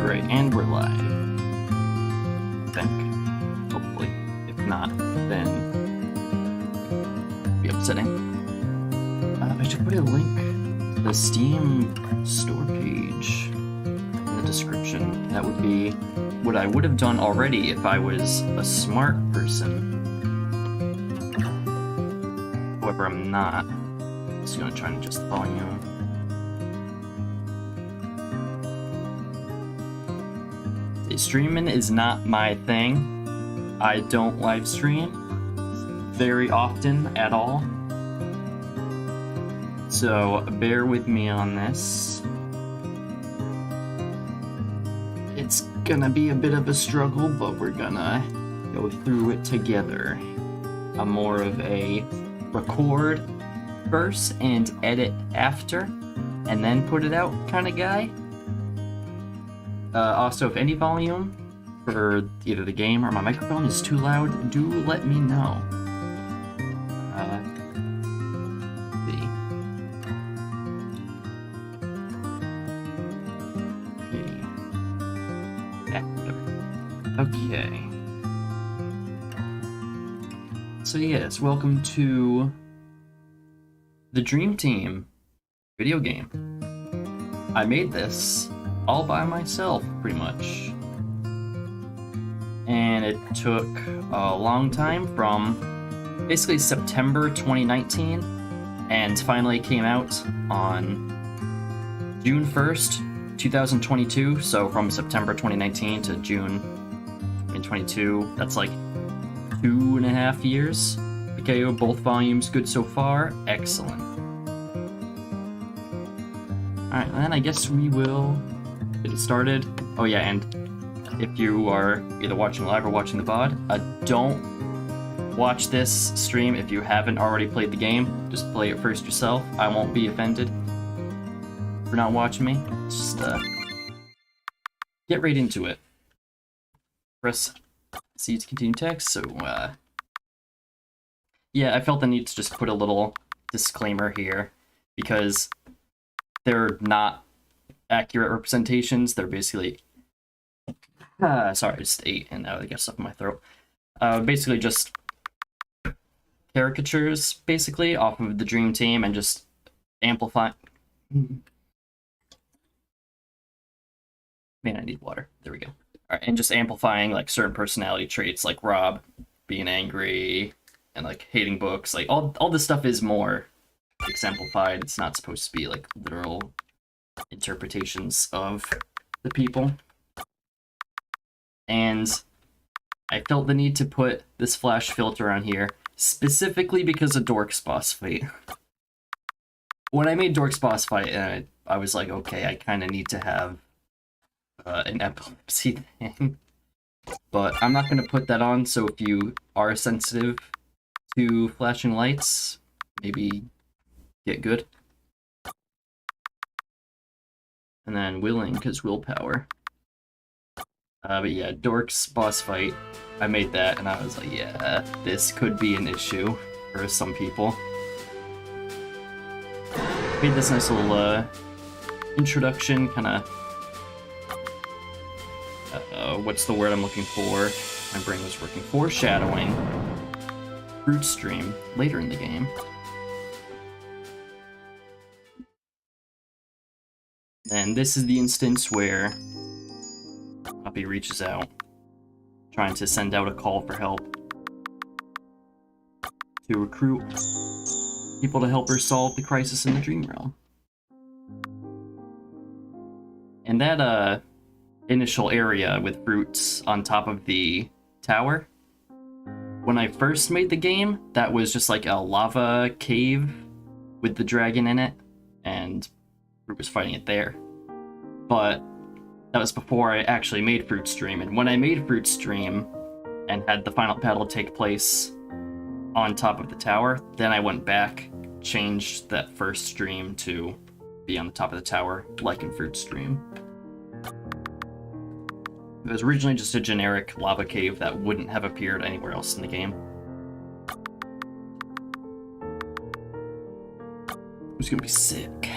Alright, and we're live. I think. Hopefully. If not, then it'll be upsetting. I should put a link to the Steam store page in the description. That would be what I would have done already if I was a smart person. However, I'm not. I'm just gonna try and adjust the volume. Streaming is not my thing. I don't live stream very often at all. So bear with me on this. It's gonna be a bit of a struggle, but we're gonna go through it together. I'm more of a record first and edit after, and then put it out kind of guy. Also, if any volume for either the game or my microphone is too loud, do let me know. Okay. So yes, welcome to the Dream Team video game. I made this all by myself, pretty much. And it took a long time from basically September 2019 and finally came out on June 1st, 2022. So from September 2019 to June 2022, that's like 2.5 years. Okay, both volumes good so far. Excellent. Alright, then I guess we will get it started. Oh yeah, and if you are either watching live or watching the VOD, don't watch this stream if you haven't already played the game. Just play it first yourself. I won't be offended for not watching me. Just get right into it. Press C to continue text. So yeah, I felt the need to just put a little disclaimer here because they're not accurate representations. They're basically sorry, I just ate and now I got stuff in my throat. Basically just caricatures, basically, off of the Dream Team and just amplify. Man, I need water. There we go. Alright, and just amplifying like certain personality traits like Rob being angry and like hating books. Like all this stuff is more exemplified. It's not supposed to be like literal interpretations of the people. And I felt the need to put this flash filter on here specifically because of Dork's boss fight. When I made Dork's boss fight, I was like, okay, I kind of need to have an epilepsy thing. But I'm not going to put that on, so if you are sensitive to flashing lights, maybe get good. And then willing, because willpower. But yeah, Dork's boss fight, I made that, and I was like, yeah, this could be an issue for some people. Made this nice little introduction, kind of, what's the word I'm looking for? My brain was working. Foreshadowing Fruit Stream later in the game. And this is the instance where Poppy reaches out, trying to send out a call for help to recruit people to help her solve the crisis in the Dream Realm. And that initial area with fruits on top of the tower, when I first made the game, that was just like a lava cave with the dragon in it, and Fruit was fighting it there. But that was before I actually made Fruit Stream, and when I made Fruit Stream and had the final battle take place on top of the tower, then I went back, changed that first stream to be on the top of the tower, like in Fruit Stream. It was originally just a generic lava cave that wouldn't have appeared anywhere else in the game. Who's gonna be sick?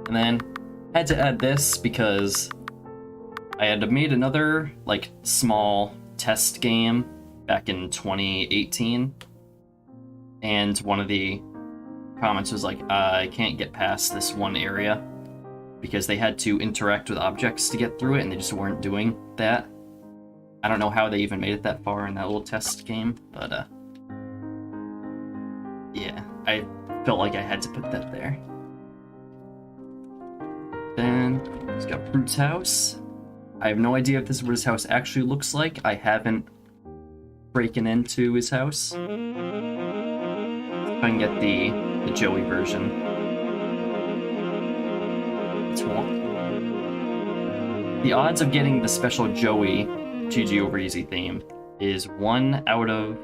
And then Had to add this because I had made another like small test game back in 2018, and one of the comments was like, I can't get past this one area because they had to interact with objects to get through it, and they just weren't doing that. I don't know how they even made it that far in that little test game, but yeah, I felt like I had to put that there. Then he's got Fruit's house. I have no idea if this is what his house actually looks like. I haven't broken into his house. If I can get the Joey version. It's one. The odds of getting the special Joey GG over easy theme is 1 out of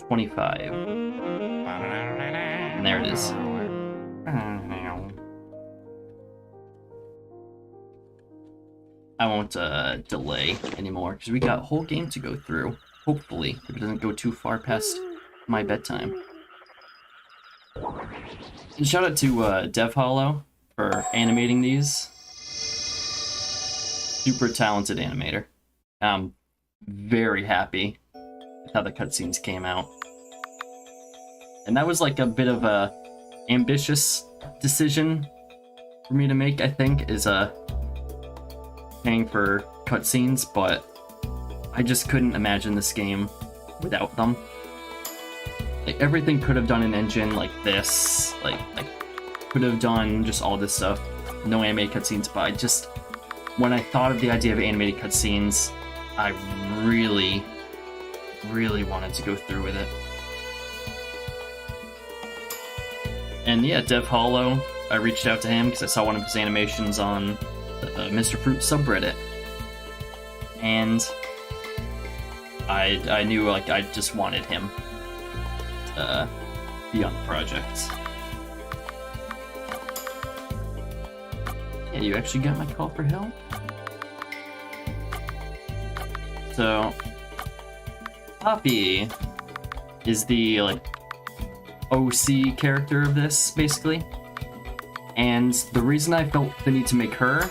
25. And there it is. I won't delay anymore because we got a whole game to go through. Hopefully, if it doesn't go too far past my bedtime. And shout out to DevHollow for animating these. Super talented animator. I'm very happy with how the cutscenes came out. And that was like a bit of a ambitious decision for me to make, I think, is paying for cutscenes, but I just couldn't imagine this game without them. Like, everything could have done an engine like this, like could have done just all this stuff, no animated cutscenes, but I just, when I thought of the idea of animated cutscenes, I really, really wanted to go through with it. And yeah, DevHollow, I reached out to him because I saw one of his animations on the Mr. Fruit subreddit, and I knew like I just wanted him to be on the project. Yeah, you actually got my call for help? So, Poppy is the like OC character of this, basically. And the reason I felt the need to make her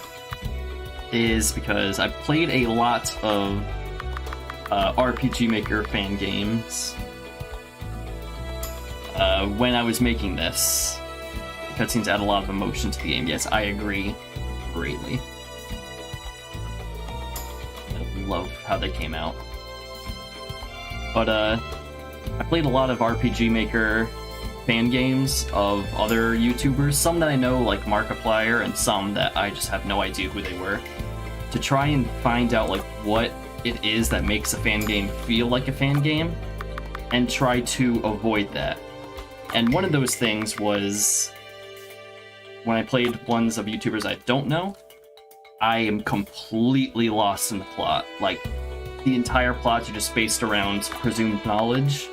is because I played a lot of RPG Maker fan games when I was making this. The cutscenes add a lot of emotion to the game. Yes, I agree greatly. I love how they came out. But I played a lot of RPG Maker fan games of other YouTubers, some that I know like Markiplier, and some that I just have no idea who they were, to try and find out like what it is that makes a fan game feel like a fan game, and try to avoid that. And one of those things was when I played ones of YouTubers I don't know, I am completely lost in the plot. Like, the entire plots are just based around presumed knowledge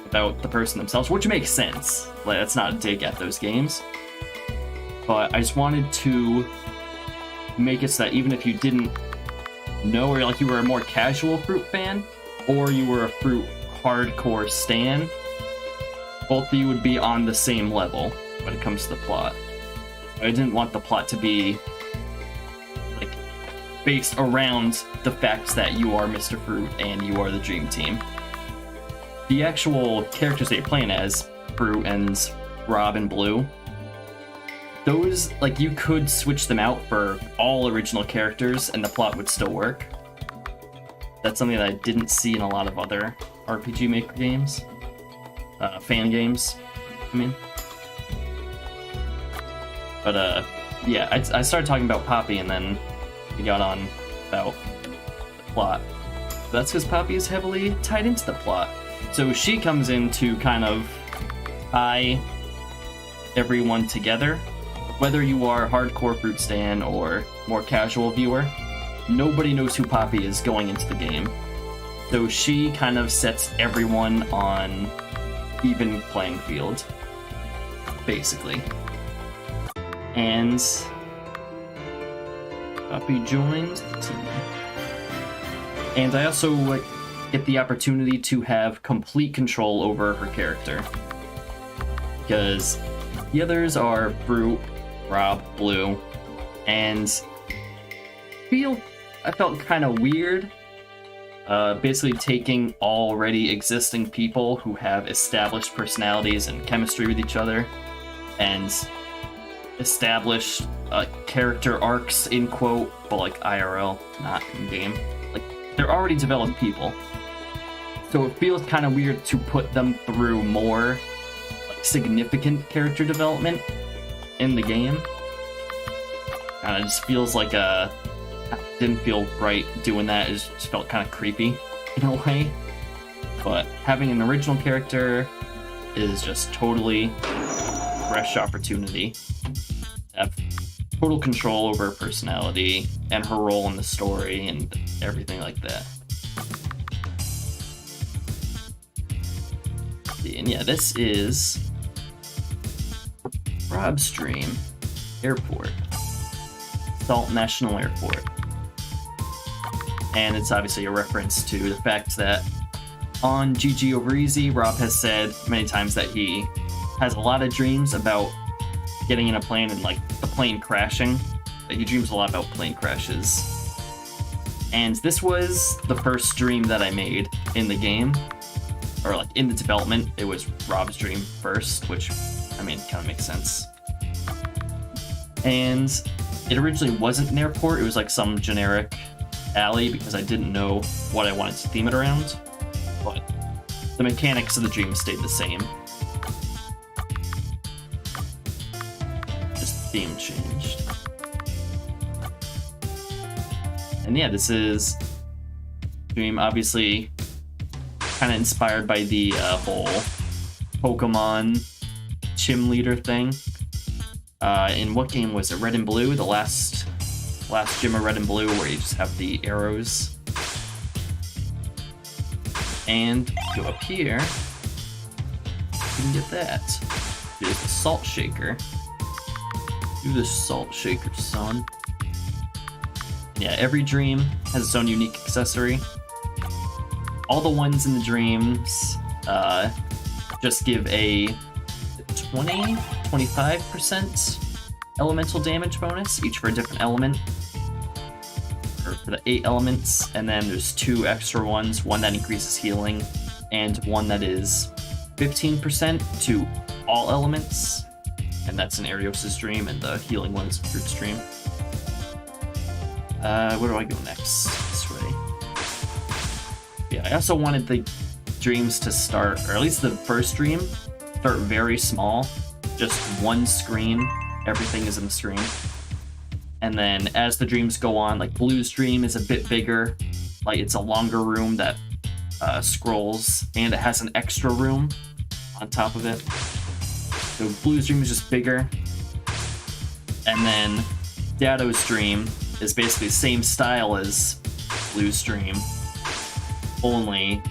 about the person themselves, which makes sense. Like, that's not a dig at those games. But I just wanted to make it so that even if you didn't know, or like you were a more casual Fruit fan, or you were a Fruit hardcore stan, both of you would be on the same level when it comes to the plot. I didn't want the plot to be like based around the fact that you are Mr. Fruit and you are the Dream Team. The actual characters that you're playing as, Fruit and Rob and Blue, those, like, you could switch them out for all original characters and the plot would still work. That's something that I didn't see in a lot of other RPG Maker games. Fan games, I mean. But, yeah, I started talking about Poppy and then we got on about the plot. But that's because Poppy is heavily tied into the plot. So she comes in to kind of tie everyone together. Whether you are hardcore Fruit stan or more casual viewer, nobody knows who Poppy is going into the game. So she kind of sets everyone on even playing field, basically. And Poppy joins the team. And I also get the opportunity to have complete control over her character, because the others are Fruit, Rob, Blue, And I felt kind of weird, basically taking already existing people who have established personalities and chemistry with each other, and established character arcs in quote, but like IRL, not in game. Like they're already developed people, so it feels kind of weird to put them through more like significant character development in the game. And it just feels like didn't feel right doing that. It just felt kind of creepy in a way. But having an original character is just totally fresh opportunity to have total control over her personality and her role in the story and everything like that. And yeah, this is Rob's Dream Airport, Salt National Airport. And it's obviously a reference to the fact that on GG Over Easy, Rob has said many times that he has a lot of dreams about getting in a plane and like the plane crashing. He dreams a lot about plane crashes. And this was the first dream that I made in the game, or like in the development. It was Rob's dream first, which I mean kind of makes sense. And it originally wasn't an airport, it was like some generic alley because I didn't know what I wanted to theme it around, but the mechanics of the dream stayed the same. Just the theme changed. And yeah, this is dream, obviously kind of inspired by the whole Pokemon Chim Leader thing. In what game was it? Red and Blue, the last gym of Red and Blue, where you just have the arrows. And go up here, you can get that. There's the Salt Shaker. Do the Salt Shaker, son. Yeah, every dream has its own unique accessory. All the ones in the dreams just give a 25% elemental damage bonus, each for a different element. Or for the 8 elements, and then there's 2 extra ones, one that increases healing, and one that is 15% to all elements, and that's an Arios' dream, and the healing one is a Fruit's dream. Where do I go next? This way. Yeah, I also wanted the dreams to start, or at least the first dream, start very small, just one screen, everything is in the screen. And then as the dreams go on, like Blue's dream is a bit bigger, like it's a longer room that scrolls, and it has an extra room on top of it. So Blue's dream is just bigger. And then Dado's dream is basically the same style as Blue's dream, only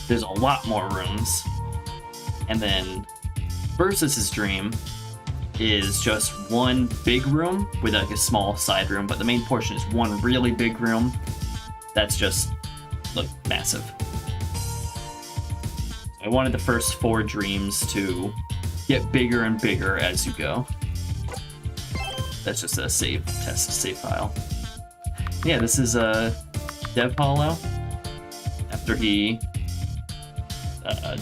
there's a lot more rooms. And then Versus's dream is just one big room with like a small side room, but the main portion is one really big room that's just like massive. I wanted the first 4 dreams to get bigger and bigger as you go. That's just a test save file. Yeah, this is Dev Hollow. After he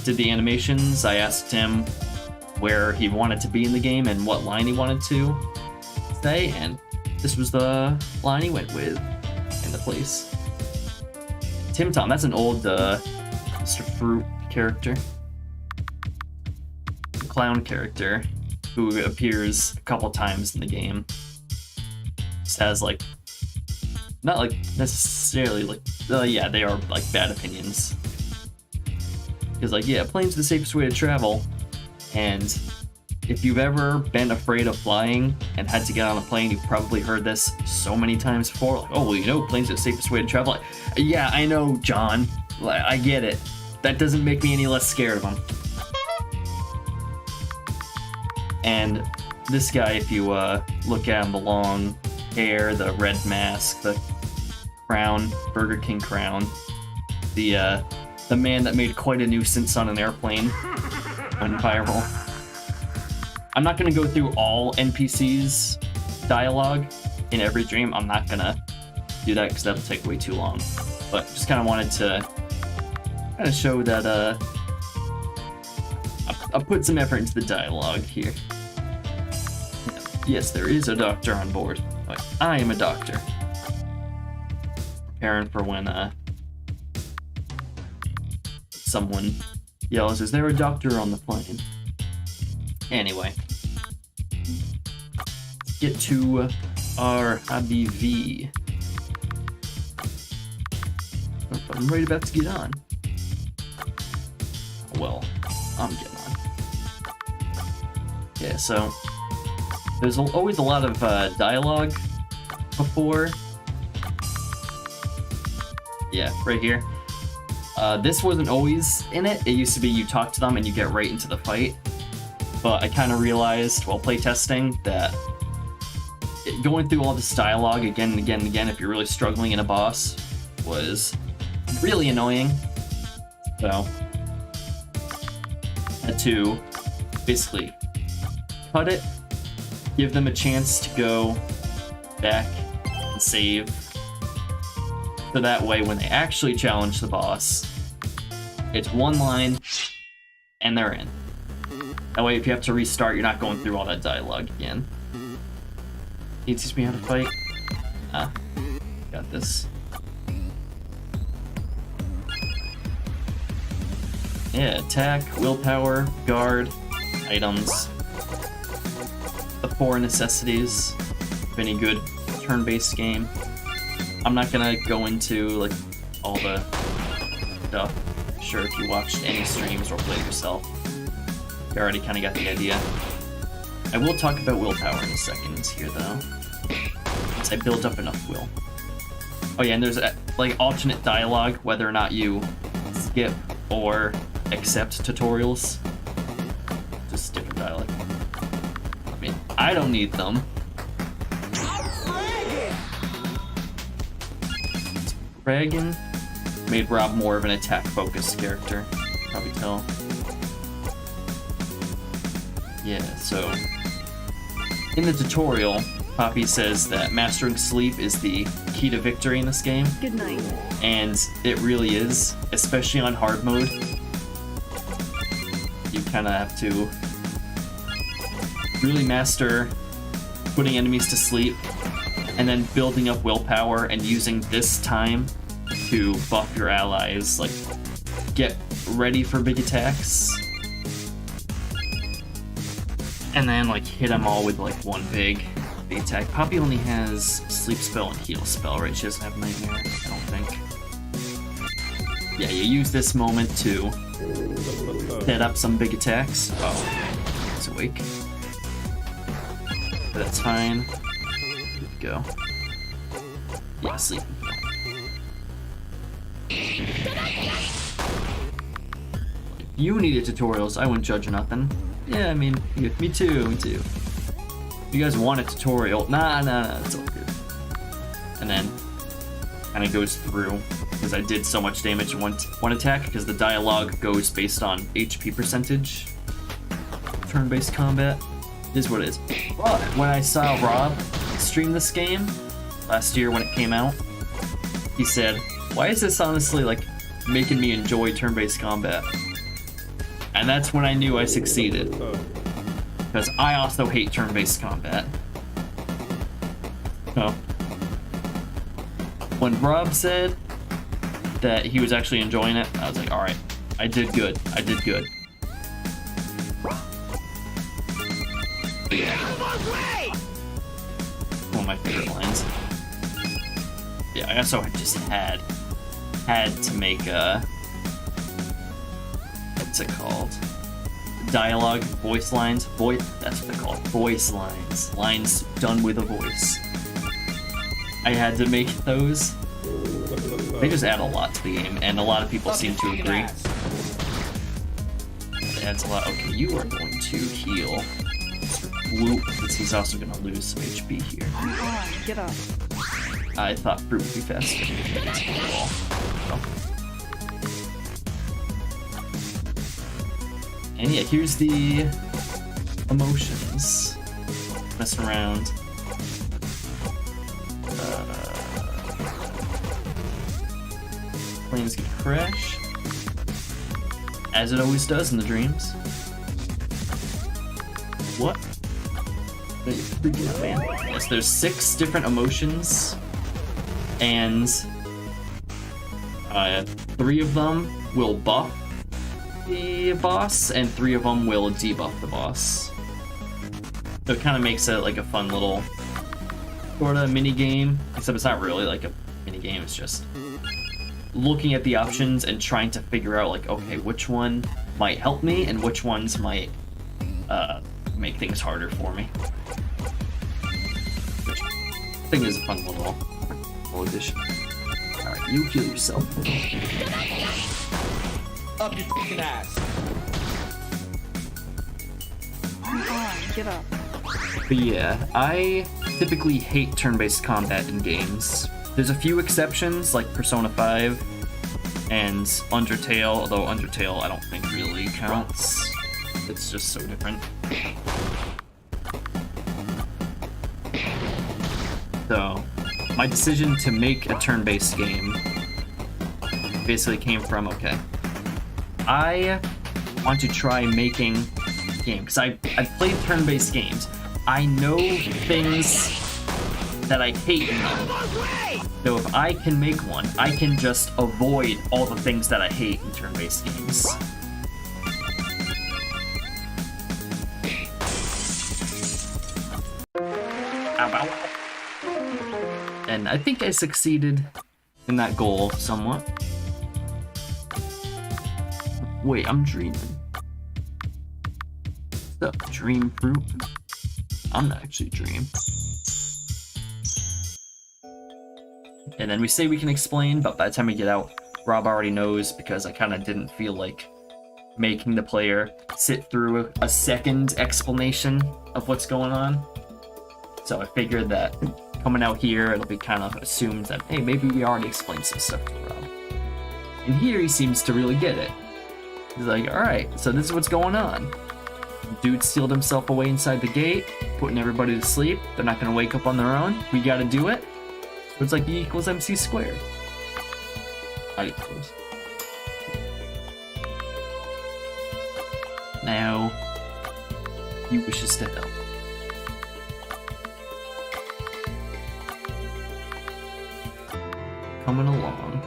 did the animations, I asked him where he wanted to be in the game and what line he wanted to say, and this was the line he went with in the place. Tim Tom, that's an old Mr. Fruit character. The clown character who appears a couple times in the game. Just has like, not like necessarily like, yeah, they are like bad opinions. Because like, yeah, plane's the safest way to travel. And if you've ever been afraid of flying and had to get on a plane, you've probably heard this so many times before. Like, oh, well, you know, plane's the safest way to travel. Like, yeah, I know, John. I get it. That doesn't make me any less scared of him. And this guy, if you look at him, the long hair, the red mask, the crown, Burger King crown, the man that made quite a nuisance on an airplane. Went viral. I'm not going to go through all NPCs dialogue in every dream. I'm not gonna do that because that'll take way too long. But just kind of wanted to kind of show that I'll put some effort into the dialogue here. Yes, there is a doctor on board. Like, I am a doctor. Preparing for when someone yells, "Is there a doctor on the plane?" Anyway, let's get to our IBV. I'm right about to get on. Well, I'm getting on. Yeah, so there's always a lot of dialogue before. Yeah, right here. This wasn't always in it. It used to be you talk to them and you get right into the fight. But I kind of realized while playtesting that going through all this dialogue again and again and again, if you're really struggling in a boss, was really annoying. So I had to basically cut it, give them a chance to go back and save. So that way, when they actually challenge the boss, it's one line and they're in. That way, if you have to restart, you're not going through all that dialogue again. Can you teach me how to fight? Ah, got this. Yeah, attack, willpower, guard, items. The 4 necessities of any good turn-based game. I'm not gonna go into like all the stuff. I'm sure if you watched any streams or played yourself, you already kind of got the idea. I will talk about willpower in a second here though, once I build up enough will. Oh yeah, and there's like alternate dialogue whether or not you skip or accept tutorials. Just different dialogue. I mean, I don't need them. Dragon made Rob more of an attack-focused character. Probably tell. Yeah, so in the tutorial, Poppy says that mastering sleep is the key to victory in this game. Good night. And it really is, especially on hard mode. You kind of have to really master putting enemies to sleep and then building up willpower and using this time to buff your allies, like get ready for big attacks. And then like hit them all with like one big attack. Poppy only has sleep spell and heal spell, right? She doesn't have nightmare, I don't think. Yeah, you use this moment to set up some big attacks. Oh, he's awake. But that's fine. Good to go. Yeah, sleep. If you needed tutorials, I wouldn't judge nothing. Yeah, I mean, me too, me too. You guys want a tutorial? Nah, it's all good. And then kind of goes through, because I did so much damage in one attack, because the dialogue goes based on HP percentage. Turn-based combat is what it is. But when I saw Rob stream this game last year when it came out, he said, "Why is this honestly like making me enjoy turn-based combat?" And that's when I knew I succeeded. Because I also hate turn-based combat. So, when Rob said that he was actually enjoying it, I was like, alright, I did good. I did good. But yeah. One of my favorite lines. Yeah, I also just had to make a... what's it called? Dialogue, voice lines, that's what they're called, voice lines. Lines done with a voice. I had to make those. They just add a lot to the game, and a lot of people seem to agree. It adds a lot. Okay, you are going to heal Whoop, because he's also going to lose some HP here. Get up. I thought Fruit would be faster. And yeah, here's the emotions. Messing around. Planes can crash, as it always does in the dreams. What? Freaking out, man. Yes, there's 6 different emotions, and 3 of them will buff the boss, and 3 of them will debuff the boss. So it kind of makes it like a fun little sort of mini game, except it's not really like a mini game. It's just looking at the options and trying to figure out like, okay, which one might help me and which ones might make things harder for me. Which I think is a fun little addition. Alright, you heal yourself. Up your fucking ass. Come on, get up. But yeah, I typically hate turn-based combat in games. There's a few exceptions, like Persona 5 and Undertale, although Undertale I don't think really counts. It's just so different. So, my decision to make a turn-based game basically came from, okay, I want to try making a game, because I've played turn-based games. I know things that I hate in them. So if I can make one, I can just avoid all the things that I hate in turn-based games. Ow, ow. And I think I succeeded in that goal somewhat. Wait, I'm dreaming. The dream fruit? I'm not actually dream. And then we say we can explain, but by the time we get out, Rob already knows, because I kind of didn't feel like making the player sit through a second explanation of what's going on. So I figured that coming out here, it'll be kind of assumed that, hey, maybe we already explained some stuff to Rob. And here he seems to really get it. He's like, alright, so this is what's going on. Dude sealed himself away inside the gate, putting everybody to sleep. They're not going to wake up on their own. We got to do it. It's like E equals MC squared. I suppose. Now, he wishes to help. Coming along.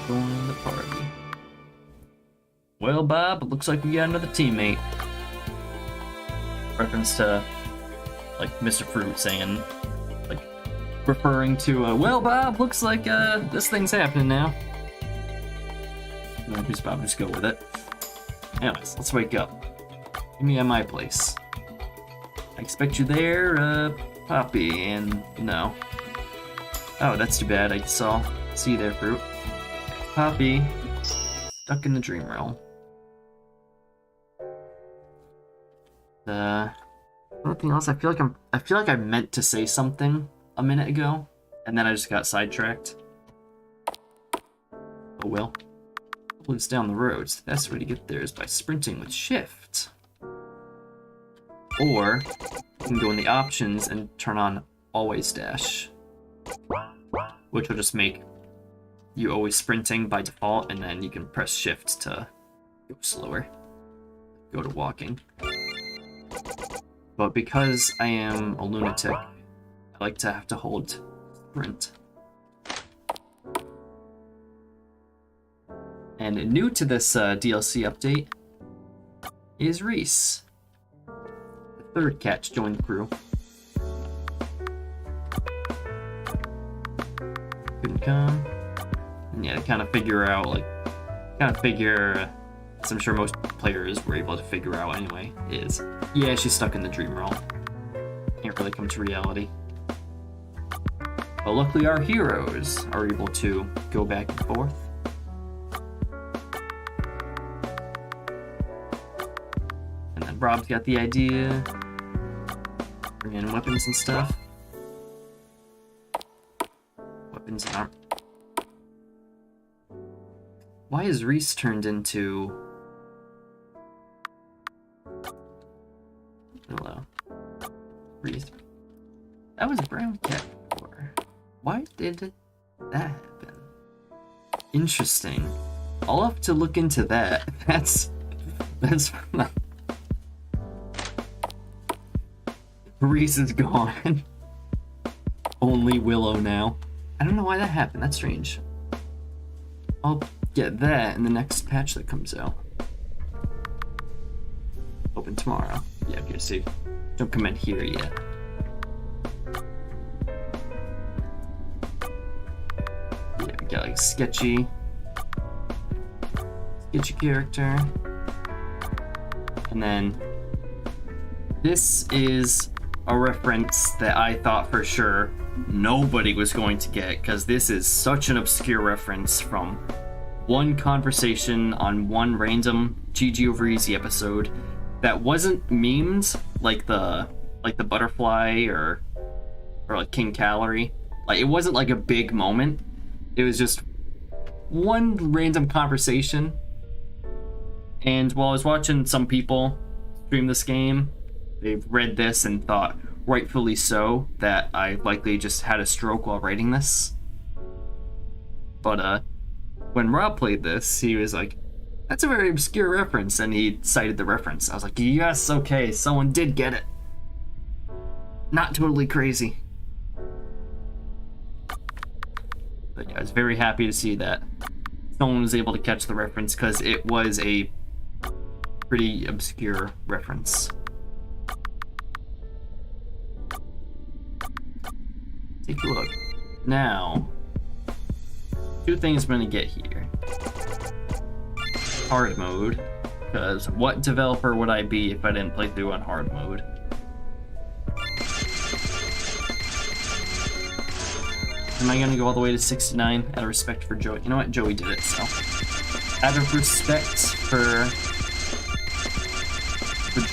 Join the party. Well, Bob, it looks like we got another teammate. Reference to, like, Mr. Fruit saying, like, referring to, well, Bob, looks like, this thing's happening now. Who's Bob? Just go with it. Anyways, let's wake up. Meet me at my place. I expect you there, Poppy, and no. Oh, that's too bad. I saw. See you there, Fruit. Poppy, stuck in the dream realm. Anything else? I feel like I meant to say something a minute ago, and then I just got sidetracked. Oh well. It's down the road, so the best way to get there is by sprinting with shift. Or you can go in the options and turn on always dash, which will just make you always sprinting by default, and then you can press shift to go slower, go to walking. But because I am a lunatic, I like to have to hold sprint. And new to this DLC update is Reese. The third cat to join the crew. Couldn't come. And yeah, to kind of figure out, as I'm sure most players were able to figure out anyway, is, yeah, she's stuck in the dream realm. Can't really come to reality. But luckily our heroes are able to go back and forth. And then Rob's got the idea. Bring in weapons and stuff. Weapons and armor. Why is Reese turned into... Hello. Freeze. That was a brown cat before. Why did that happen? Interesting. I'll have to look into that. That's Reese is gone. Only Willow now. I don't know why that happened. That's strange. I'll get that in the next patch that comes out. Open tomorrow. Yeah, okay, see. Don't come in here yet. Yeah, we got like sketchy character. And then this is a reference that I thought for sure nobody was going to get, because this is such an obscure reference from one conversation on one random GG over Easy episode that wasn't memed like the butterfly or like King Calorie. Like, it wasn't like a big moment. It was just one random conversation. And while I was watching some people stream this game, they've read this and thought, rightfully so, that I likely just had a stroke while writing this. But when Rob played this, he was like, that's a very obscure reference, and he cited the reference. I was like, yes, okay, someone did get it. Not totally crazy. But yeah, I was very happy to see that someone was able to catch the reference, because it was a pretty obscure reference. Take a look. Now, two things I'm gonna get here. Hard mode, because what developer would I be if I didn't play through on hard mode? Am I gonna go all the way to 69 out of respect for Joey? You know what? Joey did it, so. Out of respect for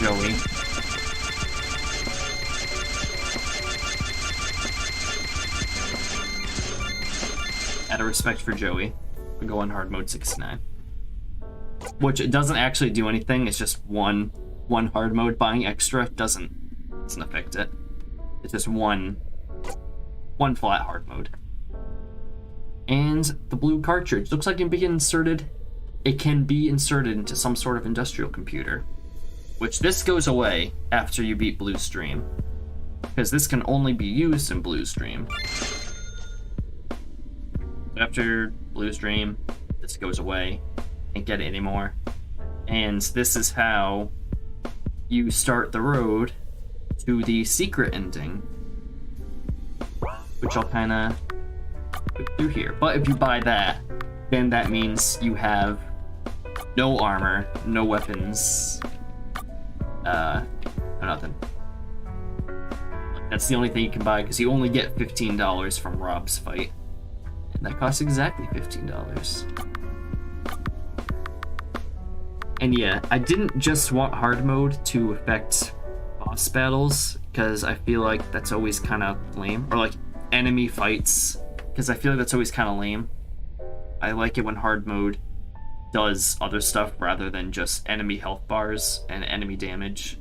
Joey. Out of respect for Joey, we go on hard mode 69. Which it doesn't actually do anything, it's just one hard mode. Buying extra doesn't affect it. It's just one flat hard mode. And the blue cartridge looks like it can be inserted. It can be inserted into some sort of industrial computer, which this goes away after you beat Blue Stream, because this can only be used in Blue Stream. After Blue Stream, this goes away. Can't get it anymore. And this is how you start the road to the secret ending, which I'll kind of put through here. But if you buy that, then that means you have no armor, no weapons, nothing. That's the only thing you can buy, because you only get $15 from Rob's fight. And that costs exactly $15. And yeah, I didn't just want hard mode to affect boss battles, because I feel like that's always kind of lame. Or like enemy fights, because I feel like that's always kind of lame. I like it when hard mode does other stuff rather than just enemy health bars and enemy damage.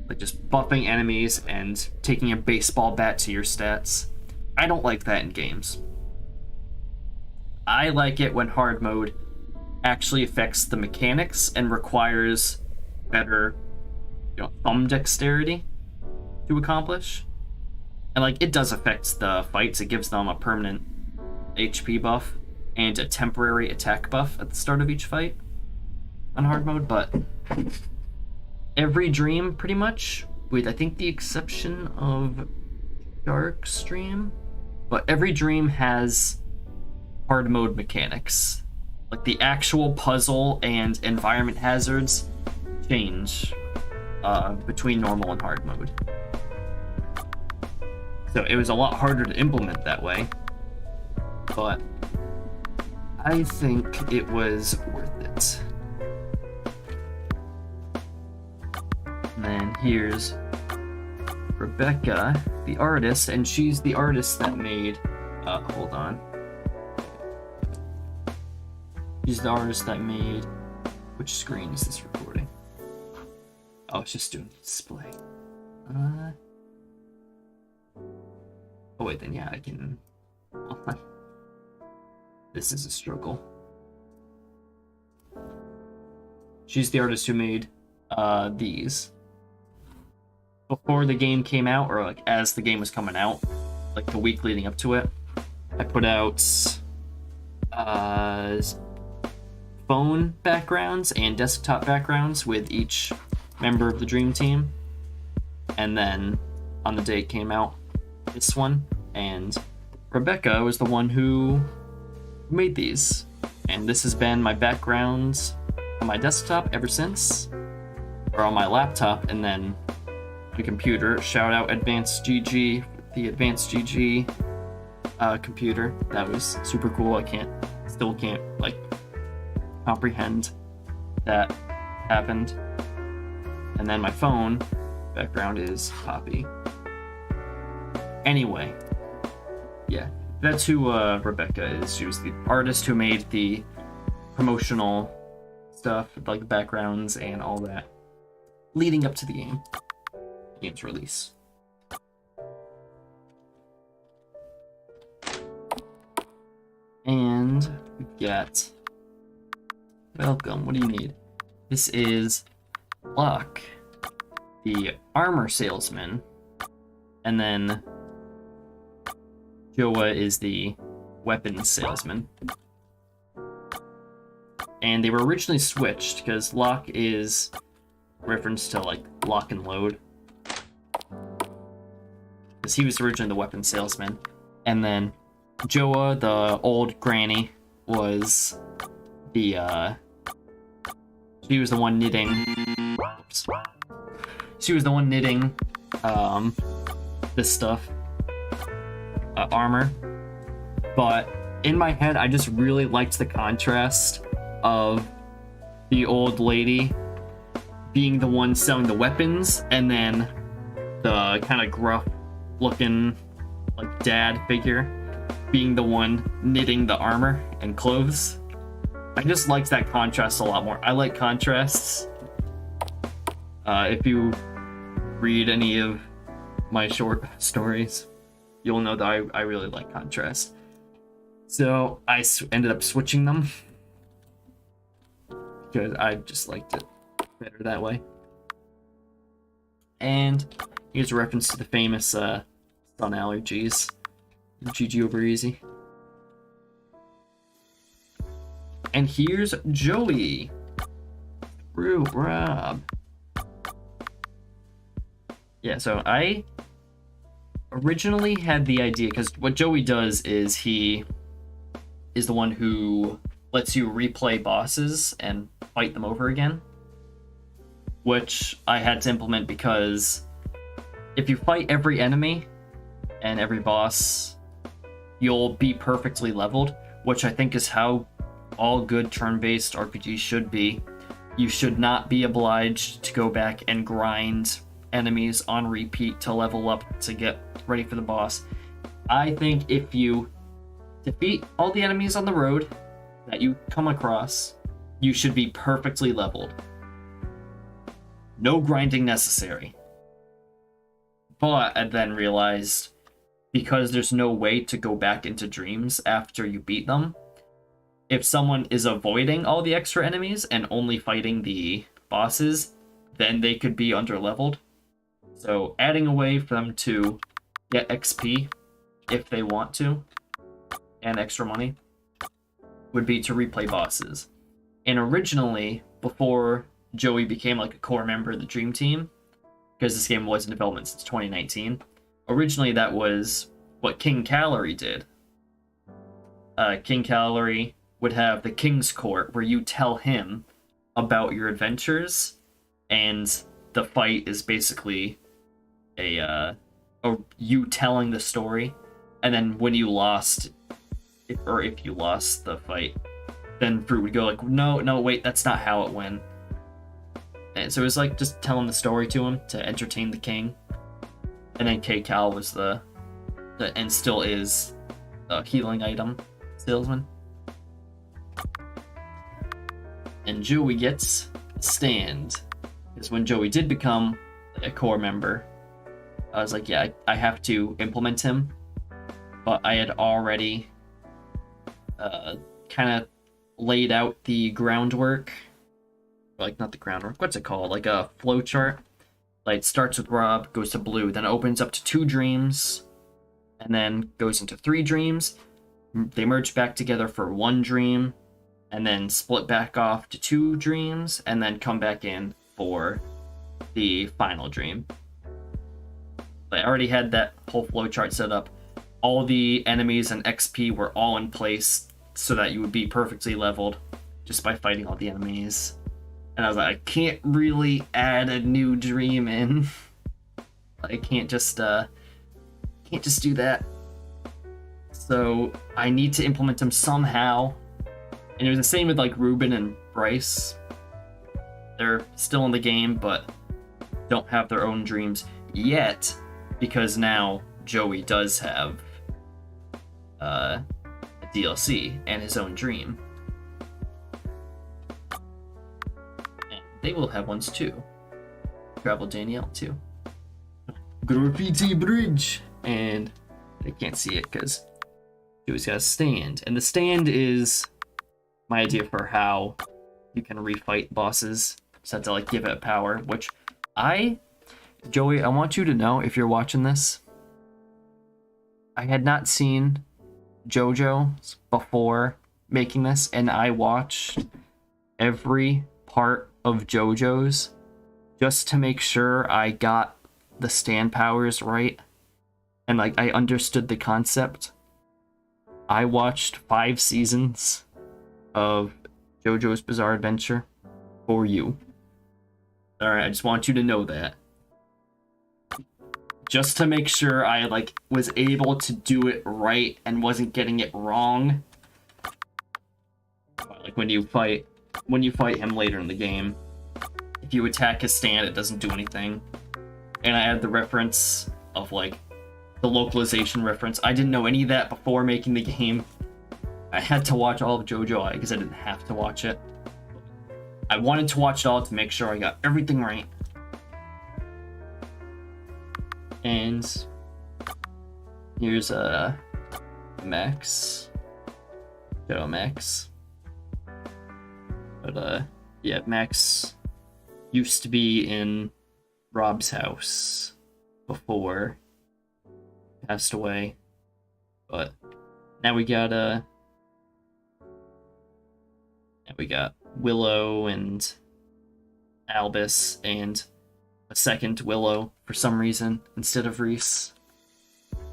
Like just buffing enemies and taking a baseball bat to your stats. I don't like that in games. I like it when hard mode actually affects the mechanics and requires better, thumb dexterity to accomplish. And like, it does affect the fights. It gives them a permanent HP buff and a temporary attack buff at the start of each fight on hard mode, but every dream pretty much, with I think the exception of Dark Stream, but every dream has hard mode mechanics. Like the actual puzzle and environment hazards change between normal and hard mode. So it was a lot harder to implement that way, but I think it was worth it. And then here's Rebecca, the artist, and she's the artist that made, hold on. She's the artist that made, which screen is this recording? Oh, it's just doing display. Oh wait, then yeah, I can. This is a struggle. She's the artist who made these. Before the game came out, or like as the game was coming out, like the week leading up to it, I put out phone backgrounds and desktop backgrounds with each member of the Dream Team. And then on the day it came out, this one. And Rebecca was the one who made these. And this has been my background on my desktop ever since. Or on my laptop, and then the computer. Shout out Advanced GG, the Advanced GG computer. That was super cool. I still can't like comprehend that happened. And then my phone background is Poppy. Anyway, yeah, that's who Rebecca is. She was the artist who made the promotional stuff, like the backgrounds and all that, leading up to the game's release. And we've got welcome. What do you need? This is Locke, the armor salesman, and then Joa is the weapons salesman. And they were originally switched because Locke is reference to like lock and load, because he was originally the weapons salesman, and then Joa, the old granny, was the she was the one knitting. Oops. She was the one knitting this stuff, armor. But in my head, I just really liked the contrast of the old lady being the one selling the weapons, and then the kind of gruff looking like dad figure being the one knitting the armor and clothes. I just liked that contrast a lot more. I like contrasts. If you read any of my short stories, you'll know that I really like contrast. So I ended up switching them because I just liked it better that way. And here's a reference to the famous sun allergies. GG over easy. And here's Joey. Rob. Yeah, so I originally had the idea, because what Joey does is he is the one who lets you replay bosses and fight them over again, which I had to implement because if you fight every enemy and every boss, you'll be perfectly leveled, which I think is how all good turn-based RPGs should be. You should not be obliged to go back and grind enemies on repeat to level up to get ready for the boss. I think if you defeat all the enemies on the road that you come across, you should be perfectly leveled. No grinding necessary. But I then realized, because there's no way to go back into dreams after you beat them, if someone is avoiding all the extra enemies and only fighting the bosses, then they could be underleveled. So adding a way for them to get XP if they want to, and extra money, would be to replay bosses. And originally, before Joey became like a core member of the Dream Team, because this game was in development since 2019, originally that was what King Calorie did. King Calorie would have the King's Court, where you tell him about your adventures, and the fight is basically a you telling the story, and then when you lost, if you lost the fight, then Fruit would go like, no, wait, that's not how it went. And so it was like just telling the story to him to entertain the king. And then K-Cal was the and still is a healing item salesman. And Joey gets a stand, because when Joey did become a core member, I was like, yeah, I have to implement him but I had already kind of laid out the groundwork. Like, not the groundwork, what's it called? Like a flow chart. Like, it starts with Rob, goes to blue, then opens up to 2 dreams, and then goes into 3 dreams. They merge back together for 1 dream, and then split back off to 2 dreams, and then come back in for the final dream. I already had that whole flow chart set up. All the enemies and XP were all in place so that you would be perfectly leveled just by fighting all the enemies. And I was like, I can't really add a new dream in. I can't just do that. So I need to implement them somehow. And it was the same with like Ruben and Bryce. They're still in the game, but don't have their own dreams yet, because now Joey does have a DLC and his own dream. And they will have ones too. Travel Danielle too. Graffiti Bridge! And they can't see it because Joey's got a stand. And the stand is my idea for how you can refight bosses. Just have to like give it a power, which Joey, I want you to know, if you're watching this, I had not seen JoJo's before making this, and I watched every part of JoJo's just to make sure I got the stand powers right, and like I understood the concept. I watched 5 seasons of JoJo's Bizarre Adventure for you. Alright, I just want you to know that. Just to make sure I like was able to do it right and wasn't getting it wrong. Like when you fight him later in the game, if you attack his stand, it doesn't do anything. And I had the reference of like the localization reference. I didn't know any of that before making the game. I had to watch all of JoJo because I didn't have to watch it. I wanted to watch it all to make sure I got everything right. And here's Max. Shadow Max. But yeah, Max used to be in Rob's house before he passed away. But now we got Willow and Albus and a second Willow for some reason instead of Reese,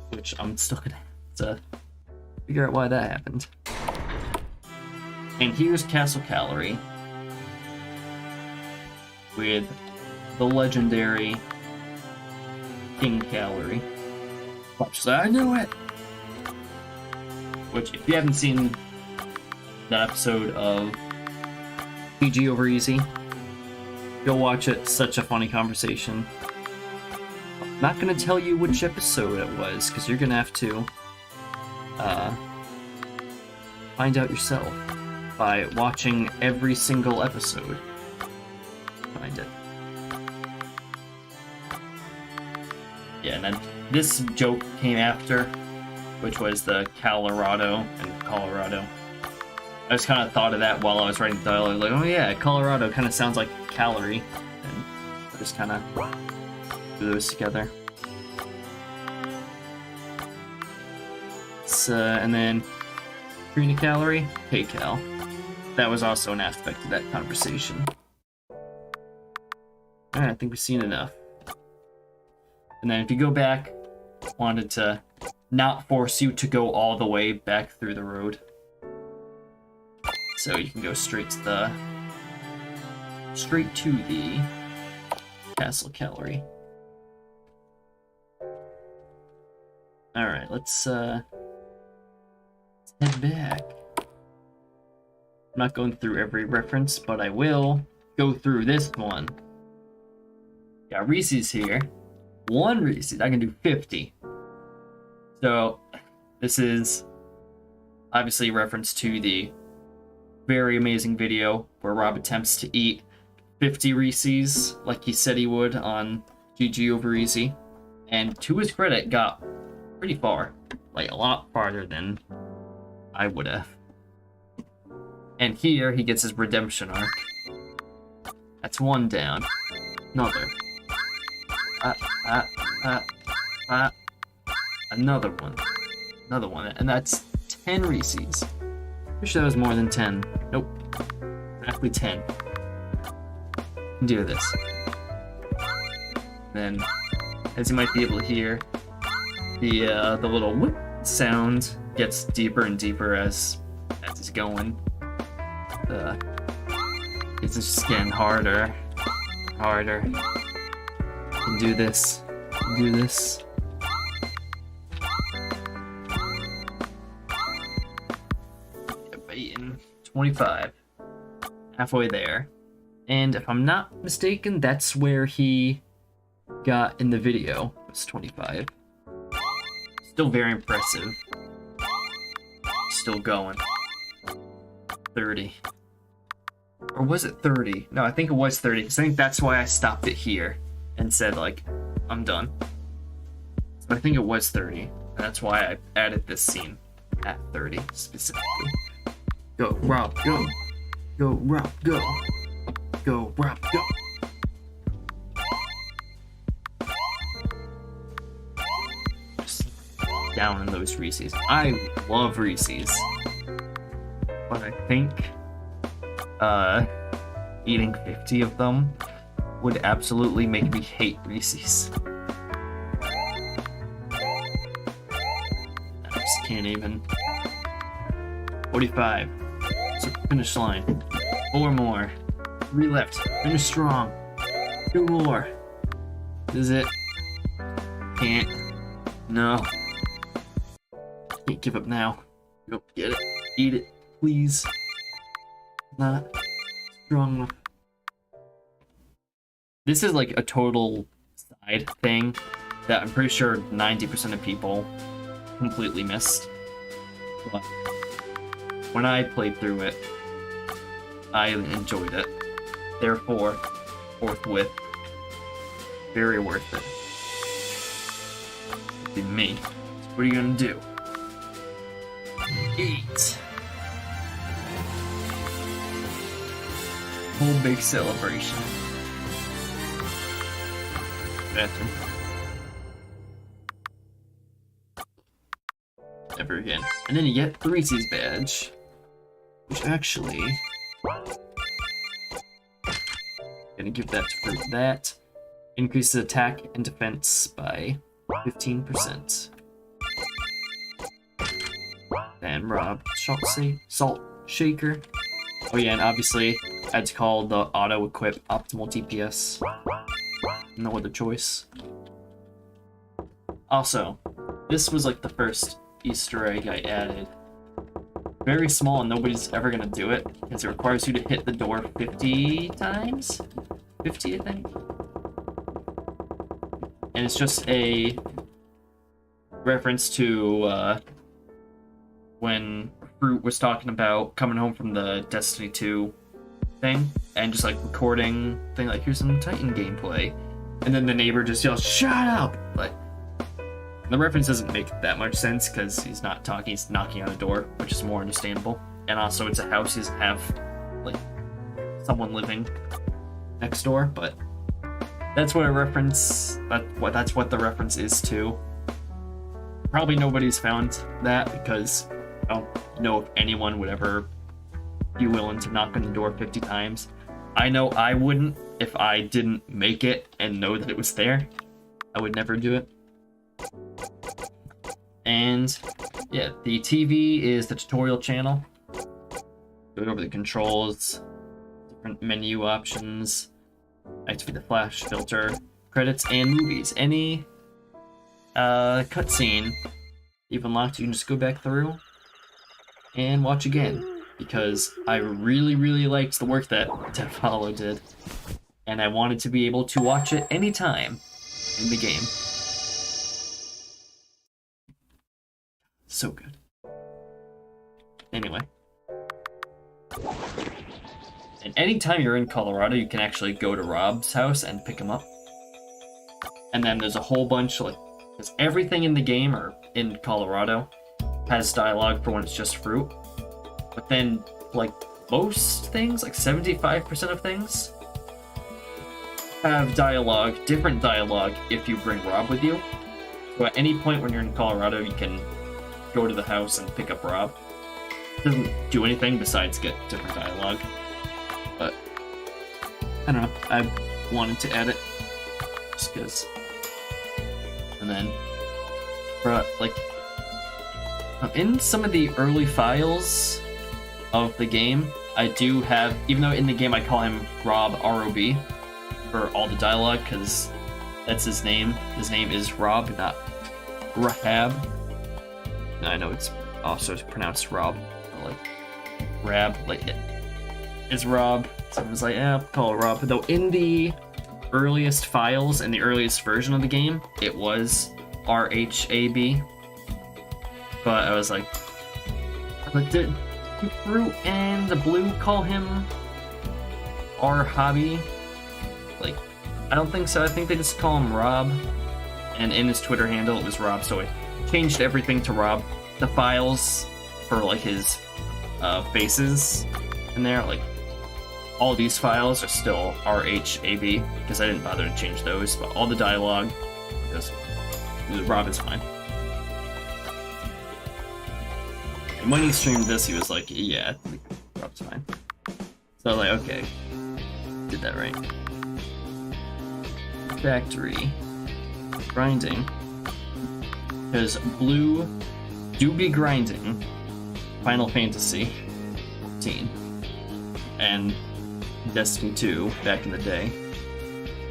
which I'm still gonna have to figure out why that happened. And here's Castle Calorie with the legendary King Calorie. I knew it! Which, if you haven't seen that episode of PG Over Easy, go watch it. Such a funny conversation. I'm not gonna tell you which episode it was, because you're gonna have to find out yourself by watching every single episode. Find it. Yeah, and then this joke came after, which was the Colorado and Colorado. I just kind of thought of that while I was writing the dialogue, like, oh yeah, Colorado kind of sounds like calorie, and I just kind of do those together. And then Trina Calorie, Hey Cal. That was also an aspect of that conversation. Alright, I think we've seen enough. And then if you go back, wanted to not force you to go all the way back through the road. So you can go straight to the Castle Calorie. Alright, let's head back. I'm not going through every reference, but I will go through this one. Got Reese's here. 1 Reese's, I can do 50. So, this is obviously a reference to the very amazing video where Rob attempts to eat 50 Reese's like he said he would on GG Over Easy. And to his credit, got pretty far. like a lot farther than I would have. And here he gets his redemption arc. That's one down. Another. Another one. Another one. And that's 10 Reese's. Wish that was more than 10. Nope. Exactly 10. Can do this. Then, as you might be able to hear, the little whip sound gets deeper and deeper as it's going. It's just getting harder. Can do this. Can do this. Beaten 25. Halfway there. And if I'm not mistaken, that's where he got in the video. It's 25. Still very impressive. Still going. 30. Or was it 30? No, I think it was 30, because I think that's why I stopped it here and said, like, I'm done. So I think it was 30, and that's why I added this scene at 30 specifically. Go, Rob, go! Go, Rob, go! Go, Rob, go! Just down in those Reese's. I love Reese's. But I think eating 50 of them would absolutely make me hate Reese's. I just can't even. 45. So finish line. 4 more. 3 left. Finish strong. 2 more. This is it. Can't. No. Can't give up now. Go get it. Eat it. Please. Not strong enough. This is like a total side thing that I'm pretty sure 90% of people completely missed. But when I played through it, I enjoyed it. Therefore, forthwith, very worth it. Be me. What are you gonna do? Eat. Whole big celebration. Bathroom. Never again. And then you get the Reese's badge, which actually gonna give that to Fruit. That increases attack and defense by 15%. Then Rob, salt shaker. Oh yeah, and obviously it's called the auto equip optimal DPS. No other choice. Also, this was like the first Easter egg I added. Very small and nobody's ever gonna do it because it requires you to hit the door 50 times? 50, I think? And it's just a reference to when Fruit was talking about coming home from the Destiny 2 thing and just like recording thing like, here's some Titan gameplay. And then the neighbor just yells, "Shut up!" Like, the reference doesn't make that much sense because he's not talking, he's knocking on a door, which is more understandable. And also it's a house, he doesn't have like someone living next door, but that's what a reference, that's what the reference is to. Probably nobody's found that because I don't know if anyone would ever be willing to knock on the door 50 times. I know I wouldn't if I didn't make it and know that it was there. I would never do it. And yeah, the TV is the tutorial channel. Go over the controls, different menu options, activate the flash filter, credits, and movies. Any cutscene you've unlocked, you can just go back through and watch again, because I really, really liked the work that Hollow did, and I wanted to be able to watch it anytime in the game. So good. Anyway. And anytime you're in Colorado, you can actually go to Rob's house and pick him up. And then there's a whole bunch, like, Because everything in the game, or in Colorado, has dialogue for when it's just fruit. But then, like, most things, like 75% of things, have dialogue, different dialogue, if you bring Rob with you. So at any point when you're in Colorado, you can go to the house and pick up Rob. It doesn't do anything besides get different dialogue. But, I don't know, I wanted to add it, just because. And then, like, in some of the early files of the game, I do have, even though in the game I call him Rob, R-O-B, for all the dialogue, because that's his name. His name is Rob, not Rahab. I know it's also pronounced Rob, but like Rab, like it's Rob. So I was like, yeah, I'll call it Rob. Though in the earliest files and the earliest version of the game, it was R-H-A-B. But I was like, but did Fruit and the Blue call him R-Hobby? Like, I don't think so. I think they just call him Rob. And in his Twitter handle, it was Rob, so I changed everything to Rob. The files for, like, his faces in there, like, all these files are still R-H-A-B, because I didn't bother to change those, but all the dialogue, because Rob is fine. And when he streamed this, he was like, yeah, Rob's fine. So, like, okay, did that right. Factory grinding, because Blue do be grinding Final Fantasy 14 and Destiny 2 back in the day.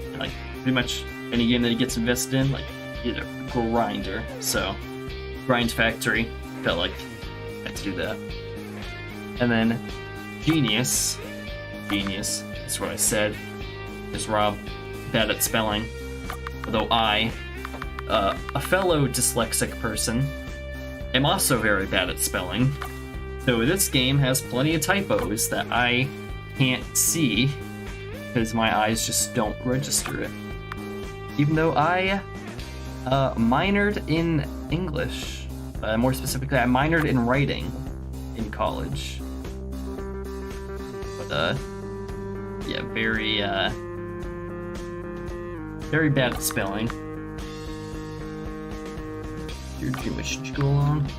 And, like, pretty much any game that he gets invested in, like, he's a grinder. So Grind Factory felt like I had to do that. And then Genius is what I said, is Rob, bad at spelling, although I, a fellow dyslexic person, am also very bad at spelling. So this game has plenty of typos that I can't see because my eyes just don't register it. Even though I minored in English, more specifically, I minored in writing in college. But yeah, very bad at spelling. You're too much to go along.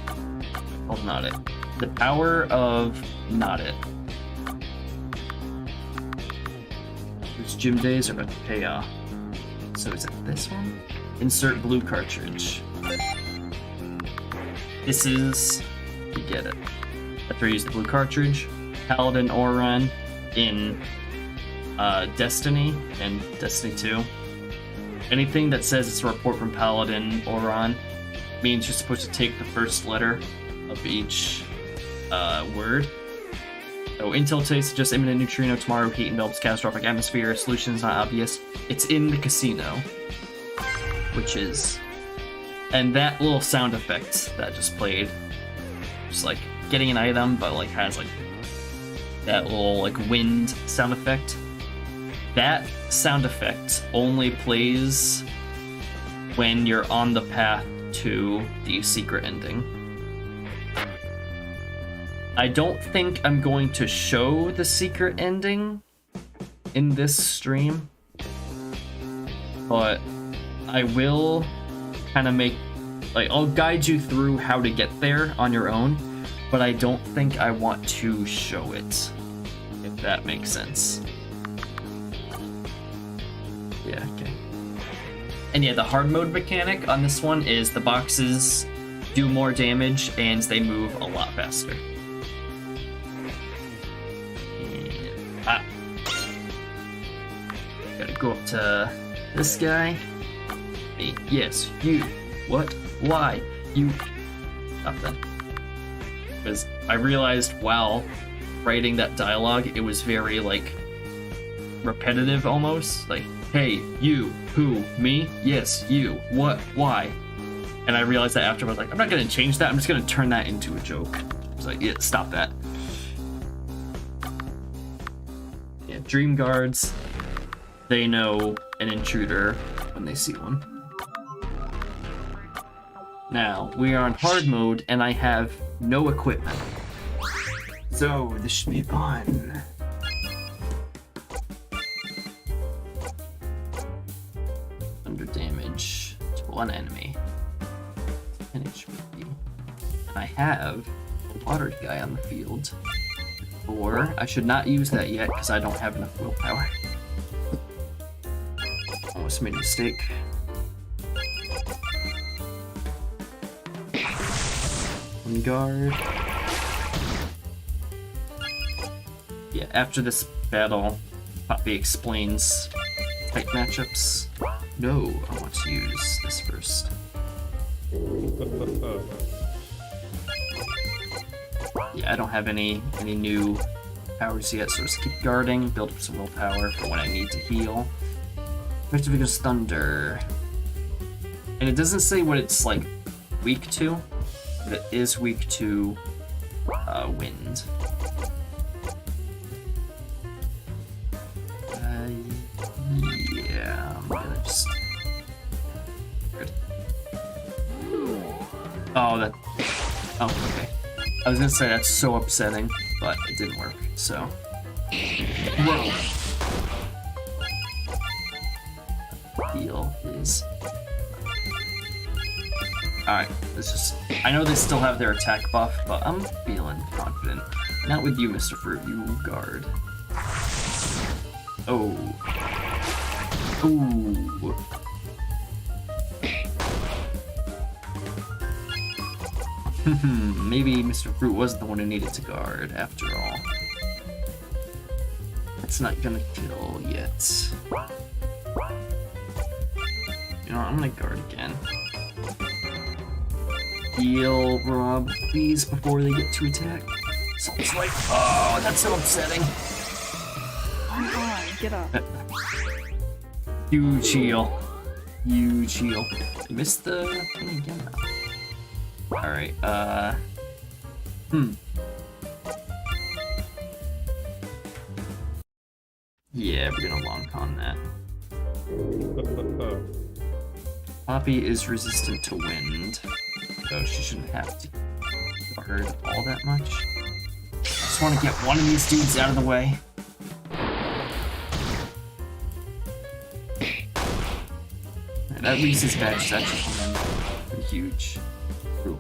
Oh, not it. The power of not it. Those gym days are about to pay off. So is it this one? Insert blue cartridge. This is, you get it. After I use the blue cartridge, Paladin Auron in Destiny and Destiny 2. Anything that says it's a report from Paladin Auron means you're supposed to take the first letter of each word. So Intel today suggests imminent neutrino, tomorrow heat envelops catastrophic atmosphere, solution's not obvious. It's in the casino. Which is... And that little sound effect that just played, just like getting an item, but like has like that little like wind sound effect. That sound effect only plays when you're on the path to the secret ending. I don't think I'm going to show the secret ending in this stream, but I will kind of make, like, I'll guide you through how to get there on your own, but I don't think I want to show it, if that makes sense. Yeah, okay. And yeah, the hard mode mechanic on this one is the boxes do more damage and they move a lot faster. And, gotta go up to this guy. Hey, yes, you. What? Why? You. Stop that. Because I realized while writing that dialogue, it was very, like, repetitive almost. Like, hey, you, who, me? Yes, you, what, why? And I realized that after I was like, I'm not gonna change that, I'm just gonna turn that into a joke. I was like, yeah, stop that. Yeah, Dream Guards, they know an intruder when they see one. Now, we are on hard mode, and I have no equipment. So, this should be fun. Thunder damage to one enemy. 10 HP. And I have a water guy on the field. Or, I should not use that yet, because I don't have enough willpower. Almost made a mistake. One guard. Yeah, after this battle, Poppy explains type matchups. No, I want to use this first. Yeah, I don't have any new powers yet, so just keep guarding, build up some willpower for when I need to heal. Effective against thunder. And it doesn't say what it's like weak to, but it is weak to wind. Yeah, I'm gonna just... Good. Oh, that... Oh, okay. I was gonna say that's so upsetting, but it didn't work, so... Whoa! Heal is... Alright, let's just... I know they still have their attack buff, but I'm feeling confident. Not with you, Mr. Fruit, you guard. Oh. Ooh. Maybe Mr. Fruit was the one who needed to guard, after all. That's not gonna kill yet. You know what, I'm gonna guard again. Heal Rob, please, before they get to attack. Sounds like, oh, that's so upsetting. Come on, get up. Huge heal. Huge heal. I missed the thing again now. Alright, Yeah, we're gonna long con that. Poppy is resistant to wind, so she shouldn't have to guard all that much. I just want to get one of these dudes out of the way. That Reese's badge is actually coming pretty huge. Ooh,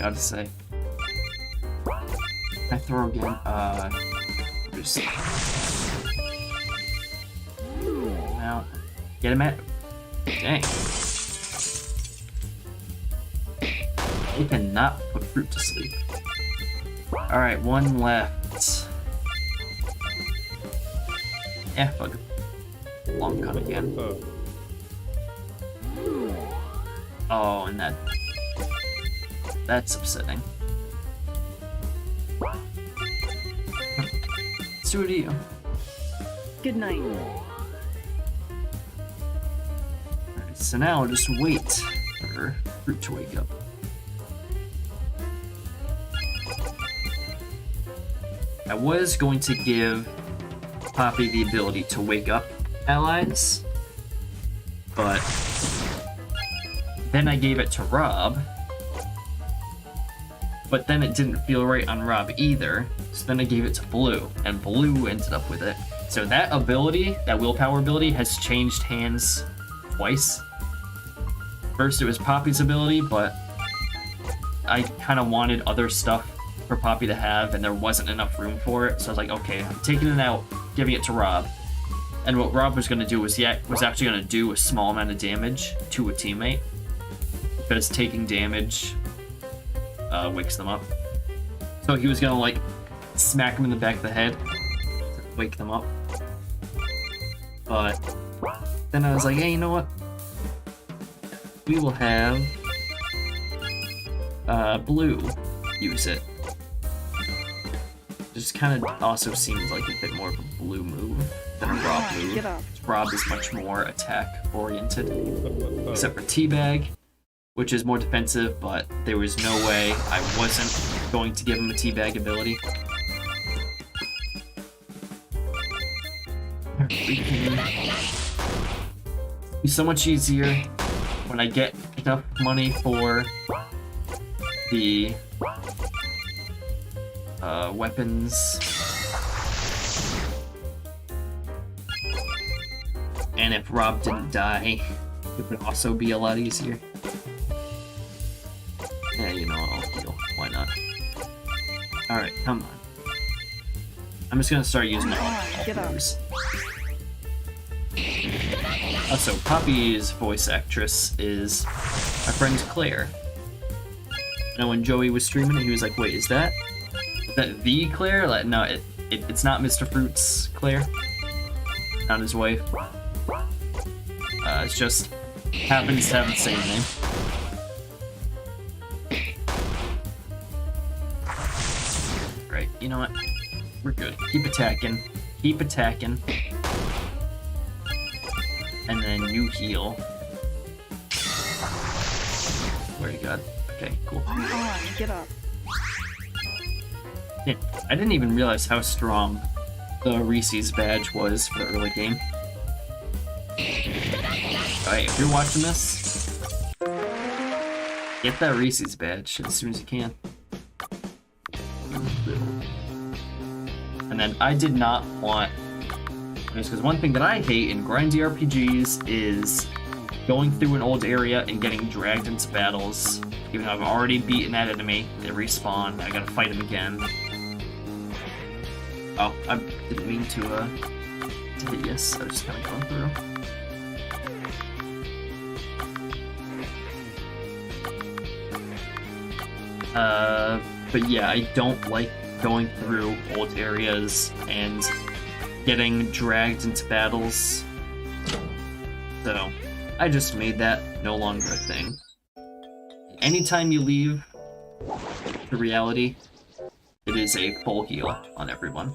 gotta say. Can I throw again? Just... Now, get him at... Dang. They cannot put Fruit to sleep. Alright, one left. Yeah, fuck it. Long gun again. Oh, and that's upsetting. Let's do it to you. Good night. Alright, so now I'll just wait for Fruit to wake up. I was going to give Poppy the ability to wake up allies, but then I gave it to Rob, but then it didn't feel right on Rob either, so then I gave it to Blue, and Blue ended up with it. So that ability, that willpower ability, has changed hands twice. First it was Poppy's ability, but I kind of wanted other stuff for Poppy to have, and there wasn't enough room for it, so I was like, okay, I'm taking it out, giving it to Rob. And what Rob was going to do was actually going to do a small amount of damage to a teammate, because taking damage wakes them up. So he was going to, like, smack him in the back of the head to wake them up. But then I was like, hey, you know what? We will have Blue use it. Just kind of also seems like a bit more of a Blue move than a Rob move. Get up. Rob is much more attack oriented, except for Teabag, which is more defensive, but there was no way I wasn't going to give him a Teabag ability. It'd be so much easier when I get a enough money for the weapons. And if Rob didn't die, it would also be a lot easier. Yeah, you know, I'll heal. Why not? Alright, come on. I'm just gonna start using all moves. Also, Poppy's voice actress is my friend Claire. And when Joey was streaming it, he was like, wait, is that the Claire? Like, no, it's not Mr. Fruit's Claire. Not his wife. It's just happens to have the same name. Right, you know what? We're good. Keep attacking. Keep attacking. And then you heal. Where you got? Okay, cool. Come on, get up. Yeah, I didn't even realize how strong the Reese's badge was for the early game. Alright, if you're watching this, get that Reese's badge as soon as you can. And then I did not want... Because one thing that I hate in grindy RPGs is going through an old area and getting dragged into battles. Even though I've already beaten that enemy, they respawn, I gotta fight them again. Oh, I didn't mean to hit yes, I was just kinda going through. But yeah, I don't like going through old areas and getting dragged into battles. So, I just made that no longer a thing. Anytime you leave the reality, it is a full heal on everyone.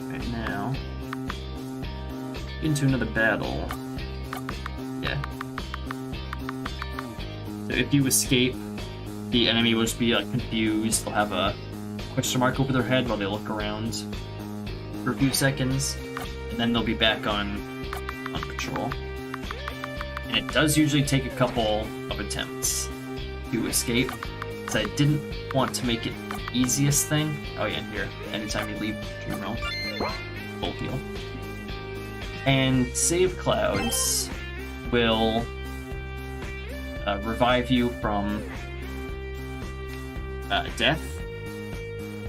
Right now, into another battle. Yeah. So if you escape, the enemy will just be confused. They'll have a question mark over their head while they look around for a few seconds, and then they'll be back on patrol. And it does usually take a couple of attempts to escape, because I didn't want to make it the easiest thing. Oh yeah, and here, anytime you leave Dream Realm, full heal. And save clouds will revive you from death,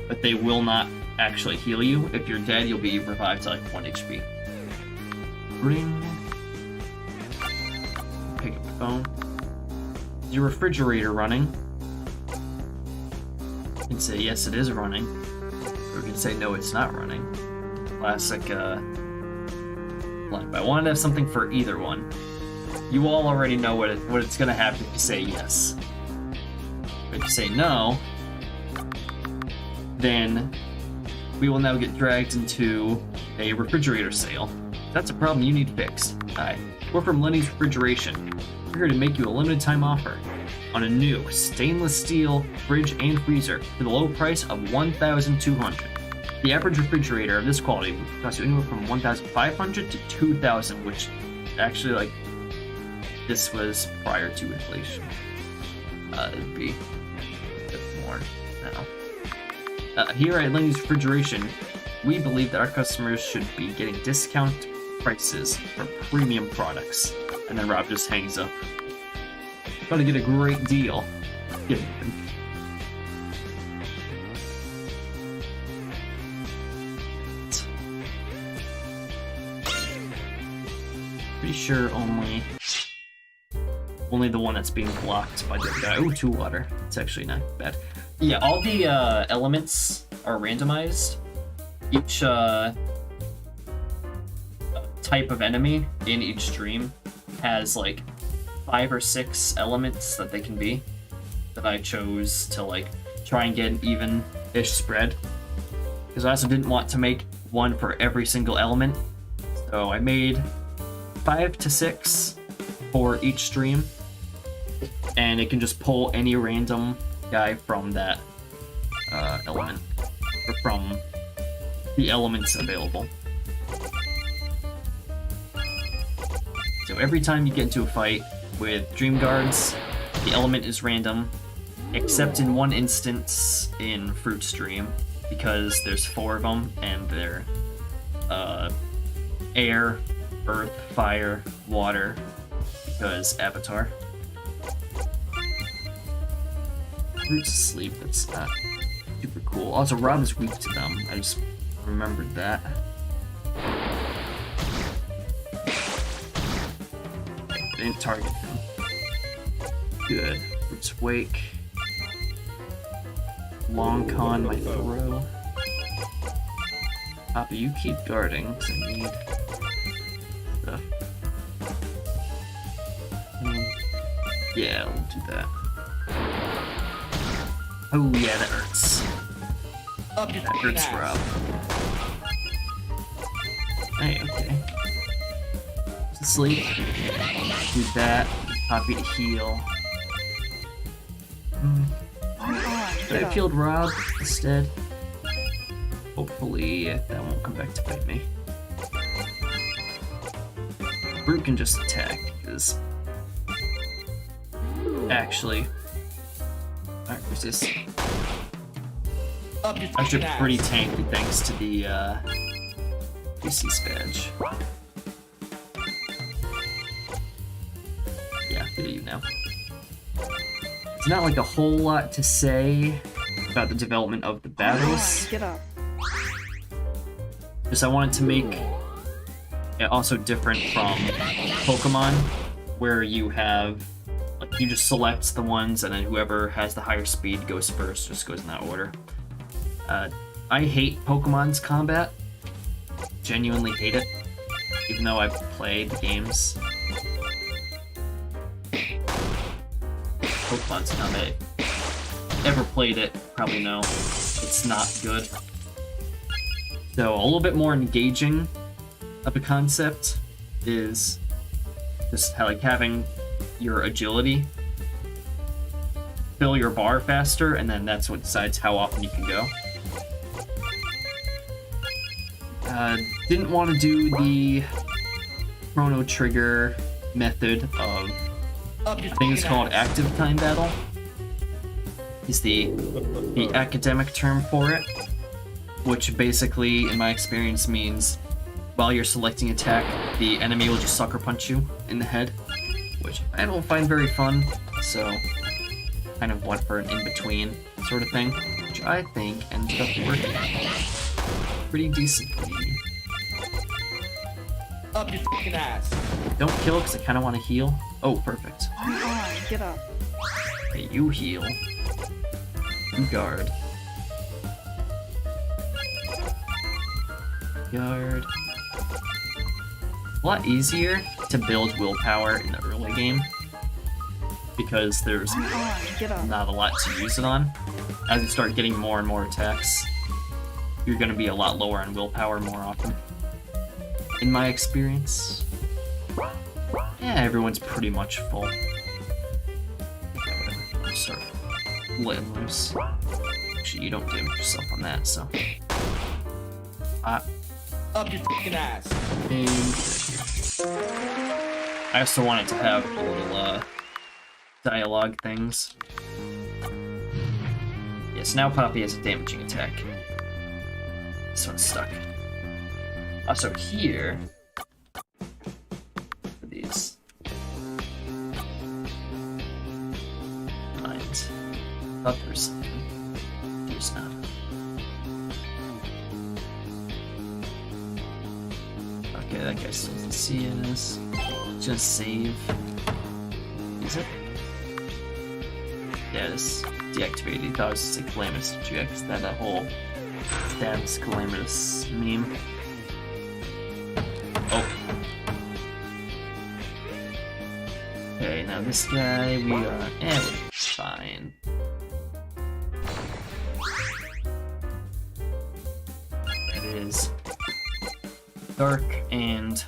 but they will not actually heal you. If you're dead, you'll be revived to like 1 HP. Ring. Pick up the phone. Is your refrigerator running? You can say yes, it is running. Or you can say no, it's not running. Classic line. But I wanted to have something for either one. You all already know what it's gonna happen if you say yes. But if you say no, then we will now get dragged into a refrigerator sale. That's a problem you need fixed. Hi, we're from Lenny's Refrigeration. We're here to make you a limited time offer on a new stainless steel fridge and freezer for the low price of $1,200. The average refrigerator of this quality would cost you anywhere from $1,500 to $2,000, which actually, this was prior to inflation. It'd be a bit more now. Here at Lenny's Refrigeration, we believe that our customers should be getting discount prices for premium products. And then Rob just hangs up. Gonna get a great deal. Give him. Pretty sure only the one that's being blocked by the other guy. Oh, 2 water. It's actually not bad. Yeah, all the elements are randomized. Each type of enemy in each stream has 5 or 6 elements that they can be, that I chose to try and get an even-ish spread, because I also didn't want to make one for every single element. So I made 5 to 6 for each stream, and it can just pull any random guy from that element, or from the elements available. every time you get into a fight with Dream Guards, the element is random, except in one instance in Fruit Stream, because there's 4 of them, and they're air, earth, fire, water, because Avatar. Fruit's asleep, that's not super cool. Also, Rob is weak to them, I just remembered that. They didn't target him. Good. Fruit's wake. Long con my throw. Papa, you keep guarding, because I need stuff. Yeah, we'll do that. Oh yeah, that hurts. Up your That fucking hurts, ass. Rob. Hey, okay. To sleep. Do that. Poppy to heal. I'm on. Should Get I up. killed Rob instead? Hopefully that won't come back to bite me. Brute can just attack, because... Actually... Alright, resist. Up your Actually fucking pretty ass. tanky thanks to the, PC's badge. Yeah, good at you now. It's not like a whole lot to say about the development of the I'm battles. on. Get up. Just I wanted to make it also different from Pokemon, where you have, like, you just select the ones and then whoever has the higher speed goes first, just goes in that order. I hate Pokemon's combat. Genuinely hate it, even though I've played the games. Pokemon's combat. Ever played it, probably know it's not good. So a little bit more engaging of a concept is just like having your agility fill your bar faster, and then that's what decides how often you can go. Didn't want to do the chrono trigger method of, Up your I think it's fucking called ass. active time battle. Is the academic term for it, which basically, in my experience, means while you're selecting attack, the enemy will just sucker punch you in the head, which I don't find very fun, so kind of went for an in-between sort of thing, which I think ended up working pretty decently. Up your fucking ass. Don't kill, because I kind of want to heal. Oh, perfect. I'm on. Get up. Hey, you heal. You guard. Guard. A lot easier to build willpower in the early game, because there's I'm on. Get up. not a lot to use it on. As you start getting more and more attacks, you're going to be a lot lower on willpower more often. In my experience. Yeah, everyone's pretty much full. Whatever. Start letting loose. Actually, you don't damage yourself on that, so. Up your fucking ass. I also wanted to have little dialogue things. Yes, now Poppy has a damaging attack. This one's stuck. Also here, for these lines, thought there was something. There's not. Okay, that guy still doesn't see us. Just save. Is it? Yeah, it's deactivated. He thought it was just a calamitous GX. That whole dance calamitous meme. Oh. Okay, now this guy, we are. We're fine. That is Dark and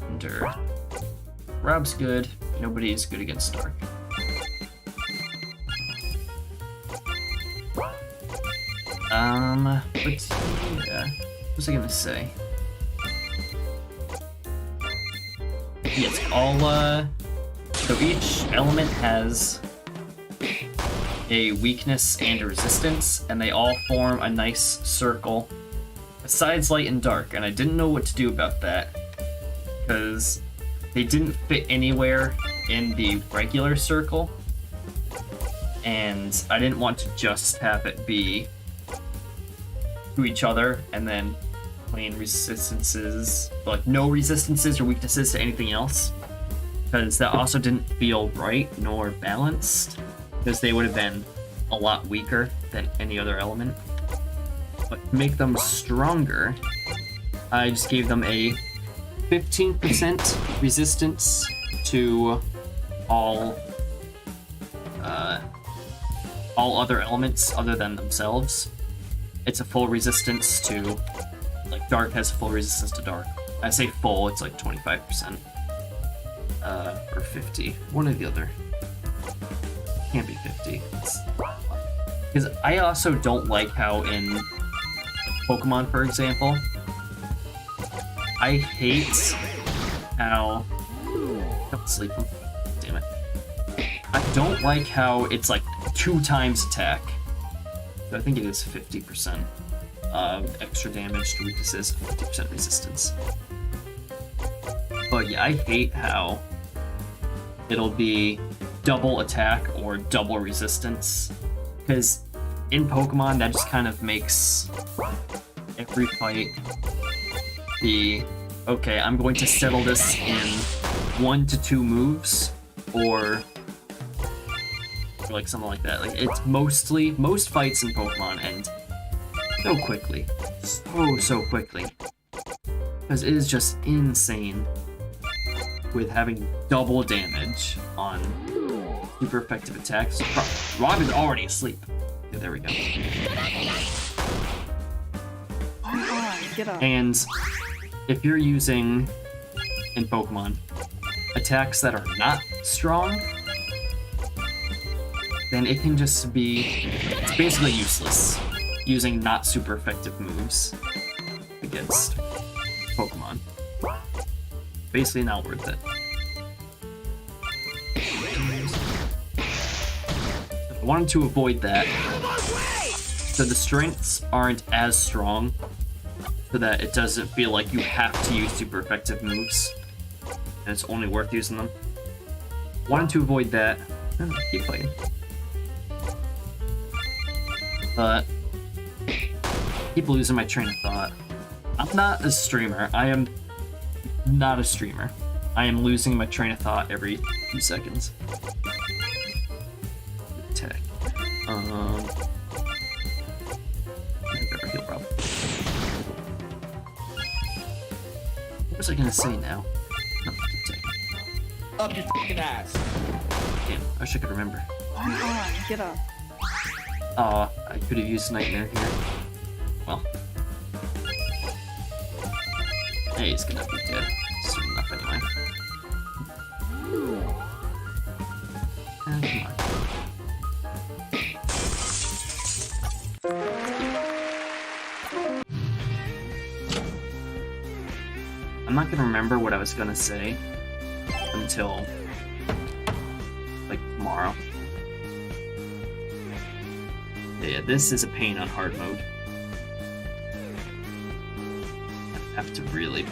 Endure. Rob's good. Nobody is good against Dark. But yeah, what was I gonna say? yes, all, so each element has a weakness and a resistance, and they all form a nice circle, besides light and dark, and I didn't know what to do about that, because they didn't fit anywhere in the regular circle, and I didn't want to just have it be to each other, and then plain resistances, like no resistances or weaknesses to anything else, because that also didn't feel right nor balanced, because they would have been a lot weaker than any other element. But to make them stronger, I just gave them a 15% resistance to all other elements other than themselves. It's a full resistance to, like, dark has full resistance to dark. I say full, it's like 25%. Or 50. One or the other. Can't be 50. Because I also don't like how in Pokemon, for example, I hate how... Don't sleep. Damn it. I don't like how it's like 2 times attack. I think it is 50% extra damage to weaknesses, 50% resistance. But yeah, I hate how it'll be double attack or double resistance, because in Pokemon that just kind of makes every fight be, okay, I'm going to settle this in 1 to 2 moves, or like something like that. Like, it's most fights in Pokemon end so quickly, so quickly, because it is just insane with having double damage on super effective attacks. Robin's already asleep. Yeah, there we go. Get up. And if you're using in Pokemon attacks that are not strong, then it can just be, it's basically useless using not super effective moves against Pokemon. Basically not worth it. I wanted to avoid that, so the strengths aren't as strong, so that it doesn't feel like you have to use super effective moves, and it's only worth using them. Wanted to avoid that. Keep playing. But keep losing my train of thought. I'm not a streamer. I am not a streamer. I am losing my train of thought every few seconds. Attack. Better heal, bro. What was I gonna say now? No, attack. Up your fucking ass. Damn, I wish I could remember. Come on, get up. Aw, I could have used Nightmare here. Well. Hey, he's gonna be dead soon enough anyway. Come on. I'm not gonna remember what I was gonna say until, like, tomorrow. Yeah, this is a pain on hard mode. I have to really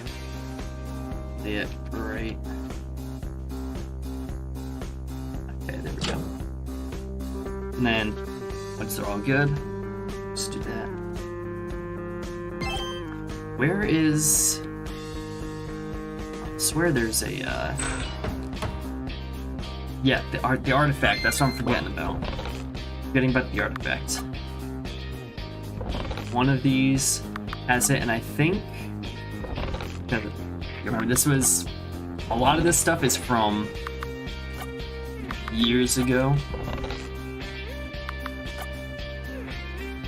say it right. Okay, there we go. And then, once they're all good, let's do that. Where is... I swear there's a, yeah, the artifact, that's what I'm forgetting about. Forgetting about the artifact. One of these has it, and I think... Remember, this was... A lot of this stuff is from years ago.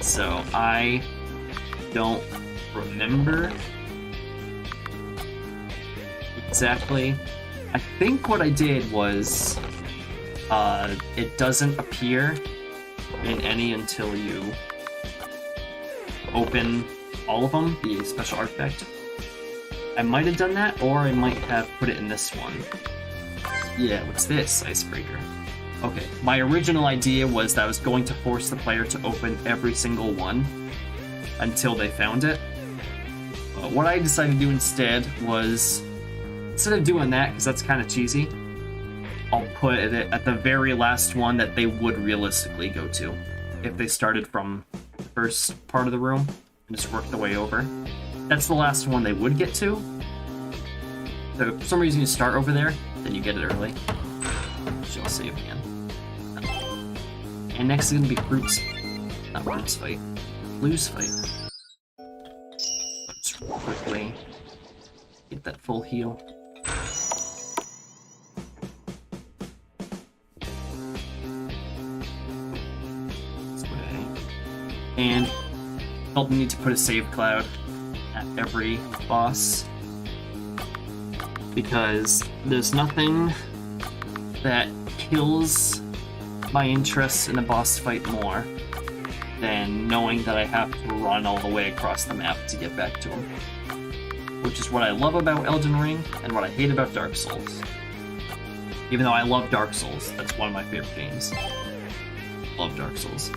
So, I don't remember exactly. I think what I did was it doesn't appear in any until you open all of them, the special artifact. I might have done that, or I might have put it in this one. Yeah, what's this? Icebreaker. Okay, my original idea was that I was going to force the player to open every single one until they found it. But what I decided to do instead was, instead of doing that, because that's kind of cheesy, I'll put it at the very last one that they would realistically go to if they started from the first part of the room and just worked their way over. That's the last one they would get to. So if for some reason you start over there, then you get it early. Which I'll save again. And next is going to be Fruits. Not Fruits fight. Blues fight. Let's quickly get that full heal. This way. And felt the need to put a save cloud at every boss, because there's nothing that kills my interest in a boss fight more than knowing that I have to run all the way across the map to get back to him. Which is what I love about Elden Ring and what I hate about Dark Souls. Even though I love Dark Souls, that's one of my favorite games. Love Dark Souls.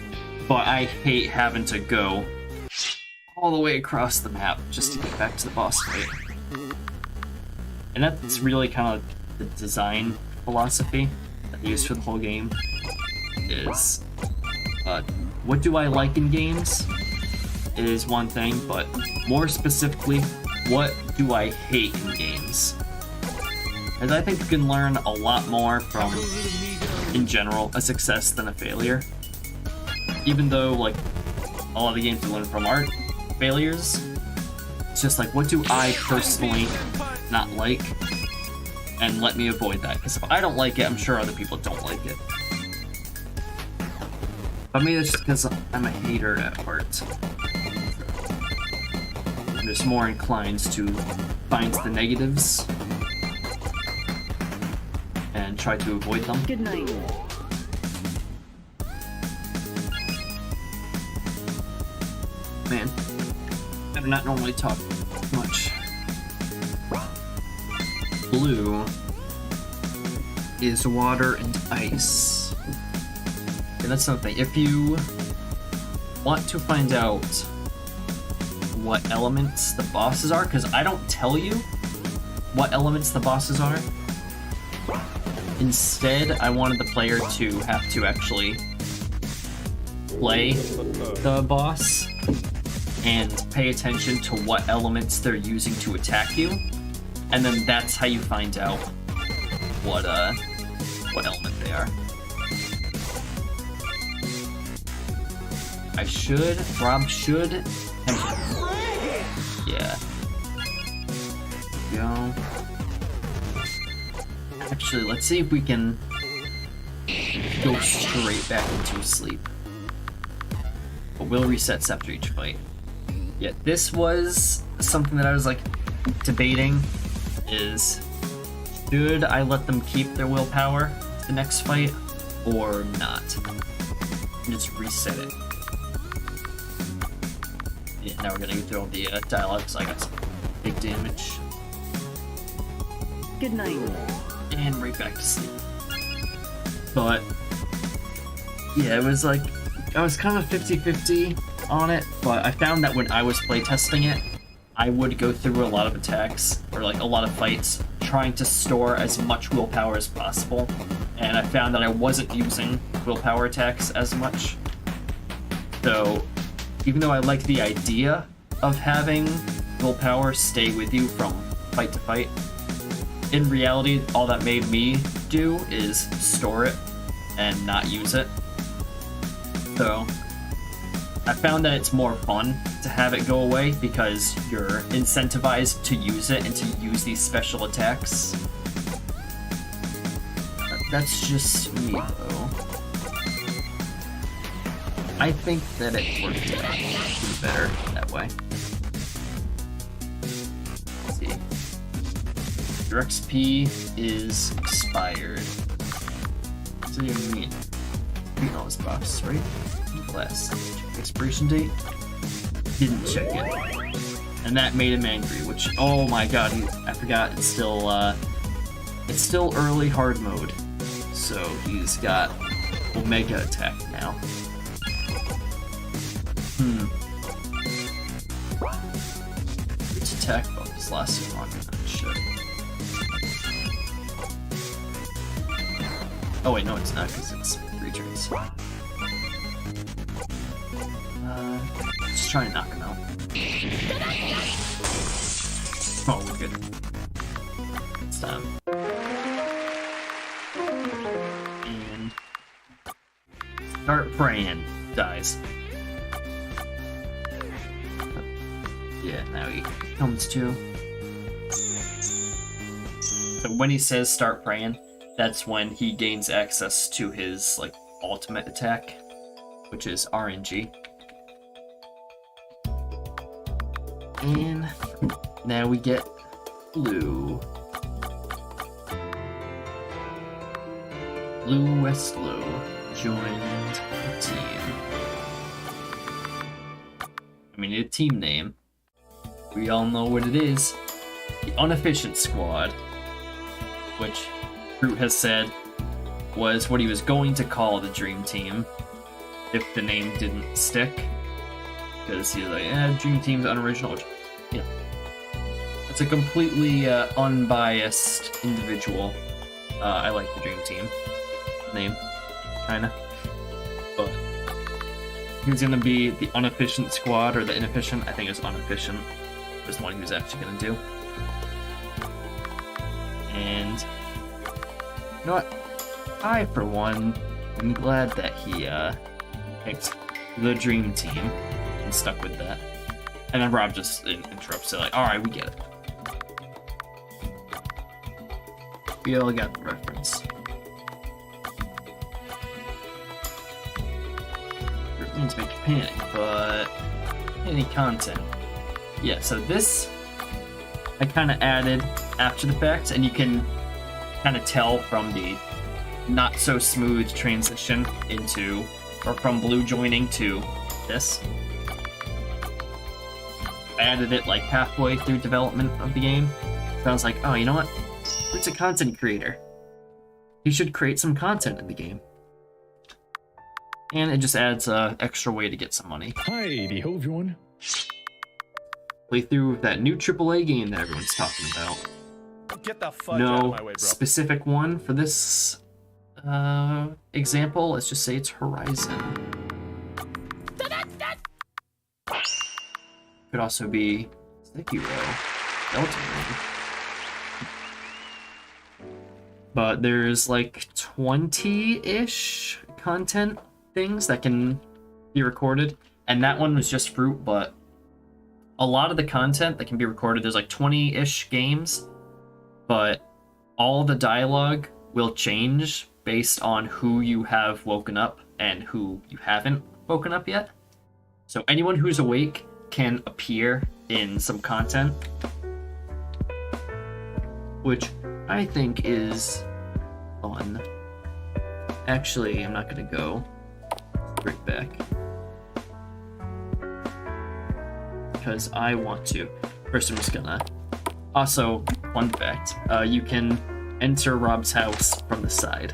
But I hate having to go all the way across the map just to get back to the boss fight. And that's really kind of the design philosophy that I use for the whole game. Is what do I like in games is one thing, but more specifically, what do I hate in games? As I think you can learn a lot more from, in general, a success than a failure. Even though, like, a lot of the games you learn from aren't failures, it's just like, what do I personally not like? And let me avoid that, because if I don't like it, I'm sure other people don't like it. But maybe that's just because I'm a hater at heart. I'm just more inclined to find the negatives and try to avoid them. Good night. Man, I do not normally talk much. Blue is water and ice. And that's something. If you want to find out what elements the bosses are, because I don't tell you what elements the bosses are. Instead, I wanted the player to have to actually play the boss and pay attention to what elements they're using to attack you, and then that's how you find out what element they are. Rob should. Yeah. Go. Actually, let's see if we can go straight back into sleep. But we'll reset after each fight. Yeah, this was something that I was like debating, is should I let them keep their willpower the next fight or not? Just reset it. Yeah, now we're gonna go through all the dialogue, so I got some big damage. Good night. And right back to sleep. But yeah, it was like, I was kind of 50-50 on it, but I found that when I was playtesting it, I would go through a lot of attacks, or like a lot of fights, trying to store as much willpower as possible, and I found that I wasn't using willpower attacks as much. So even though I like the idea of having willpower stay with you from fight to fight, in reality, all that made me do is store it and not use it. So I found that it's more fun to have it go away because you're incentivized to use it and to use these special attacks. That's just me, though. I think that it worked out better that way. Let's see. Your XP is expired. What do you mean? Beat all this box, right? Last expiration date? Didn't check it. And that made him angry, which, oh my god, I forgot, it's still early hard mode. So he's got Omega attack now. Its attack buff is lasting longer than it should. Oh wait, no it's not, because it's 3 turns. Just trying to knock him out. Oh, we're good. It's time. And start praying. Dies. Yeah, now he comes to. So when he says start praying, that's when he gains access to his like ultimate attack, which is RNG. And now we get Blue. Blue Westlow joined the team. I mean, a team name. We all know what it is. The Inefficient Squad. Which Fruit has said was what he was going to call the Dream Team if the name didn't stick. Because he's like, Dream Team's unoriginal, which, you know, it's a completely unbiased individual. I like the Dream Team name, kinda. But he's gonna be the Inefficient Squad, or the Inefficient, I think it's Inefficient, was the one he was actually gonna do. And, you know what? I, for one, am glad that he picked the Dream Team and stuck with that. And then Rob just interrupts it, like, alright, we get it. We all got the reference. It means make you panic, but any content. Yeah, so this I kind of added after the fact, and you can kind of tell from the not so smooth transition into, or from Blue joining to this. I added it like halfway through development of the game. So I was like, oh, you know what? It's a content creator. He should create some content in the game. And it just adds an extra way to get some money. Hi, everyone. Play through that new AAA game that everyone's talking about. Get the fudge out of No my way, bro. specific one for this example. Let's just say it's Horizon. Could also be Sekiro, Elden Ring. But there's like 20-ish content things that can be recorded, and that one was just Fruit, but a lot of the content that can be recorded, there's like 20-ish games, but all the dialogue will change based on who you have woken up and who you haven't woken up yet. So anyone who's awake can appear in some content, which I think is fun. Actually, I'm not gonna go straight back because I want to. First, I'm just gonna. Also, fun fact: you can enter Rob's house from the side.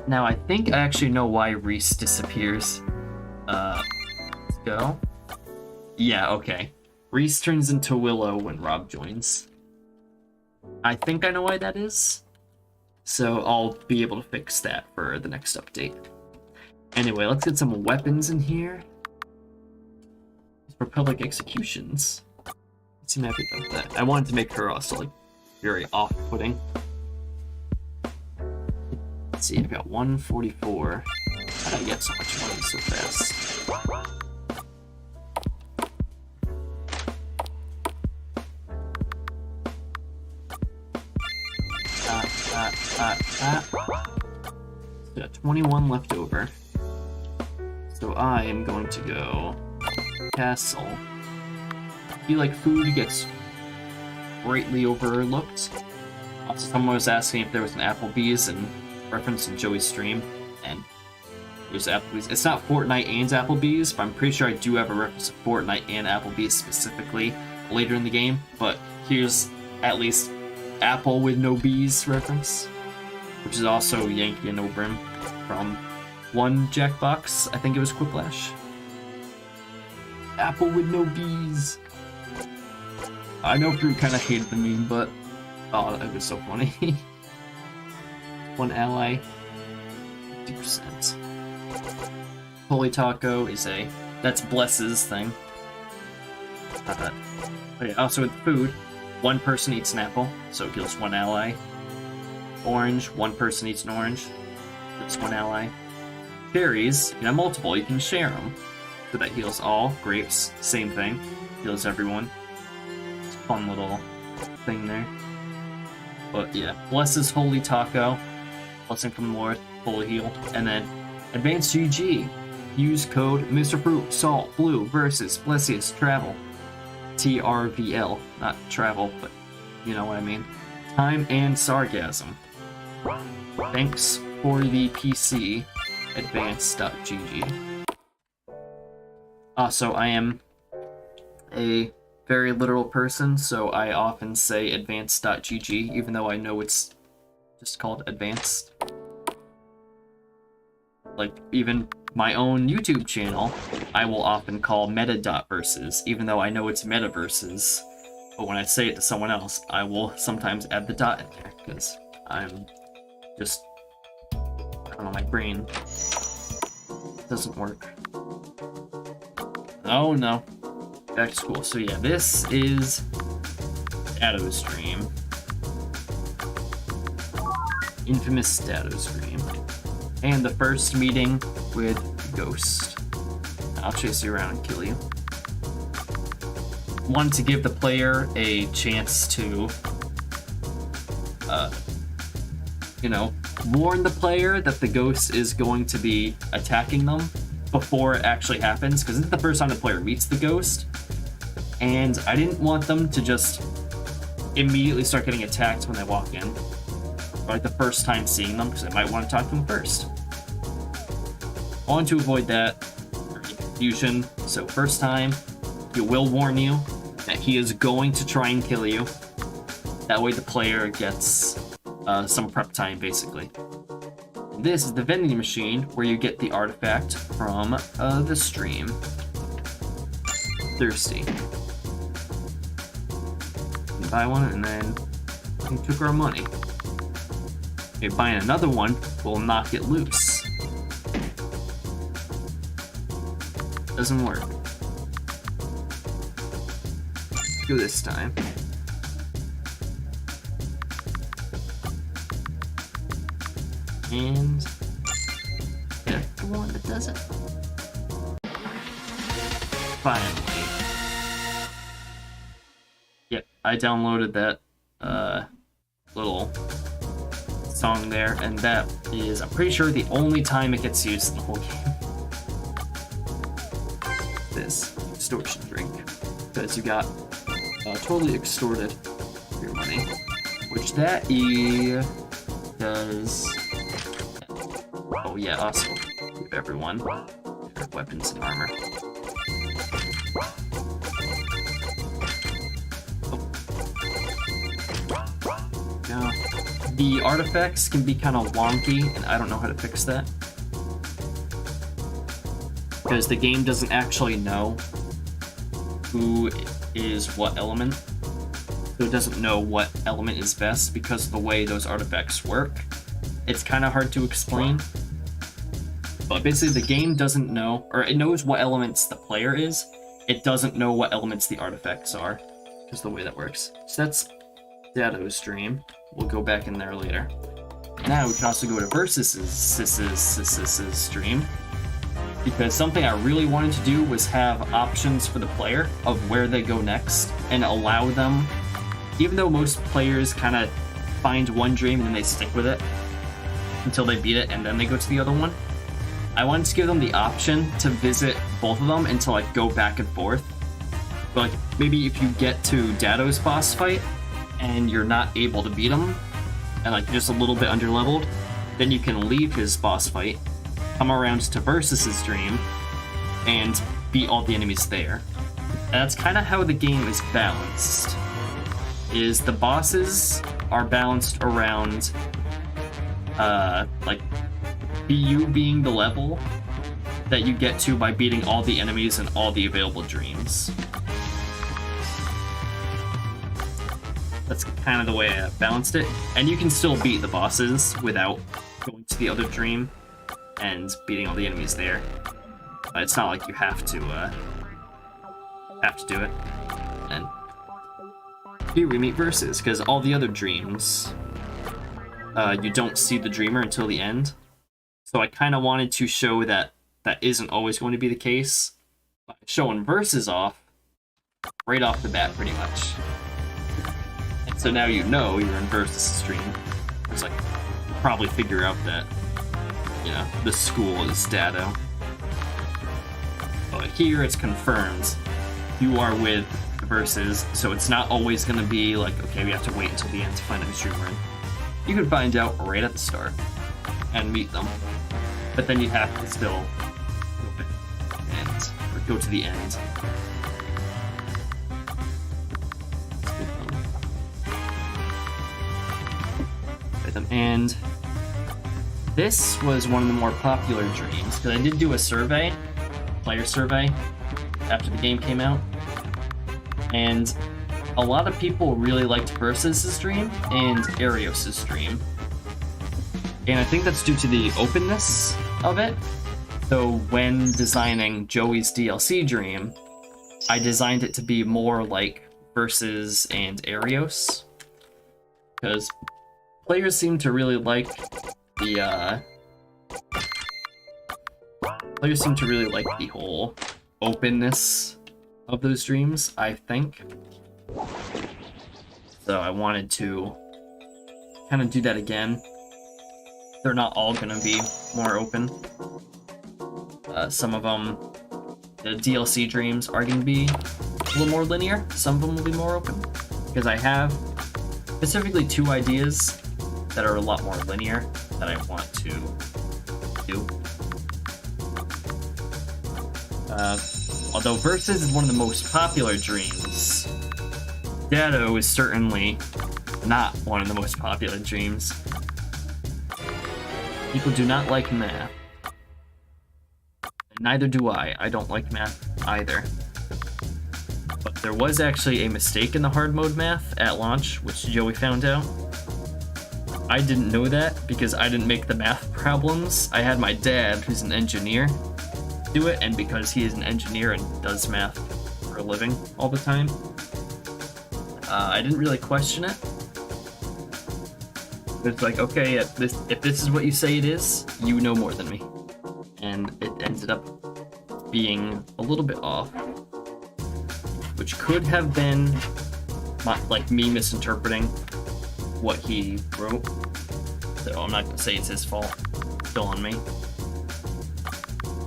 Now, I think I actually know why Reese disappears. Let's go. Yeah, okay. Reese turns into Willow when Rob joins. I think I know why that is. So I'll be able to fix that for the next update. Anyway, let's get some weapons in here. For public executions. Let's see, happy about that. I wanted to make her also, like, very off-putting. Let's see, I've got 144. How did I get so much money so fast? Got 21 left over. So I am going to go Castle. I feel like food gets greatly overlooked. Also, someone was asking if there was an Applebee's in reference to Joey's stream, and There's Applebee's. It's not Fortnite and Applebee's, but I'm pretty sure I do have a reference to Fortnite and Applebee's specifically later in the game. But here's at least Apple with no B's reference, which is also Yankee and no brim from one Jackbox. I think it was Quiplash. Apple with no B's. I know Fruit kind of hated the meme, but oh, it was so funny. One ally, 50%. Holy Taco is that's Bless's thing. But yeah, also with food, one person eats an apple, so it kills one ally. Orange, one person eats an orange, that's one ally. Cherries, you have multiple, you can share them. So that heals all. Grapes, same thing, heals everyone. It's a fun little thing there. But yeah, Bless's Holy Taco, blessing from the Lord, fully heal. And then Advanced GG, use code Mr. Fruit Salt Blue versus Blessius Travel. TRVL, not travel, but you know what I mean. Time and sargasm. Thanks for the PC, advanced.gg. Also, I am a very literal person, so I often say advanced.gg, even though I know it's just called advanced. Like, even my own YouTube channel, I will often call meta.versus, even though I know it's meta.versus. But when I say it to someone else, I will sometimes add the dot in there, because I'm just, I don't know, my brain doesn't work. Oh no. Back to school. So yeah, this is Dado Stream. Infamous Dado Stream. And the first meeting with Ghost. I'll chase you around and kill you. Wanted to give the player a chance to, you know, warn the player that the ghost is going to be attacking them before it actually happens, because this is the first time the player meets the ghost, and I didn't want them to just immediately start getting attacked when they walk in, or like the first time seeing them, because they might want to talk to them first. I want to avoid that, or confusion, so first time, he will warn you that he is going to try and kill you. That way the player gets some prep time, basically. And this is the vending machine where you get the artifact from the stream. Thirsty. You buy one and then we took our money. Maybe buying another one will knock it loose. Doesn't work. Do this time. And yeah, the one that does it. Finally. Yep, I downloaded that little song there, and that is, I'm pretty sure, the only time it gets used in the whole game. This extortion drink, because you got totally extorted your money, which that does. Oh yeah, also give everyone their weapons and armor. Now, the artifacts can be kind of wonky, and I don't know how to fix that. Because the game doesn't actually know who is what element. So it doesn't know what element is best because of the way those artifacts work. It's kind of hard to explain. But basically the game doesn't know, or it knows what elements the player is. It doesn't know what elements the artifacts are. Is the way that works. So that's Dado's stream. We'll go back in there later. Now we can also go to Versus's stream, because something I really wanted to do was have options for the player of where they go next, and allow them, even though most players kind of find one dream and then they stick with it until they beat it and then they go to the other one, I wanted to give them the option to visit both of them and to like go back and forth. But like, maybe if you get to Dado's boss fight and you're not able to beat him, and like just a little bit underleveled, then you can leave his boss fight come around to Versus's dream and beat all the enemies there. That's kind of how the game is balanced. Is the bosses are balanced around like you being the level that you get to by beating all the enemies and all the available dreams. That's kind of the way I balanced it. And you can still beat the bosses without going to the other dream and beating all the enemies there. It's not like you have to do it. And here we meet Versus, because all the other dreams, you don't see the dreamer until the end. So I kind of wanted to show that that isn't always going to be the case. By showing Versus off right off the bat, pretty much. And so now you know you're in Versus' dream. It's like, you probably figure out that, you know, the school is Dado. But here it's confirmed you are with Versus, so it's not always going to be like, okay, we have to wait until the end to find out who's dreamer. You can find out right at the start and meet them, but then you have to still go to the end. And this was one of the more popular dreams, because I did do a survey, player survey, after the game came out, and a lot of people really liked Versus' dream and Arios' dream. And I think that's due to the openness of it. So when designing Joey's DLC dream, I designed it to be more like Versus and Arios, because players seem to really like the whole openness of those dreams, I think. So I wanted to kind of do that again. They're not all gonna be more open. Some of them, the DLC dreams are gonna be a little more linear. Some of them will be more open, because I have specifically 2 ideas that are a lot more linear that I want to do. Although Versus is one of the most popular dreams, Dado is certainly not one of the most popular dreams. People do not like math. Neither do I. I don't like math either. But there was actually a mistake in the hard mode math at launch, which Joey found out. I didn't know that because I didn't make the math problems. I had my dad, who's an engineer, do it, and because he is an engineer and does math for a living all the time, I didn't really question it. It's like, okay, if this is what you say it is, you know more than me. And it ended up being a little bit off, which could have been me misinterpreting what he wrote. So I'm not gonna say it's his fault. Still on me.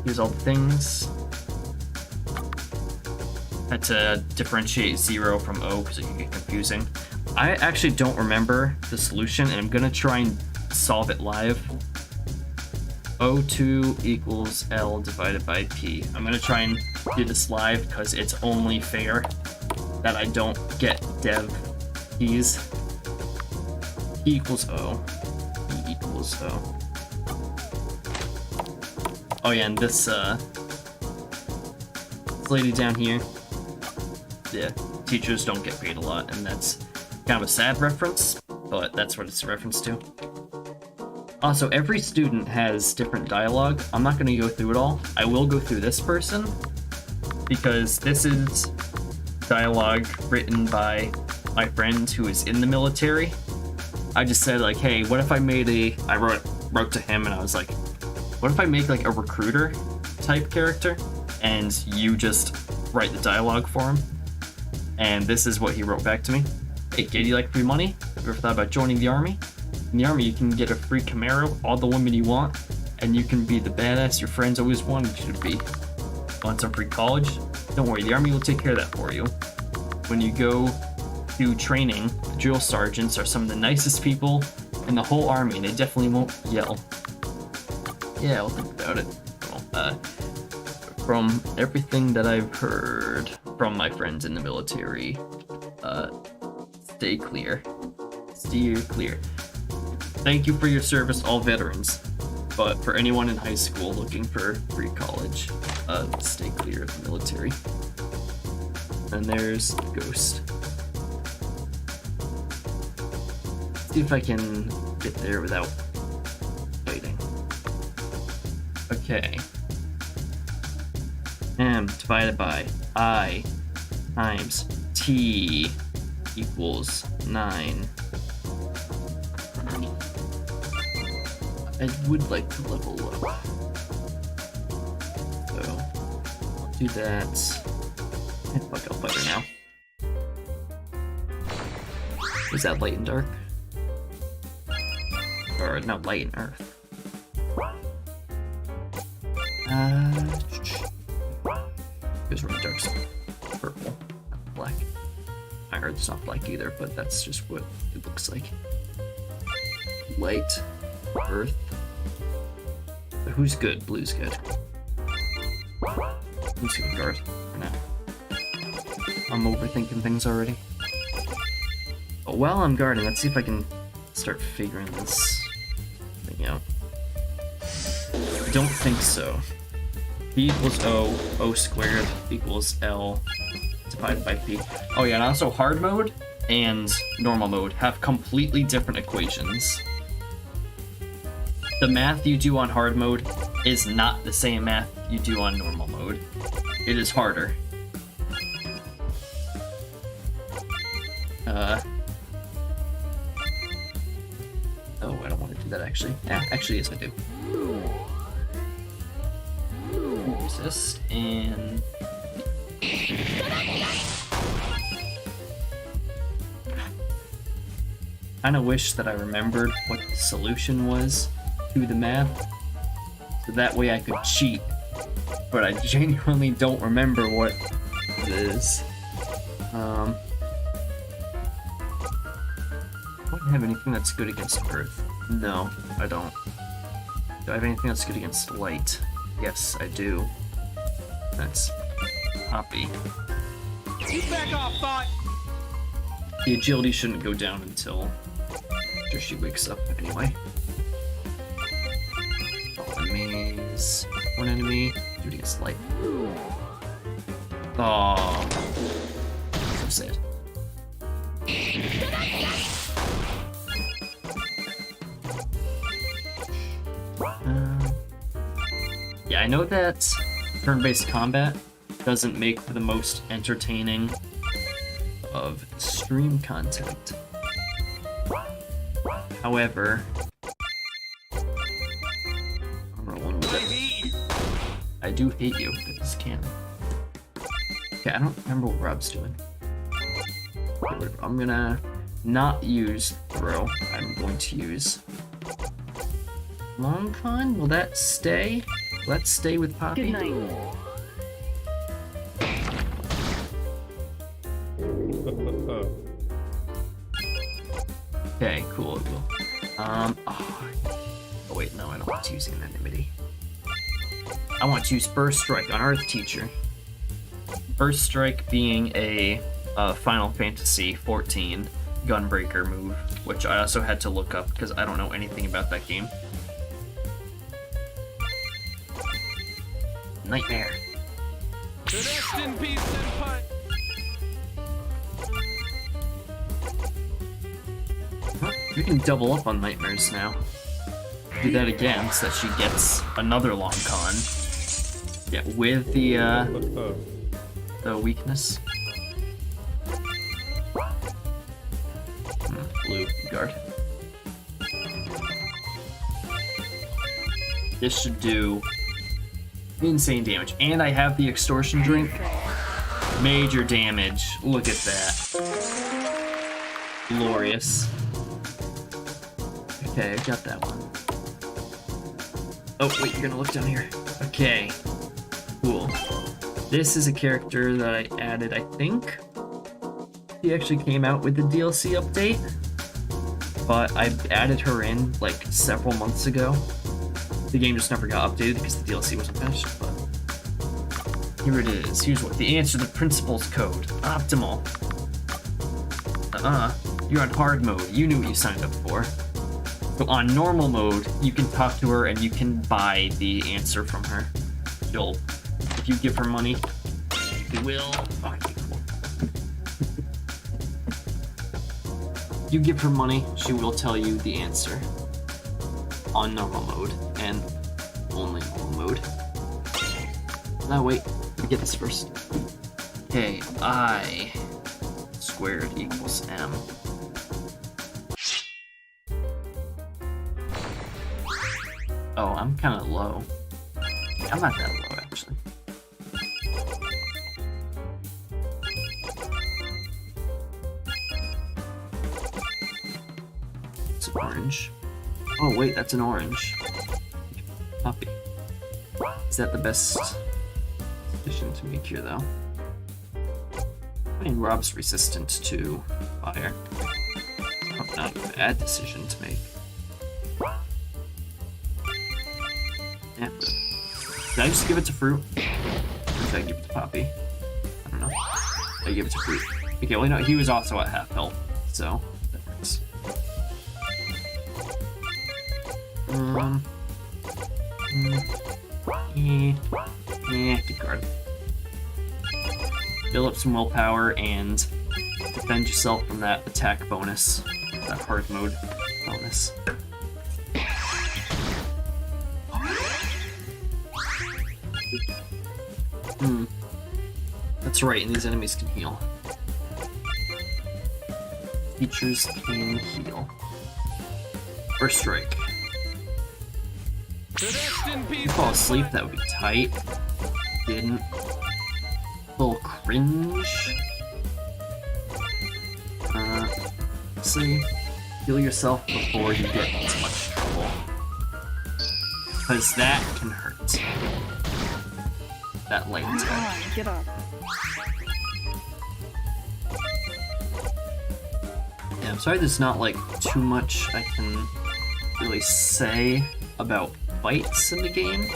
Here's all the things. Had to differentiate 0 from O because it can get confusing. I actually don't remember the solution, and I'm gonna try and solve it live. O2 equals L divided by P. I'm gonna try and do this live because it's only fair that I don't get dev keys. E equals O. E equals O. Oh yeah, and this lady down here, yeah, teachers don't get paid a lot, and that's kind of a sad reference, but that's what it's a reference to. Also, every student has different dialogue. I'm not going to go through it all. I will go through this person, because this is dialogue written by my friend who is in the military. I just said, like, hey, what if I made I wrote to him, and I was like, what if I make, like, a recruiter type character, and you just write the dialogue for him? And this is what he wrote back to me. Hey, kid, you like free money? You ever thought about joining the army? In the army, you can get a free Camaro, all the women you want, and you can be the badass your friends always wanted you to be. Want some free college? Don't worry, the army will take care of that for you. When you go to training, the drill sergeants are some of the nicest people in the whole army, and they definitely won't yell. Yeah, I'll think about it. Well, from everything that I've heard from my friends in the military, stay clear. Steer clear. Thank you for your service, all veterans. But for anyone in high school looking for free college, stay clear of the military. And there's Ghost. See if I can get there without fighting. Okay. M divided by I times T equals 9. I would like to level up. So, do that. Fuck, I'll fight her now. Is that light and dark? Or, no, light and earth. Goes really dark, so purple, not black. I heard it's not black either, but that's just what it looks like. Light, earth. But who's good? Blue's good. Who's gonna guard for now? I'm overthinking things already. But while I'm guarding, let's see if I can start figuring this thing out. I don't think so. P equals O, O squared equals L divided by P. Oh yeah, and also hard mode and normal mode have completely different equations. The math you do on hard mode is not the same math you do on normal mode. It is harder. Oh, I don't want to do that actually. Actually, yes I do. Resist and kinda wish that I remembered what the solution was to the math, so that way I could cheat, but I genuinely don't remember what it is. I don't have anything that's good against Earth. No, I don't. Do I have anything that's good against light? Yes, I do. That's Poppy. Keep back off, thought. The agility shouldn't go down until after she wakes up anyway. Enemies. One enemy. Do it against light. Oh, so sad. Yeah, I know that turn-based combat doesn't make for the most entertaining of stream content. However, I'm rolling with it. I do hate you. This is canon. Okay, I don't remember what Rob's doing. I'm gonna not use throw. I'm going to use long con. Will that stay? Let's stay with Poppy. Good night. Okay, cool. Oh wait, no, I don't want to use anonymity. I want to use Burst Strike on Earth Teacher. Burst Strike being a Final Fantasy XIV Gunbreaker move, which I also had to look up because I don't know anything about that game. Nightmare. Rest in peace, senpai. Huh, we can double up on nightmares now. Do that again so that she gets another long con. Yeah, with the weakness. Blue guard. This should do insane damage. And I have the extortion drink. Major damage. Look at that. Glorious. Okay, I got that one. Oh, wait, you're gonna look down here. Okay. Cool. This is a character that I added, I think. She actually came out with the DLC update. But I added her in, like, several months ago. The game just never got updated because the DLC wasn't finished, but here it is. Here's what the answer to the principal's code. Optimal. You're on hard mode. You knew what you signed up for. So on normal mode, you can talk to her and you can buy the answer from her. She'll, if you give her money, she will. Oh, cool. If you give her money, she will tell you the answer on normal mode and only normal mode. No, wait, let me get this first. Okay, I squared equals m. Oh, I'm kind of low. I'm not that low, actually. It's orange. Oh, wait, that's an orange. Puppy. Is that the best decision to make here, though? I mean, Rob's resistant to fire. Probably not a bad decision to make. Yeah, but did I just give it to fruit? Or did I give it to Poppy? I don't know. I give it to fruit. Okay, well, no, he was also at half health, so that works. Keep guard. Build up some willpower and defend yourself from that attack bonus, that hard mode bonus. That's right, and these enemies can heal. Features can heal. First strike. Rest in If peace you fall and asleep, fight. that would be tight. Didn't. Little cringe. See, heal yourself before you get into much trouble. Because that can hurt. That light Come attack. on, get up. Yeah, I'm sorry there's not like too much I can really say about fights in the game.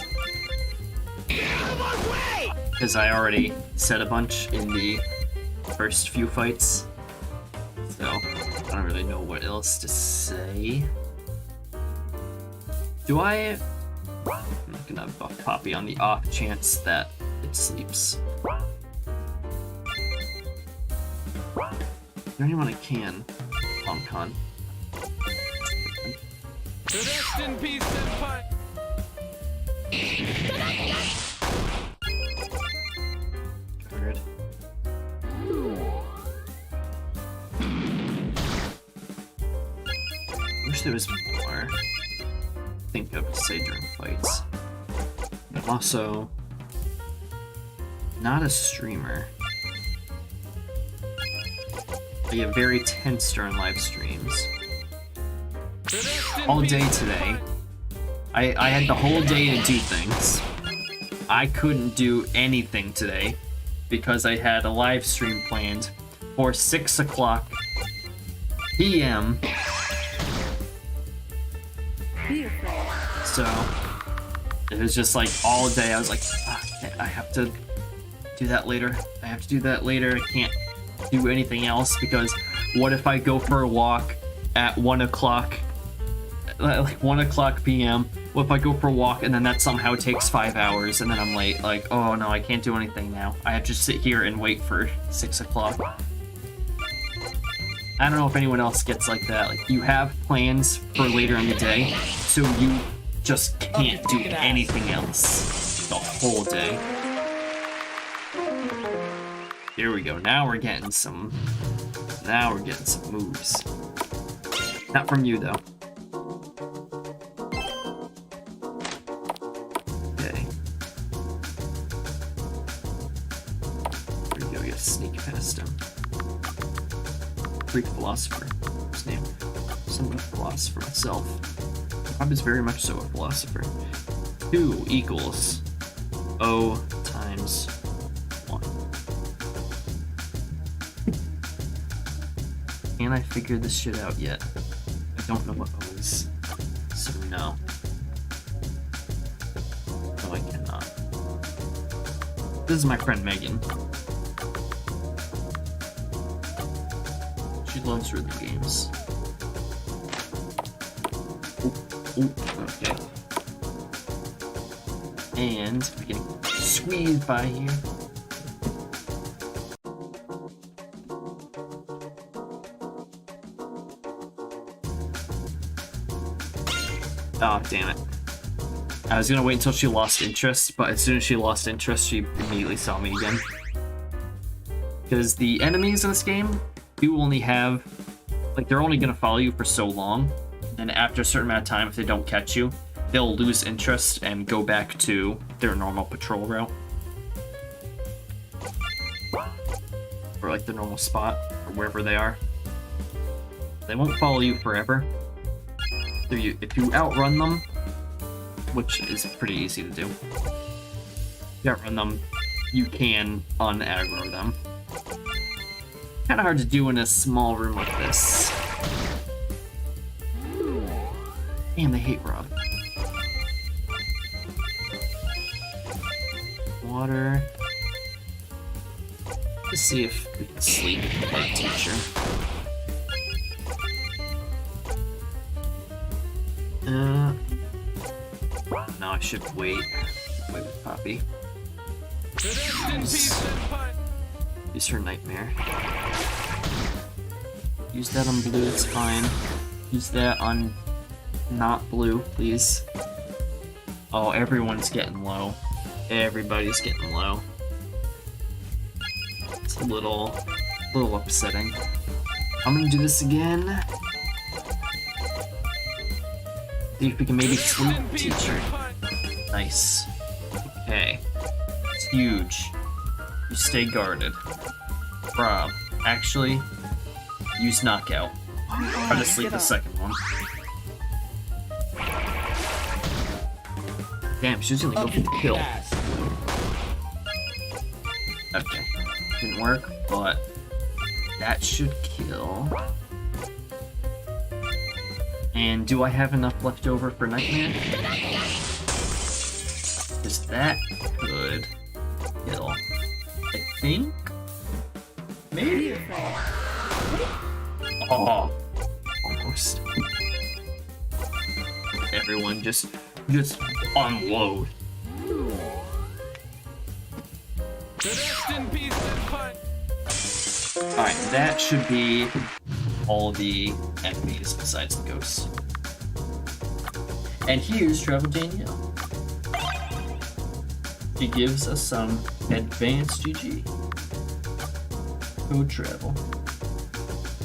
Because I already said a bunch in the first few fights. So I don't really know what else to say. Do I? I'm not gonna buff Poppy on the off chance that it sleeps. Is there anyone I can? Hong Kong. Rest in peace and fight. Guard. Wish there was more to think of to say during fights. I'm also not a streamer. I get very tense during live streams. Rest in All peace day and today. fight. I had the whole day to do things. I couldn't do anything today because I had a live stream planned for 6 o'clock p.m. Be afraid. So it was just like all day. I was like, I have to do that later. I have to do that later. I can't do anything else because what if I go for a walk at 1 o'clock, like 1 o'clock p.m. What if I go for a walk and then that somehow takes 5 hours and then I'm late? Like, oh no, I can't do anything now. I have to sit here and wait for 6 o'clock. I don't know if anyone else gets like that. Like, you have plans for later in the day, so you just can't do anything else the whole day. Here we go. Now we're getting some moves. Not from you though. Okay. Here we go. You sneak past him. Greek philosopher. His name. Somewhat a philosopher myself. Rob is very much so a philosopher. 2 equals O times 1. Can I figure this shit out yet? I don't know what O is. So no. This is my friend Megan. She loves rhythm games. Ooh, okay. And we're getting squeezed by here. Oh, damn it. I was gonna wait until she lost interest, but as soon as she lost interest, she immediately saw me again. Because the enemies in this game do only have, like, they're only gonna follow you for so long, and after a certain amount of time, if they don't catch you, they'll lose interest and go back to their normal patrol route. Or, like, the normal spot, or wherever they are. They won't follow you forever. If you outrun them, which is pretty easy to do. If you outrun them, you can un-aggro them. Kinda hard to do in a small room like this. Damn, they hate Rob. Water. Let's see if we can sleep with our teacher. No, I should wait. Wait with Poppy. Use her nightmare. Use that on blue, it's fine. Use that on not blue, please. Oh, everyone's getting low. Everybody's getting low. It's a little upsetting. I'm gonna do this again. See if we can maybe sleep teacher. Nice. Okay. It's huge. You stay guarded. Rob, actually, use knockout. Try to sleep the second one. Damn, she's gonna go for the kill. Okay. Didn't work, but that should kill. And do I have enough left over for Nightmare? Because that could kill. I think? Maybe? Oh, almost. Everyone just unload. Alright, that should be all the enemies besides the ghosts. And here's Travel Danielle. She gives us some advanced GG. Code travel.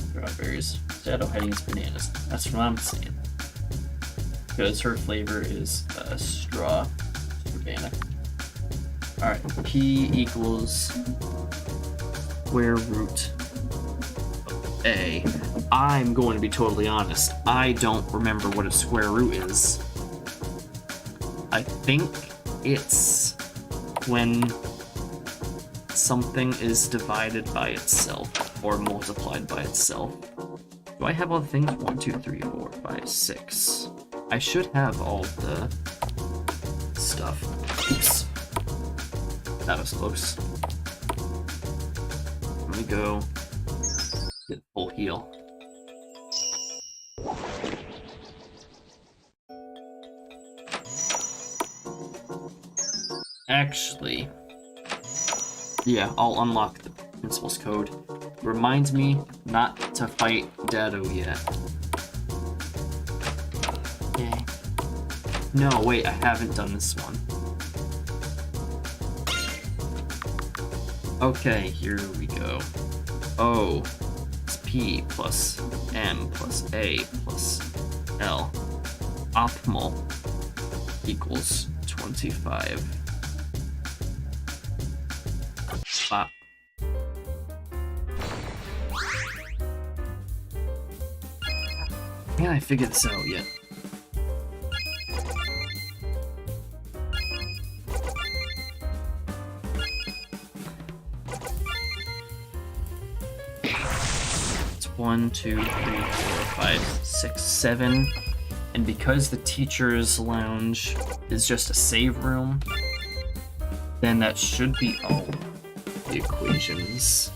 Strawberries. Shadow hiding its bananas. That's what I'm saying. Because her flavor is straw. Urbana. Alright, P equals square root of A. I'm going to be totally honest. I don't remember what a square root is. I think it's when something is divided by itself or multiplied by itself. Do I have all the things? 1, 2, 3, 4, 5, 6. I should have all the stuff. Oops. That was close. I'm gonna go get full heal. Actually, yeah, I'll unlock the principal's code. Reminds me not to fight Dado yet. Okay. No, wait, I haven't done this one. Okay, here we go. O is P plus M plus A plus L. Optimal equals 25. Bop. Yeah, I figured this out yet. It's 1, 2, 3, 4, 5, 6, 7. And because the teacher's lounge is just a save room, then that should be all the equations.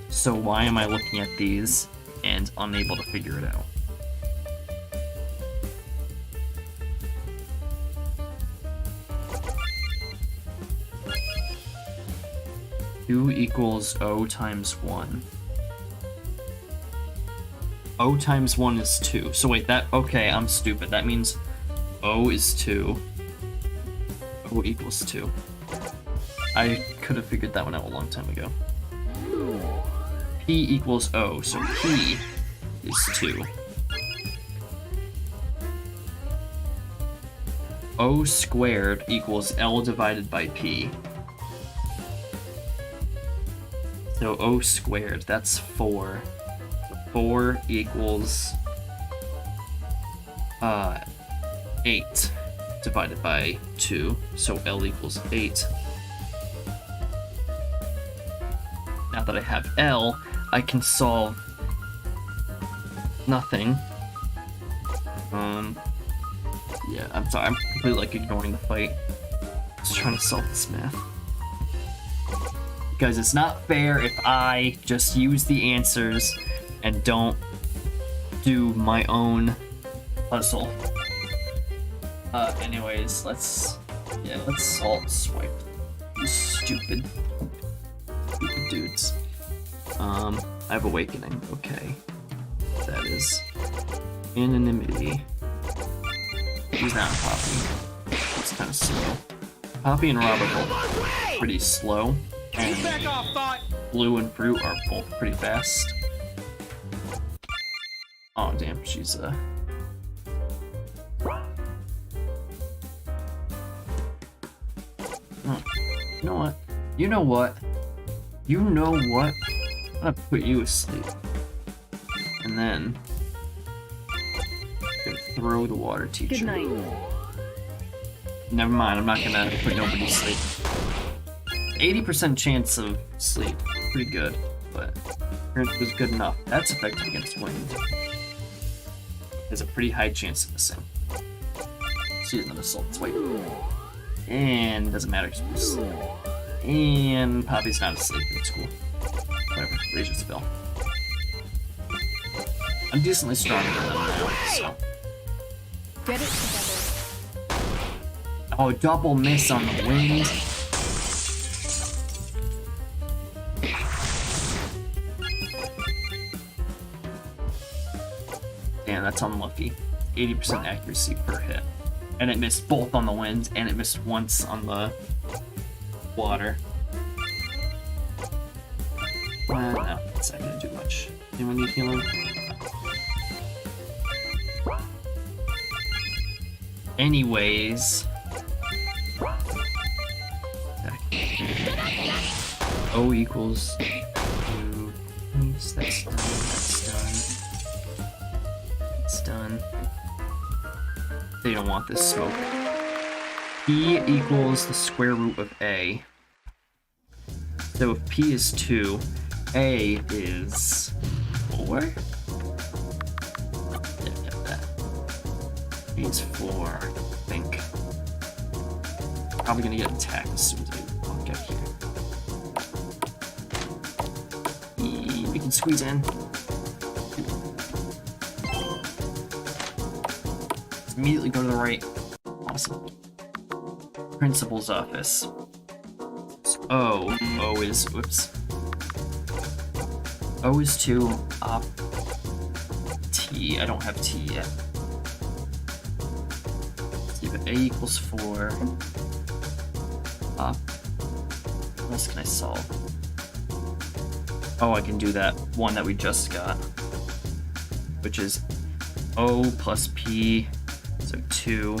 So why am I looking at these and unable to figure it out? Two equals O times 1. O times 1 is 2. So wait, okay, I'm stupid. That means O is 2. O equals 2. I could have figured that one out a long time ago. P equals O, so P is 2. O squared equals L divided by P. So O squared, that's 4. So 4 equals 8 divided by 2. So L equals 8. Now that I have L, I can solve nothing. Yeah, I'm sorry, I'm completely like ignoring the fight. Just trying to solve this math. Because it's not fair if I just use the answers and don't do my own puzzle. Anyways, let's salt swipe these stupid dudes. I have awakening, okay. That is anonymity. He's not Poppy. It's kind of slow. Poppy and Rob are both pretty slow. And Blue and Fruit are both pretty fast. Oh damn, she's oh, you know what? You know what? You know what? I'm gonna put you asleep. And then I'm gonna throw the water teacher. Good night. Never mind, I'm not gonna put nobody to sleep. 80% chance of sleep. Pretty good, but it was good enough. That's effective against wind. There's a pretty high chance of missing. She's another salt swipe. And doesn't matter, she's asleep. And Poppy's not asleep, it's cool. Whatever, raise your spell. I'm decently stronger than them now, so. Get it together. Oh, double miss on the wind. Damn, that's unlucky. 80% accuracy per hit. And it missed both on the wind, and it missed once on the water. Well, no, it's not gonna do much. Anyone need healing? Anyways. O equals 2. That's done. That's done. They don't want this smoke. P equals the square root of A. So if P is 2, A is 4? Yeah, get that. P is 4, I think. Probably gonna get attacked as soon as I walk out here. We can squeeze in. Let's immediately go to the right. Awesome. Principal's office. O is, whoops. O is 2, op, T, I don't have T yet. Let's see, but A equals 4. Op, what else can I solve? Oh, I can do that one that we just got, which is O plus P, so 2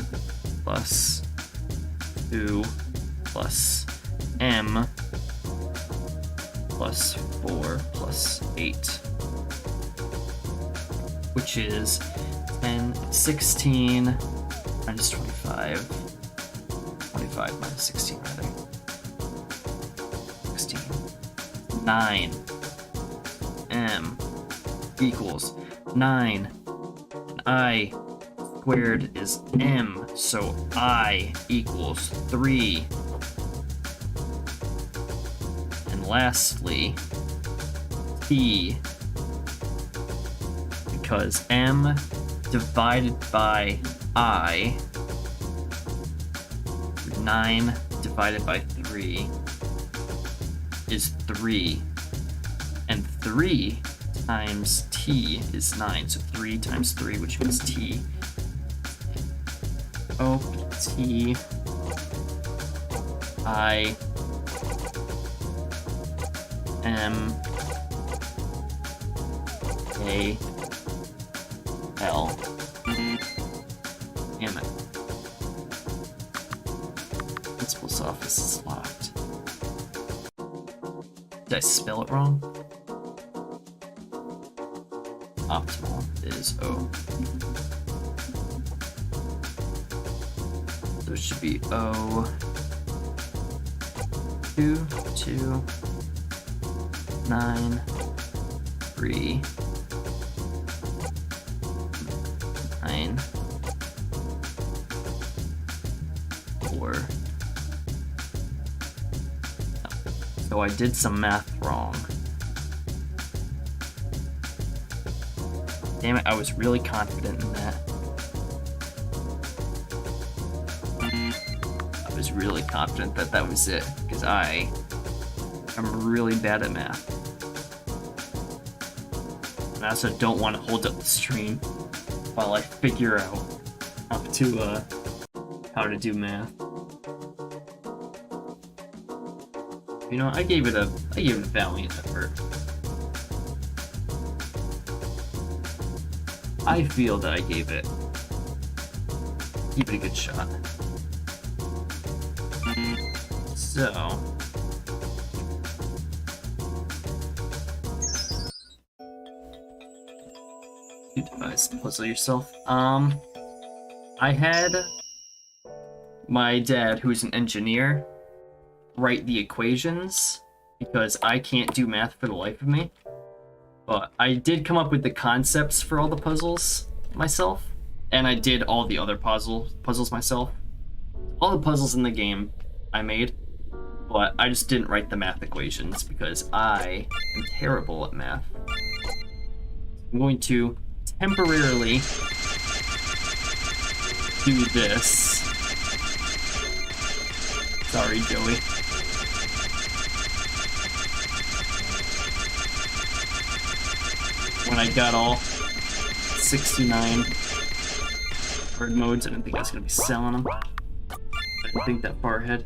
plus 2 plus M plus 4 plus 8, which is 10, 16 minus 25, 25 minus 16 rather, 16, 9, M equals 9, and I squared is m, so I equals 3. And lastly, t, because m divided by I, 9 divided by 3 is 3. And 3 times t is 9, so 3 times 3, which means t. O, t, I, m, a, l. Damn it. Principal's office is locked. Did I spell it wrong? Optimal is O. So it should be O. 2, 2, 9, 3, 9, 4. So I did some math wrong. Damn it, I was really confident in that. I was really confident that that was it, because I am really bad at math. And I also don't want to hold up the stream while I figure out how to do math. You know, I gave it a valiant effort. I feel that I gave it a good shot. So you devise the puzzle yourself. I had my dad, who's an engineer, write the equations because I can't do math for the life of me. But I did come up with the concepts for all the puzzles myself, and I did all the other puzzles myself. All the puzzles in the game I made, but I just didn't write the math equations because I am terrible at math. I'm going to temporarily do this. Sorry, Joey. When I got all 69 hard modes, I didn't think I was going to be selling them. I didn't think that far ahead.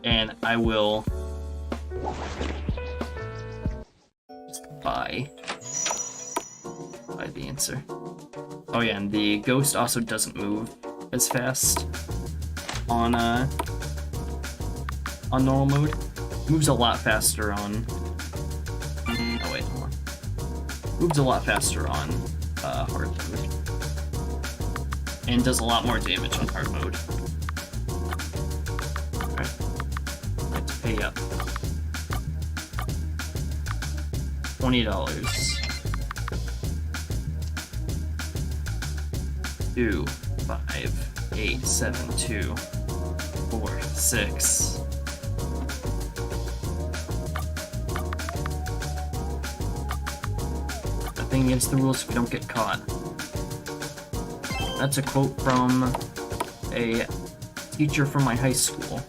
And I will just buy the answer. Oh yeah, and the ghost also doesn't move as fast on normal mode. Moves a lot faster on. Oh wait, hold on. Moves a lot faster on hard mode, and does a lot more damage on hard mode. Alright, I have to pay up $20. 2, 5, 8, 7, 2, 4, 6. Nothing against the rules if we don't get caught. That's a quote from a teacher from my high school.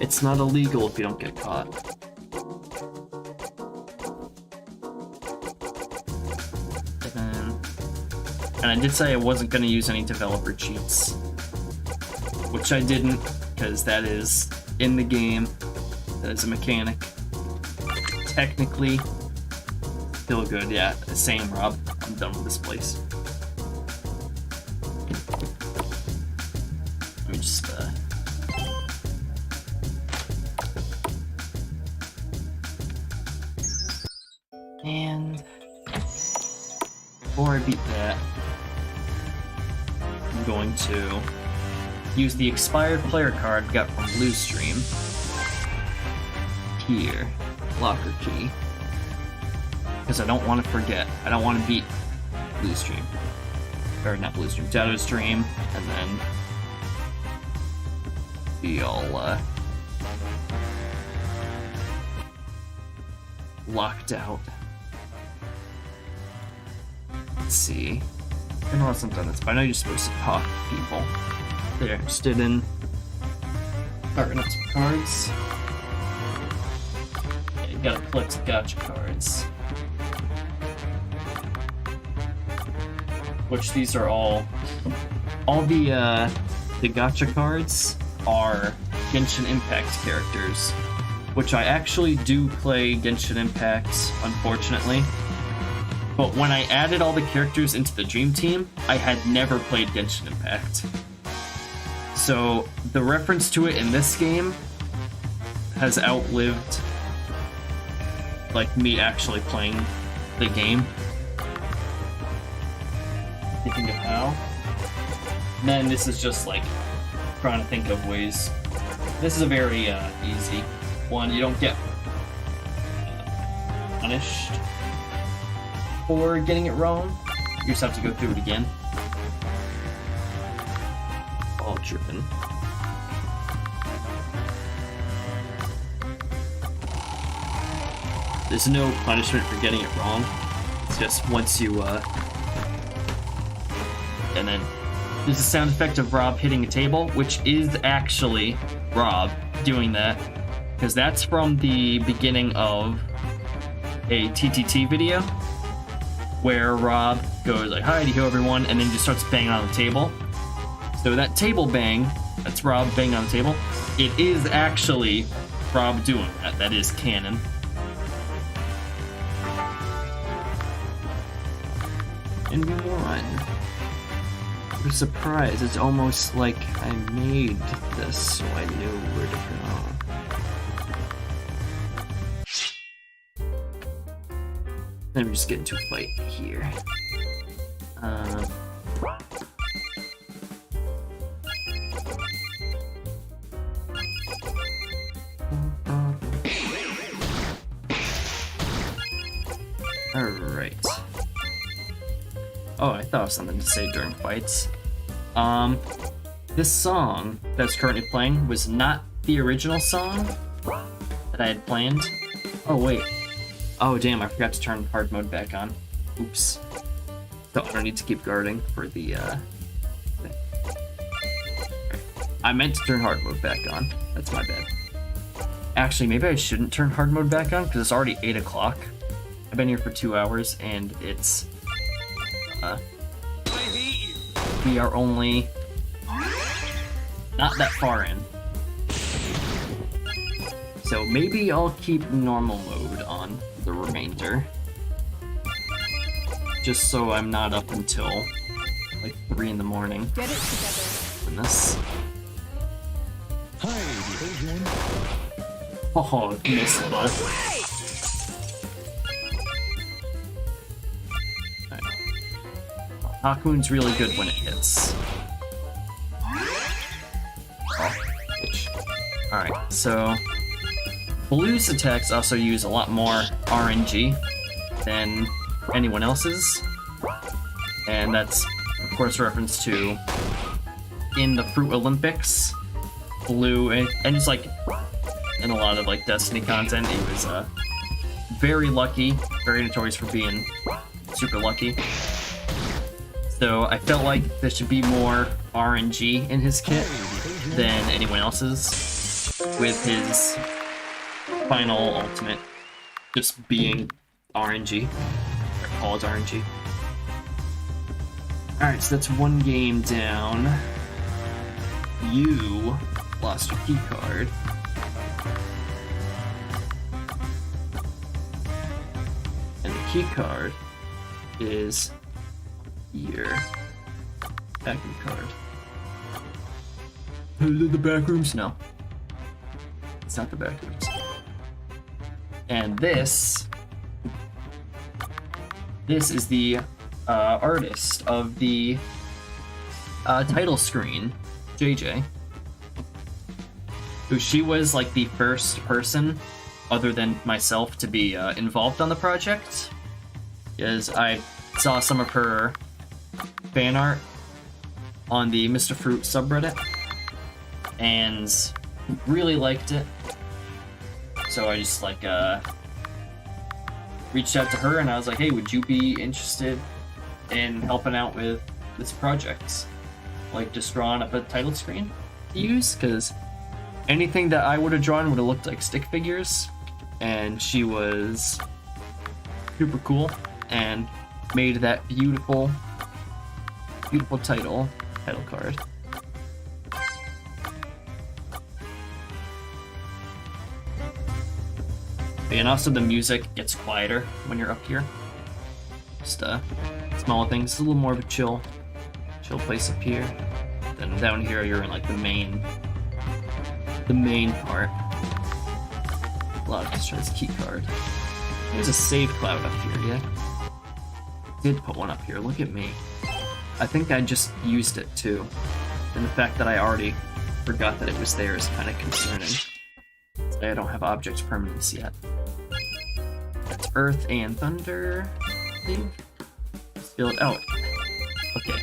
It's not illegal if you don't get caught. And I did say I wasn't going to use any developer cheats, which I didn't, because that is in the game. That is a mechanic. Technically, still good. Yeah, same, Rob. I'm done with this place. Let me just and before I beat that, I'm going to use the expired player card I got from Bluestream. Here, locker key. because I don't want to forget. I don't want to beat Blue Stream. Or not Blue Stream, Shadow's Dream, and then be all locked out. Let's see. I know I haven't done this, but I know you're supposed to talk to people. They're interested in starting up some cards. Yeah, you gotta collect some gacha cards. Which these are all the gacha cards are Genshin Impact characters. Which I actually do play Genshin Impact, unfortunately. But when I added all the characters into the Dream Team, I had never played Genshin Impact. So the reference to it in this game has outlived like me actually playing the game. You think of how? Then this is just like trying to think of ways. This is a very easy one. You don't get punished for getting it wrong. You just have to go through it again. All tripping. There's no punishment for getting it wrong. It's just once you and then there's a sound effect of Rob hitting a table, which is actually Rob doing that, because that's from the beginning of a TTT video where Rob goes like, "Hi, hello everyone," and then just starts banging on the table. So that table bang, that's Rob banging on the table, it is actually Rob doing that. That is canon. And one. I'm surprised. It's almost like I made this so I knew where to go. Let me just get into a fight here. Alright. Oh, I thought of something to say during fights. This song that's currently playing was not the original song that I had planned. Oh, wait. Oh, damn, I forgot to turn hard mode back on. Oops. So I don't need to keep guarding for the, thing. I meant to turn hard mode back on. That's my bad. Actually, maybe I shouldn't turn hard mode back on, because it's already 8 o'clock. I've been here for 2 hours, and it's, we are only not that far in. So maybe I'll keep normal mode on the remainder. Just so I'm not up until like 3 in the morning. Get it together. Goodness. Hi, everyone. Oh, missed bus. Hakuun's really good when it hits. Oh, bitch. Alright, so Blue's attacks also use a lot more RNG than anyone else's. And that's, of course, a reference to in the Fruit Olympics, Blue, and it's like in a lot of like Destiny content, he was very lucky, very notorious for being super lucky. So I felt like there should be more RNG in his kit than anyone else's, with his final ultimate just being RNG, or called RNG. Alright, so that's one game down. You lost your key card. And the key card is here. Backing card. The back rooms? No. It's not the back rooms. And this is the artist of the title screen, JJ. Who she was like the first person, other than myself, to be involved on the project. Because I saw some of her fan art on the Mr. Fruit subreddit and really liked it. So I just like reached out to her and I was like, hey, would you be interested in helping out with this project? Like just drawing up a title screen to use, because anything that I would have drawn would have looked like stick figures. And she was super cool and made that beautiful title card. And also the music gets quieter when you're up here. Just small things, a little more of a chill place up here. Then down here you're in like the main part. Let's try this key card. There's a save cloud up here, yeah? Did put one up here, look at me. I think I just used it too. And the fact that I already forgot that it was there is kind of concerning. I don't have object permanence yet. That's Earth and Thunder. Fill it out. Okay.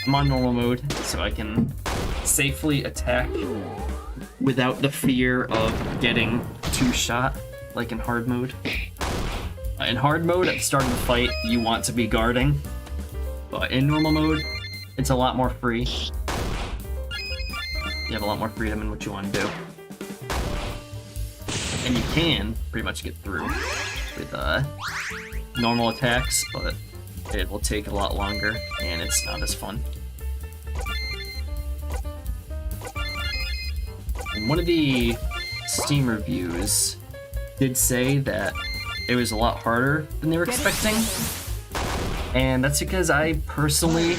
I'm on normal mode, so I can safely attack without the fear of getting two-shot, like in hard mode. In hard mode, at the start of the fight, you want to be guarding. But in normal mode, it's a lot more free. You have a lot more freedom in what you want to do. And you can pretty much get through with normal attacks, but it will take a lot longer, and it's not as fun. And one of the Steam reviews did say that it was a lot harder than they were expecting. And that's because I personally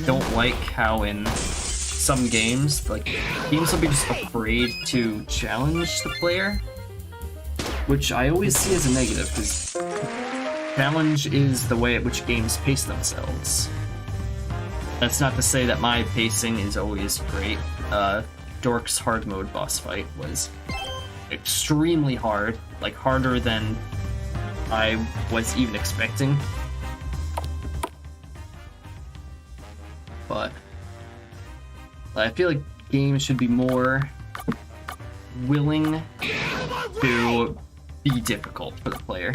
don't like how in some games, like, games will be just afraid to challenge the player, which I always see as a negative, because challenge is the way at which games pace themselves. That's not to say that my pacing is always great. Dork's hard mode boss fight was extremely hard, like harder than I was even expecting. But I feel like games should be more willing to be difficult for the player.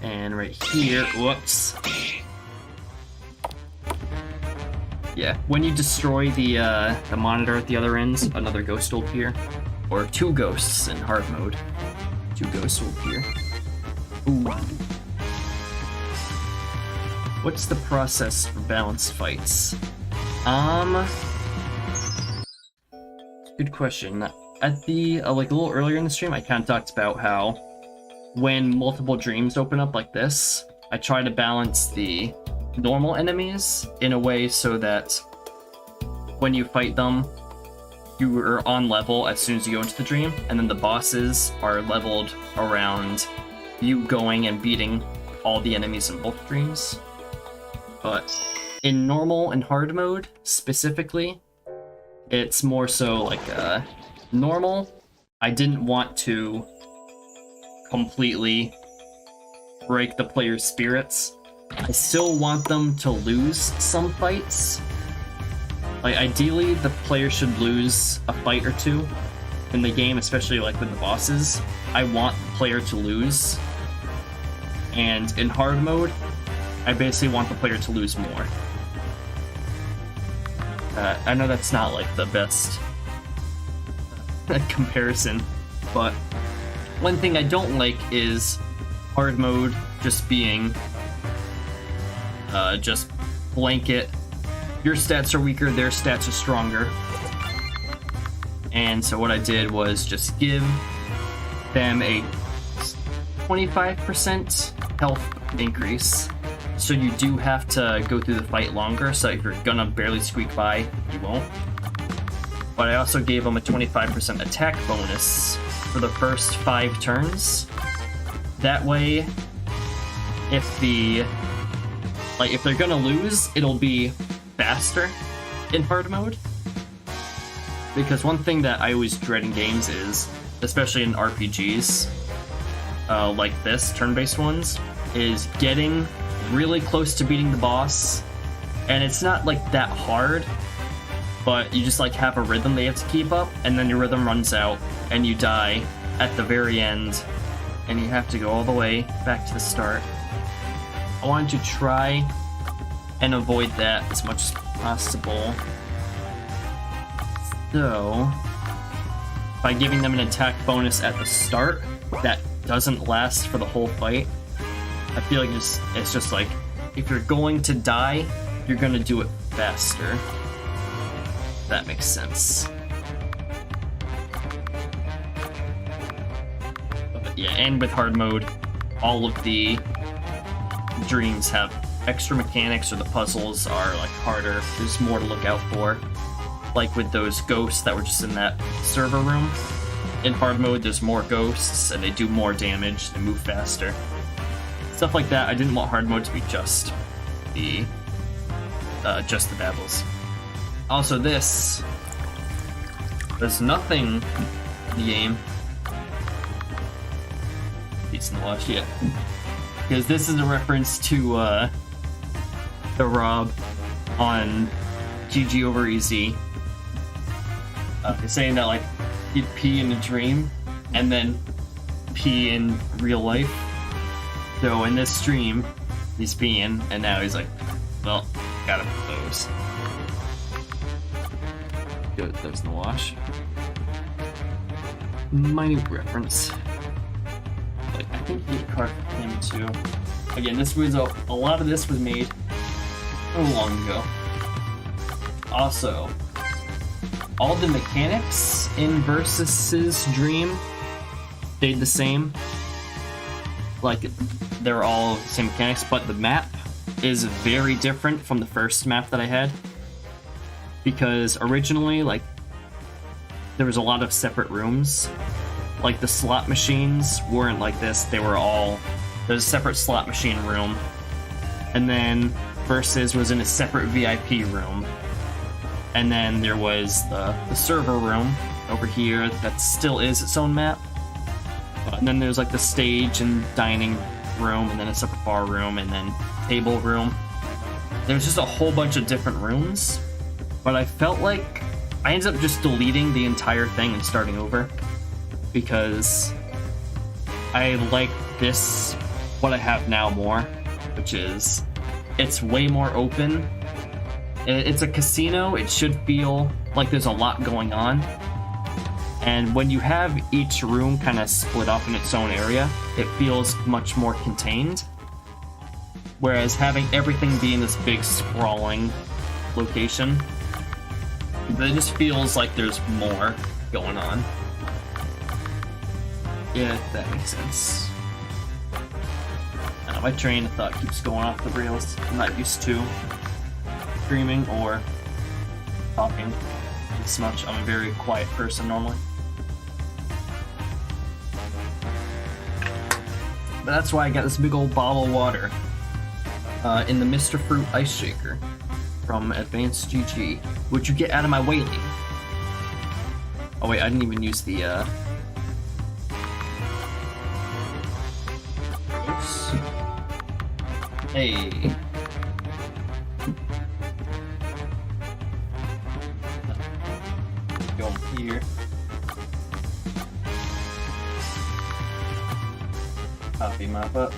And right here, whoops. Yeah, when you destroy the monitor at the other end, another ghost will appear. Or two ghosts in hard mode. Two ghosts will appear. Ooh. What's the process for balanced fights? Good question. At the, like a little earlier in the stream, I kind of talked about how when multiple dreams open up like this, I try to balance the normal enemies in a way so that when you fight them, you are on level as soon as you go into the dream, and then the bosses are leveled around you going and beating all the enemies in both dreams. But in normal and hard mode, specifically, it's more so like normal. I didn't want to completely break the player's spirits. I still want them to lose some fights. Like, ideally, the player should lose a fight or two in the game, especially like with the bosses. I want the player to lose. And in hard mode, I basically want the player to lose more. I know that's not like the best comparison, but one thing I don't like is hard mode just being just blanket. Your stats are weaker, their stats are stronger. And so what I did was just give them a 25% health increase. So you do have to go through the fight longer, so if you're gonna barely squeak by, you won't. But I also gave them a 25% attack bonus for the first 5 turns. That way, if they're gonna lose, it'll be faster in hard mode. Because one thing that I always dread in games is, especially in RPGs, like this, turn-based ones, is getting really close to beating the boss, and it's not like that hard, but you just like have a rhythm that you have to keep up, and then your rhythm runs out, and you die at the very end, and you have to go all the way back to the start. I wanted to try and avoid that as much as possible. So, by giving them an attack bonus at the start that doesn't last for the whole fight, I feel like it's just like, if you're going to die, you're gonna do it faster. If that makes sense. But yeah, and with hard mode, all of the dreams have extra mechanics, or the puzzles are like harder. There's more to look out for. Like with those ghosts that were just in that server room. In hard mode, there's more ghosts, and they do more damage, they move faster. Stuff like that. I didn't want hard mode to be just the battles. Also, there's nothing in the game. Peace in the wash, yeah. Because this is a reference to the Rob on GG over Easy. Saying that like he'd pee in a dream and then pee in real life. So in this stream, he's peeing, and now he's like, well, gotta put those. Good, those in the wash. Minute reference. Like, I think he card for him too. Again, this was a lot of this was made so long ago. Also, all the mechanics in Versus's dream stayed the same. Like, they're all the same mechanics, but the map is very different from the first map that I had. Because originally, like, there was a lot of separate rooms. Like, the slot machines weren't like this. They were all... There's a separate slot machine room. And then Versus was in a separate VIP room. And then there was the server room over here that still is its own map. And then there's like the stage and dining room, and then a separate bar room, and then table room. There's just a whole bunch of different rooms, but I felt like I ended up just deleting the entire thing and starting over, because I like this, what I have now, more, which is it's way more open. It's a casino. It should feel like there's a lot going on. And when you have each room kind of split up in its own area, it feels much more contained. Whereas having everything be in this big sprawling location, it just feels like there's more going on. Yeah, that makes sense. My train of thought keeps going off the rails. I'm not used to screaming or talking this much. I'm a very quiet person normally. But that's why I got this big old bottle of water in the Mr. Fruit Ice Shaker from Advanced GG. Would you get out of my way, Lee? Oh wait, I didn't even use the oops. Hey. Go here. Copy map up.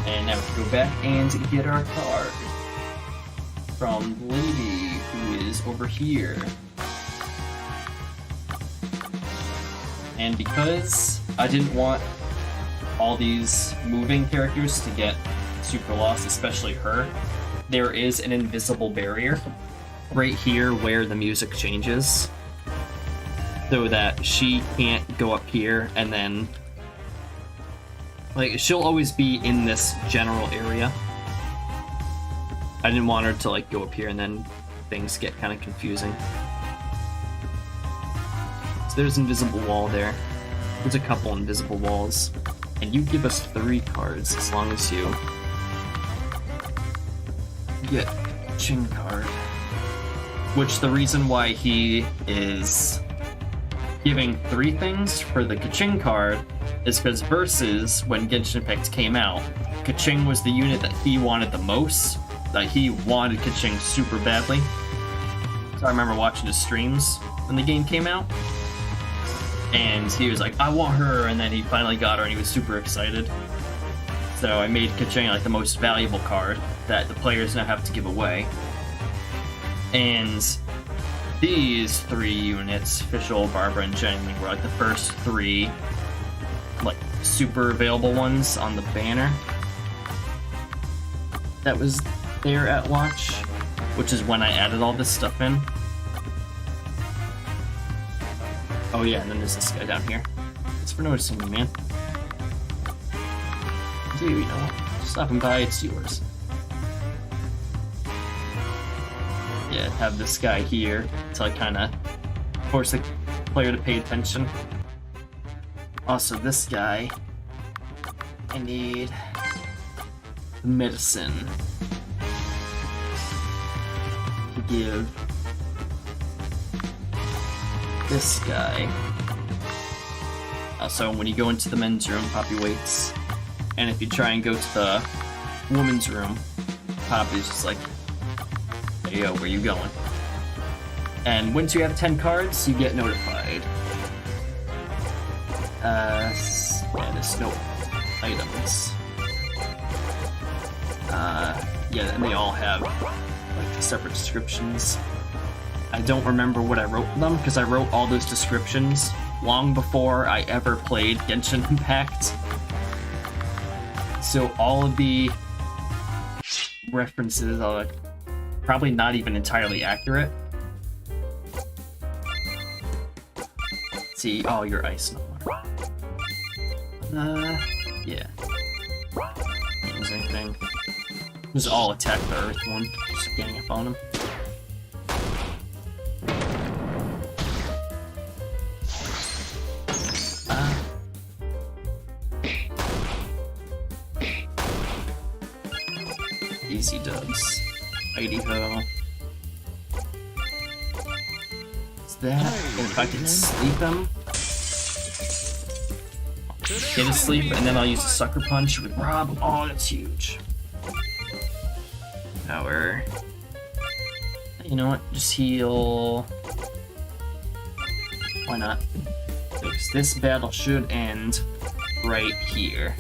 And now we can go back and get our card from the lady who is over here. And because I didn't want all these moving characters to get super lost, especially her, there is an invisible barrier right here where the music changes, so that she can't go up here and then, like, she'll always be in this general area. I didn't want her to like go up here and then things get kind of confusing. So there's an invisible wall there. There's a couple invisible walls. And you give us 3 cards as long as you get Chin card. Which the reason why he is giving 3 things for the Kaching card is because Versus, when Genshin Impact came out, Kaching was the unit that he wanted the most. Like, he wanted Kaching super badly. So I remember watching his streams when the game came out. And he was like, I want her, and then he finally got her and he was super excited. So I made Kaching like the most valuable card that the players now have to give away. And these 3 units, Fischl, Barbara, and Jenny, were like the first 3 like super available ones on the banner that was there at launch, which is when I added all this stuff in. Oh yeah, and then there's this guy down here. Thanks for noticing me, man. Dude, you know what? Stopping by, it's yours. Yeah, have this guy here to like kind of force the player to pay attention. Also, this guy, I need medicine to give this guy. Also, when you go into the men's room, Poppy waits. And if you try and go to the women's room, Poppy's just like, hey, yo, where you going? And once you have 10 cards, you get notified. Yeah, there's no items. Yeah, and they all have like separate descriptions. I don't remember what I wrote them because I wrote all those descriptions long before I ever played Genshin Impact. So all of the references are like probably not even entirely accurate. Let's see, oh, you're ice number. Yeah. Can't use anything. Just all attack the earth one. Just gang up on him. Easy dubs. Mighty ho. What's that? Oh, if I can sleep him. Get his sleep, and then I'll use a sucker punch with Rob. Oh, that's huge. Power. You know what? Just heal. Why not? Because this battle should end right here.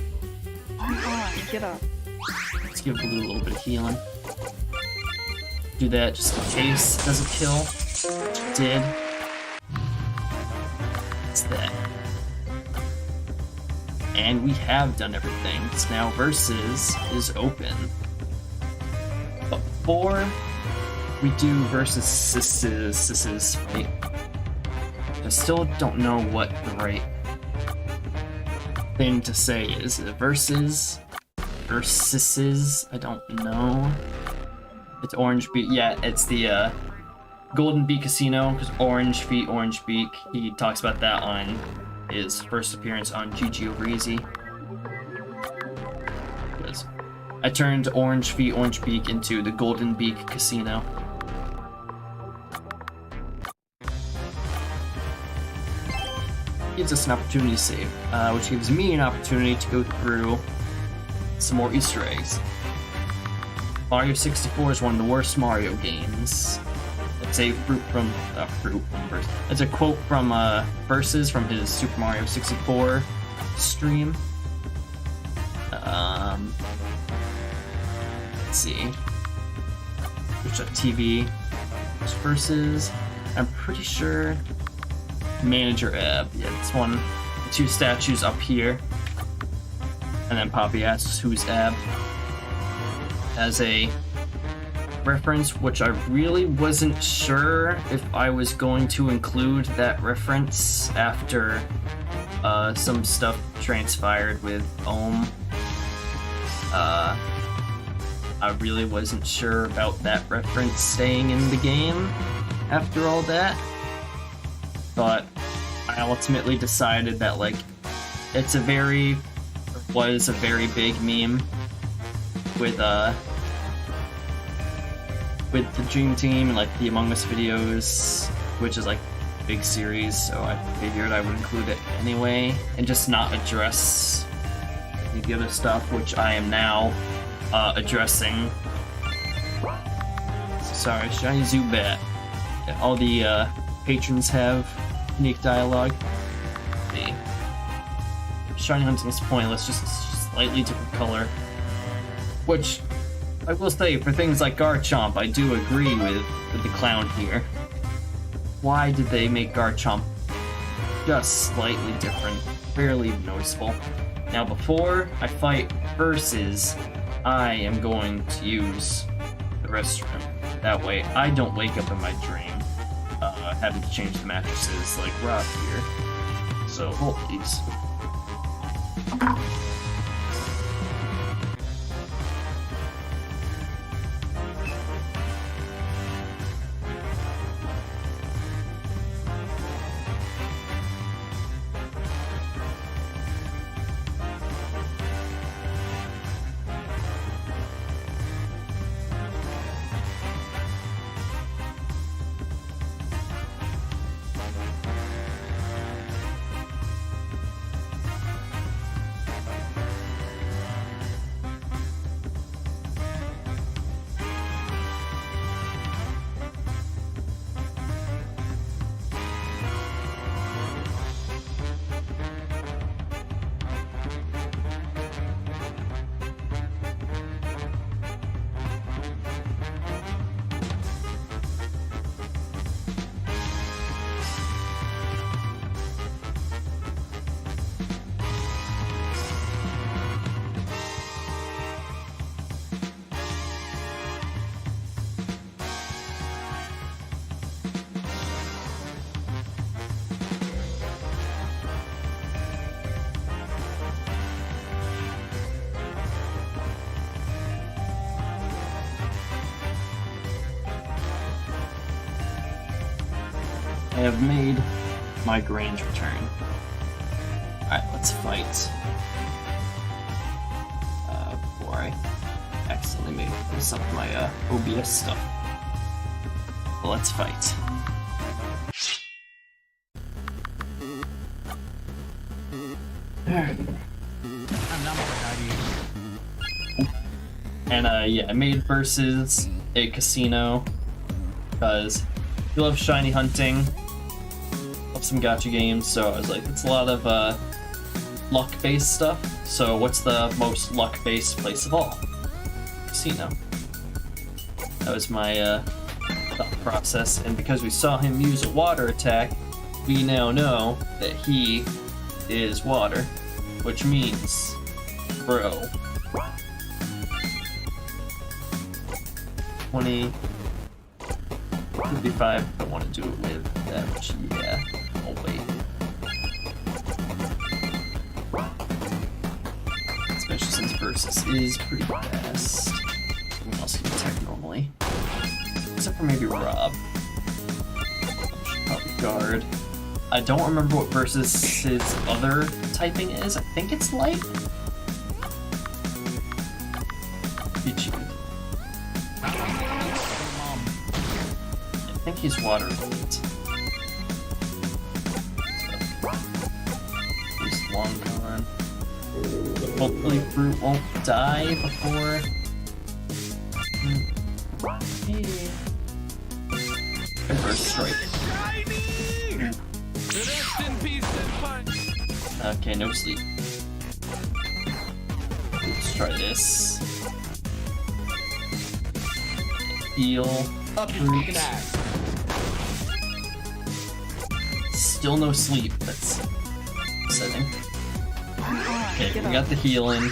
Get up. Let's give Blue a little bit of healing. Do that just in case it doesn't kill. It did. What's that? And we have done everything. So now Versus is open. But before we do Versus fight, I still don't know what the right thing to say is. Versus, I don't know. It's Orange Beak. Yeah, it's the Golden Beak Casino, because Orange Feet, Orange Beak. He talks about that on his first appearance on GG Over Easy. Because I turned Orange Feet, Orange Beak into the Golden Beak Casino. Gives us an opportunity to save, which gives me an opportunity to go through some more Easter eggs. Mario 64 is one of the worst Mario games. It's a It's a quote from Versus from his Super Mario 64 stream. Let's see. Twitch.tv Versus. I'm pretty sure Manager Ab. Yeah, it's one. The 2 statues up here. And then Poppy asks who's Ab. As a reference, which I really wasn't sure if I was going to include that reference after some stuff transpired with Ohm. I really wasn't sure about that reference staying in the game after all that, but I ultimately decided that like was a very big meme with the Dream Team and like the Among Us videos, which is like big series, so I figured I would include it anyway, and just not address the other stuff, which I am now addressing. Sorry, Shiny Zubat. All the patrons have unique dialogue. The shiny hunting is pointless, just slightly different color. Which, I will say, for things like Garchomp, I do agree with the clown here. Why did they make Garchomp just slightly different, barely noticeable? Now before I fight versus, I am going to use the restroom. That way I don't wake up in my dream having to change the mattresses like Rob here. So hold these. I have made my Grange return. Alright, let's fight. Before I accidentally mess up my OBS stuff. Well, let's fight. And yeah, I made versus a casino because you love shiny hunting, love some gacha games, so I was like, it's a lot of luck-based stuff. So what's the most luck-based place of all? Casino. That was my thought process, and because we saw him use a water attack, we now know that he is water, which means, bro. 20, 55, I want to do it with that, which, yeah, I'll wait. Especially since Versus is pretty fast. Someone else can attack normally. Except for maybe Rob. Should probably guard. I don't remember what Versus's other typing is. I think it's light? Be cheated. I think he's water elite. He's long gone. Hopefully Fruit won't die before. First strike. Okay, no sleep. Let's try this. Heal. Fruit. Still no sleep. That's upsetting. Okay, we got the healing.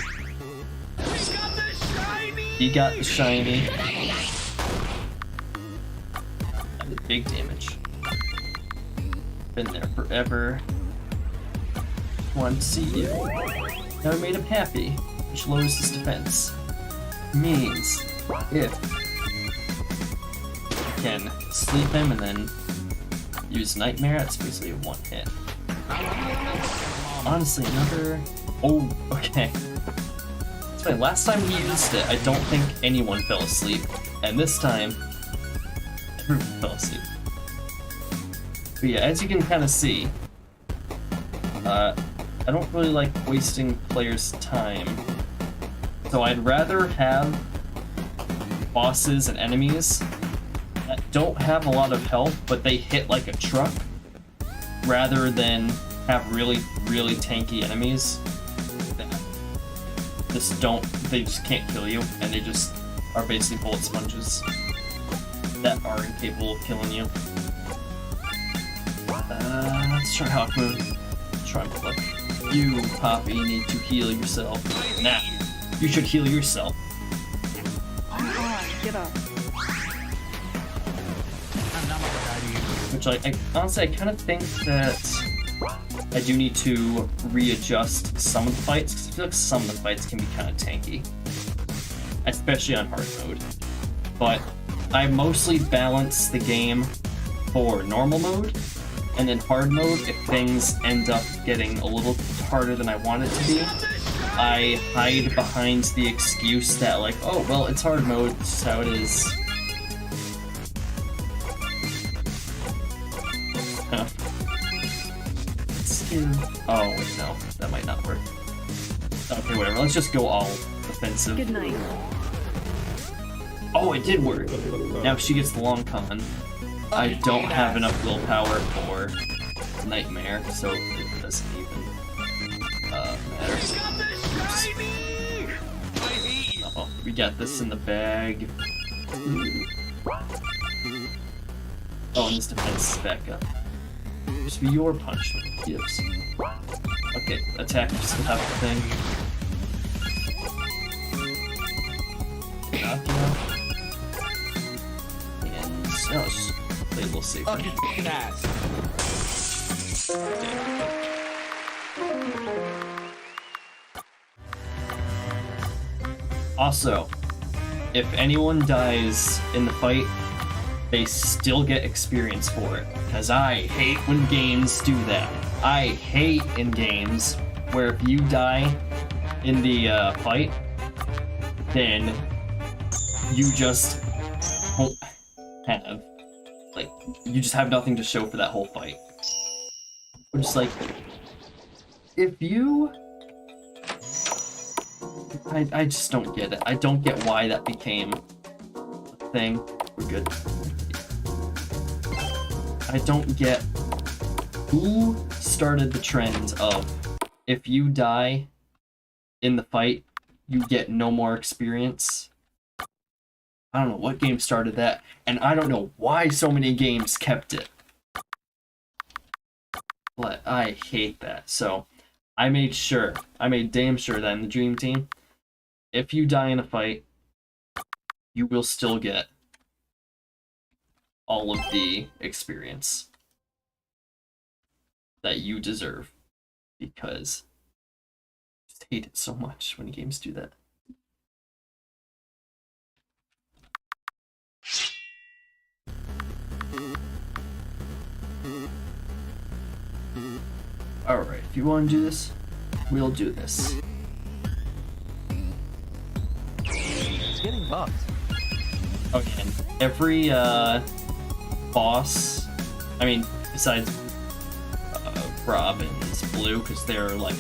He got the shiny. That did big damage. Been there forever. Want to see you. Never made him happy, which lowers his defense. Means if you can sleep him and then use Nightmare, that's basically a one hit. Honestly, another. Oh, okay. That's funny. Last time he used it, I don't think anyone fell asleep, and this time, everyone fell asleep. But yeah, as you can kind of see, I don't really like wasting players' time. So I'd rather have bosses and enemies that don't have a lot of health, but they hit like a truck, rather than have really, really tanky enemies that they just can't kill you, and they just are basically bullet sponges that are incapable of killing you. Let's try Hawk Moon. Try my luck. You, Poppy, need to heal yourself. Now, you should heal yourself. Come on, get up. Which I honestly, I kind of think that I do need to readjust some of the fights, because I feel like some of the fights can be kind of tanky, especially on hard mode. But I mostly balance the game for normal mode, and then hard mode, if things end up getting a little harder than I want it to be, I hide behind the excuse that, like, oh, well, it's hard mode, this is how it is. Huh. Oh, wait, no, that might not work. Okay, whatever, let's just go all offensive. Good night. Oh, it did work! Now if she gets the long con, I don't have enough willpower for Nightmare, so it doesn't even matter. Oh, we got this in the bag. Oh, and this defense is back up. Just be your punishment. Yes. Okay, attack just have the thing. Knock you out. And no, let's just play a little safer. Also, if anyone dies in the fight, they still get experience for it. Because I hate when games do that. I hate in games where if you die in the fight, then you just won't have, like, you just have nothing to show for that whole fight. I'm just like, if you... I just don't get it. I don't get why that became a thing. We're good. I don't get who started the trend of if you die in the fight, you get no more experience. I don't know what game started that, and I don't know why so many games kept it. But I hate that. So I made damn sure that in the Dream Team, if you die in a fight, you will still get all of the experience that you deserve, because I just hate it so much when games do that. Alright, if you want to do this, we'll do this. It's getting bugged. Okay, and every boss, I mean, besides Robin's Blue, because they're like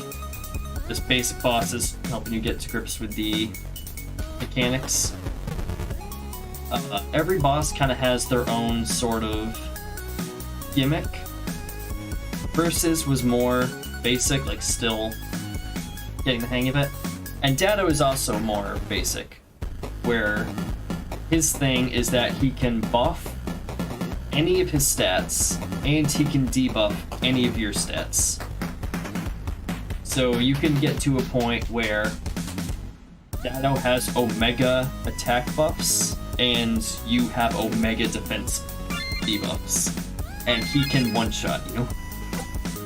just basic bosses helping you get to grips with the mechanics. Every boss kind of has their own sort of gimmick. Versus was more basic, like still getting the hang of it. And Dado is also more basic, where his thing is that he can buff any of his stats, and he can debuff any of your stats. So you can get to a point where Dado has Omega attack buffs, and you have Omega defense debuffs. And he can one-shot you,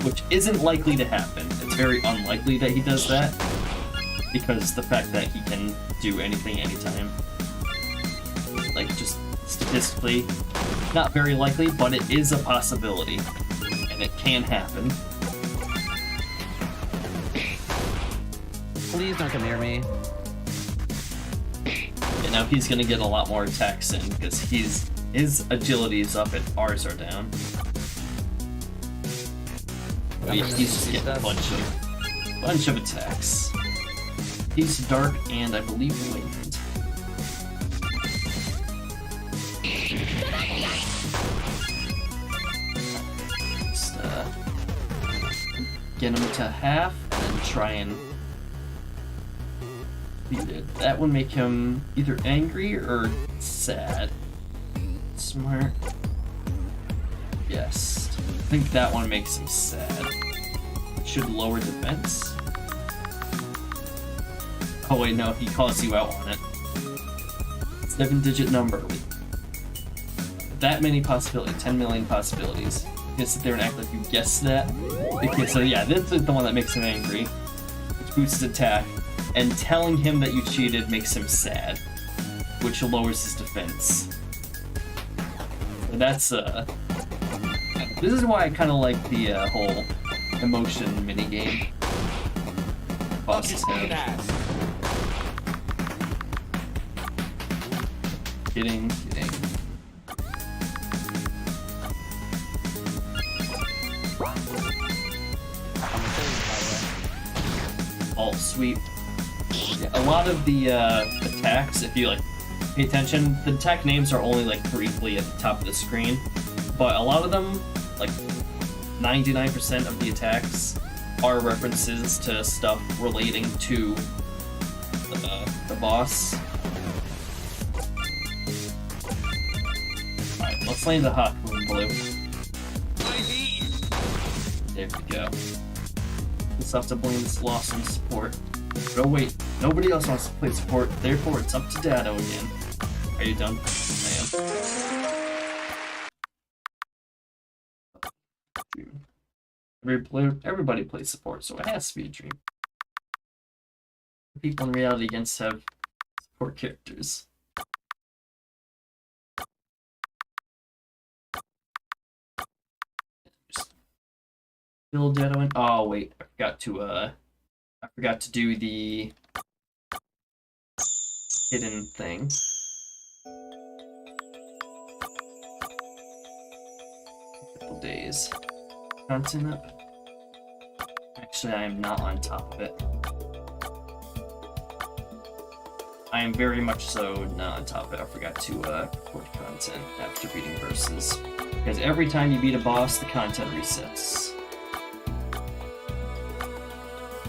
which isn't likely to happen. It's very unlikely that he does that, because the fact that he can do anything anytime. Like, just statistically, not very likely, but it is a possibility, and it can happen. Please don't come near me. And now he's gonna get a lot more attacks in, because his agility is up and ours are down. He's just getting a bunch of attacks. He's dark and I believe wind. Just get him to half and then try and beat it. That would make him either angry or sad. Smart. Yes. I think that one makes him sad. Should lower defense. Oh wait, no, he calls you out on it. 7-digit number with that many possibilities, 10 million possibilities. You can sit there and act like you guessed that. Okay, so yeah, this is the one that makes him angry, which boosts his attack, and telling him that you cheated makes him sad, which lowers his defense. So that's this is why I kind of like the whole emotion minigame. Bosses have. Kidding. Alt sweep. Yeah, a lot of the attacks, if you like pay attention, the attack names are only like briefly at the top of the screen, but a lot of them, like 99% of the attacks, are references to stuff relating to the boss. Alright, let's land the hot boom blue. There we go. Just have to blame this loss on support. Oh wait, nobody else wants to play support, therefore it's up to Dado again. Are you done? I am. Everybody plays support, so it has to be a dream. People in reality against have support characters. Just build Dado in. Oh wait, I forgot to do the hidden thing. Couple days. Content up. Actually, I am not on top of it. I am very much so not on top of it. I forgot to record content after beating versus. Because every time you beat a boss, the content resets.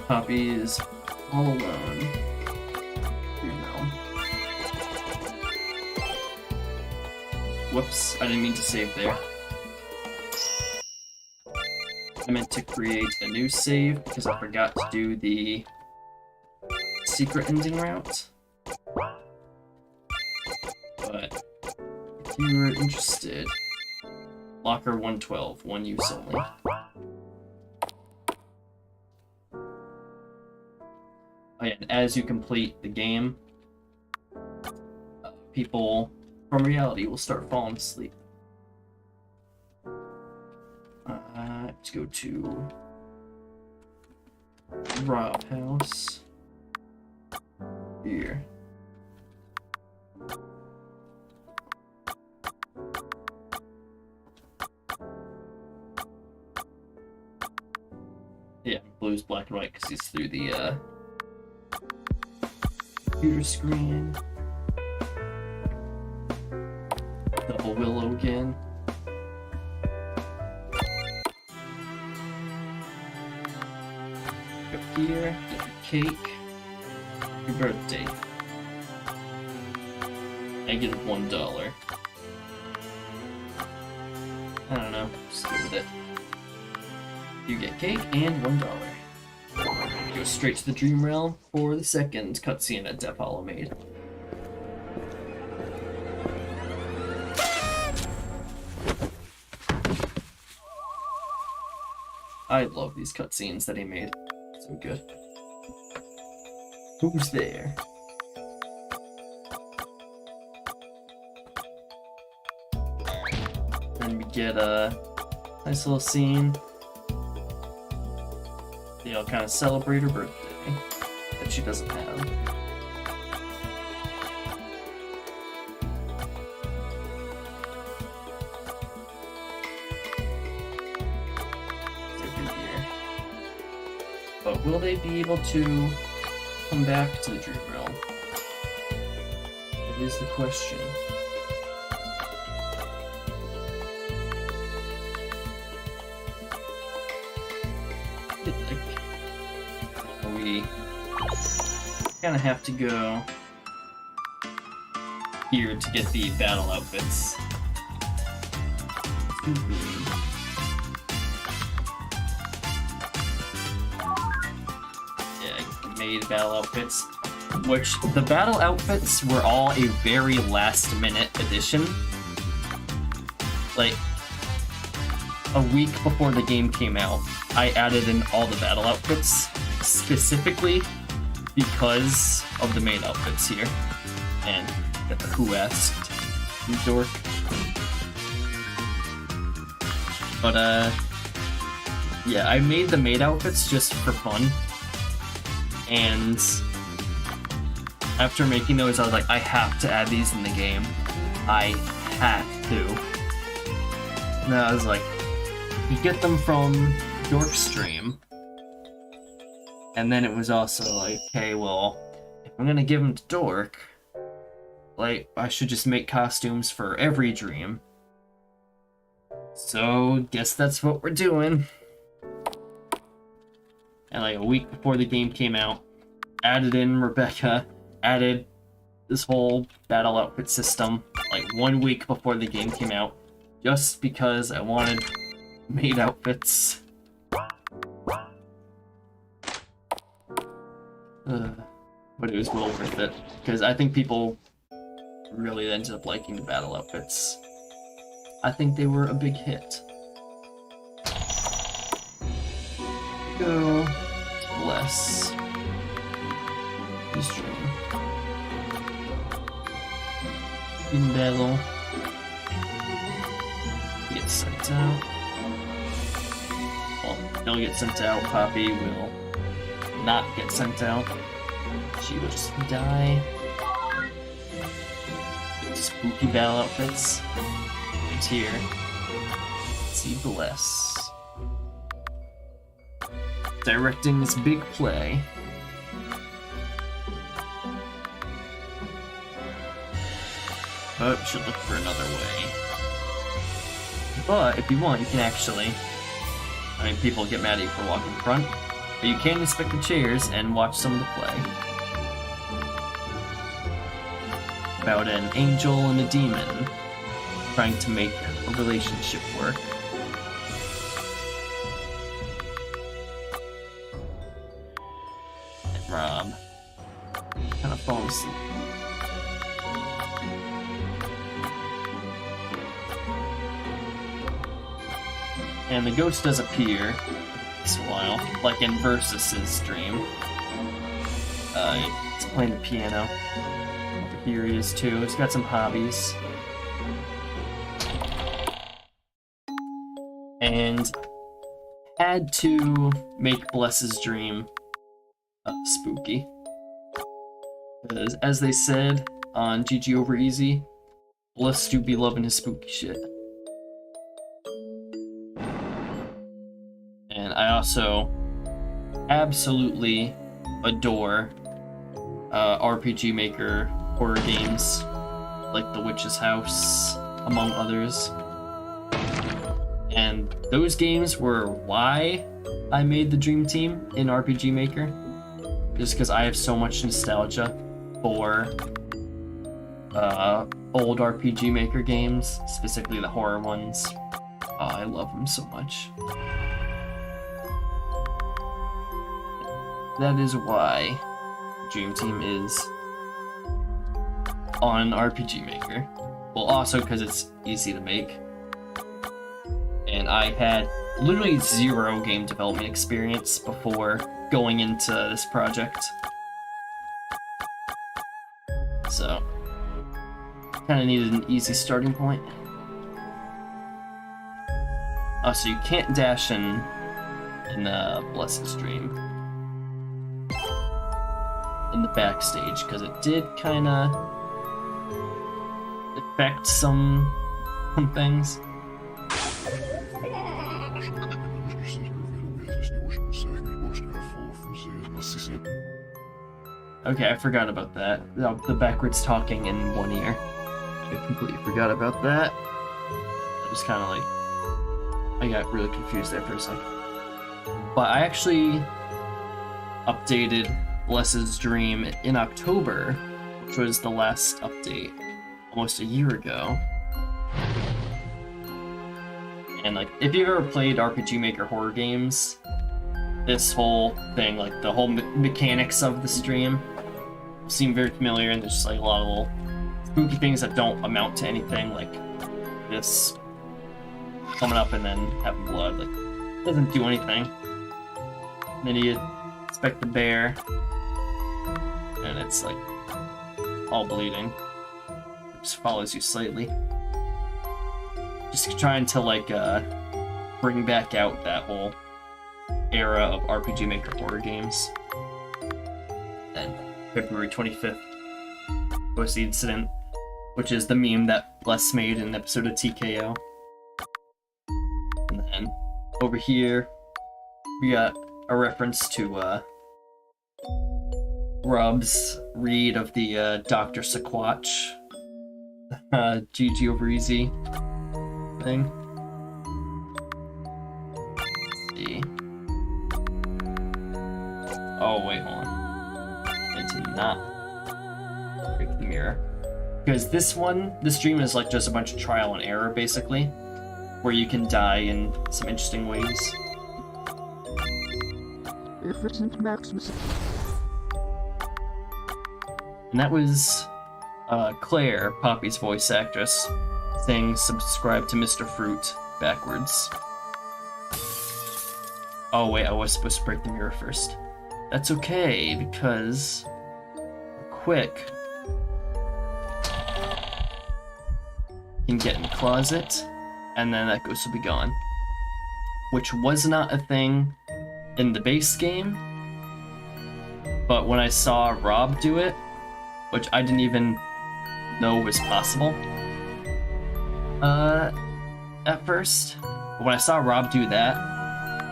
Poppy is all alone. You know. Whoops, I didn't mean to save there. I meant to create a new save because I forgot to do the secret ending route. But if you were interested, Locker 112, one use only. Oh yeah, and as you complete the game, people from reality will start falling asleep. Let's go to Rob House. Here. Yeah, blue's black and white because he's through the computer screen. Double Willow again. Up here, get the cake. Your birthday. -$1. I don't know, just go with it. You get cake and $1. Go straight to the Dream Realm for the second cutscene that Death Hollow made. I love these cutscenes that he made. So good. Who's there? And we get a nice little scene. They all kind of celebrate her birthday that she doesn't have. Every year. will they be able to come back to the Dream Realm? That is the question. We kind of have to go here to get the battle outfits. Yeah, I made battle outfits, which the battle outfits were all a very last minute addition. Like, a week before the game came out, I added in all the battle outfits specifically because of the main outfits here. And get the who asked, you dork. But yeah, I made the maid outfits just for fun. And after making those, I was like, I have to add these in the game. I have to. And I was like, you get them from Dorkstream. And then it was also like, okay, well, if I'm gonna give them to Dork, like, I should just make costumes for every dream. So, guess that's what we're doing. And like a week before the game came out, added in Rebecca, added this whole battle outfit system, like 1 week before the game came out, just because I wanted maid outfits. But it was well worth it, because I think people really ended up liking the battle outfits. I think they were a big hit. Go bless his dream. In battle. Get sent out. Well, he'll get sent out. Poppy will not get sent out. She will just die. Spooky battle outfits. It's here. See bless. Directing this big play. But we should look for another way. But if you want, you can actually. I mean, people get mad at you for walking in front, but you can inspect the chairs and watch some of the play. About an angel and a demon trying to make a relationship work. And Rob kind of falls asleep. And the ghost does appear once in a while, like in Versus's dream. He's playing the piano. Here he is too. He's got some hobbies. And had to make Bless's dream spooky. Because as they said on GG Over Easy, Bless do be loving his spooky shit. And I also absolutely adore RPG Maker horror games like The Witch's House, among others. And those games were why I made the Dream Team in RPG Maker. Just because I have so much nostalgia for old RPG Maker games, specifically the horror ones. Oh, I love them so much. That is why Dream Team is on RPG Maker. Well, also because it's easy to make. And I had literally 0 game development experience before going into this project. So, kind of needed an easy starting point. Oh, so you can't dash in Bless's Dream. In the backstage, because it did kind of affect some things. Okay, I forgot about that. The backwards talking in one ear. I completely forgot about that. I just kind of like... I got really confused there for a second. But I actually updated Bless's Dream in October, which was the last update, almost a year ago. And like, if you've ever played RPG Maker horror games, this whole thing, like the whole mechanics of the stream, seem very familiar, and there's just like a lot of little spooky things that don't amount to anything, like this coming up and then having blood, like, doesn't do anything. And then you inspect the bear, and it's like all bleeding. It just follows you slightly. Just trying to like bring back out that whole era of RPG Maker horror games. And February 25th was the incident, which is the meme that Bless made in an episode of TKO. And then over here, we got a reference to Rob's read of the Dr. Sequatch GG over easy thing. Let's see. Oh, wait, hold on. I did not break the mirror. Because this stream is like just a bunch of trial and error, basically, where you can die in some interesting ways. And that was Claire, Poppy's voice actress, saying subscribe to Mr. Fruit backwards. Oh wait, I was supposed to break the mirror first. That's okay, because quick, you can get in the closet, and then that ghost will be gone. Which was not a thing in the base game, but when I saw Rob do it, which I didn't even know was possible at first, but when I saw Rob do that,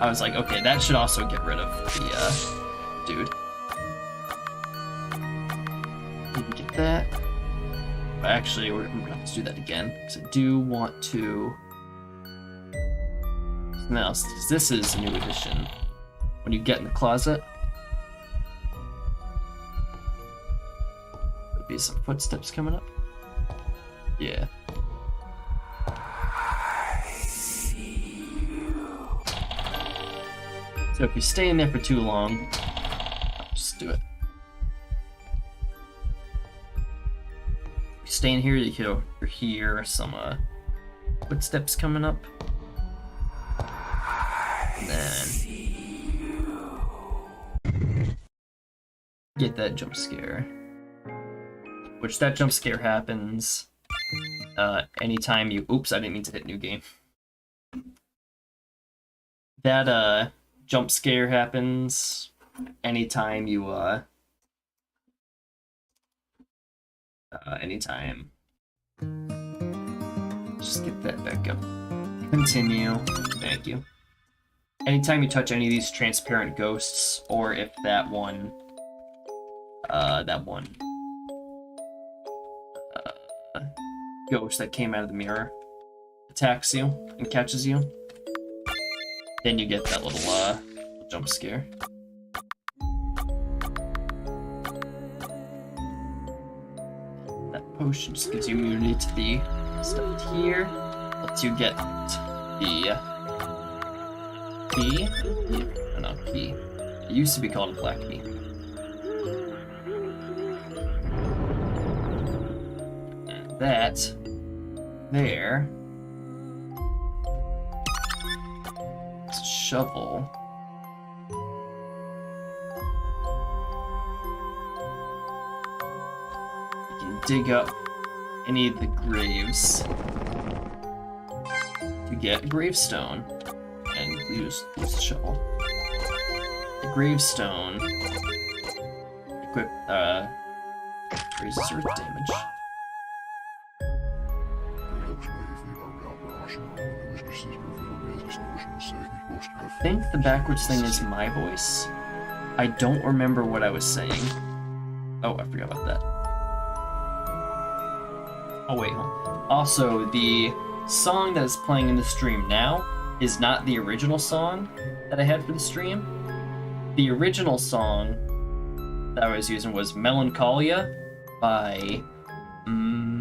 I was like, okay, that should also get rid of the dude. Didn't get that. But actually, we're gonna have to do that again, because I do want to... Something else, because this is a new edition. When you get in the closet, there'll be some footsteps coming up. Yeah. So if you stay in there for too long, just do it. If you stay in here, you hear some footsteps coming up. And then get that jump scare. Which that jump scare happens anytime you... Oops, I didn't mean to hit new game. That jump scare happens anytime you anytime. Just get that back up. Continue. Thank you. Anytime you touch any of these transparent ghosts, or if that one ghost that came out of the mirror attacks you and catches you, then you get that little jump scare. That potion just gives you immunity to the stuff here. Lets you get the key. Oh, no, key. It used to be called a black key. And that there. Shovel. You can dig up any of the graves to get a gravestone and use the shovel. The gravestone raises earth damage. I think the backwards thing is my voice. I don't remember what I was saying. Oh, I forgot about that. Oh, wait, hold on. Also, the song that is playing in the stream now is not the original song that I had for the stream. The original song that I was using was Melancholia by... Melancholia.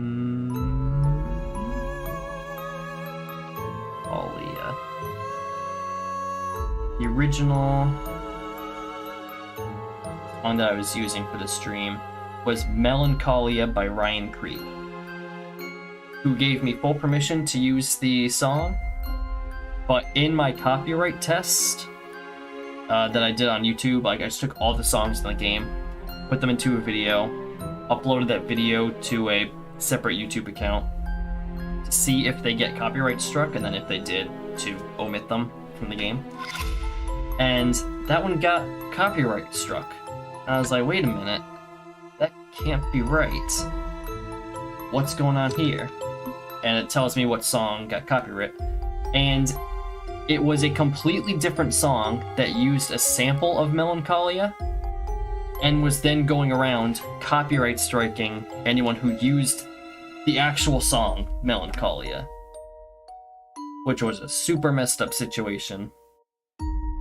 The original song that I was using for the stream was Melancholia by Ryan Creep, who gave me full permission to use the song, but in my copyright test that I did on YouTube, like I just took all the songs in the game, put them into a video, uploaded that video to a separate YouTube account to see if they get copyright struck, and then if they did, to omit them from the game. And that one got copyright struck. And I was like, wait a minute, that can't be right. What's going on here? And it tells me what song got copyright. And it was a completely different song that used a sample of Melancholia and was then going around copyright striking anyone who used the actual song Melancholia, which was a super messed up situation.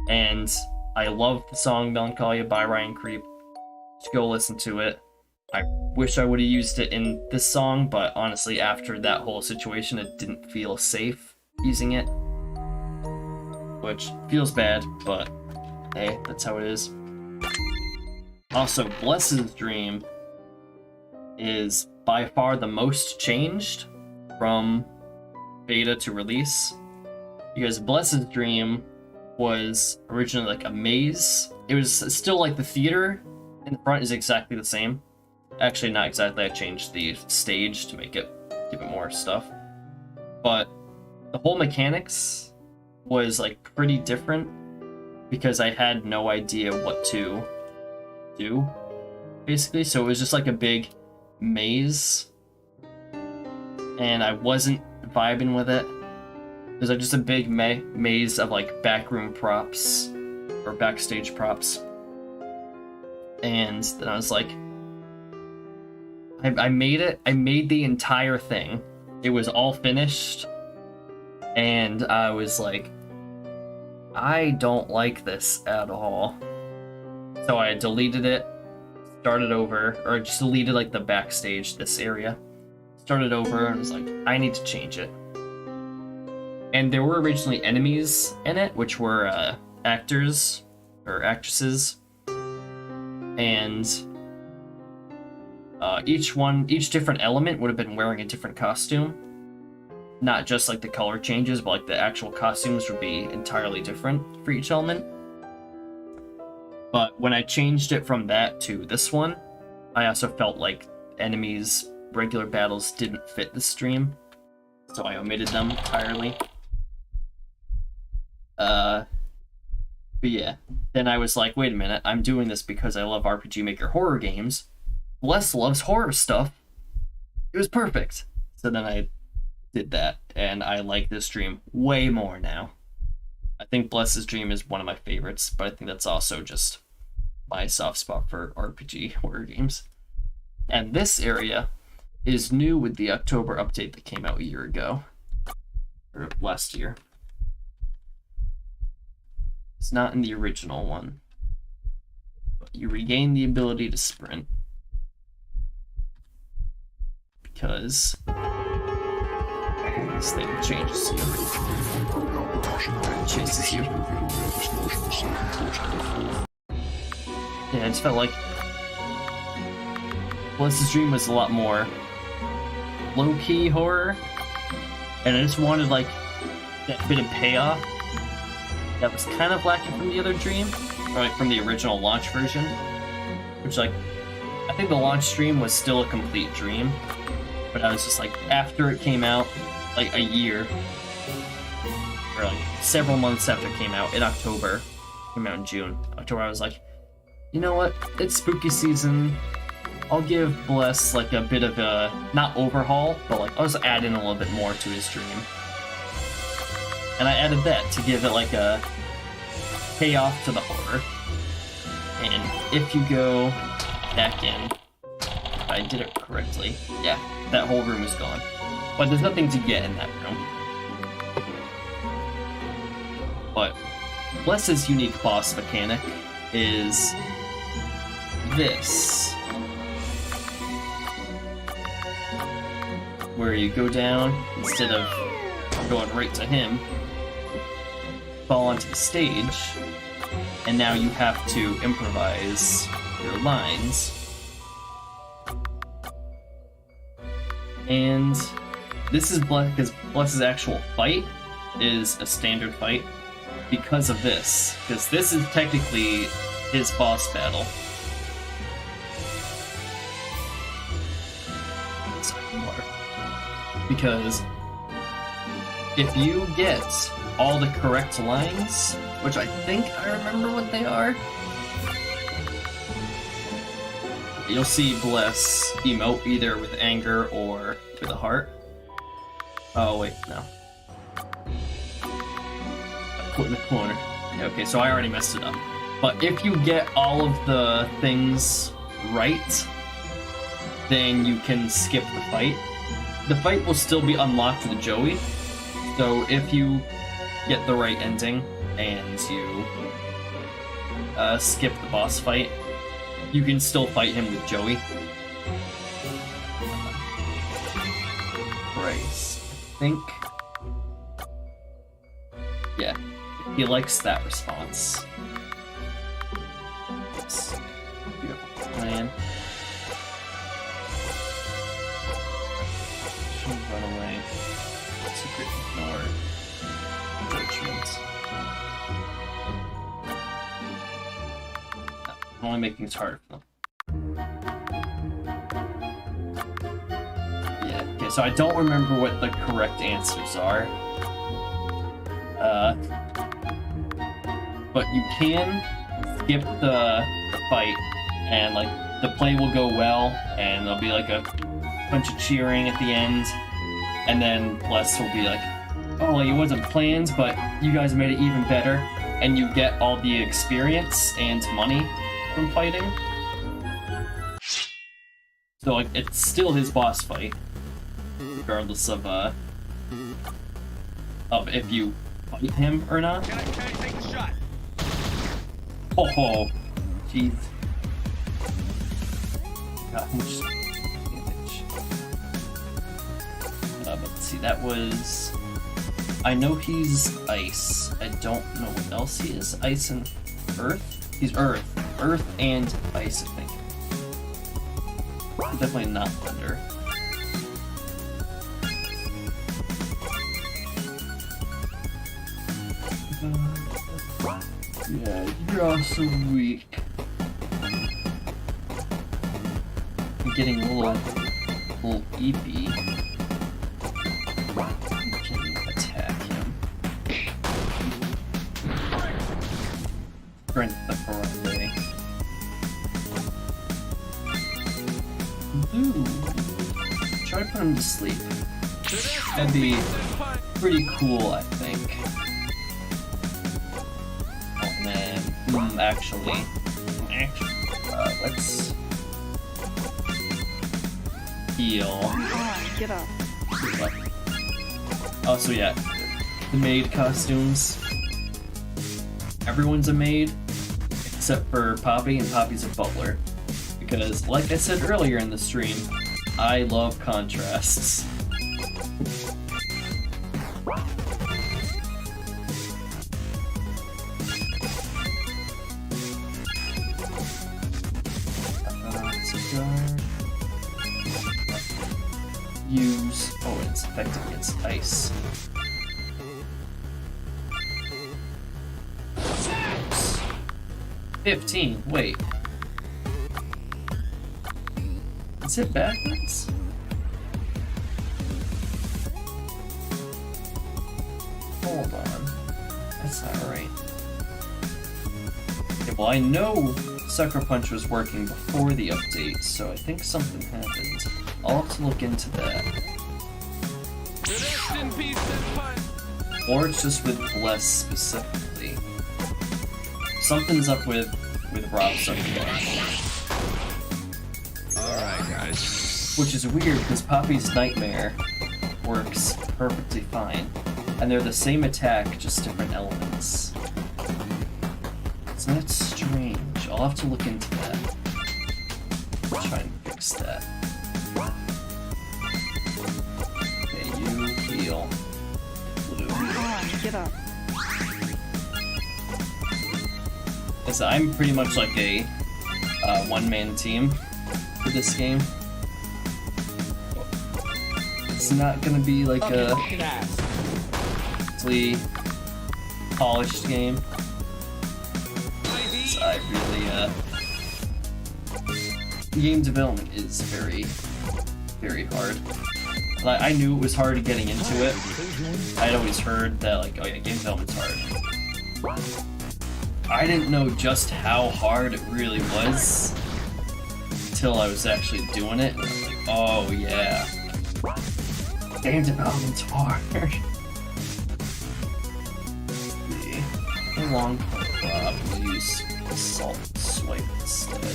And I love the song Melancholia by Ryan Creep. Just go listen to it. I wish I would have used it in this song, but honestly, after that whole situation, it didn't feel safe using it. Which feels bad, but hey, that's how it is. Also, Bless's Dream is by far the most changed from beta to release, because Bless's Dream was originally like a maze. It was still like the theater in the front is exactly the same. Actually, not exactly. I changed the stage to make it give it more stuff, but the whole mechanics was like pretty different because I had no idea what to do, basically. So it was just like a big maze, and I wasn't vibing with it. It was like just a big maze of like backroom props or backstage props, and then I was like, I made it. I made the entire thing. It was all finished, and I was like, I don't like this at all. So I deleted it, started over, or just deleted like the backstage, this area. Started over and was like, I need to change it. And there were originally enemies in it, which were actors or actresses. And each different element would have been wearing a different costume. Not just like the color changes, but like the actual costumes would be entirely different for each element. But when I changed it from that to this one, I also felt like enemies' regular battles didn't fit the stream, so I omitted them entirely. But yeah, then I was like, wait a minute, I'm doing this because I love RPG Maker horror games. Bless loves horror stuff. It was perfect. So then I did that, and I like this stream way more now. I think Bless's Dream is one of my favorites, but I think that's also just my soft spot for RPG horror games. And this area is new with the October update that came out a year ago, or last year. It's not in the original one, but you regain the ability to sprint because this thing changes you. It chases you. Yeah, I just felt like Bless's Dream was a lot more low-key horror, and I just wanted like that bit of payoff that was kind of lacking from the other Dream, or like from the original launch version, which like I think the launch stream was still a complete dream, but I was just like, after it came out, like a year or like several months after it came out in October, it came out in June, October, I was like, you know what, it's spooky season, I'll give Bless like a bit of a, not overhaul, but like I'll just add in a little bit more to his dream. And I added that to give it like a payoff to the horror. And if you go back in, if I did it correctly, yeah, that whole room is gone. But there's nothing to get in that room. But Bless's unique boss mechanic is this. Where you go down, instead of going right to him, fall onto the stage, and now you have to improvise your lines. And this is because Bless's actual fight is a standard fight because of this. Because this is technically his boss battle. Because if you get all the correct lines, which I think I remember what they are, you'll see Bless emote either with anger or with a heart. Oh wait, no. I put in the corner. Yeah, okay, so I already messed it up. But if you get all of the things right, then you can skip the fight. The fight will still be unlocked with Joey, so if you get the right ending and you skip the boss fight, you can still fight him with Joey. Bryce, I think. Yeah, he likes that response. Yes. Beautiful plan. Run away. Secret ignore. Judgment. I'm only making it harder for them. Yeah, okay, so I don't remember what the correct answers are. But you can skip the fight, and like the play will go well, and there'll be like a bunch of cheering at the end, and then Bless will be like, oh, well, it wasn't planned, but you guys made it even better, and you get all the experience and money from fighting. So like, it's still his boss fight, regardless of if you fight him or not. Can I take a shot? Oh, jeez. Got how much damage? Let's see, that was... I know he's ice. I don't know what else he is. Ice and earth? He's earth. Earth and ice, I think. Definitely not thunder. Yeah, you're also weak. I'm getting a little eepy. Can you attack him? Strength the Ferrari. Ooh. Try to put him to sleep. That'd be pretty cool, I think. And then, actually, let's heal. Get up. Oh, so yeah, the maid costumes. Everyone's a maid, except for Poppy, and Poppy's a butler. Because, like I said earlier in the stream, I love contrasts. Use... oh, it's effective against ice. 15, wait. Is it backwards? Hold on. That's not right. Okay, well, I know Sucker Punch was working before the update, so I think something happened. I'll have to look into that. Rest in peace and punch. Or it's just with Bless specifically. Something's up with Rob Alright, guys. which is weird because Poppy's Nightmare works perfectly fine. And they're the same attack, just different elements. Isn't that strange? I'll have to look into that. I'll try and fix that. Okay, you heal. Blue. Come on, get up. So I'm pretty much like a one-man team for this game. It's not gonna be like a really polished game. So I really, game development is very, very hard. Like, I knew it was hard getting into it. I'd always heard that, like, oh yeah, game development's hard. I didn't know just how hard it really was until I was actually doing it. And I was like, oh yeah, game development's hard. How long we'll use Assault Swipe instead.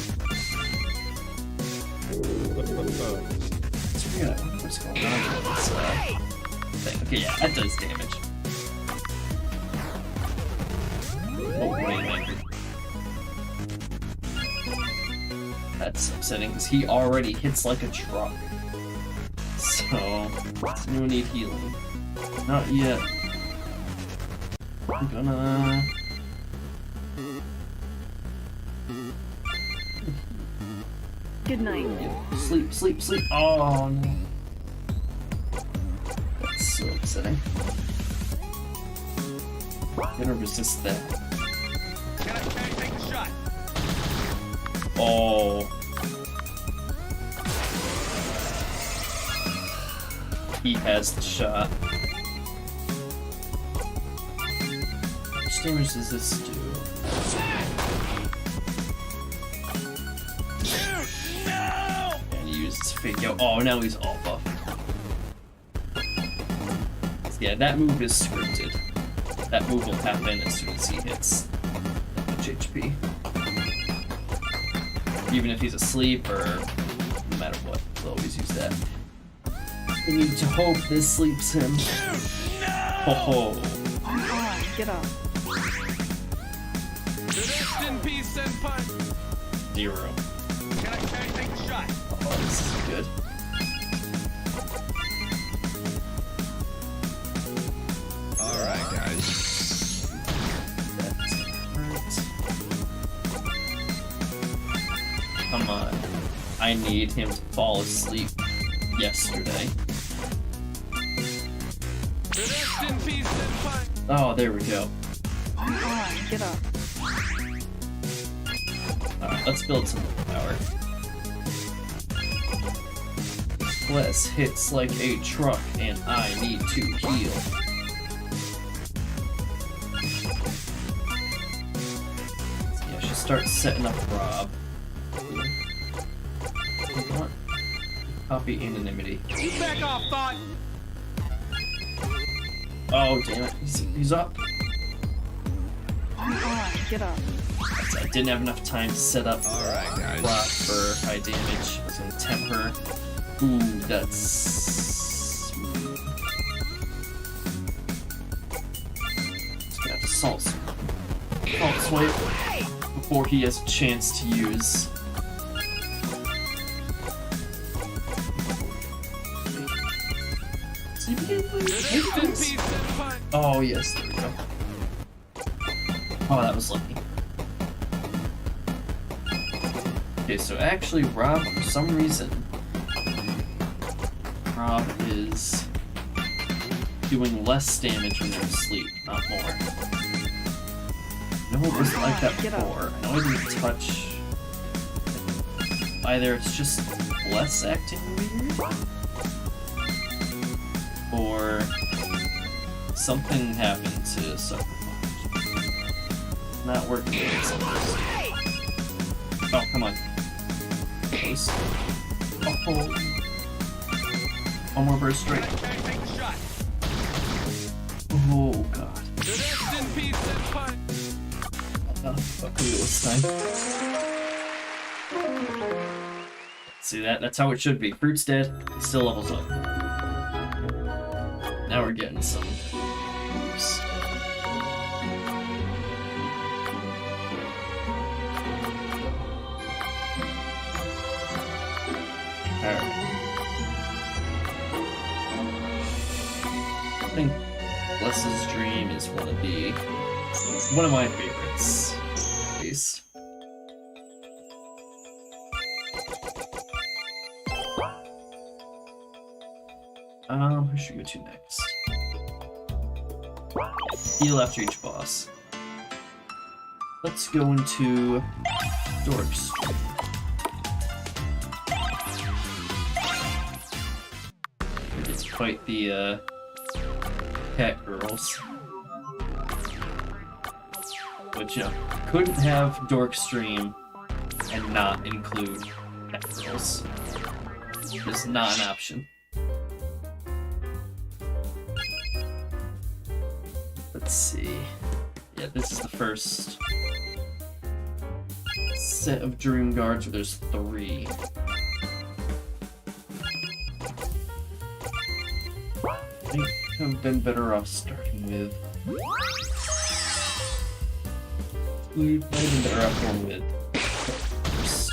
It's weird, I wonder what's going on with this thing. Okay, yeah, that does damage. Oh, Rainmaker. That's upsetting because he already hits like a truck. So, it's no need healing. Not yet. I'm gonna... Good night. Sleep, sleep, sleep. Oh no. That's so upsetting. I'm gonna resist that. Oh. He has the shot. How much damage does this do? And he uses fake out. Oh, now he's all buff. Yeah, that move is scripted. That move will happen as soon as he hits that much HP. Even if he's asleep or no matter what, he'll always use that. We need to hope this sleeps him. Oh, Come on, get up. Rest in peace, senpai. 0. Can I take a shot? Oh, this is good. Alright, guys. That's hurt. Come on. I need him to fall asleep yesterday. Rest in peace, senpai. Oh, there we go. Come on, get up. Alright, let's build some power. Bless hits like a truck, and I need to heal. Yeah, I should start setting up Rob. What? Copy anonymity. You back off, thought. Oh, damn it. He's up. Come on, get up. I didn't have enough time to set up Alright, guys. Rob for high damage. I was gonna tempt her. Ooh, that's... Just gonna have to salt swipe before he has a chance to use. See if he can Rest in peace, senpai. Oh, yes, there we go. Oh, that was lucky. Okay, so actually, Rob, for some reason, Rob is doing less damage when they're asleep, not more. No, it wasn't like that Get up. before. I know I didn't touch. Either it's just less acting weird, or something happened to Sucker Punch. Not working the way it's supposed to. Oh, come on. Close. Oh. One more burst straight. Take a shot. Oh, Hopefully this time. See that? That's how it should be. Fruit's dead, he still levels up. Now we're getting some moves. Alright. I think Bless's Dream is one of my favorites. At least. Who should we go to next? Heal after each boss. Let's go into Dorks. Let's fight the cat girls. Which, couldn't have Dork Stream and not include cat girls. It's not an option. Let's see. Yeah, this is the first set of Dream Guards where there's 3. I think I've been better off starting with. We've been better off going with first.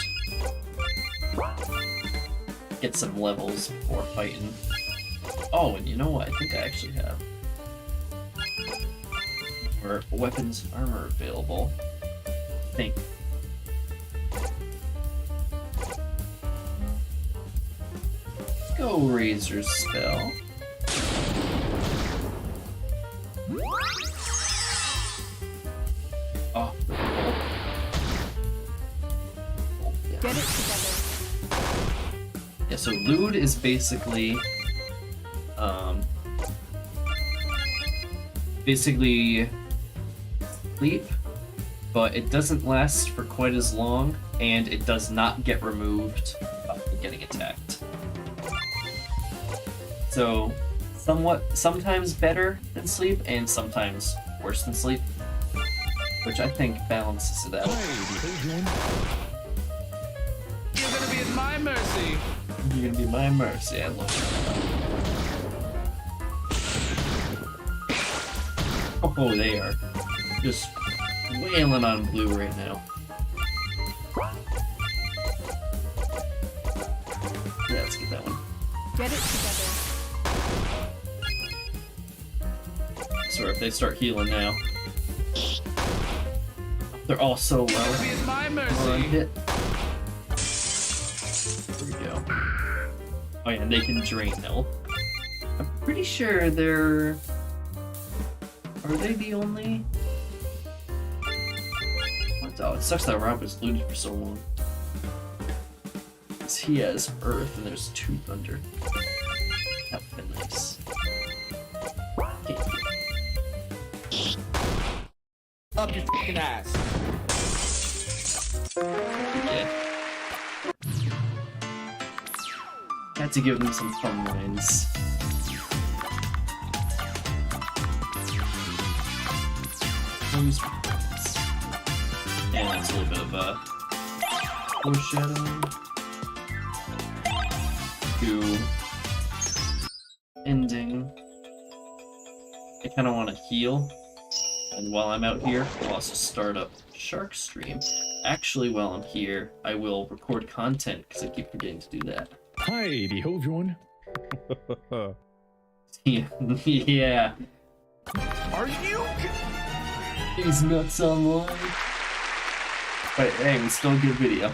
Get some levels before fighting. Oh, and you know what? I think I actually have more weapons and armor available. I think. Let's go Razor's spell. Oh. Yeah. Get it together. Yeah, so Lewd is basically sleep, but it doesn't last for quite as long, and it does not get removed after getting attacked. So, sometimes better than sleep, and sometimes worse than sleep, which I think balances it out. You're gonna be at my mercy. You're gonna be my mercy, I love it. Oh, they are just wailing on blue right now. Yeah, let's get that one. Get it together. So if they start healing now, they're all so You're low. gonna be at my One mercy. hit. There we go. Oh yeah, and they can drain health. I'm pretty sure they're. Are they the only? What? Oh, it sucks that Rob was looted for so long. Because he has Earth and there's 2 Thunder. That would be nice. Okay. Up your fucking ass. Yeah. Had to give them some fun lines. And it's a little bit of a foreshadowing to ending. I kind of want to heal, and while I'm out here, I'll also start up Shark Stream. Actually, while I'm here, I will record content because I keep forgetting to do that. Hi, everyone. Yeah. Are you? He's nuts online. But hey, we still get video.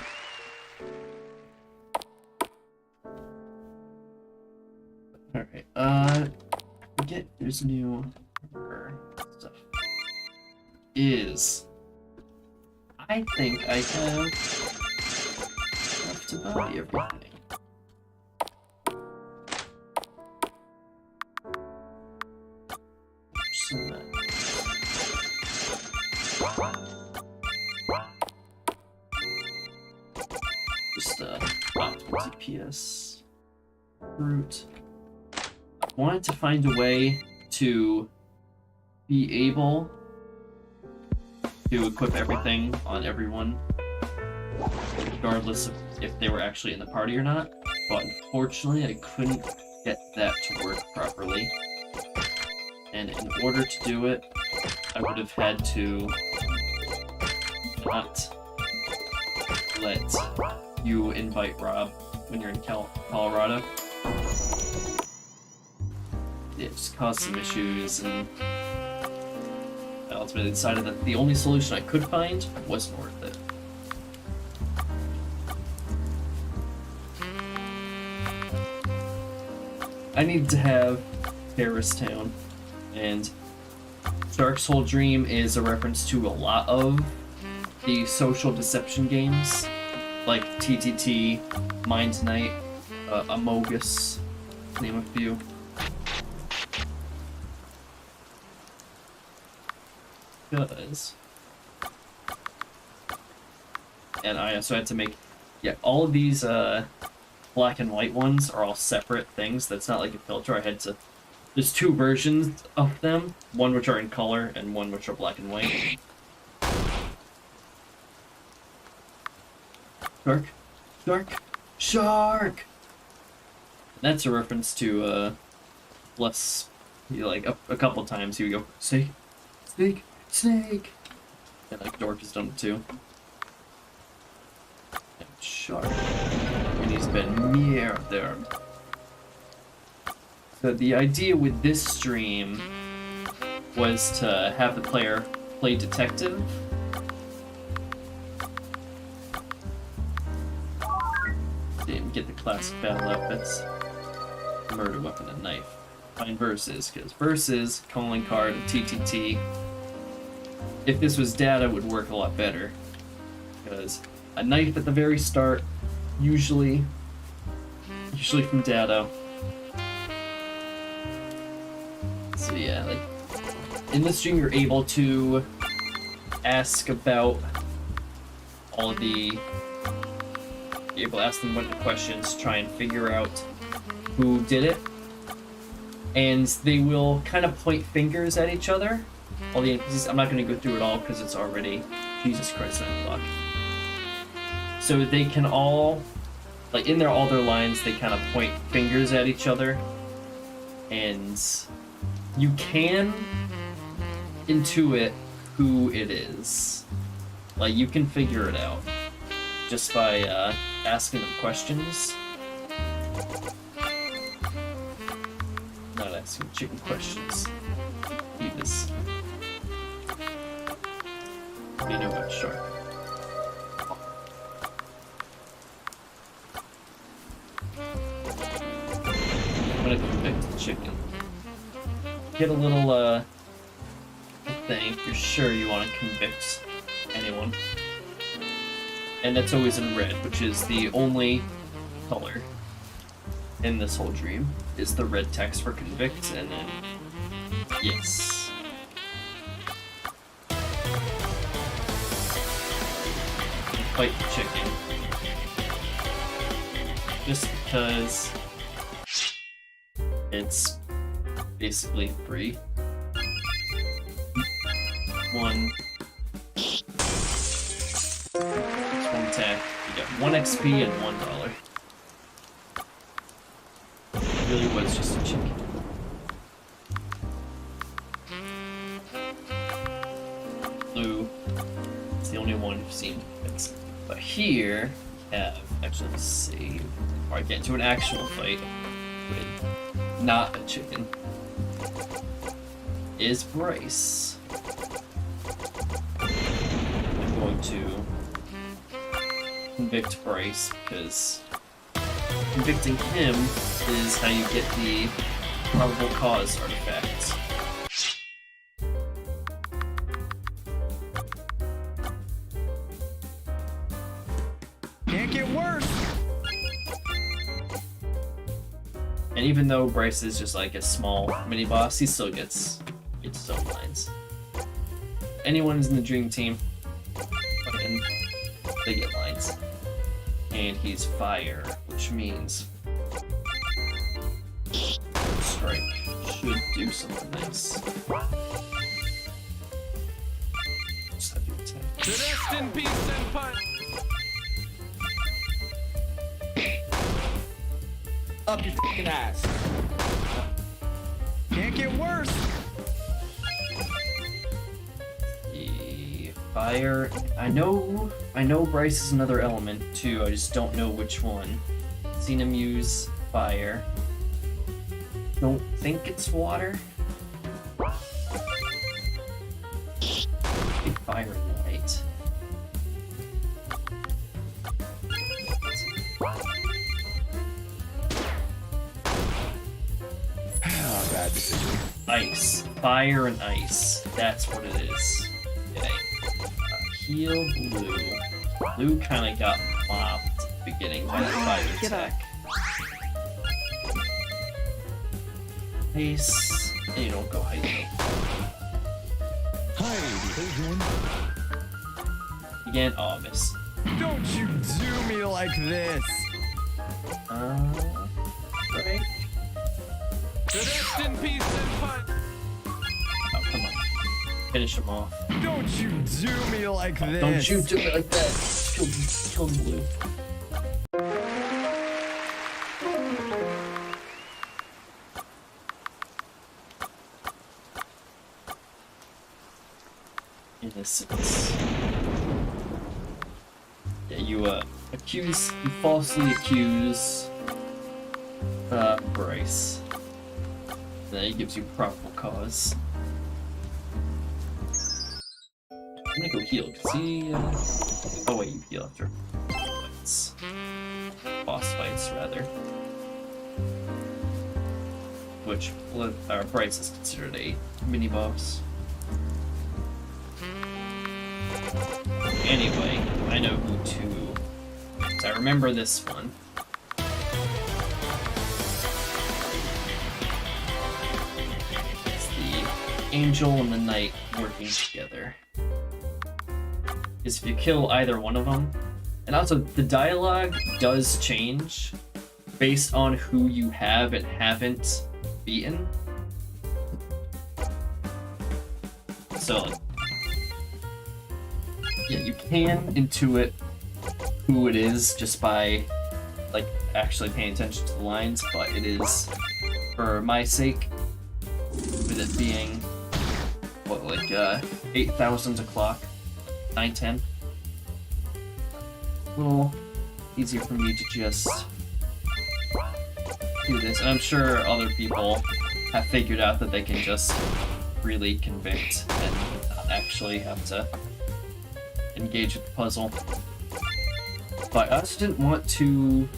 Alright, I forget there's new stuff. I think I have enough to buy everything. So that. Just DPS route. I wanted to find a way to be able to equip everything on everyone, regardless of if they were actually in the party or not. But unfortunately, I couldn't get that to work properly. And in order to do it, I would have had to not let you invite Rob when you're in Colorado. It just caused some issues, and I ultimately decided that the only solution I could find wasn't worth it. I needed to have Paris Town, and Dark's whole dream is a reference to a lot of the social deception games, like TTT, Mind Night, Amogus, to name a few. Because, and I also had to make, yeah, all of these black and white ones are all separate things. That's not like a filter. I had to, there's two versions of them, one which are in color and one which are black and white. Shark! That's a reference to, less, like, a couple times he would go, snake! And, like, Dork has done it too. And Shark. And he's been murdered. So the idea with this stream was to have the player play detective. Didn't get the classic battle outfits. Murder weapon and knife. Find versus, because versus, calling card, and TTT. If this was data, would work a lot better. Because a knife at the very start, usually from data. So yeah, like, in this stream you're able to ask about all of the, you're able to ask them a bunch of questions, try and figure out who did it. And they will kind of point fingers at each other. All the NPCs, I'm not going to go through it all because it's already, Jesus Christ, 9 o'clock. So they can all, like, in all their lines, they kind of point fingers at each other. And you can intuit who it is. Like, you can figure it out just by asking them questions. Not asking chicken questions. Eat this. You know what, shark. I'm gonna convict the chicken. Get a little, thing if you're sure you want to convict anyone. And that's always in red, which is the only color in this whole dream, is the red text for convict, and then yes. Fight the chicken. Just because it's basically free. One attack, you get 1 XP and $1. It really was just a chicken. Blue. It's the only one you've seen. But here, we have, actually let's save, or I get into an actual fight with not a chicken, is Bryce. I'm going to convict Bryce, because convicting him is how you get the probable cause artifact. Can't get worse. And even though Bryce is just like a small mini boss, he still gets his own lines. Anyone who's in the dream team, and they get lines. And he's fire, which means strike should do something nice. Just have to Rest in peace, senpai. Up your fucking ass. Can't get worse. The fire. I know Bryce is another element too. I just don't know which one. Seen him use fire. Don't think it's water. Big fire and light. Ah, bad decision. Ice. Fire and ice. That's what it is. Okay. Heal blue. Blue kind of got mopped at the beginning by the fire Get up. attack. Ice. And you don't go high Hi, behold one. again. Oh, miss. Don't you do me like this. Right. Rest in peace, senpai. Oh, come on. Finish him off. Don't you do me like this. Don't you do it like that. Kill blue. Innocence. Yeah, you falsely accuse Bryce. Then he gives you probable cause. I'm gonna go heal, cause he, oh wait, you heal after fights. Boss fights, rather. Which, Bryce is considered a mini-boss. Anyway, I know who to... So I remember this one. It's the angel and the knight working together. Because if you kill either one of them... And also, the dialogue does change based on who you have and haven't beaten. So, like, yeah, you can intuit who it is just by, like, actually paying attention to the lines, but it is, for my sake, with it being, what, like, 8,000 o'clock, 9:10, a little easier for me to just do this. And I'm sure other people have figured out that they can just really convict and not actually have to engage with the puzzle. But I also didn't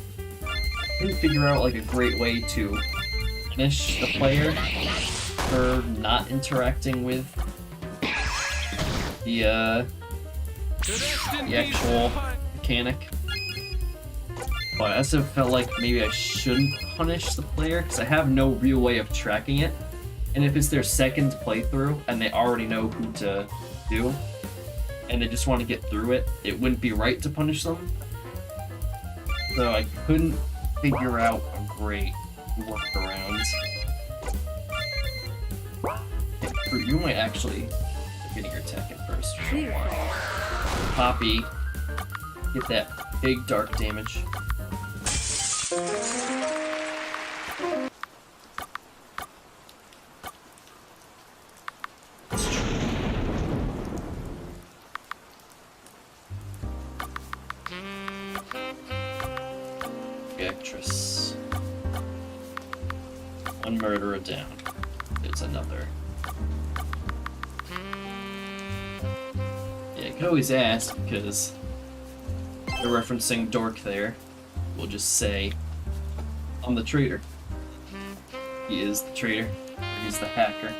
figure out like a great way to punish the player for not interacting with the actual mechanic. But I also felt like maybe I shouldn't punish the player because I have no real way of tracking it. And if it's their second playthrough and they already know who to do, and they just want to get through it, it wouldn't be right to punish them. So I couldn't figure out a great workaround. Okay, Fruit, you might actually get your attack in first. Poppy, get that big dark damage. Actress. One murderer down. There's another. Yeah, you can always ask because they're referencing Dork there. We'll just say, I'm the traitor. He is the traitor, or he's the hacker.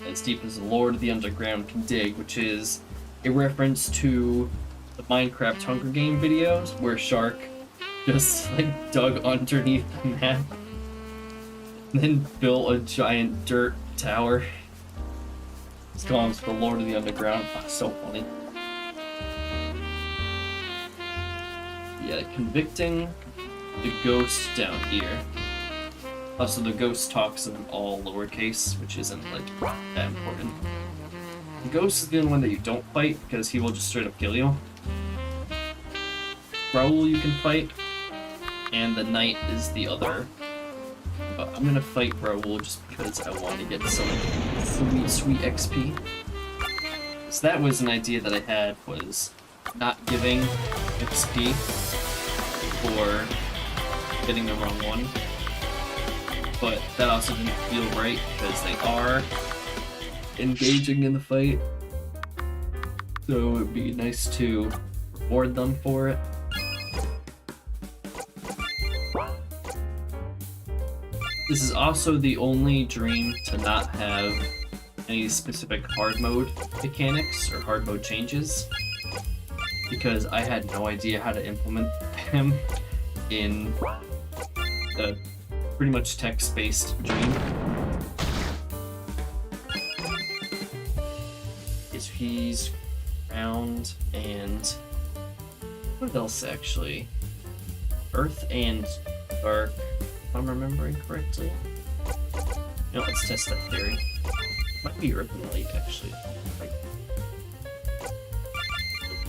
As deep as the Lord of the Underground can dig, which is a reference to the Minecraft Hunger Game videos where Shark just like dug underneath the map and then built a giant dirt tower. It's called the Lord of the Underground. Oh, so funny. Yeah, convicting the ghost down here. Also, the ghost talks in all lowercase, which isn't like that important. The ghost is the only one that you don't fight because he will just straight up kill you. Raoul you can fight, and the knight is the other. But I'm gonna fight Raoul just because I want to get some sweet XP. So that was an idea that I had, was not giving XP for getting the wrong one. But that also didn't feel right because they are engaging in the fight. So it would be nice to reward them for it. This is also the only dream to not have any specific hard mode mechanics or hard mode changes, because I had no idea how to implement them in the pretty much text-based dream. He's ground and what else actually? Earth and dark, if I'm remembering correctly. No, let's test that theory. Might be earth and light actually. Like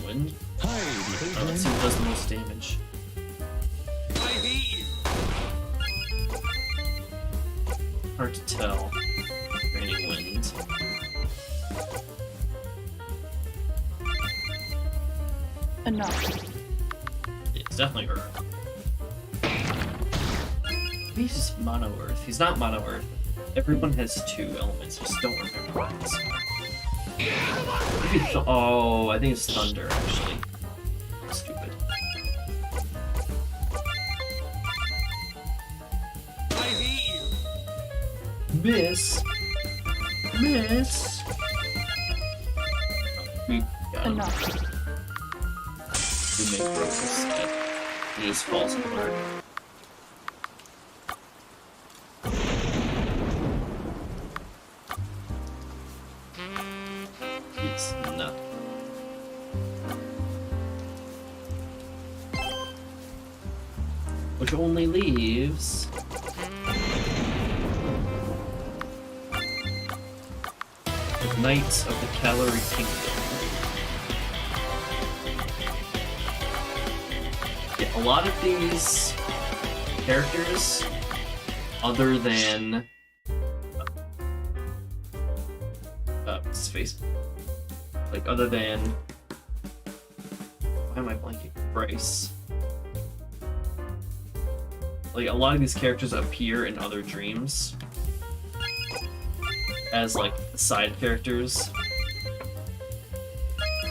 wind. Let's see who does the most damage. I hate you. Hard to tell. Raining wind. Enough. It's definitely Earth. Maybe he's just Mono Earth. He's not Mono Earth. Everyone has two elements. I just don't remember what it is. Maybe oh, I think it's Thunder actually. Stupid. I hate you. Miss. Miss. We got him. Enough. We make progress. He just falls apart. It's not. Which only leaves the Knights of the Calorie Kingdom. Yeah, a lot of these characters, other than space, like other than, why am I blanking? Bryce. Like a lot of these characters appear in other dreams as like side characters.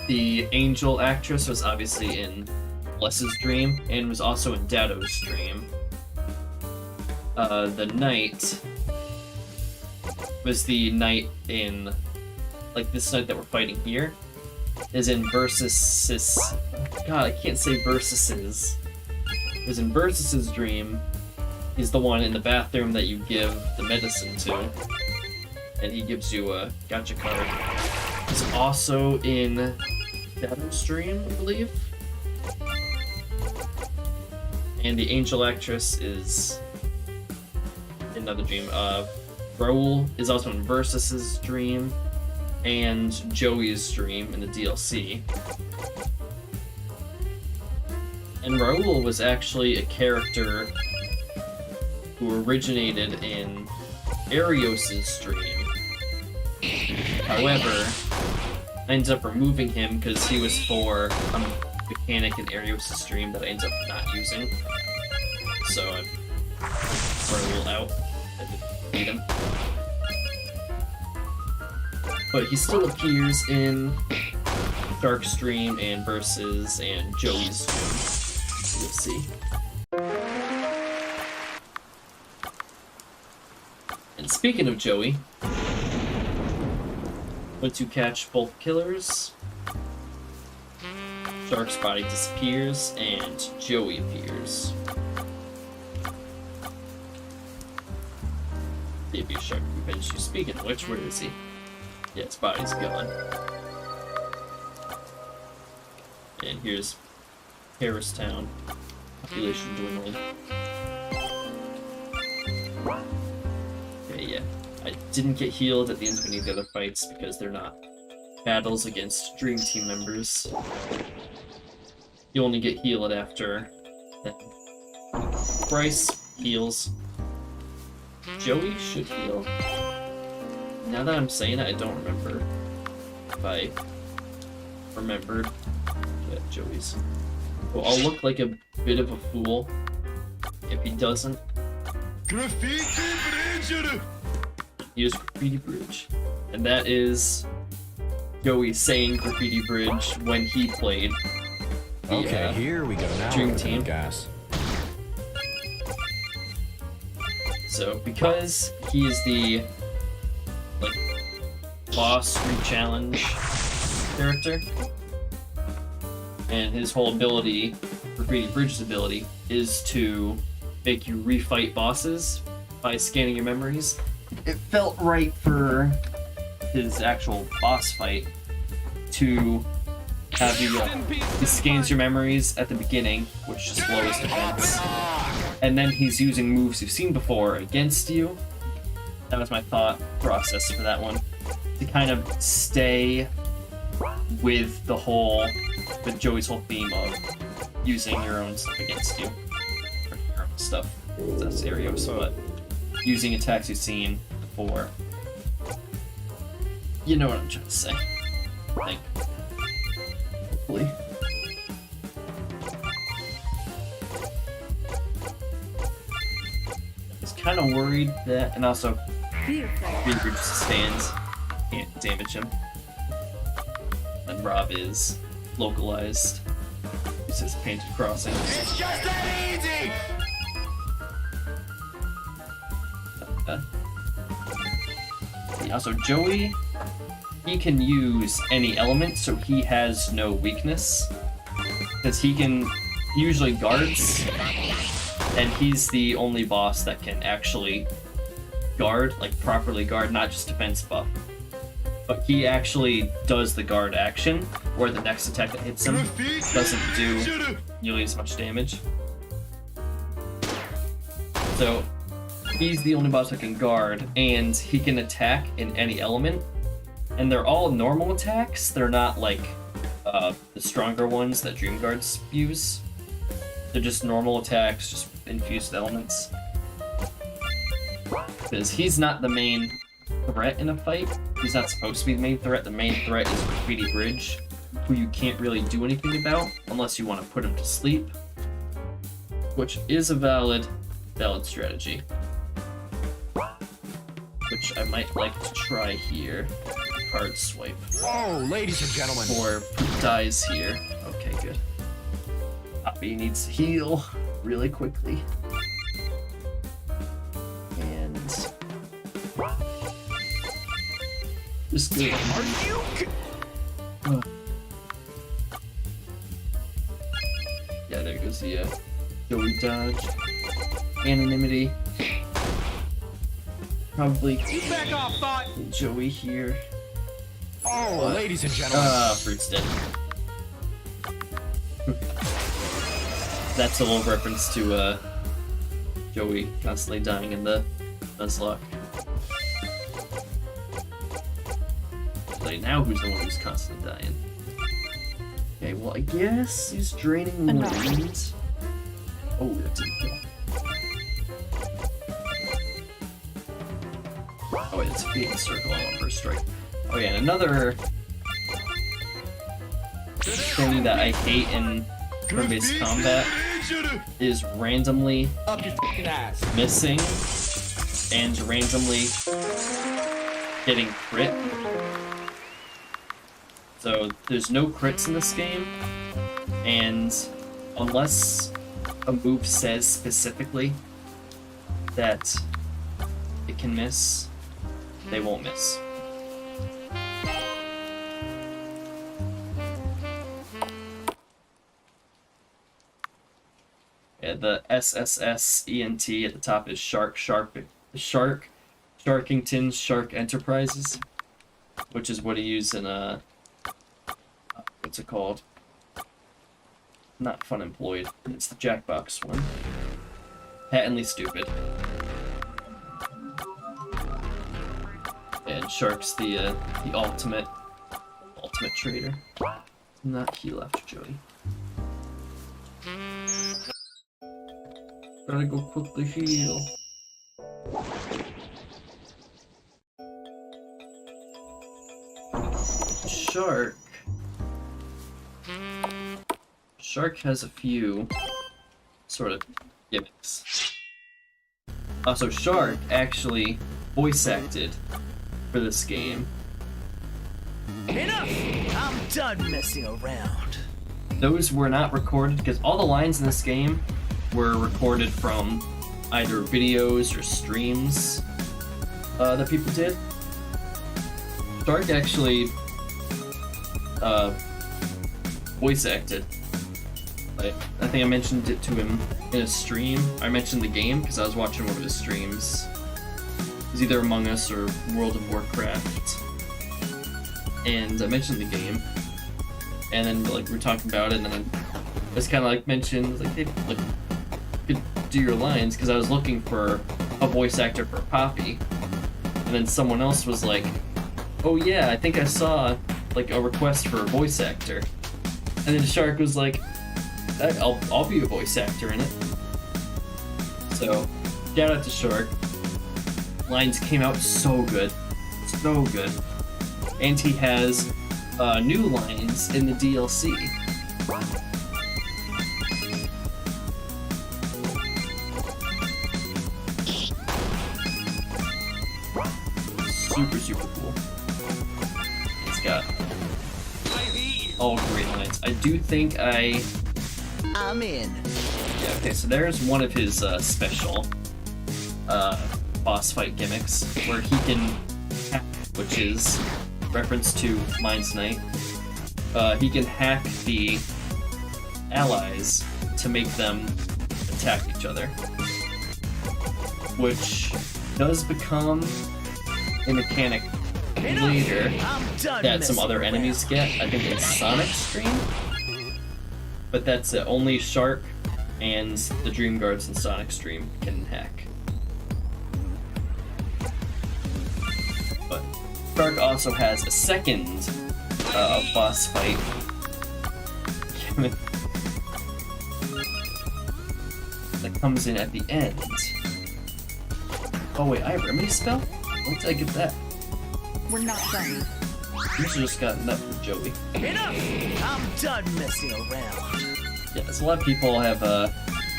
The angel actress was obviously in Bless's dream and was also in Dado's dream. The knight was the knight in, like this knight that we're fighting here is in Versus's. God, I can't say Versus's. It was in Versus's dream. He's the one in the bathroom that you give the medicine to, and he gives you a gotcha card. He's also in Dado's dream, I believe. And the angel actress is in another dream. Raoul is also in Versus's dream and Joey's dream in the DLC. And Raoul was actually a character who originated in Arios's dream. However, I ended up removing him because he was for a mechanic in Arios's dream that I ended up not using. So I Raoul out. I didn't need him. But he still appears in Dark's dream and Versus and Joey's dream. You'll see. And speaking of Joey, once you catch both killers, Shark's body disappears and Joey appears. Maybe Shark revenge you. Speaking of which, where is he? Yeah, his body's gone. And here's Paris Town. Population dwindling. Okay, yeah. I didn't get healed at the end of any of the other fights because they're not battles against Dream Team members. You only get healed after them. Bryce heals. Joey should heal. Now that I'm saying it, I don't remember if I remembered that Joey's. Well, I'll look like a bit of a fool if he doesn't. Graffiti bridge. Use Graffiti Bridge. And that is Joey saying Graffiti Bridge when he played the, Okay, here we go. Now Dream we're gonna Team. gas. So, because he is the, like, boss re-challenge character, and his whole ability, Graffiti Bridge's ability, is to make you refight bosses by scanning your memories, it felt right for his actual boss fight to have you, he scans your memories at the beginning, which just lowers defense, and then he's using moves you've seen before against you. That was my thought process for that one. To kind of stay with the whole, with Joey's whole theme of using your own stuff against you. Or your own stuff, that's Arios, but using attacks you've seen before. You know what I'm trying to say. I think. Hopefully. Kind of worried that, and also Beaver just stands, can't damage him. And Rob is localized. He says painted crossing. It's just that easy. Yeah, also Joey, he can use any element, so he has no weakness. Because he usually guards, and he's the only boss that can actually guard, like properly guard, not just defense buff. But he actually does the guard action, where the next attack that hits him doesn't do nearly as much damage. So he's the only boss that can guard, and he can attack in any element. And they're all normal attacks, they're not like the stronger ones that Dream Guards use. They're just normal attacks, just infused elements. Because he's not the main threat in a fight. He's not supposed to be the main threat. The main threat is Graffiti Bridge, who you can't really do anything about unless you want to put him to sleep. Which is a valid strategy. Which I might like to try here. Card swipe. Oh, ladies and gentlemen. Or Poop dies here. Okay, good. Poppy needs to heal really quickly. And just good. Yeah, there goes the Joey dodge. Anonymity. Probably Back off, thought. Joey here. Oh, ladies and gentlemen. Fruit's dead. That's a little reference to Joey constantly dying in the Nuzlocke. Like, now who's the one who's constantly dying? Okay, well I guess he's draining wounds. Oh, that's a kill. Oh wait, it's a feeding circle on first strike. Oh yeah, and another thing that I hate in turn-based combat is randomly Up your fucking ass. missing and randomly getting crit. So there's no crits in this game, and unless a move says specifically that it can miss, they won't miss. Yeah, the SSSENT at the top is Sharkington's Shark Enterprises, which is what he used in what's it called? Not Fun Employed. It's the Jackbox one. Patently stupid. And Shark's the ultimate ultimate trader. Not key left, Joey. Gotta go quickly heal. Shark. Shark has a few sort of gimmicks. So Shark actually voice acted for this game. Enough! I'm done messing around. Those were not recorded because all the lines in this game were recorded from either videos or streams that people did. Shark actually voice acted. Like, I think I mentioned it to him in a stream. I mentioned the game because I was watching one of his streams. It was either Among Us or World of Warcraft. And I mentioned the game. And then like we were talking about it, and then I just kind of like mentioned like, hey, like, you could do your lines because I was looking for a voice actor for Poppy. And then someone else was like, oh yeah, I think I saw like a request for a voice actor. And then Shark was like, I'll be a voice actor in it. So, shout out to Shark. Lines came out so good. So good. And he has new lines in the DLC. Super, super cool. It's got all great lines. I do think I'm in. Yeah, okay, so there's one of his special boss fight gimmicks where he can hack, which is reference to Mind's Night. He can hack the allies to make them attack each other, which does become a mechanic later that some other enemies get, I think in Sonic Stream. But that's it. Only Shark and the Dream Guards in Sonic Stream can hack. But Shark also has a second boss fight that comes in at the end. Oh wait, I have Remedy spell? When did I get that? We're not done. I must have just gotten that from Joey. Enough! I'm done messing around. Yeah, as a lot of people have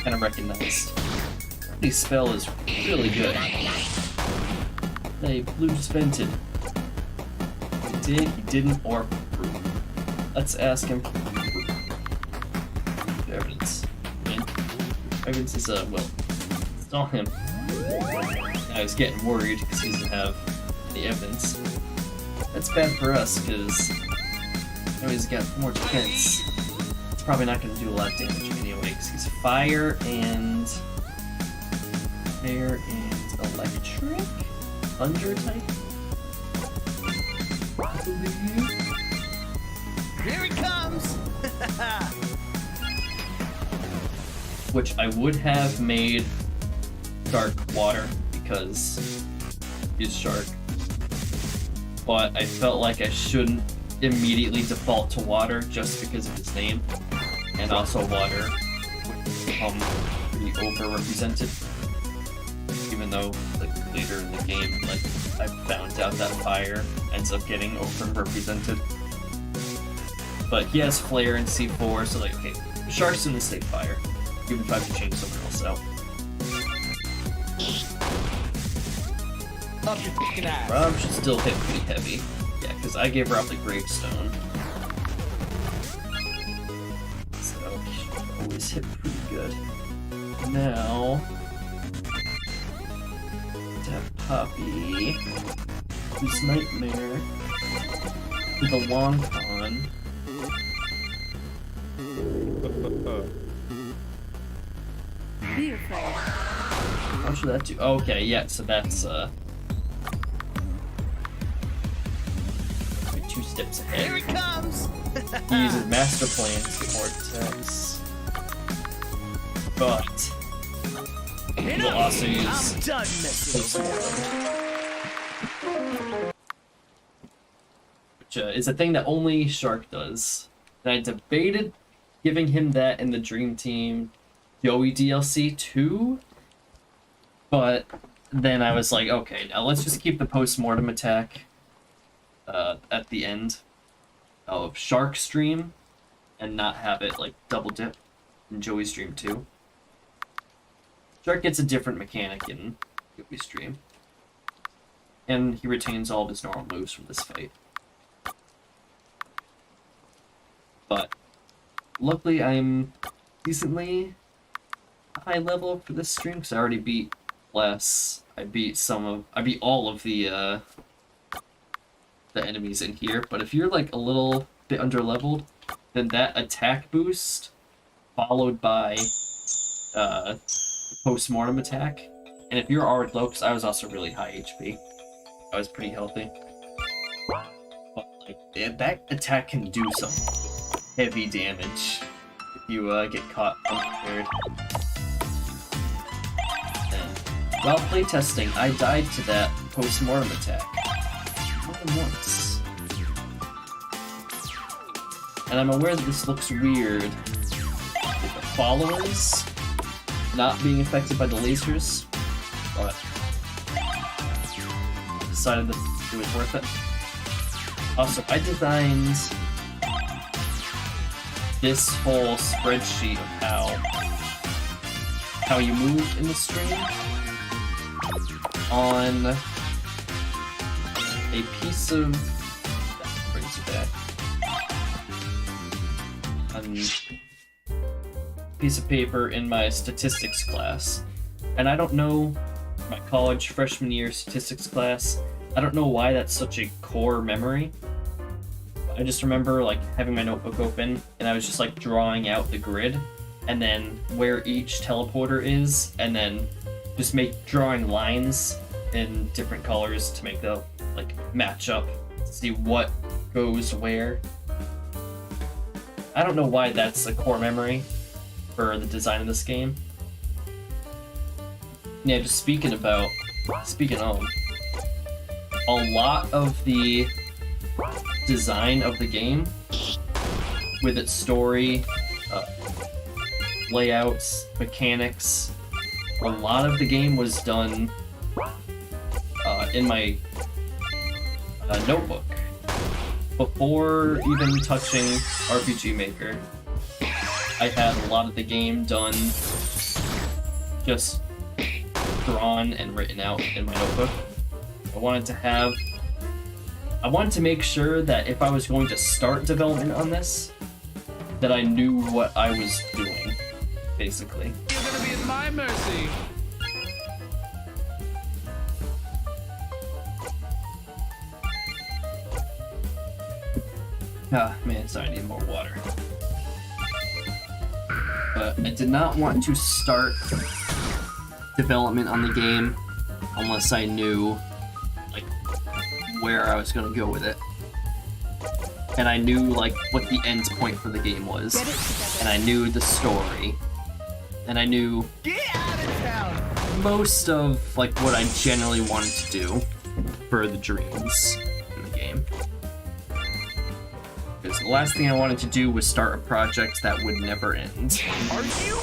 kind of recognized. Remedy's spell is really good. Hey, Blue just vented. He did, he didn't, or let's ask him. Evidence. Evidence is, well, it's all him. I was getting worried because he doesn't have any evidence. That's bad for us because he's got more defense. It's probably not going to do a lot of damage anyway because he's fire and electric? Thunder type? I believe. Here he comes! Which I would have made Shark water because he's Shark. But I felt like I shouldn't immediately default to water just because of his name. And also water would become pretty overrepresented. Even though, like, later in the game, like, I found out that fire ends up getting overrepresented. But he has flare and C4, so like, okay, Shark's in the state fire. Even if I have to change someone else out. Up your fucking ass. Rob should still hit pretty heavy. Yeah, because I gave Rob the gravestone. So he should always hit pretty good. Now, to have Poppy, who's Nightmare, with a long con. Be afraid. How should that do? Oh, okay, yeah, so that's, 2 steps ahead. Here he comes! He uses Master Plan to get more attacks. But he'll also use I'm done messing around. which is a thing that only Shark does. And I debated giving him that in the Dream Team Joey DLC too, but then I was like, okay, now let's just keep the post-mortem attack at the end of Shark Stream and not have it like double dip in Joey Stream 2. Shark gets a different mechanic in Joey Stream, and he retains all of his normal moves from this fight. But luckily I'm decently high level for this stream because I already beat less. I beat all of the enemies in here. But if you're like a little bit under leveled, then that attack boost followed by post-mortem attack. And if you're already low, because I was also really high HP, I was pretty healthy. But like that attack can do some heavy damage if you get caught unprepared. And while playtesting, I died to that post-mortem attack more than once. And I'm aware that this looks weird with the followers not being affected by the lasers, but I decided that it was worth it. Also, I designed this whole spreadsheet of how you move in the stream on a piece of that brings it back. Piece of paper in my statistics class. And I don't know, my college freshman year statistics class, I don't know why that's such a core memory. I just remember like having my notebook open and I was just like drawing out the grid and then where each teleporter is and then just drawing lines in different colors to make the like match up, see what goes where. I don't know why that's a core memory for the design of this game. Yeah, just speaking of, a lot of the design of the game, with its story, layouts, mechanics, a lot of the game was done in my notebook. Before even touching RPG Maker, I had a lot of the game done, just drawn and written out in my notebook. I wanted to make sure that if I was going to start development on this, that I knew what I was doing, basically. You're gonna be at my mercy. Ah, man, sorry, I need more water. But I did not want to start development on the game unless I knew, like, where I was gonna go with it. And I knew, like, what the end point for the game was. And I knew the story. And I knew most of, like, what I generally wanted to do for the dreams in the game. Because the last thing I wanted to do was start a project that would never end. Are you?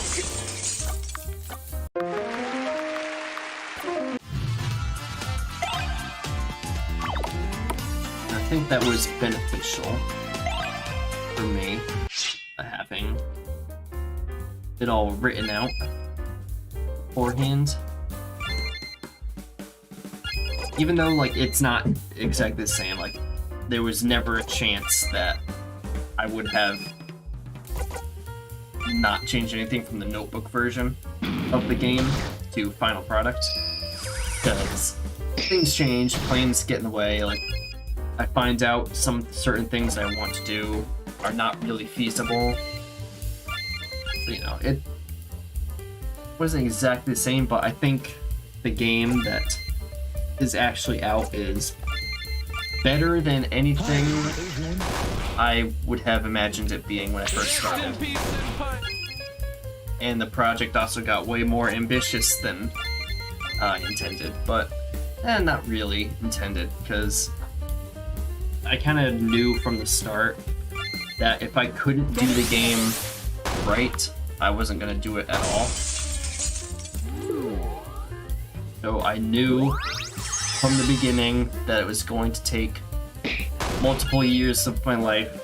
I think that was beneficial for me, having it all written out beforehand. Even though, like, it's not exactly the same, like, there was never a chance that I would have not changed anything from the notebook version of the game to final product. Because things change, plans get in the way, like, I find out some certain things I want to do are not really feasible. So, you know, it wasn't exactly the same, but I think the game that is actually out is better than anything I would have imagined it being when I first started. And the project also got way more ambitious than I intended, but not really intended, because I kind of knew from the start that if I couldn't do the game right, I wasn't gonna do it at all. So I knew from the beginning that it was going to take multiple years of my life,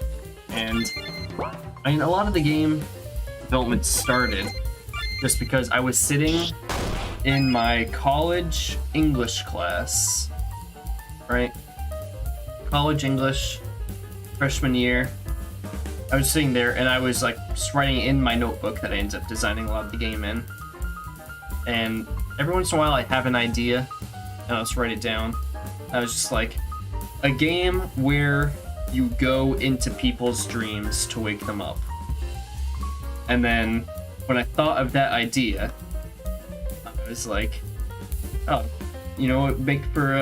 and I mean, a lot of the game development started just because I was sitting in my college English class, right? College English, freshman year. I was sitting there and I was like just writing in my notebook that I ended up designing a lot of the game in. And every once in a while I have an idea and I'll just write it down. I was just like, a game where you go into people's dreams to wake them up. And then when I thought of that idea, I was like, oh, you know, it would make for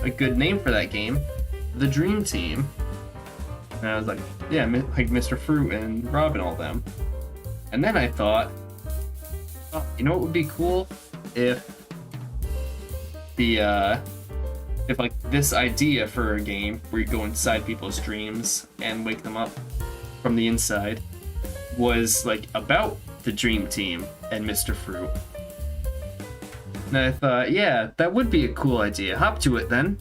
a good name for that game, The Dream Team. And I was like, yeah, like Mr. Fruit and Rob and all them. And then I thought, oh, you know what would be cool if if like this idea for a game where you go inside people's dreams and wake them up from the inside was like about the Dream Team and Mr. Fruit. And I thought, yeah, that would be a cool idea. Hop to it then.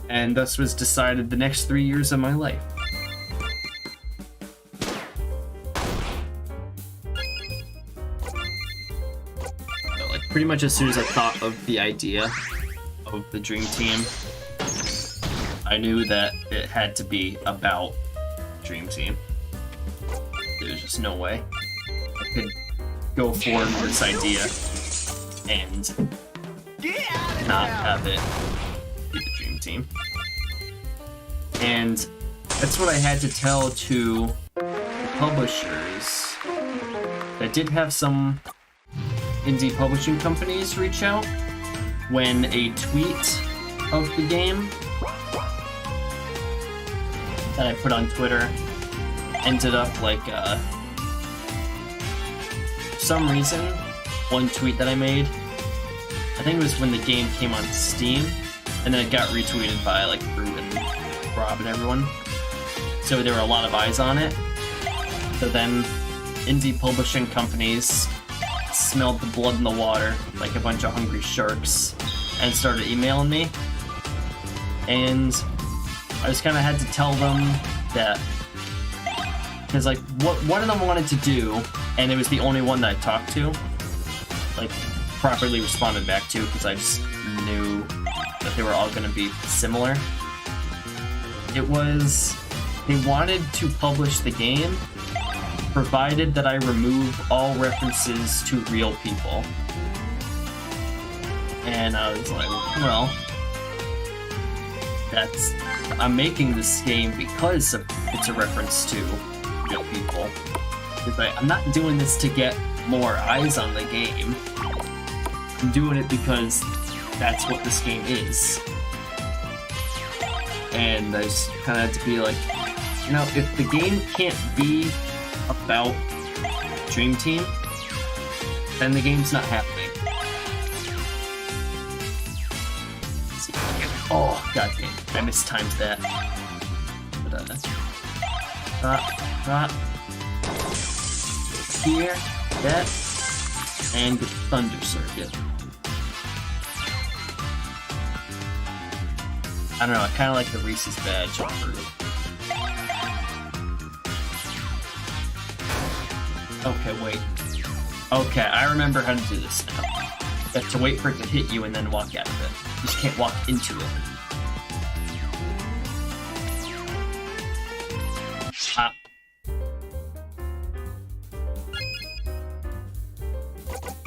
And thus was decided the next 3 years of my life. So, like, pretty much as soon as I thought of the idea of the Dream Team, I knew that it had to be about Dream Team. There was just no way I could go forward with this idea and not have it be the Dream Team. And that's what I had to tell to the publishers. I did have some indie publishing companies reach out when a tweet of the game that I put on Twitter ended up like for some reason, one tweet that I made, I think it was when the game came on Steam, and then it got retweeted by like Fruit and Rob and everyone. So there were a lot of eyes on it. So then indie publishing companies smelled the blood in the water like a bunch of hungry sharks and started emailing me. And I just kind of had to tell them that, because like one of them wanted to do, and it was the only one that I talked to, like properly responded back to, because I just knew that they were all going to be similar. It was, they wanted to publish the game provided that I remove all references to real people. And I was like, well, I'm making this game because it's a reference to real people. I'm not doing this to get more eyes on the game. I'm doing it because that's what this game is. And I just kind of had to be like, you know, if the game can't be about Dream Team, then the game's not happening. Oh, god damn, I mistimed that. But, here, that, and the Thunder Circuit. I don't know, I kind of like the Reese's badge on Fruit. Okay, wait. Okay, I remember how to do this now. You have to wait for it to hit you and then walk out of it. You just can't walk into it. Ah.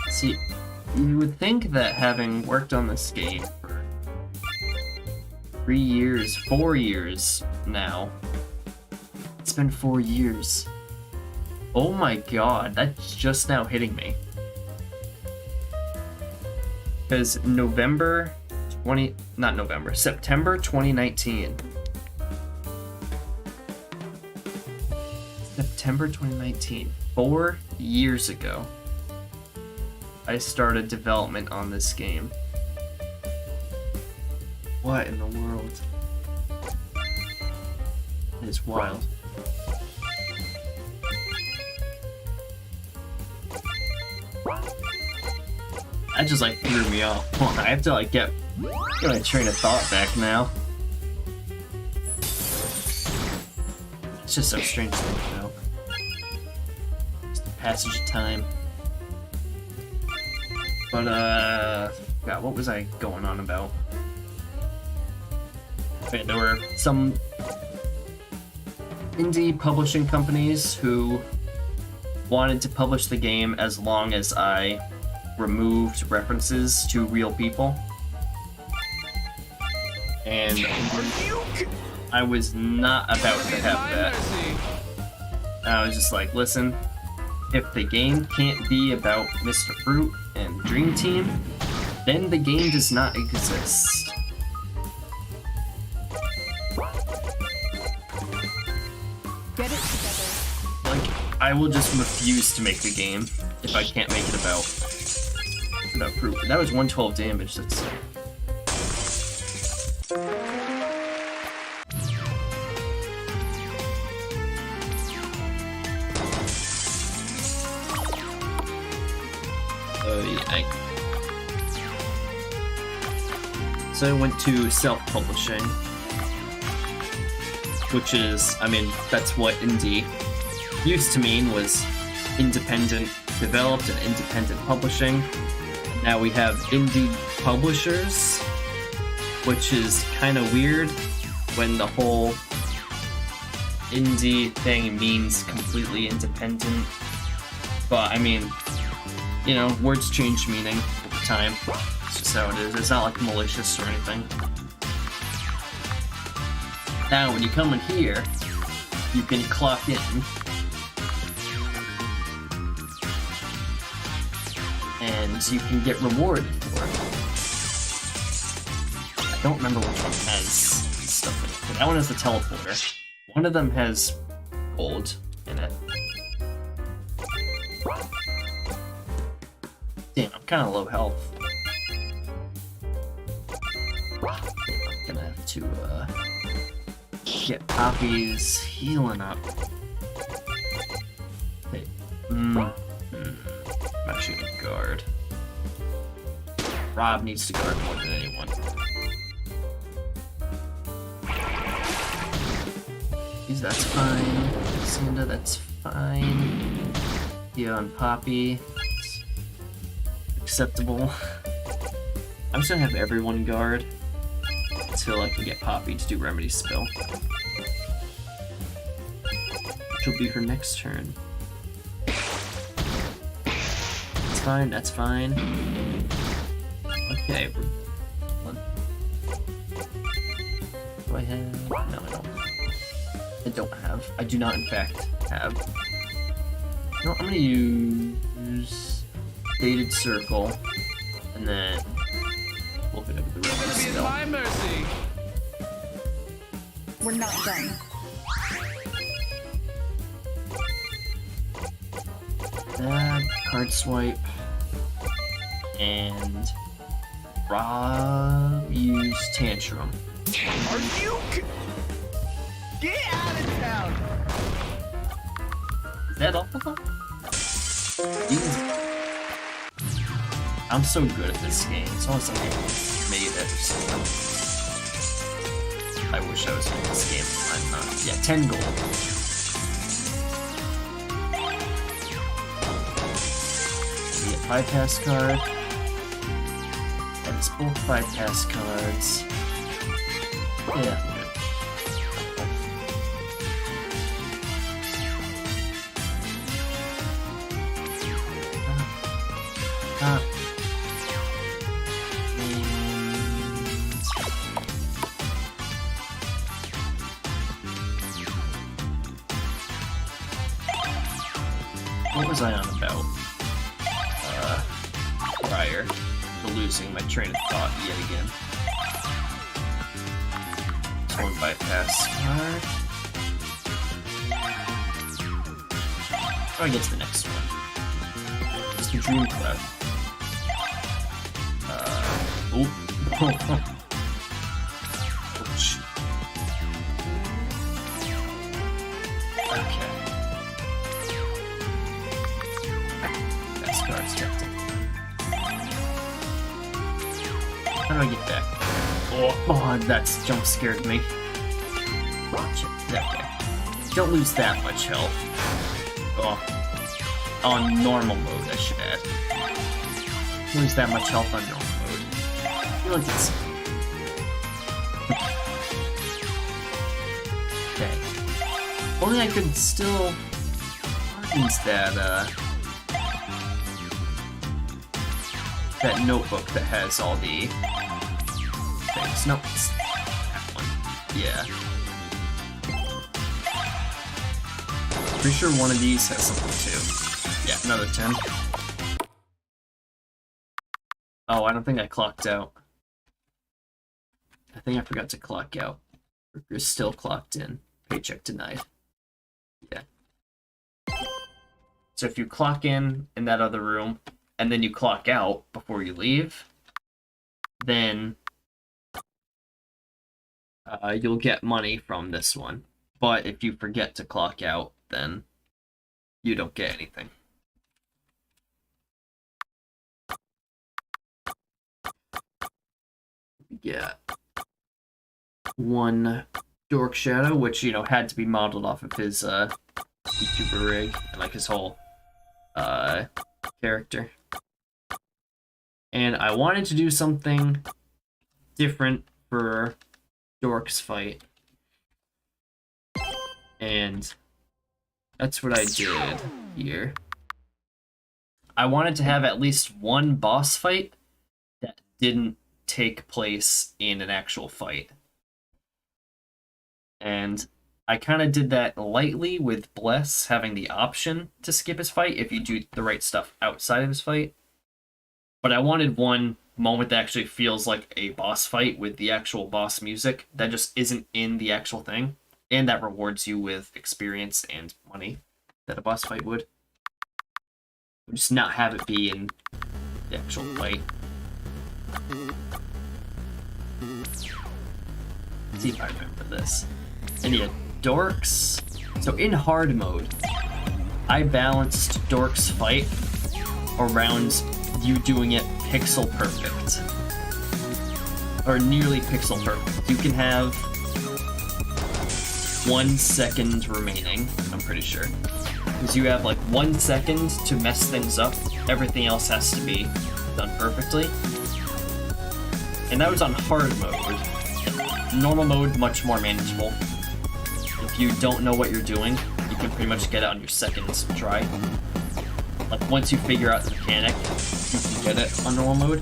See, you would think that having worked on this game for 3 years, 4 years now. It's been 4 years. Oh my god, that's just now hitting me. Because September 2019. September 2019, 4 years ago, I started development on this game. What in the world? It's wild. That just like threw me off. I have to like get my train of thought back now. It's just so strange to think about. Just the passage of time. But God, what was I going on about? Okay, there were some indie publishing companies who wanted to publish the game as long as I removed references to real people. And I was not about to have that. I was just like, listen, if the game can't be about Mr. Fruit and Dream Team, then the game does not exist. Get it together. Like, I will just refuse to make the game if I can't make it about Fruit. That was 112 damage, that's... So I went to self-publishing, which is, I mean, that's what indie used to mean, was independent developed and independent publishing. Now we have indie publishers, which is kind of weird when the whole indie thing means completely independent. But I mean, you know, words change meaning over time. It's just how it is. It's not like malicious or anything. Now, when you come in here, you can clock in. And you can get rewarded for it. I don't remember which one has stuff in it. But that one has the teleporter. One of them has gold in it. Damn, I'm kind of low health. I'm gonna have to get Poppy's healing up. Hey, I'm actually gonna guard. Rob needs to guard more than anyone. That's fine. Sanda, that's fine. Yeah, on Poppy. Acceptable. I'm just gonna have everyone guard until I can get Poppy to do Remedy Spill. Which will be her next turn. That's fine, that's fine. Okay. Do I have... No, I don't. I don't have. I do not, in fact, have. No, I'm gonna use Dated Circle, and then we'll hit it with the Remedy Spill. My mercy. We're not done. That, card swipe, and Rob use Tantrum. Are you? Get out of town! Is that all of them? Easy. I'm so good at this game. It's almost like I made it or something. I wish I was in this game. I'm not. Yeah, 10 gold. We get 5 pass card. And it's both 5 pass cards. Yeah, I'm good. What was I on about? Prior to losing my train of thought yet again. This one bypass card. How do I get to the next one? Just the Dream Cloud. Oh. Ouch. Okay. Best guards checked. How do I get back? Oh, that's jump scared me. Watch it. Okay. Don't lose that much health. Oh. On normal mode, I should add. Lose that much health on normal mode. I feel like it's... Okay. Only I could still use that, that notebook that has all the things. No, it's that one. Yeah. Pretty sure one of these has something too. Yeah, another 10. Oh, I don't think I clocked out. I think I forgot to clock out. You're still clocked in. Paycheck denied. Yeah. So if you clock in that other room, and then you clock out before you leave, then you'll get money from this one. But if you forget to clock out, then you don't get anything. Yeah. One Dork Shadow, which, you know, had to be modeled off of his YouTuber rig, and like his whole character. And I wanted to do something different for Dork's fight. And that's what I did here. I wanted to have at least one boss fight that didn't take place in an actual fight. And I kind of did that lightly with Bless having the option to skip his fight if you do the right stuff outside of his fight. But I wanted one moment that actually feels like a boss fight with the actual boss music that just isn't in the actual thing, and that rewards you with experience and money that a boss fight would. Just not have it be in the actual fight. Let's see if I remember this. And yeah, Dorks. So in hard mode, I balanced Dork's fight around you doing it pixel perfect. Or nearly pixel perfect. You can have 1 second remaining, I'm pretty sure. Because you have like 1 second to mess things up. Everything else has to be done perfectly. And that was on hard mode. Normal mode, much more manageable. If you don't know what you're doing, you can pretty much get it on your second try. Like, once you figure out the mechanic, you can get it on normal mode.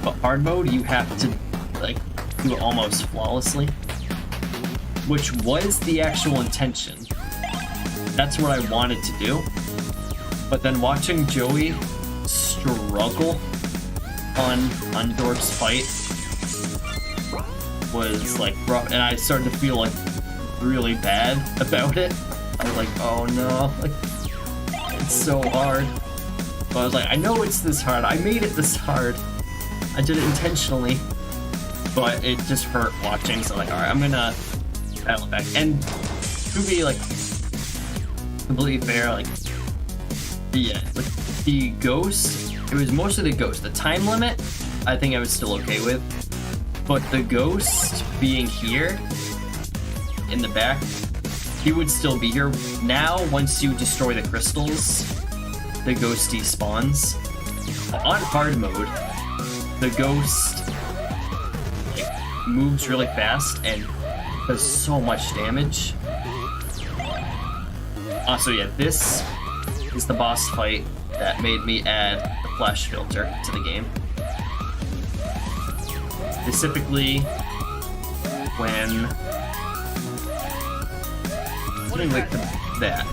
But hard mode, you have to, like, do it almost flawlessly. Which was the actual intention. That's what I wanted to do. But then watching Joey struggle on Dork's fight was, like, rough, and I started to feel, like, really bad about it. I was like, oh no, like, it's so hard. But I was like, I know it's this hard. I made it this hard. I did it intentionally. But it just hurt watching, so like, alright, I'm gonna dial it back. And to be, like, completely fair, like, the ghost, it was mostly the ghost. The time limit, I think I was still okay with. But the ghost being here in the back, he would still be here. Now, once you destroy the crystals, the ghost despawns. On hard mode, the ghost, like, moves really fast and does so much damage. So yeah, this is the boss fight that made me add the flash filter to the game. Specifically, when like that.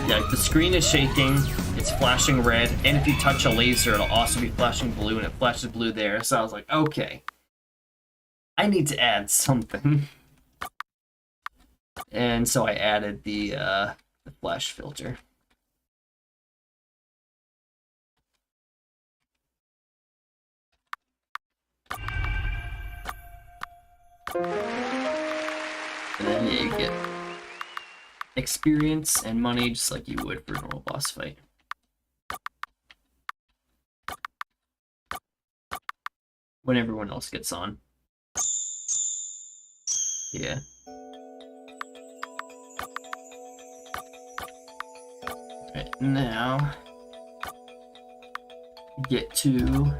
Yeah, like the screen is shaking, it's flashing red, and if you touch a laser, it'll also be flashing blue, and it flashes blue there. So I was like, okay, I need to add something. And so I added the flash filter. And then yeah, you get experience and money just like you would for a normal boss fight. When everyone else gets on. Yeah. Right, now get to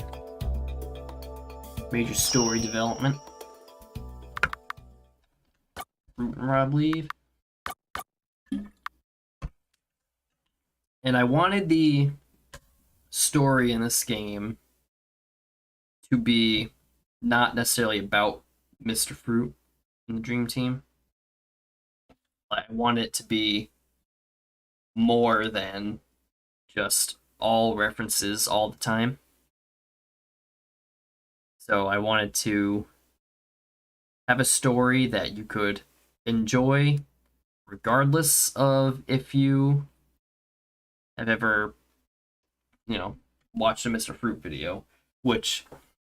major story development. Root and Rob leave. And I wanted the story in this game to be not necessarily about Mr. Fruit and the Dream Team. I want it to be more than just all references all the time. So I wanted to have a story that you could enjoy regardless of if you have ever, watched a Mr. Fruit video, which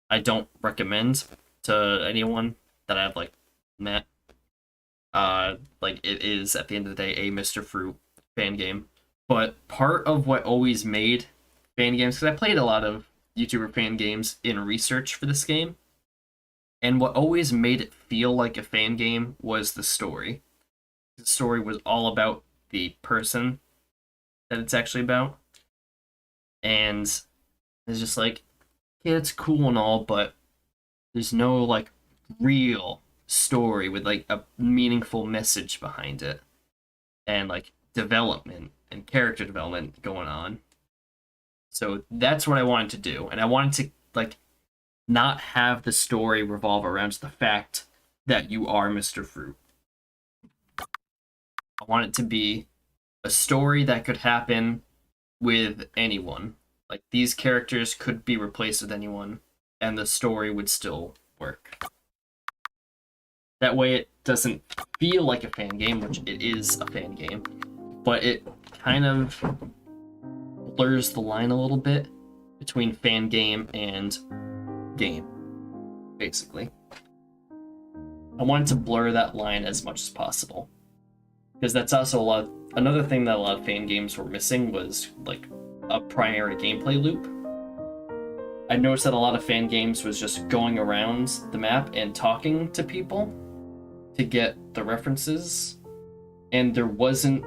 I don't recommend to anyone that I've met. It is at the end of the day a Mr. Fruit fan game. But part of what always made fan games, because I played a lot of YouTuber fan games in research for this game, and what always made it feel like a fan game was the story. The story was all about the person that it's actually about. And it's just like, yeah, it's cool and all, but there's no real story with a meaningful message behind it. And development and character development going on. So that's what I wanted to do. And I wanted to not have the story revolve around the fact that you are Mr. Fruit. I want it to be a story that could happen with anyone. These characters could be replaced with anyone, and the story would still work. That way it doesn't feel like a fan game, which it is a fan game, but it kind of blurs the line a little bit between fan game and game, basically. I wanted to blur that line as much as possible, because that's also another thing that a lot of fan games were missing was a primary gameplay loop. I noticed that a lot of fan games was just going around the map and talking to people to get the references, and there wasn't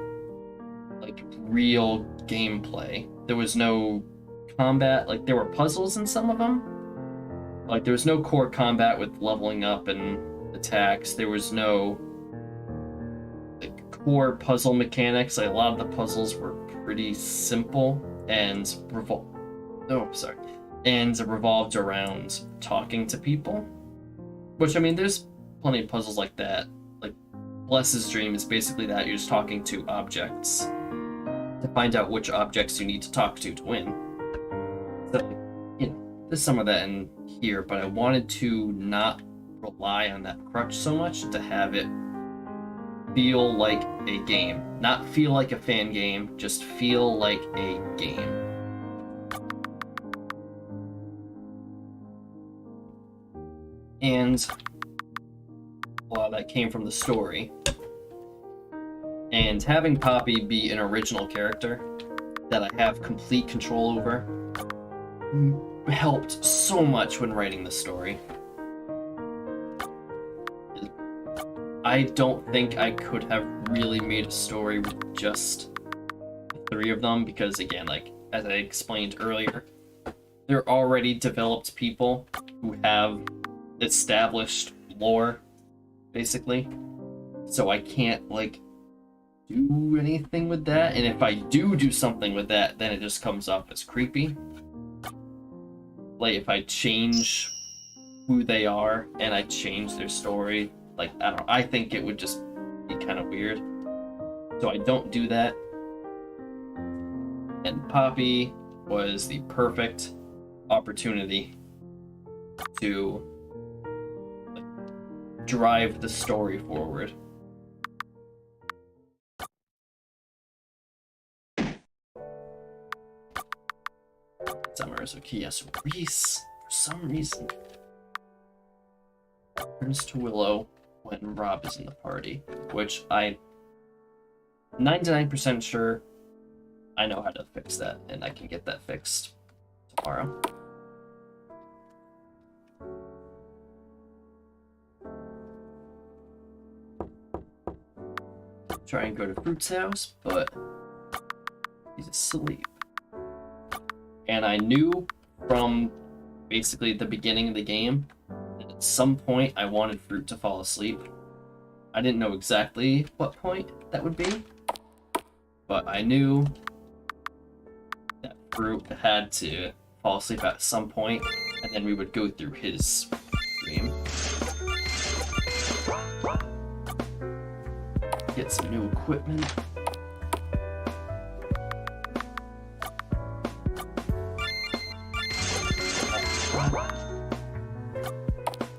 real gameplay. There was no combat. There were puzzles in some of them. There was no core combat with leveling up and attacks. There was no core puzzle mechanics. A lot of the puzzles were pretty simple and revolved around talking to people. Which, there's plenty of puzzles like that. Bless's Dream is basically that. You're just talking to objects to find out which objects you need to talk to win. So, there's some of that in here, but I wanted to not rely on that crutch so much to have it feel like a game. Not feel like a fan game, just feel like a game. And a lot of that came from the story. And having Poppy be an original character that I have complete control over helped so much when writing the story. I don't think I could have really made a story with just the three of them, because again, as I explained earlier, they're already developed people who have established lore, basically. So I can't do anything with that, and if I do something with that, then it just comes off as creepy. If I change who they are and I change their story, I think it would just be kind of weird. So I don't do that. And Poppy was the perfect opportunity to drive the story forward. Summers, okay, yes, Reese, for some reason, turns to Willow when Rob is in the party, which I 99% sure I know how to fix that, and I can get that fixed tomorrow. Try and go to Fruit's house, but he's asleep. And I knew from basically the beginning of the game that at some point I wanted Fruit to fall asleep. I didn't know exactly what point that would be, but I knew that Fruit had to fall asleep at some point, and then we would go through his dream. Get some new equipment.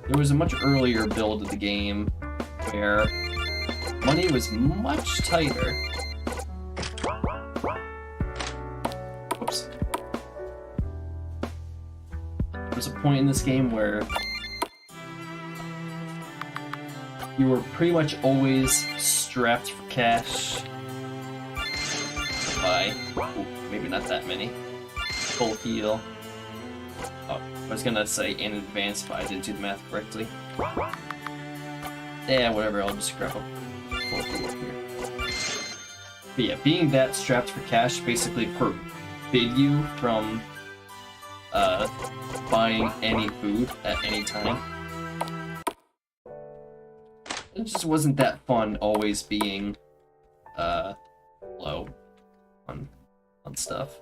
There was a much earlier build of the game where money was much tighter. Whoops. There was a point in this game where you were pretty much always strapped for cash by, maybe not that many, full heal. Oh, I was gonna say in advance, but I didn't do the math correctly. Yeah, whatever, I'll just grab a full heal here. But yeah, being that strapped for cash basically forbid you from buying any food at any time. It just wasn't that fun always being low on stuff.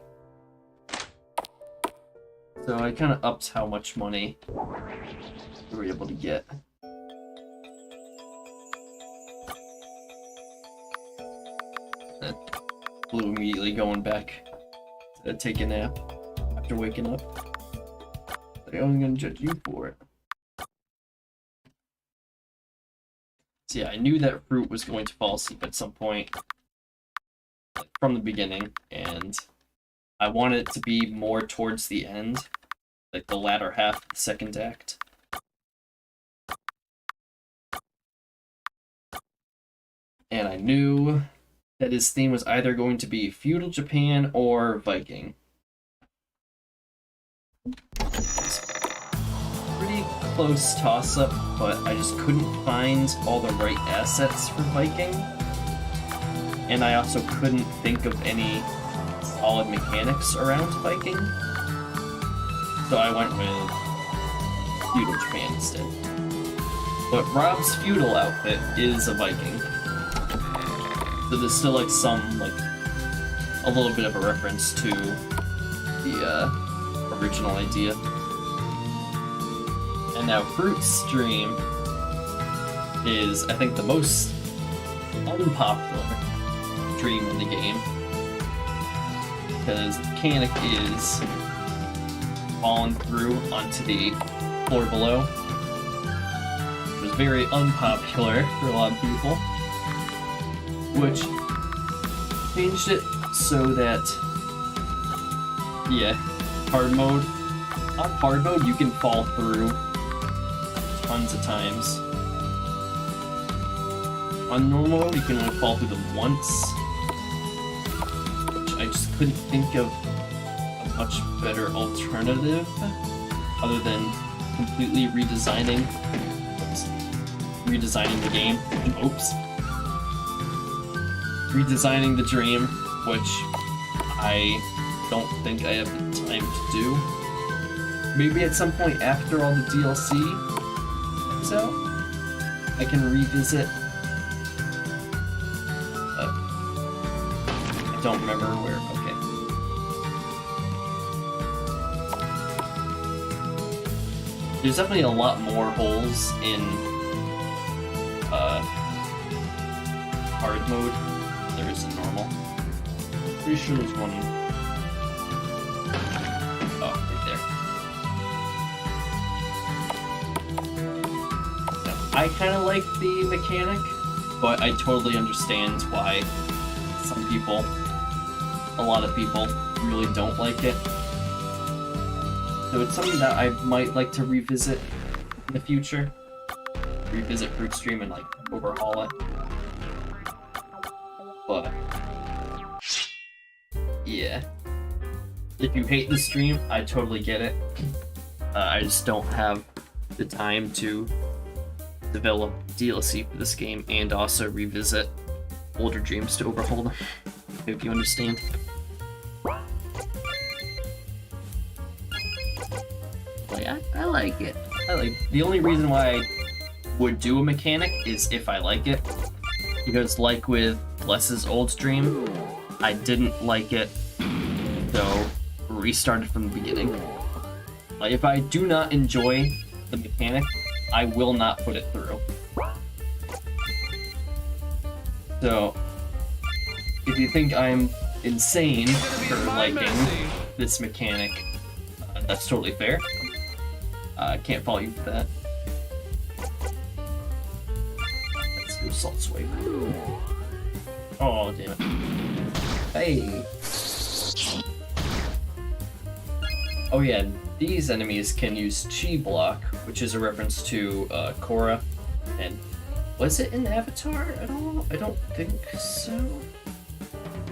So I kind of upped how much money we were able to get. Blue immediately going back to take a nap after waking up. They're only gonna judge you for it. So yeah, I knew that Fruit was going to fall asleep at some point, like, from the beginning, and I wanted it to be more towards the end, like the latter half of the second act. And I knew that his theme was either going to be feudal Japan or Viking. Pretty close toss-up, but I just couldn't find all the right assets for Viking. And I also couldn't think of any solid mechanics around Viking. So I went with feudal Japan instead. But Rob's feudal outfit is a Viking. So there's still like some, like, a little bit of a reference to the original idea. And now Fruit's dream is, I think, the most unpopular dream in the game. Because the mechanic is falling through onto the floor below. It was very unpopular for a lot of people. Which changed it so that, yeah, hard mode. On hard mode, you can fall through tons of times. On normal mode, you can only fall through them once. Which I just couldn't think of a much better alternative other than completely redesigning the game. Oops. Redesigning the dream, which I don't think I have the time to do. Maybe at some point after all the DLC comes out, I can revisit. But I don't remember where. Okay. There's definitely a lot more holes in hard mode. There is a normal. Pretty sure there's one. Oh, right there. Now, I kind of like the mechanic, but I totally understand why a lot of people, really don't like it. So it's something that I might like to revisit in the future. Revisit Fruit Stream and like overhaul it. But yeah, if you hate the stream, I totally get it. I just don't have the time to develop DLC for this game and also revisit older dreams to overhaul them. If you understand. Like, I like it. The only reason why I would do a mechanic is if I like it. Because like with Bless's old stream, I didn't like it, so restarted from the beginning. Like, if I do not enjoy the mechanic, I will not put it through. So, if you think I'm insane for liking this mechanic, that's totally fair. I can't fault you for that. Let's go Salt Swipe. Oh, damn it. Hey! Oh yeah, these enemies can use Chi Block, which is a reference to Korra. And was it in Avatar at all? I don't think so.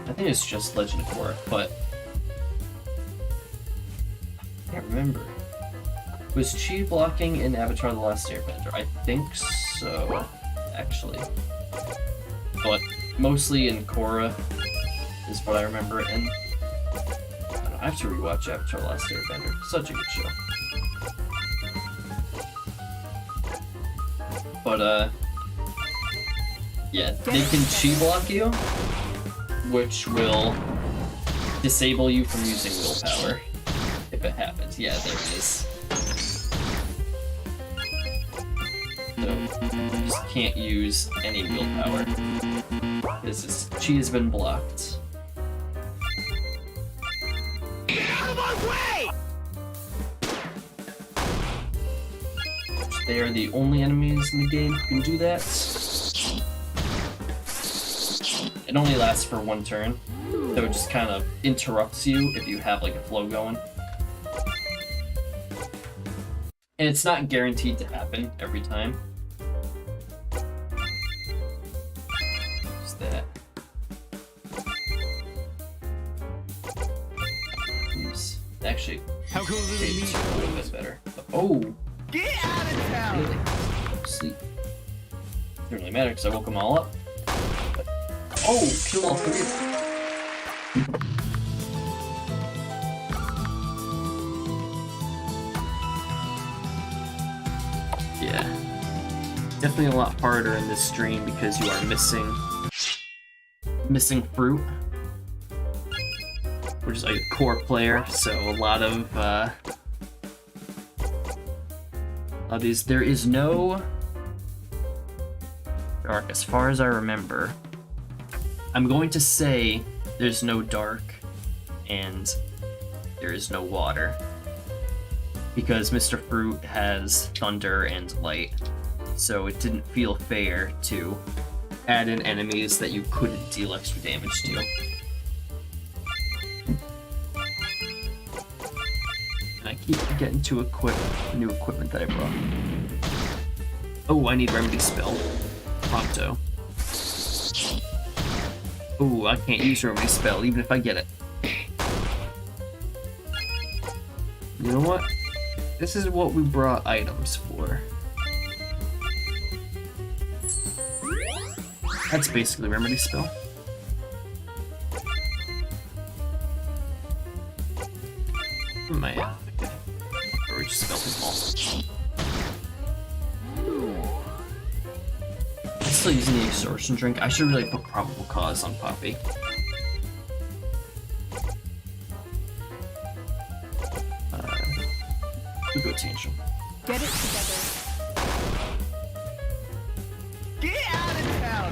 I think it's just Legend of Korra, but I can't remember. Was Chi blocking in Avatar: The Last Airbender? I think so, actually. But mostly in Korra is what I remember, and I have to rewatch Avatar: The Last Airbender. Such a good show. But yeah, they can Chi block you, which will disable you from using willpower if it happens. Yeah, there it is. So you just can't use any willpower because this Chi has been blocked. Get out of my way! They are the only enemies in the game who can do that. It only lasts for one turn, so it just kind of interrupts you if you have like a flow going. And it's not guaranteed to happen every time. Just that. Oops. Actually, How cool is it it's a little bit better. Oh! Get out of town! Really? Sleep. Doesn't really matter because I woke them all up. But, oh, kill all three of them. Yeah. Definitely a lot harder in this stream because you are missing fruit. Which is like a core player, so a lot of these, there is no dark as far as I remember. I'm going to say there's no dark and there is no water because Mr. Fruit has thunder and light, so it didn't feel fair to add in enemies that you couldn't deal extra damage to. I keep forgetting to equip the new equipment that I brought. Oh, I need Remedy Spell. Pronto. Oh, I can't use Remedy Spell even if I get it. You know what? This is what we brought items for. That's basically Remedy Spell. My or just spell them all. I'm still using the extortion drink. I should really put probable cause on Poppy. We'll go Tantrum. Get it together. Get out of town!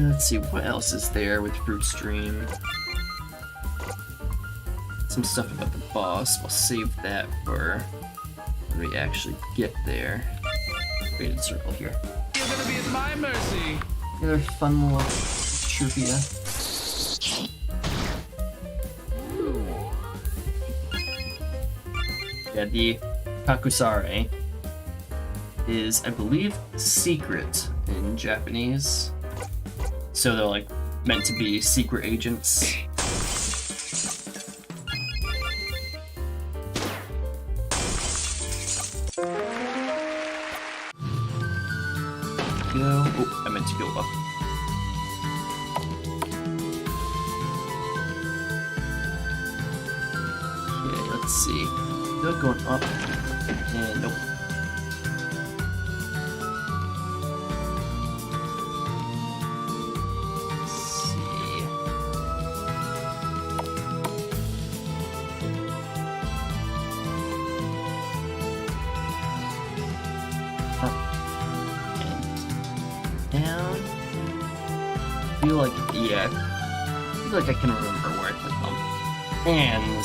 Let's see, what else is there with Fruit Stream? Some stuff about the boss. We'll save that for when we actually get there. Faded circle here. You're gonna be at my mercy. Another fun little trivia. Yeah, the Kakusare is, I believe, secret in Japanese. So they're like meant to be secret agents. Go. Oh, I meant to go up. Okay, let's see. They're going up. And nope. Down. I feel like, yeah. I feel like I can remember where I put them. And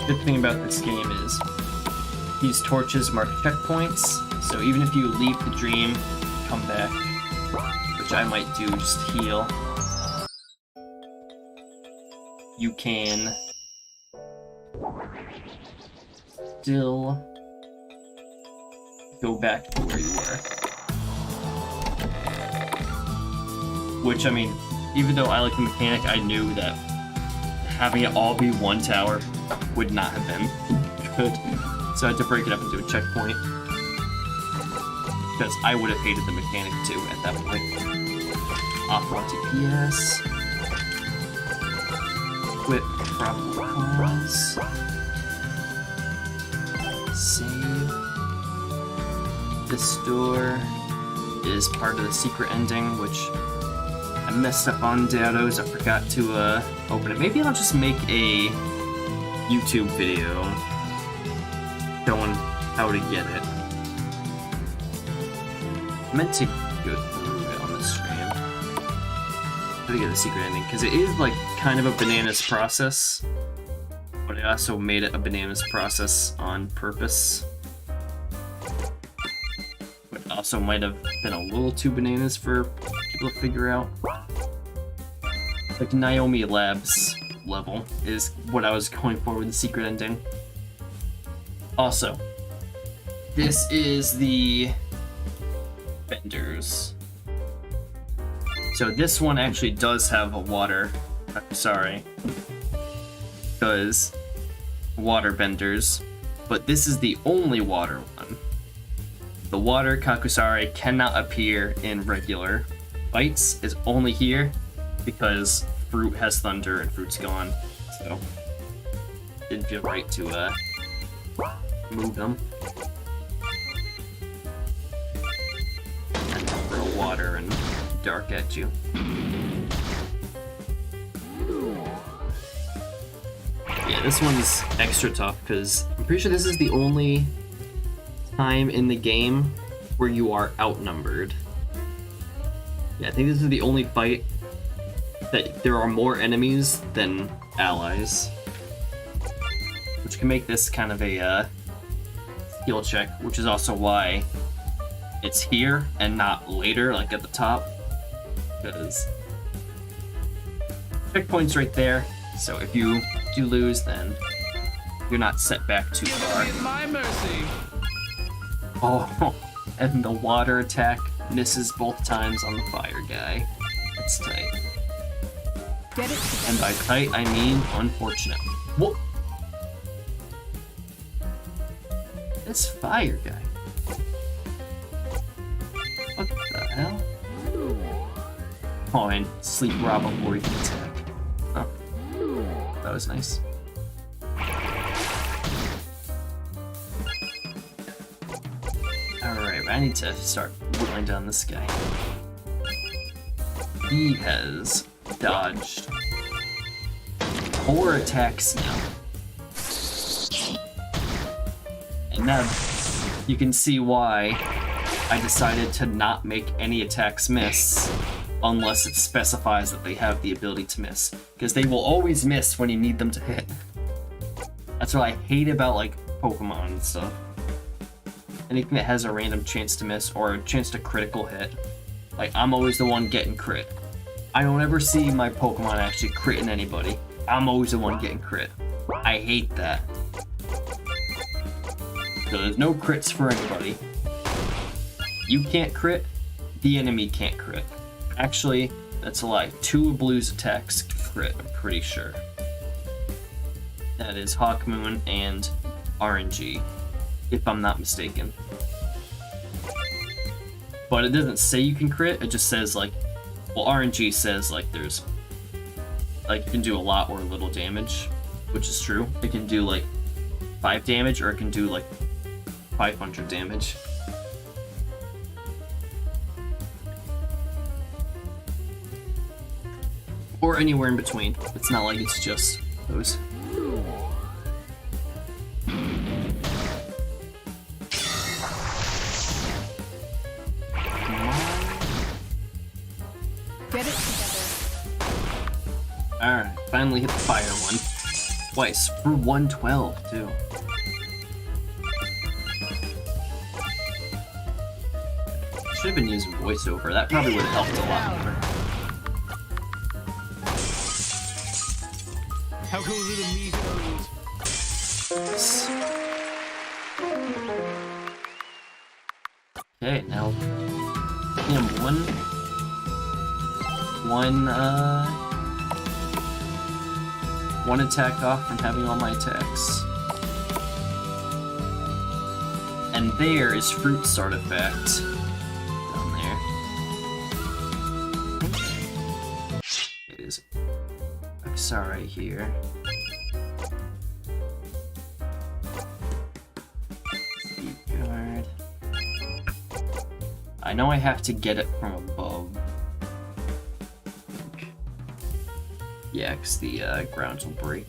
the good thing about this game is these torches mark checkpoints. So even if you leave the dream, come back, which I might do just to heal, you can still go back to where you were. Which, I mean, even though I like the mechanic, I knew that having it all be one tower would not have been good. So I had to break it up into a checkpoint. Because I would have hated the mechanic too at that point. Off 1 TPS. Quit probable cause. Save. This door is part of the secret ending, which I messed up on Dados. I forgot to open it. Maybe I'll just make a YouTube video showing how to get it. I meant to go through it on the stream. How to get the secret ending, because it is like kind of a bananas process, but I also made it a bananas process on purpose. But also might have been a little too bananas for people to figure out. Like Naomi Labs level is what I was going for with the secret ending. Also, this is the vendors. So this one actually does have a water. Sorry. Because water benders. But this is the only water one. The water Kakusari cannot appear in regular fights. Is only here because Fruit has thunder and Fruit's gone. So didn't feel right to move them. And throw water and dark at you. Yeah, this one's extra tough because I'm pretty sure this is the only time in the game where you are outnumbered. Yeah, I think this is the only fight that there are more enemies than allies, which can make this kind of a skill check, which is also why it's here and not later, like at the top, because checkpoint's right there, so if you do lose, then you're not set back too far. Give my mercy. Oh, and the water attack misses both times on the fire guy. That's tight. Get it together. And by tight, I mean unfortunate. Whoa! This fire guy. What the hell? Oh, and sleep rob before he can attack. Oh. That was nice. Alright, I need to start whittling down this guy. He has dodged 4 attacks now. And now you can see why I decided to not make any attacks miss unless it specifies that they have the ability to miss. Because they will always miss when you need them to hit. That's what I hate about like Pokemon and stuff. Anything that has a random chance to miss or a chance to critical hit. Like, I'm always the one getting crit. I don't ever see my Pokemon actually critting anybody. I'm always the one getting crit. I hate that. So there's no crits for anybody. You can't crit, the enemy can't crit. Actually, That's a lie. 2 of Blue's attacks crit, I'm pretty sure. That is Hawk Moon and RNG, if I'm not mistaken. But it doesn't say you can crit, it just says like, well, RNG says like there's, like you can do a lot or little damage, which is true. It can do like 5 damage or it can do like 500 damage. Or anywhere in between. It's not like it's just those. Get it together. Alright, finally hit the fire one. Twice, for 112 too. Should have been using voiceover, that probably would have helped a lot more. How cool are the amigos? Okay, now I think I'm one attack off from having all my attacks. And there is Fruit's artifact down there. It is Sorry here. Guard. I know I have to get it from above. Yeah, because the grounds will break.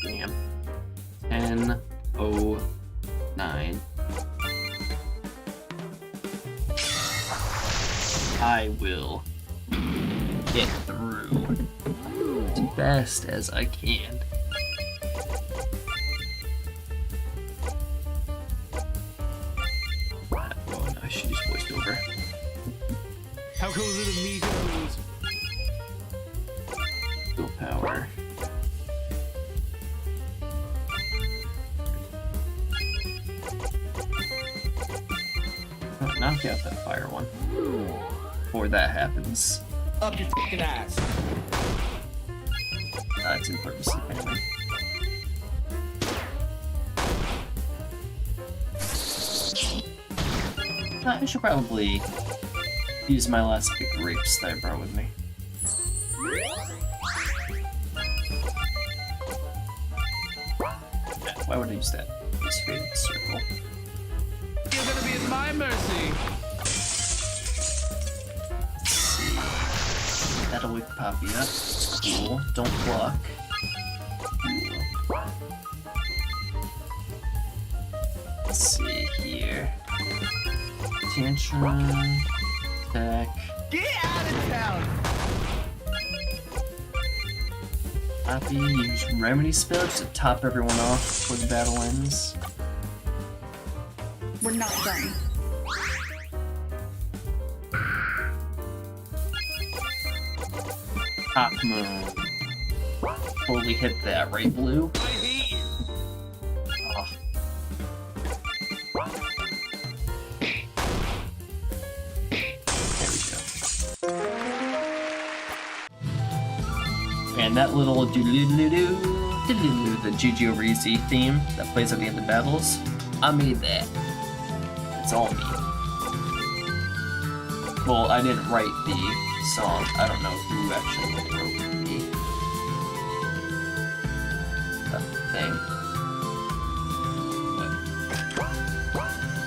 Damn. 10:09. I will get through as best as I can. Oh no, I should use voiced over. How cool are the amigos? Willpower. Oh, knock out that fire one. Before that happens. Up your fucking ass. It's in purpose anyway. I should probably use my last big grapes that I brought with me. Yeah, why would I use that? This faded circle. You're gonna be at my mercy. That'll wake Poppy up. Cool. Don't block. Cool. Let's see here. Tantrum. Attack. Get out of town! Poppy, use remedy spell just to top everyone off before the battle ends. We're not done. Hawk Moon. Totally hit that, right, Blue? I hate you. Oh. There we go. And that little doo-doo-doo-doo, the GG over easy theme that plays at the end of battles, I made that. It's all me. Well, I didn't write the song. I don't know who actually wrote the thing.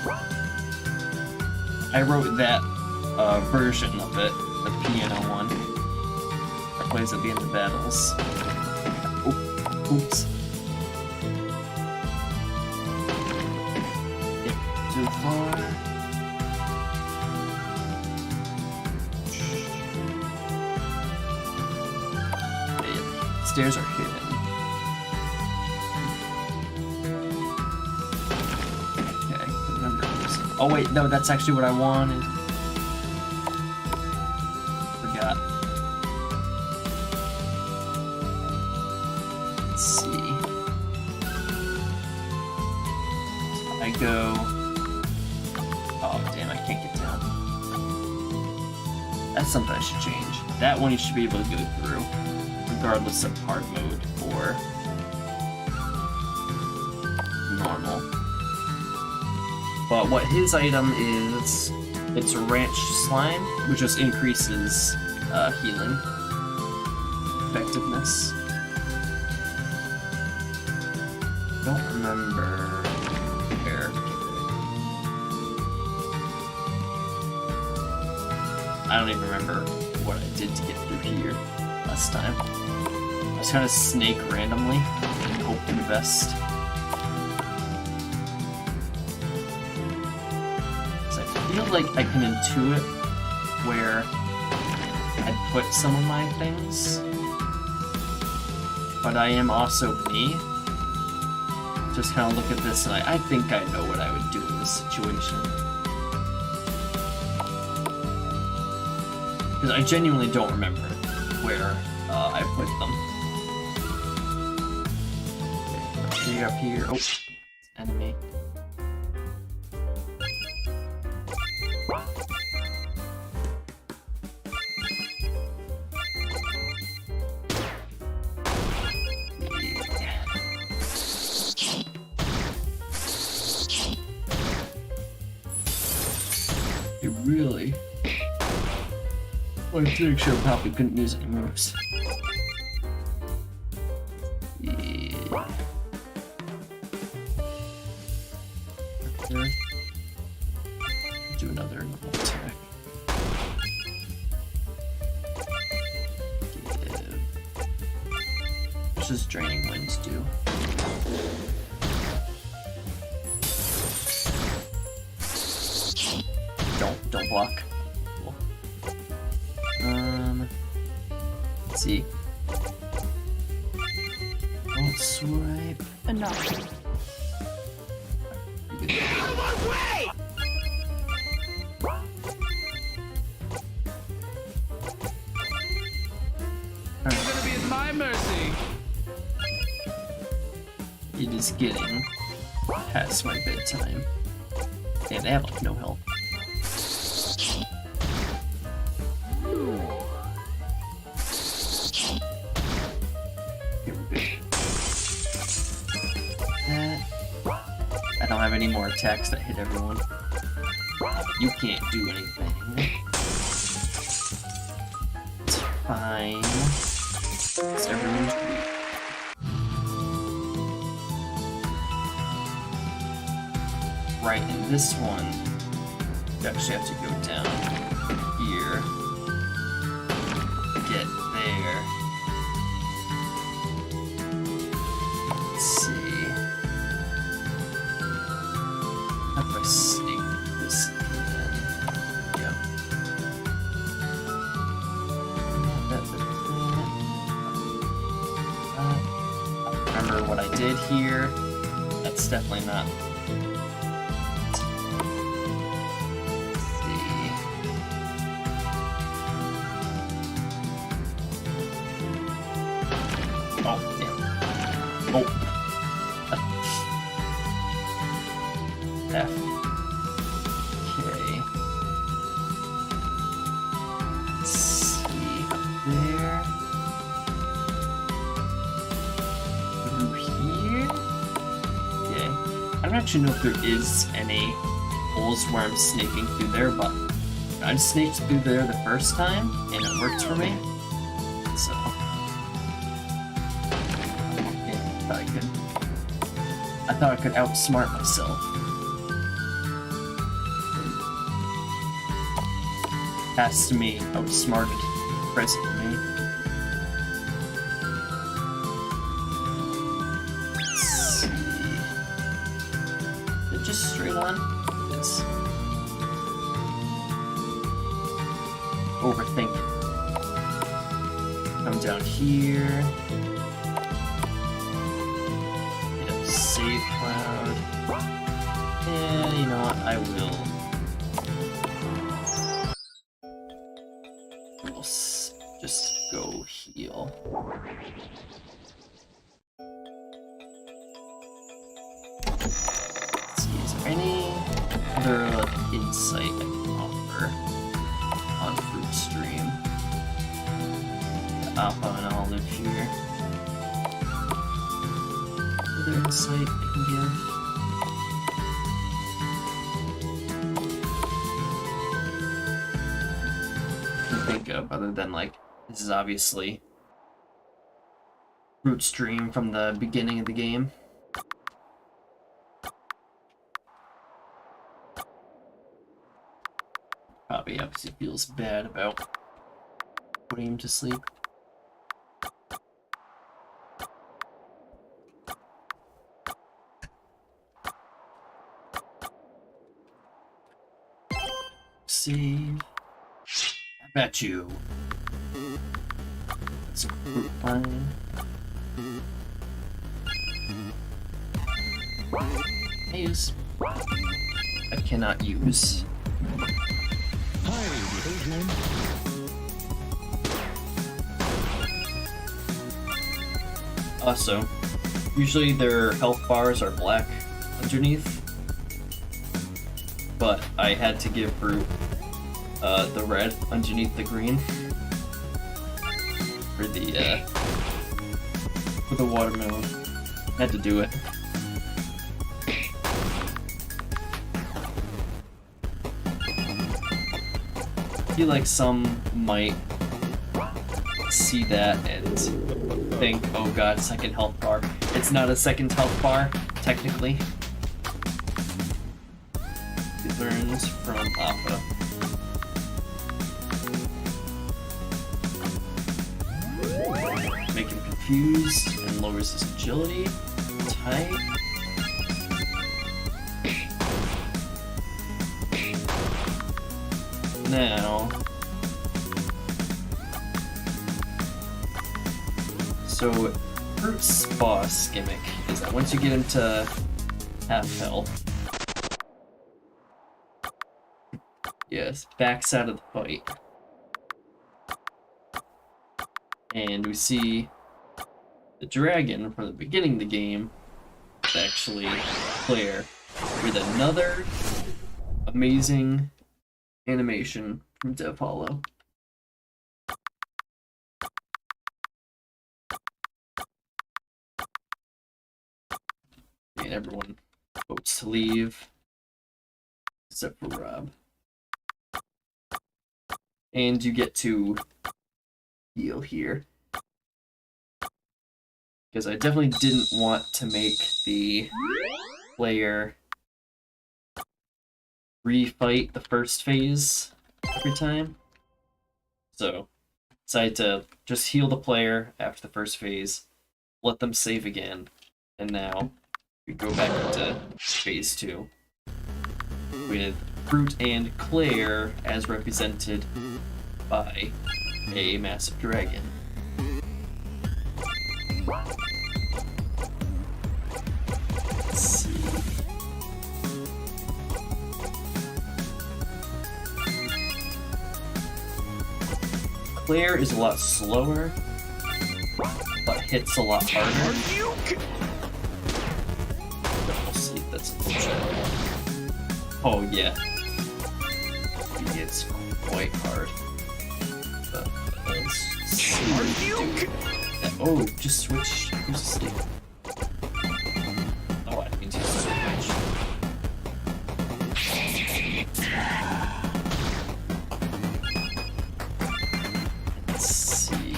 But I wrote that version of it, the piano one, that plays at the end of battles. Oops. Yeah, too far. Stairs are hidden. Okay, remember this. Oh wait, no, that's actually what I wanted. Forgot. Let's see. I go. Oh, That's something I should change. That one you should be able to go through, regardless of hard mode or normal. But what his item is, it's a ranch slime, which just increases healing effectiveness. Don't remember where. I don't even remember what I did to get through here last time. I just kind of snake randomly and hope for the best. So I feel like I can intuit where I'd put some of my things, but I am also me. Just kind of look at this and I think I know what I would do in this situation. Because I genuinely don't remember where I put them. Okay, up here. Oh, it's enemy. You really? Well, I'm pretty sure Poppy couldn't use any moves. Yeah. Okay. Do another normal attack. Give. What does Draining Winds do? Don't block. Cool. Let's see. Don't swipe. Enough. Get out of my way! You're gonna be at my mercy. It is getting past my bedtime. And they have like no health. I don't have any more attacks that hit everyone. You can't do anything. It's fine. It's everyone's weak. Right, in this one, you actually have to go down here. Get there. Let's see. How do I sneak this in? Yeah. Remember what I did here? That's definitely not. Let's see. Oh, damn. Oh. F. Okay. Let's see. Up there. Through here? Okay. I don't actually know if there is any holes where I'm snaking through there, but I snaked through there the first time, and it worked for me. So. Okay, I thought I could outsmart myself. Past me, outsmarted present me. Let's see. Is it just straight on? It is. Overthinking. Come down here. Get a save cloud. And you know what? I will. Just go heal. Let's see, is there any other insight I can offer on Fruit Stream? Appa and Olive here. Other insight I can think of other than like this is obviously root stream from the beginning of the game. Probably obviously feels bad about putting him to sleep. Save. I bet you. That's a fruit line. Use. I cannot use. Also, usually their health bars are black underneath, but I had to give Brute the red underneath the green for the watermelon. Had to do it. I feel like some might see that and think, oh god, second health bar. It's not a second health bar, technically. He learns from Appa. Make him confused and lowers his agility. Tight. Now, so Fruit's boss gimmick is that once you get him to half health, yes, backs out of the fight, and we see the dragon from the beginning of the game is actually Claire with another amazing animation from Dev Hollow. And everyone votes to leave, except for Rob. And you get to heal here. Because I definitely didn't want to make the player refight the first phase every time. So, decided to just heal the player after the first phase, let them save again, and now we go back into phase 2 with Fruit and Claire as represented by a massive dragon. Let's see. Claire is a lot slower, but hits a lot harder. We'll see if that's unfortunate. Oh yeah. He hits quite hard. But let's see. Oh, just switch. Who's asleep? Oh, I didn't mean to switch. Let's see.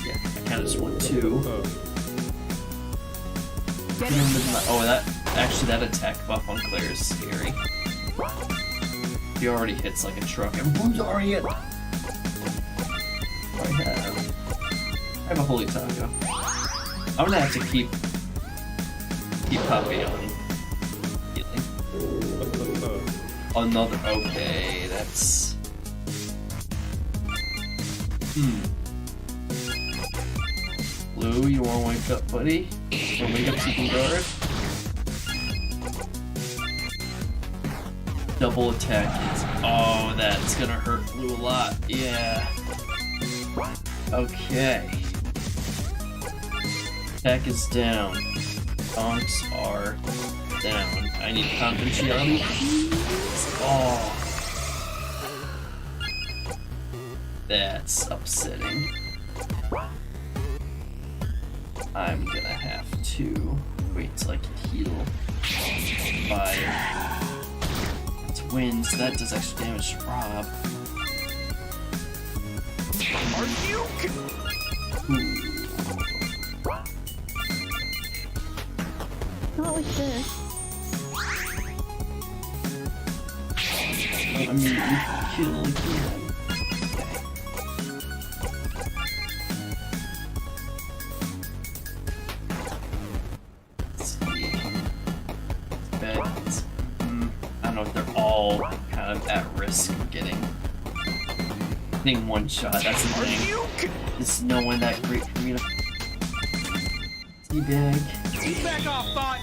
Yeah, I kind of just want two. Oh, that attack buff on Claire is scary. He already hits like a truck. Everyone's already hit. I have a holy taco. I'm gonna have to keep Poppy on healing. Another. Okay, that's. Blue, you wanna wake up, buddy? Wanna wake up so you can guard? Double attack is. Oh, that's gonna hurt Blue a lot. Yeah. Okay. Attack is down. Donks are down. I need confidentiality. Oh. That's upsetting. I'm gonna have to wait till I can heal by twins. That does extra damage to Rob. Are you? Not like this. I mean, you can kill again. I don't know if they're all kind of at risk of getting one shot. That's the thing. It's no one that great for me to teabag. Back off, bot.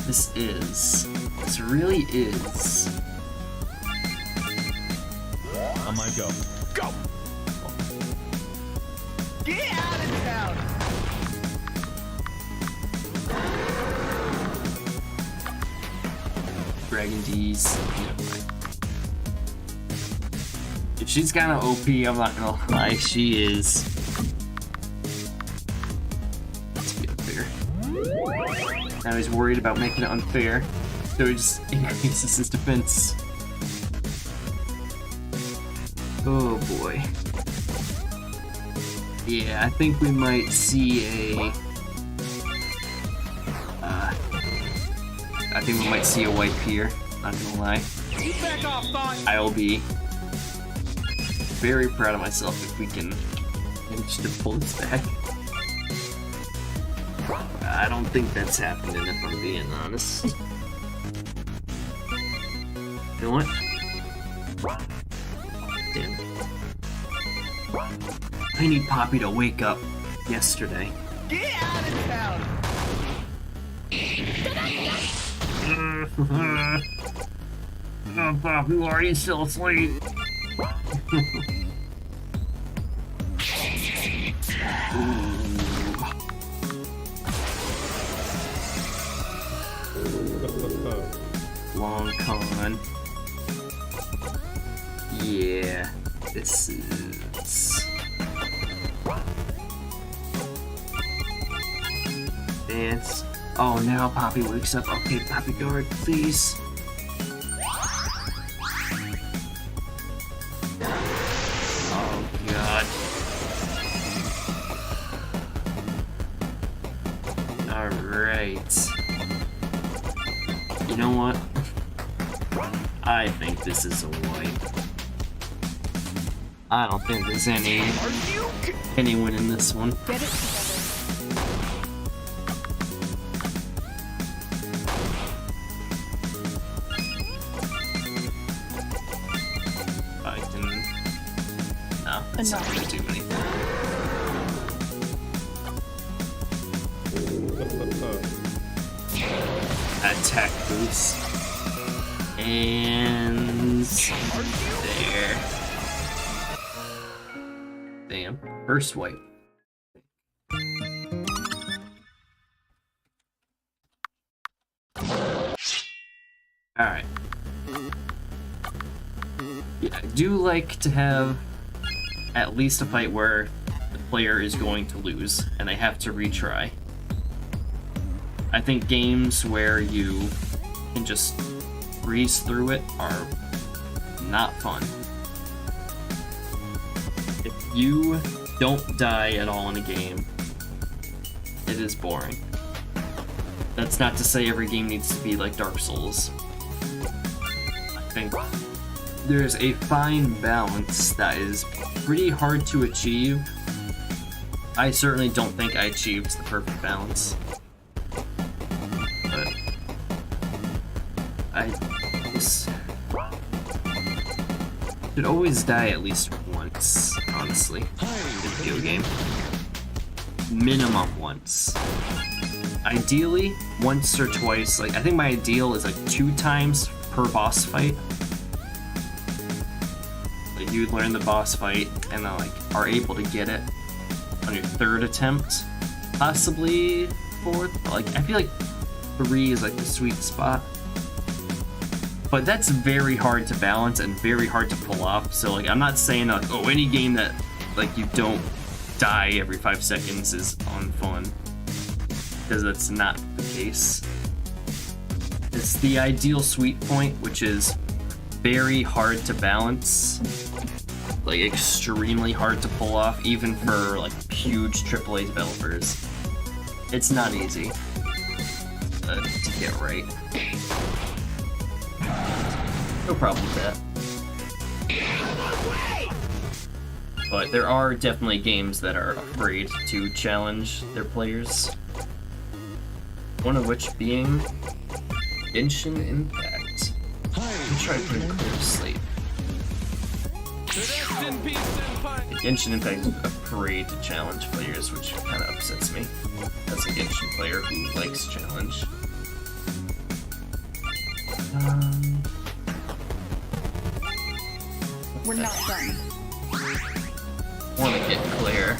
This really is. On my go. Go. Get out of town. Dragon D's. If she's kind of OP, I'm not gonna lie, she is. Let's be unfair. Now he's worried about making it unfair, so he just increases his defense. Oh boy. Yeah, I think we might see a. I think we might see a wipe here. Not gonna lie. Back off, bot. I will be very proud of myself if we can manage to pull this back. I don't think that's happening, if I'm being honest. You know what? Damn. I need Poppy to wake up yesterday. Get out of town. Oh, Poppy, why are you still asleep? Long con. Yeah, this is. Dance. Oh, now Poppy wakes up. Okay, Poppy guard, please. Oh, God. Alright. You know what? I think this is a wipe. I don't think there's anyone in this one. Get it together. I can. No, it's not gonna do anything. Attack boost. And there. Damn. First wipe. Alright. Yeah, I do like to have at least a fight where the player is going to lose and they have to retry. I think games where you can just breeze through it are not fun. If you don't die at all in a game, it is boring. That's not to say every game needs to be like Dark Souls. I think there's a fine balance that is pretty hard to achieve. I certainly don't think I achieved the perfect balance. But I should always die at least once, honestly, in a video game. Minimum once. Ideally, once or twice. Like, I think my ideal is like 2 times per boss fight. Like, you learn the boss fight and then like are able to get it on your 3rd attempt, possibly 4th. But, like, I feel like 3 is like the sweet spot. But that's very hard to balance and very hard to pull off. So like, I'm not saying like, oh, any game that like you don't die every 5 seconds is unfun, because that's not the case. It's the ideal sweet point, which is very hard to balance, like extremely hard to pull off, even for like huge AAA developers. It's not easy to get right. No problem with that. But there are definitely games that are afraid to challenge their players. One of which being Genshin Impact. I'm trying to put him clear to sleep. Rest in peace, senpai. Genshin Impact is afraid to challenge players, which kind of upsets me. As a Genshin player who likes challenge. We're not done. I want to get Claire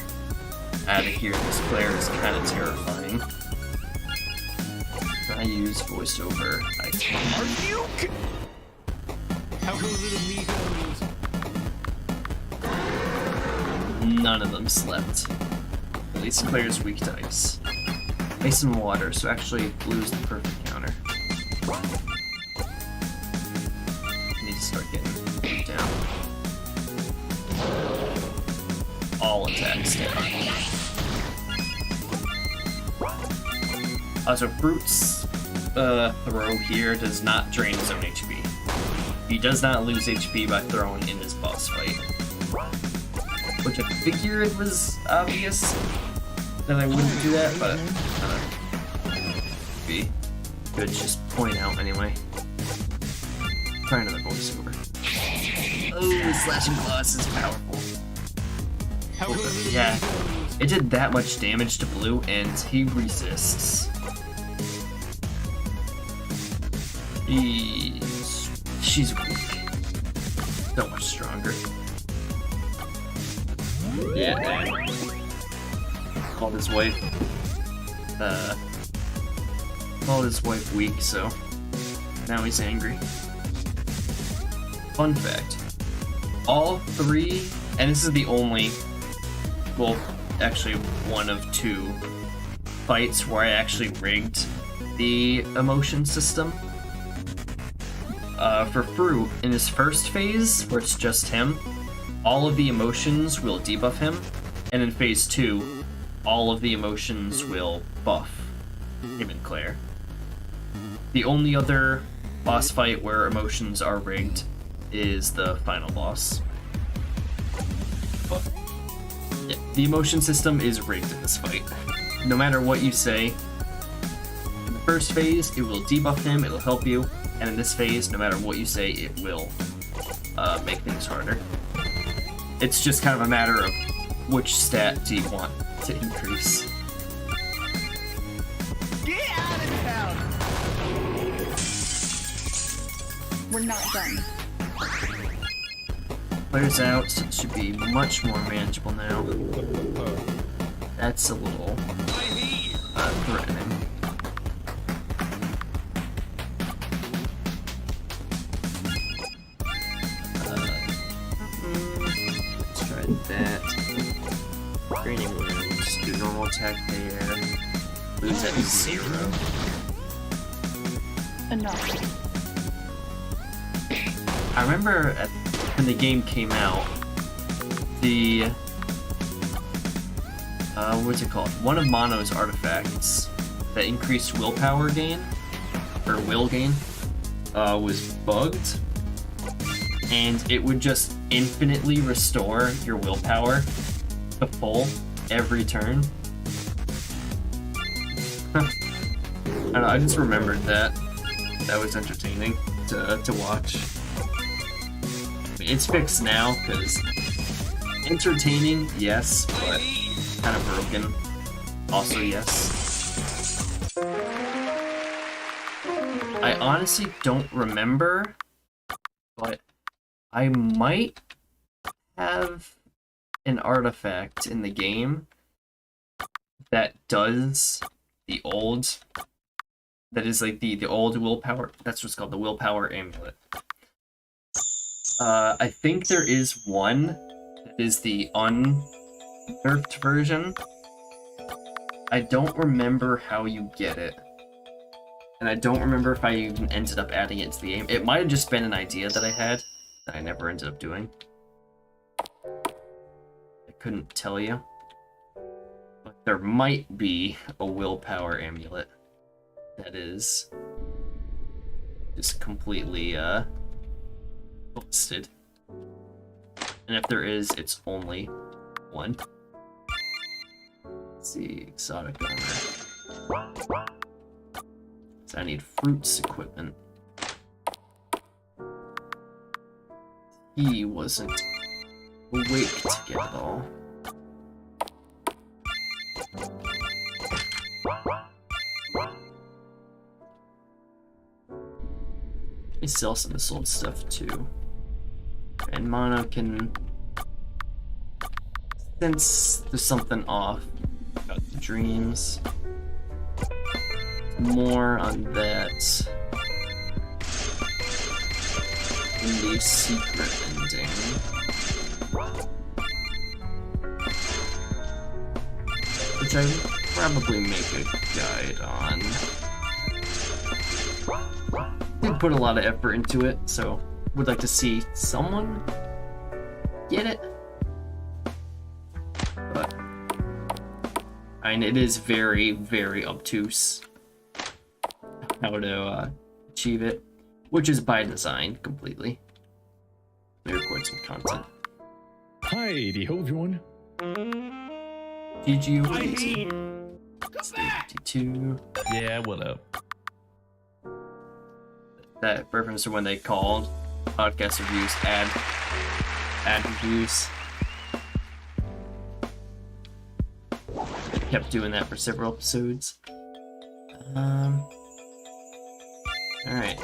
out of here. This Claire is kind of terrifying. I use voiceover. Are you? How come little me goes? None of them slept. At least Claire's weak to ice. Ice and water, so actually blue's the perfect counter. I need to start getting blue down. All attacks down. So Fruit's throw here does not drain his own HP. He does not lose HP by throwing in his boss fight. Which I figured was obvious that I wouldn't do that, but be good to just point out anyway. Try another voiceover. Oh, slashing claws is powerful. How come little Yeah, me goes? it did that much damage to Blue, and he resists. She's weak. So much stronger. Yeah, dang. Called his wife weak, so now he's angry. Fun fact. All 3, and this is the only, well, actually one of 2 fights where I actually rigged the emotion system. For Fruit, in his first phase, where it's just him, all of the emotions will debuff him, and in phase 2, all of the emotions will buff him and Claire. The only other boss fight where emotions are rigged is the final boss. But, yeah, the emotion system is rigged in this fight. No matter what you say, in the first phase, it will debuff him, it'll help you, and in this phase, no matter what you say, it will make things harder. It's just kind of a matter of which stat do you want to increase. Get out of town! We're not done. Players out, so it should be much more manageable now. That's a little threatening. Let's try that. Draining wounds, do normal attack there. Lose at 0. Enough. I remember when the game came out, the what's it called? One of Mono's artifacts that increased willpower gain, or will gain, was bugged, and it would just infinitely restore your willpower to full every turn. I don't know, I just remembered that. That was entertaining to watch. It's fixed now, because entertaining, yes, but kind of broken, also yes. I honestly don't remember, but I might have an artifact in the game that does the old that is like the old willpower. That's what's called the willpower amulet. I think there is one that is the unnerfed version. I don't remember how you get it. And I don't remember if I even ended up adding it to the game. It might have just been an idea that I had that I never ended up doing. I couldn't tell you. But there might be a willpower amulet that is just completely busted. And if there is, it's only one. Let's see, exotic armor. So I need fruits equipment. He wasn't awake to get it all. I sell some of this old stuff too. And Mono can sense there's something off about the dreams. More on that in the secret ending. Which I would probably make a guide on. Did put a lot of effort into it, so would like to see someone get it. But I mean, it is very, very obtuse how to achieve it, which is by design completely. They record some content. Hi, hello everyone. GG Wheezy. 52. Yeah, what up? That reference to when they called podcast reviews ad reviews. Kept doing that for several episodes. Alright.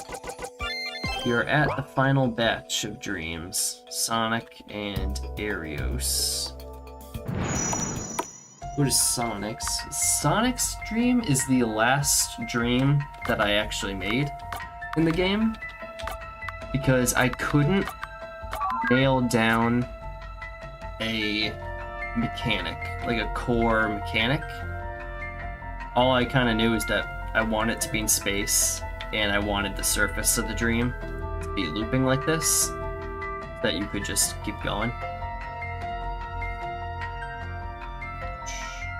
You're at the final batch of dreams. Sonic and Arios. What is Sonic's? Sonic's dream is the last dream that I actually made in the game. Because I couldn't nail down a mechanic, like a core mechanic. All I kind of knew is that I wanted it to be in space, and I wanted the surface of the dream to be looping like this, so that you could just keep going.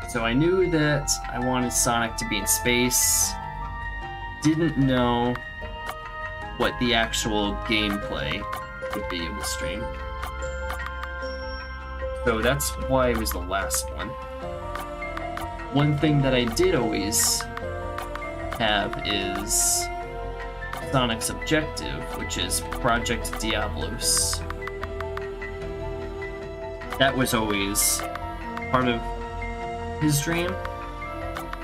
So I knew that I wanted Sonic to be in space, didn't know what the actual gameplay would be in the stream. So that's why it was the last one. One thing that I did always have is Sonic's objective, which is Project Diablos. That was always part of his dream.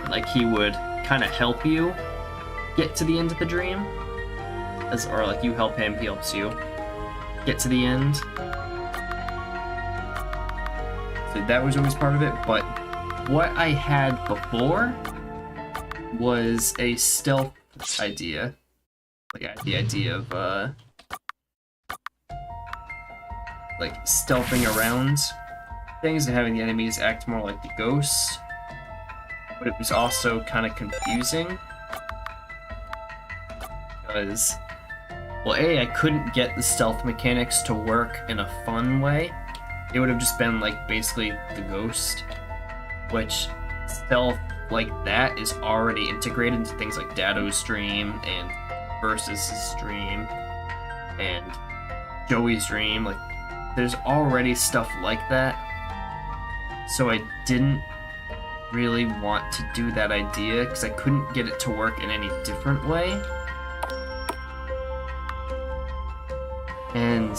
Like, he would kind of help you get to the end of the dream. Or like you help him, he helps you get to the end. So that was always part of it, but what I had before was a stealth idea. Like the idea of like stealthing around things and having the enemies act more like the ghosts. But it was also kind of confusing because, well, A, I couldn't get the stealth mechanics to work in a fun way. It would have just been like basically the ghost, which stealth like that is already integrated into things like Dado's dream and Versus's dream and Joey's dream. Like, there's already stuff like that. So I didn't really want to do that idea because I couldn't get it to work in any different way. And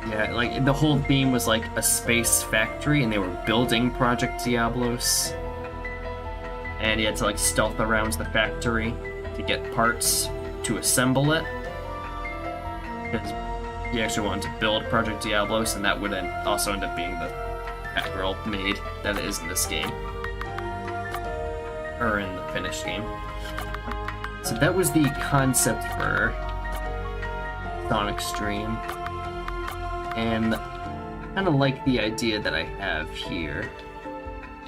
yeah, like the whole theme was like a space factory and they were building Project Diablos. And you had to like stealth around the factory to get parts to assemble it. Because you actually wanted to build Project Diablos, and that would also end up being the Batgirl maid that it is in this game. Or in the finished game. So that was the concept for Sonic Stream. And I kind of like the idea that I have here.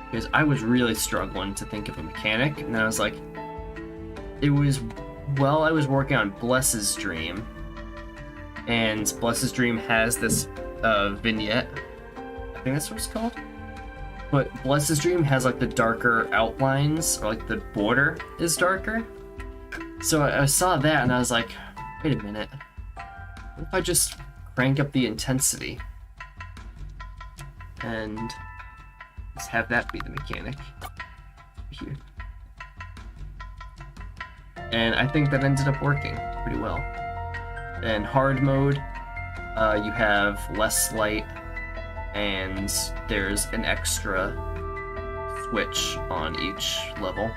Because I was really struggling to think of a mechanic, and I was like, it was while I was working on Bless's Dream, and Bless's Dream has this vignette. I think that's what it's called. But Bless's Dream has like the darker outlines, or like the border is darker. So I saw that and I was like, wait a minute. What if I just crank up the intensity? And just have that be the mechanic here. And I think that ended up working pretty well. In hard mode, you have less light, and there's an extra switch on each level.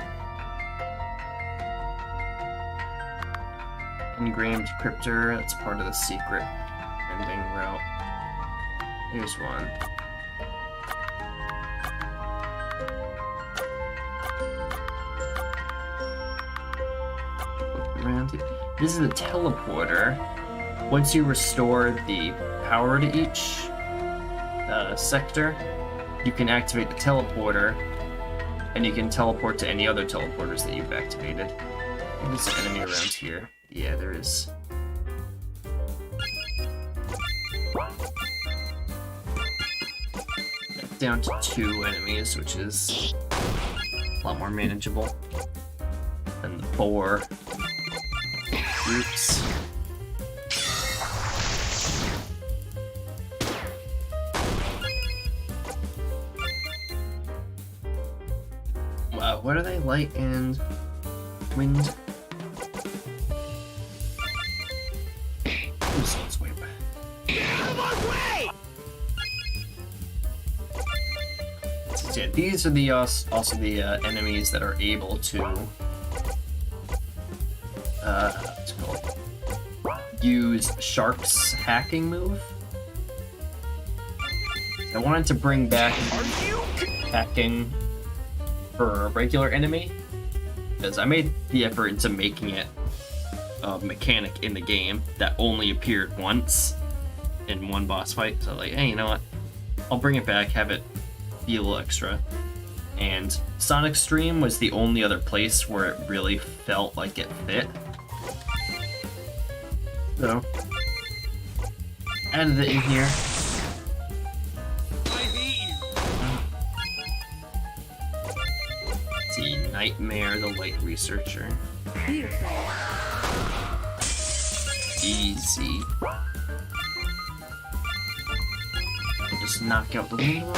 Engraved cryptor, that's part of the secret ending route. Here's one. Look around here. This is a teleporter. Once you restore the power to each sector, you can activate the teleporter, and you can teleport to any other teleporters that you've activated. I think there's an enemy around here. Yeah, there is. Down to 2 enemies, which is a lot more manageable than the 4 groups. Wow, what are they? Light and wind? Let's wait. Out of my way! Yeah, these are the also the enemies that are able to what's it called? Use Shark's hacking move. I wanted to bring back hacking for a regular enemy, because I made the effort into making it a mechanic in the game that only appeared once in one boss fight. So like, hey, you know what? I'll bring it back, have it be a little extra. And Sonic Stream was the only other place where it really felt like it fit. So, added it in here. I hate you. See, Nightmare, the Light Researcher. Beautiful. Easy. I'll just knock out the wind one.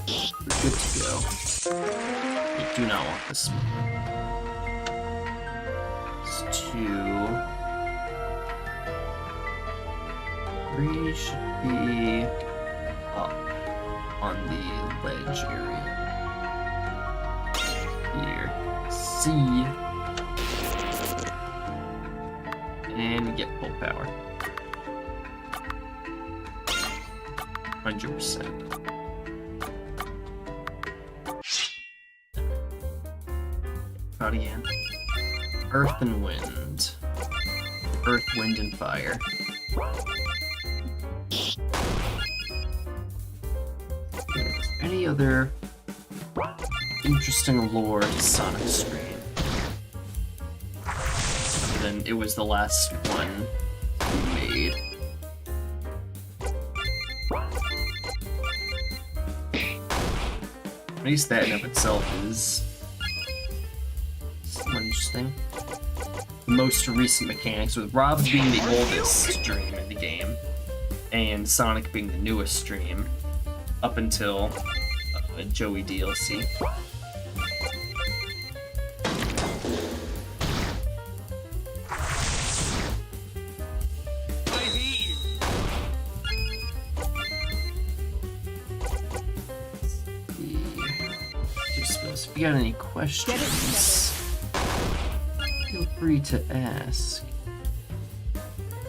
We're good to go. We do not want this. It's 2. 3 should be up on the ledge area. Here. C. And we get full power. 100%. Out again. Earth and wind. Earth, wind, and fire. Any other interesting lore to Sonic Stream? Other than it was the last one we made. At least that in of itself is interesting. The most recent mechanics, with Rob being the oldest stream in the game, and Sonic being the newest stream, up until Joey DLC. I hate you. If you got any questions, feel free to ask.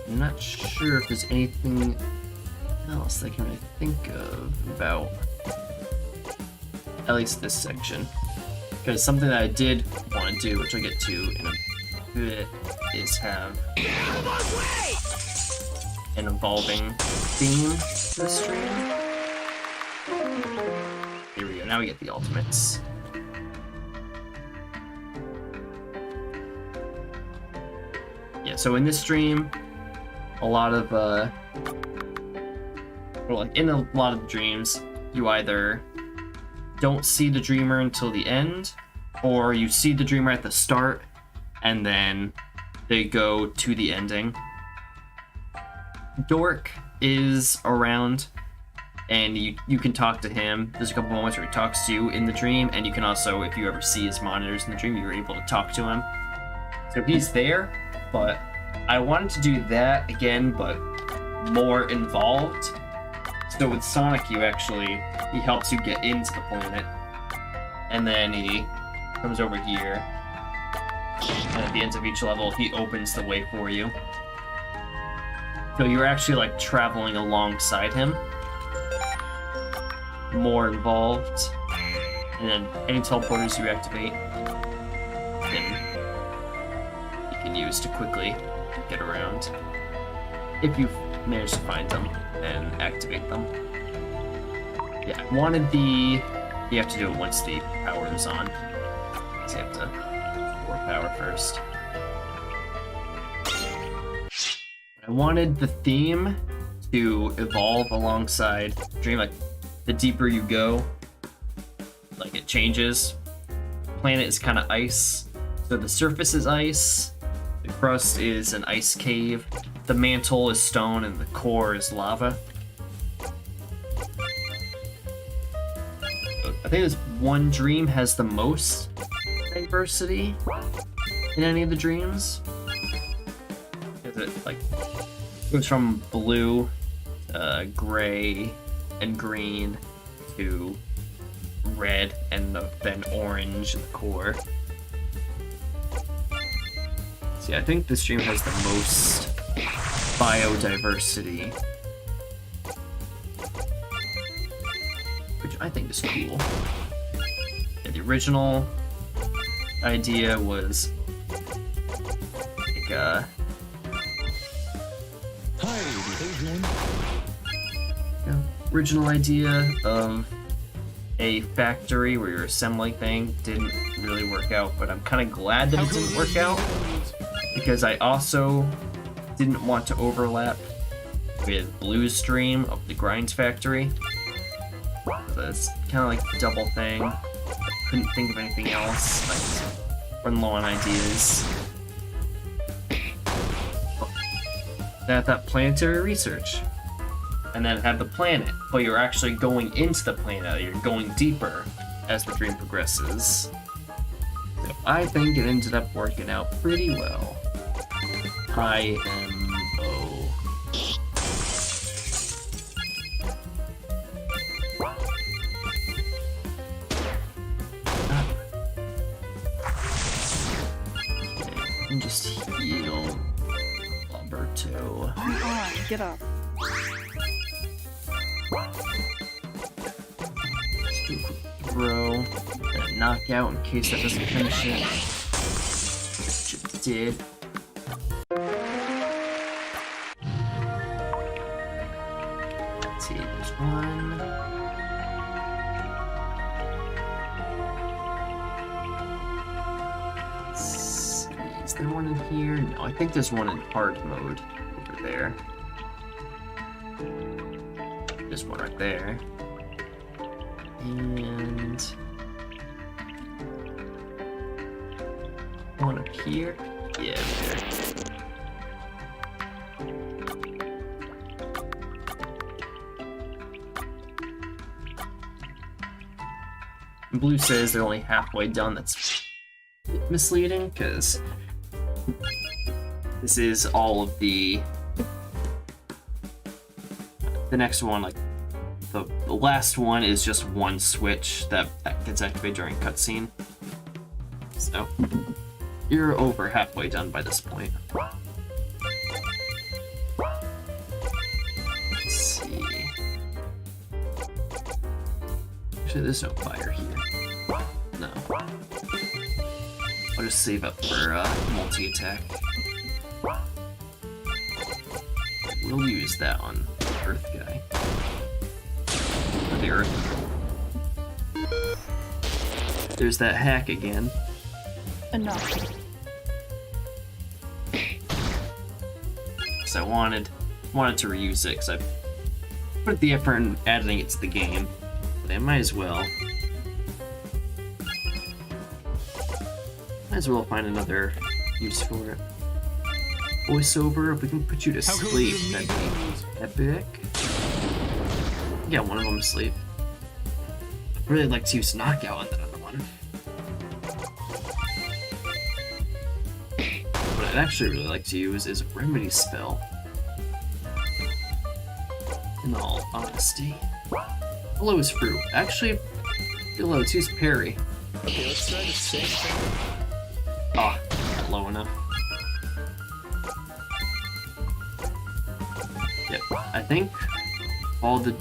I'm not sure if there's anything else I can really think of about at least this section. Because something that I did want to do, which I'll get to in a bit, is have an evolving theme to the stream. Here we go, now we get the ultimates. Yeah, so in this stream, a lot of, well, like in a lot of the dreams, you either don't see the dreamer until the end, or you see the dreamer at the start, and then they go to the ending. Dork is around, and you can talk to him. There's a couple moments where he talks to you in the dream, and you can also, if you ever see his monitors in the dream, you're able to talk to him. So he's there, but I wanted to do that again, but more involved. So with Sonic, he helps you get into the planet, and then he comes over here, and at the end of each level, he opens the way for you. So you're actually like traveling alongside him, more involved, and then any teleporters you activate, you can use to quickly get around, if you manage to find them and activate them. Yeah, I wanted you have to do it once the power is on, so you have to pour power first. I wanted the theme to evolve alongside Dream, like the deeper you go, like it changes. The planet is kind of ice, so the surface is ice, the crust is an ice cave, the mantle is stone, and the core is lava. I think this one dream has the most diversity in any of the dreams. It like goes from blue, gray, and green to red, and then orange in the core. See, I think this stream has the most biodiversity, which I think is cool. Yeah, the original idea was like original idea of a factory where you're assembling things didn't really work out, but I'm kind of glad that it didn't work out, because I also didn't want to overlap with Blue's stream of the Grinds Factory. So it's kind of like a double thing. I couldn't think of anything else. I was running low on ideas. That planetary research, and then have the planet, but you're actually going into the planet. You're going deeper as the dream progresses. So I think it ended up working out pretty well. IMO. Okay, and just heal Alberto. Come on, get up. Just do a quick throw, and a knockout in case that doesn't finish it. Which it did. Let's see, there's one. Let's see, is there one in here? No, I think there's one in hard mode over there. There's one right there. And one up here. Yeah, there. And Blue says they're only halfway done. That's misleading, because this is all of the next one, like the last one is just one switch that gets activated during cutscene. So you're over halfway done by this point. Let's see. Actually, there's no fire here. No. I'll just save up for multi-attack. We'll use that on Earth guy. Or the Earth. There's that hack again. Enough. So I wanted to reuse it because I put the effort in adding it to the game. But I might as well. Might as well find another use for it. Voiceover, if we can put you to How goes sleep, the that'd be amigos? epic. Yeah, one of them to sleep. I'd really like to use knockout on that other one. What I'd actually really like to use is a remedy spell. In all honesty. Hello is fruit. Actually, hello, let's use parry. Okay, let's try the same thing. Ah, not low enough. Yep, I think all the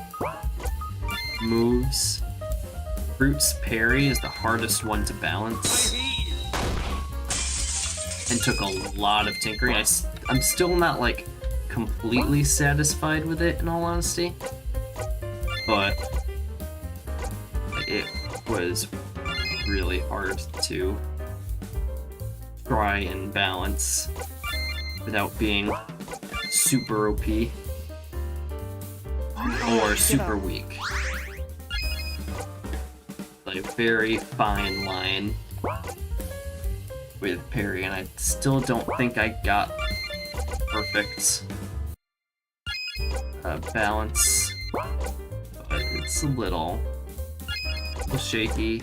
moves, Fruit's parry is the hardest one to balance. And took a lot of tinkering. I'm still not like completely satisfied with it in all honesty. But it was really hard to try and balance without being super OP or super weak. Like a very fine line with parry, and I still don't think I got perfect balance, but it's a little shaky.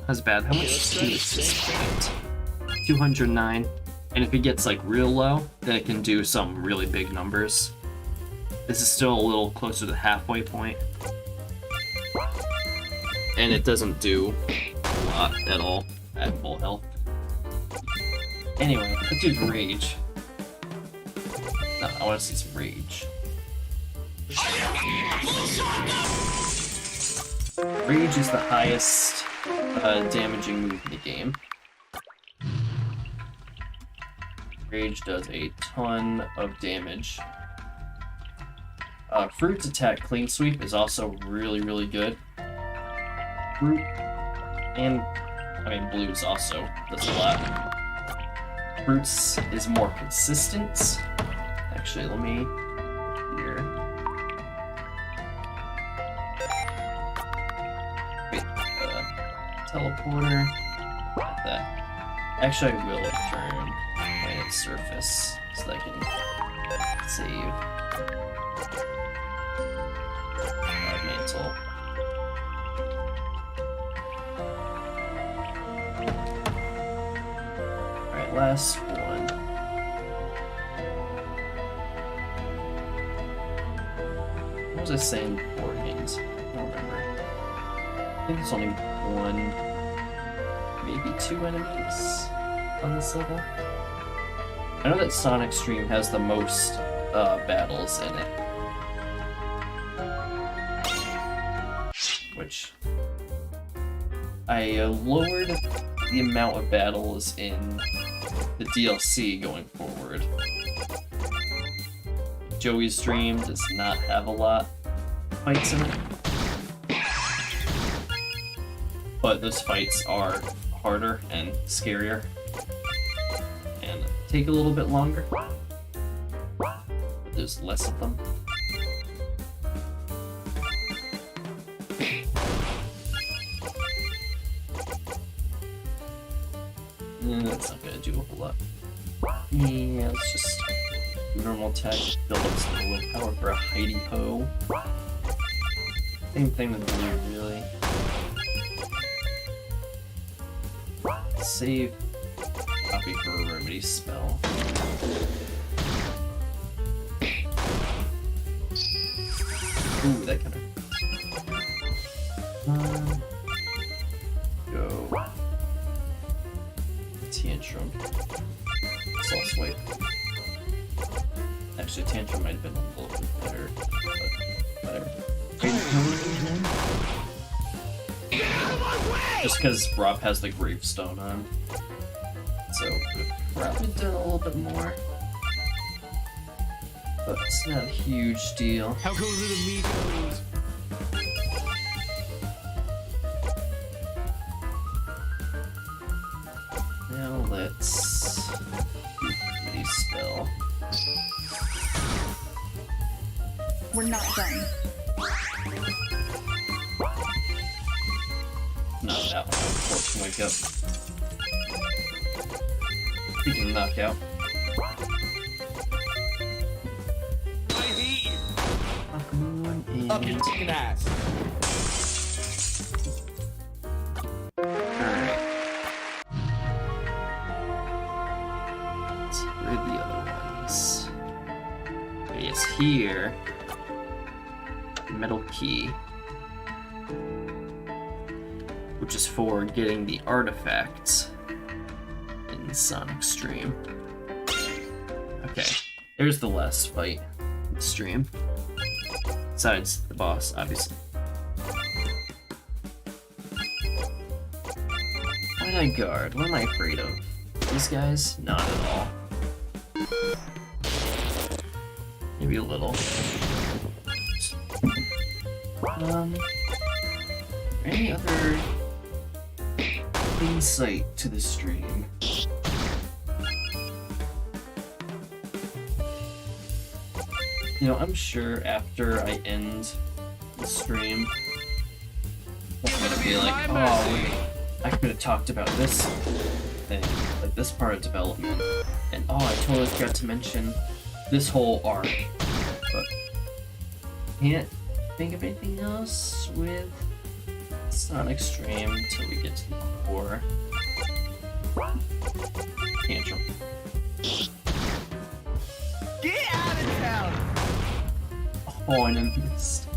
That's bad. How much speed is this point? 209. And if it gets like real low, then it can do some really big numbers. This is still a little closer to the halfway point. And it doesn't do a lot at all at full health. Anyway, let's use Rage. No, I want to see some Rage. Rage is the highest damaging move in the game. Rage does a ton of damage. Fruit's attack clean sweep is also really, really good. Fruit and Blue's also does a lot. Fruit's is more consistent. Actually, let me here. Wait, teleporter. Not that. Actually, I will turn planet surface so that I can save. Mantle. Alright, last one. What was I saying beforehand? I don't remember. I think there's only one, maybe two enemies on this level. I know that Sonic Stream has the most battles in it. Which I lowered the amount of battles in the DLC going forward. Joey's Dream does not have a lot of fights in it. But those fights are harder and scarier. And take a little bit longer. But there's less of them. That's not gonna do a whole lot. Yeah, let's just normal attack, build up some willpower for a Heidi Ho. Same thing with Blue, really. Save copy for a remedy spell. Ooh, that kind of. Go. Tantrum. Soul Swipe. Actually, Tantrum might have been a little bit better, but whatever. Get out of my way! Just because Rob has the gravestone on. So, probably done a little bit more. But it's not a huge deal. How goes it, amigos? Now let's do a spell. We're not done. Not that one, unfortunately. Wake up. Speaking of knockout. I hate you. Pokemon Up your and... fucking ass. Alright. Let's see, where are the other ones? Okay, it's here. Metal key. Which is for getting the artifacts in Sonic Stream. Okay, there's the last fight in the stream. Besides the boss, obviously. What did I guard? What am I afraid of? These guys? Not at all. Maybe a little. Any other insight to the stream? You know, I'm sure after I end the stream, I'm gonna be like, oh wait, I could have talked about this thing, like this part of development, and oh, I totally forgot to mention this whole arc, but can't think of anything else with Sonic Stream until we get to the core. Tantrum. Get out of town! Oh, I missed.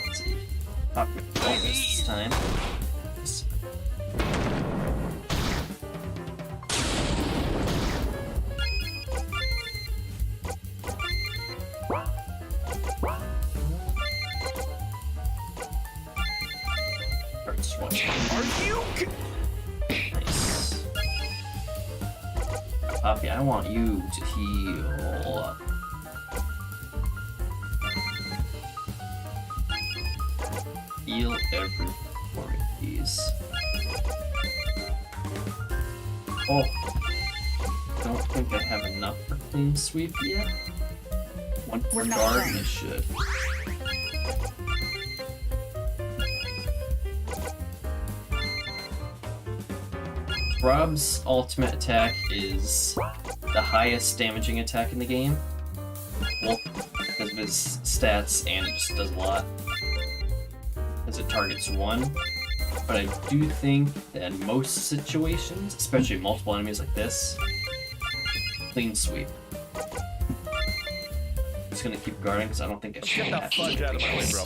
Let's see. Not with all this time. Yes. Just watch. Are you? Nice. Poppy, I want you to heal up. Heal every one of these. Oh, don't think I have enough for clean sweep yet. One for We're not guard, done. I should. Rob's ultimate attack is the highest damaging attack in the game. Well, because of his stats, and it just does a lot. Because it targets one. But I do think that in most situations, especially multiple enemies like this, clean sweep. I'm just gonna keep guarding because I don't think I should Get the have fudge out of my way, bro.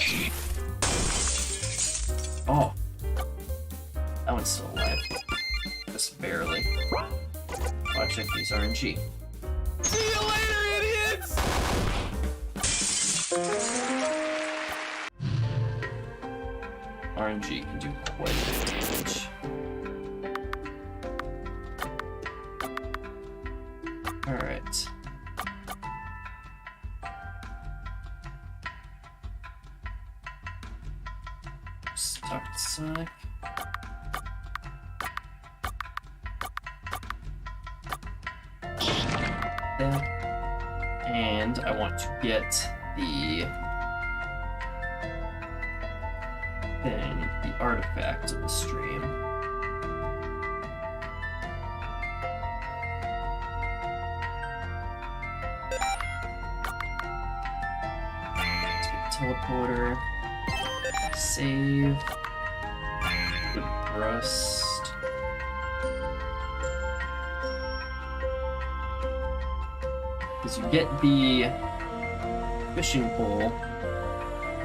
Oh. That one's still alive. Just barely. Watch it, use RNG. See you later, idiots! RNG can do quite a bit of damage. Alright. Just talk to Sonic. That. And I want to get the thing, the artifact of the stream. Let's get teleporter. Save. Good rust. Because you get the fishing pole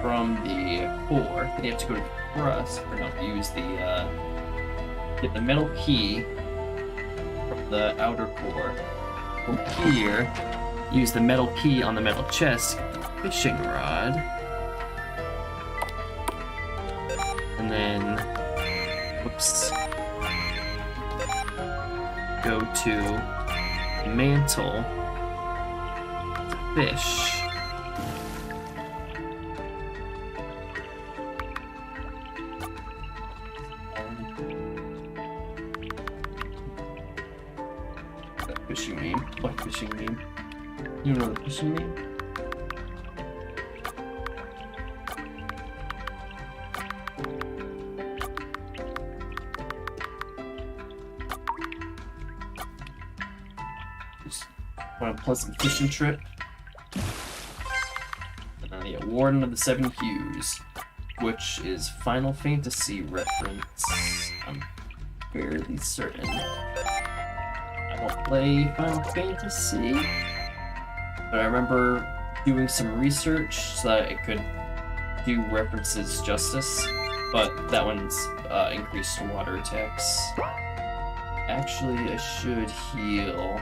from the core, then you have to go to Crust, or no, use the, get the metal key from the outer core. Go here, use the metal key on the metal chest, get the fishing rod, And then, whoops, go to mantle, fish. That fishing meme. What fishing meme? You know the fishing meme? Just want a pleasant fishing trip. And then the Warden of the Seven Hues, which is Final Fantasy reference. I'm fairly certain. I don't play Final Fantasy, but I remember doing some research so that it could do references justice, but that one's increased water attacks. Actually, I should heal,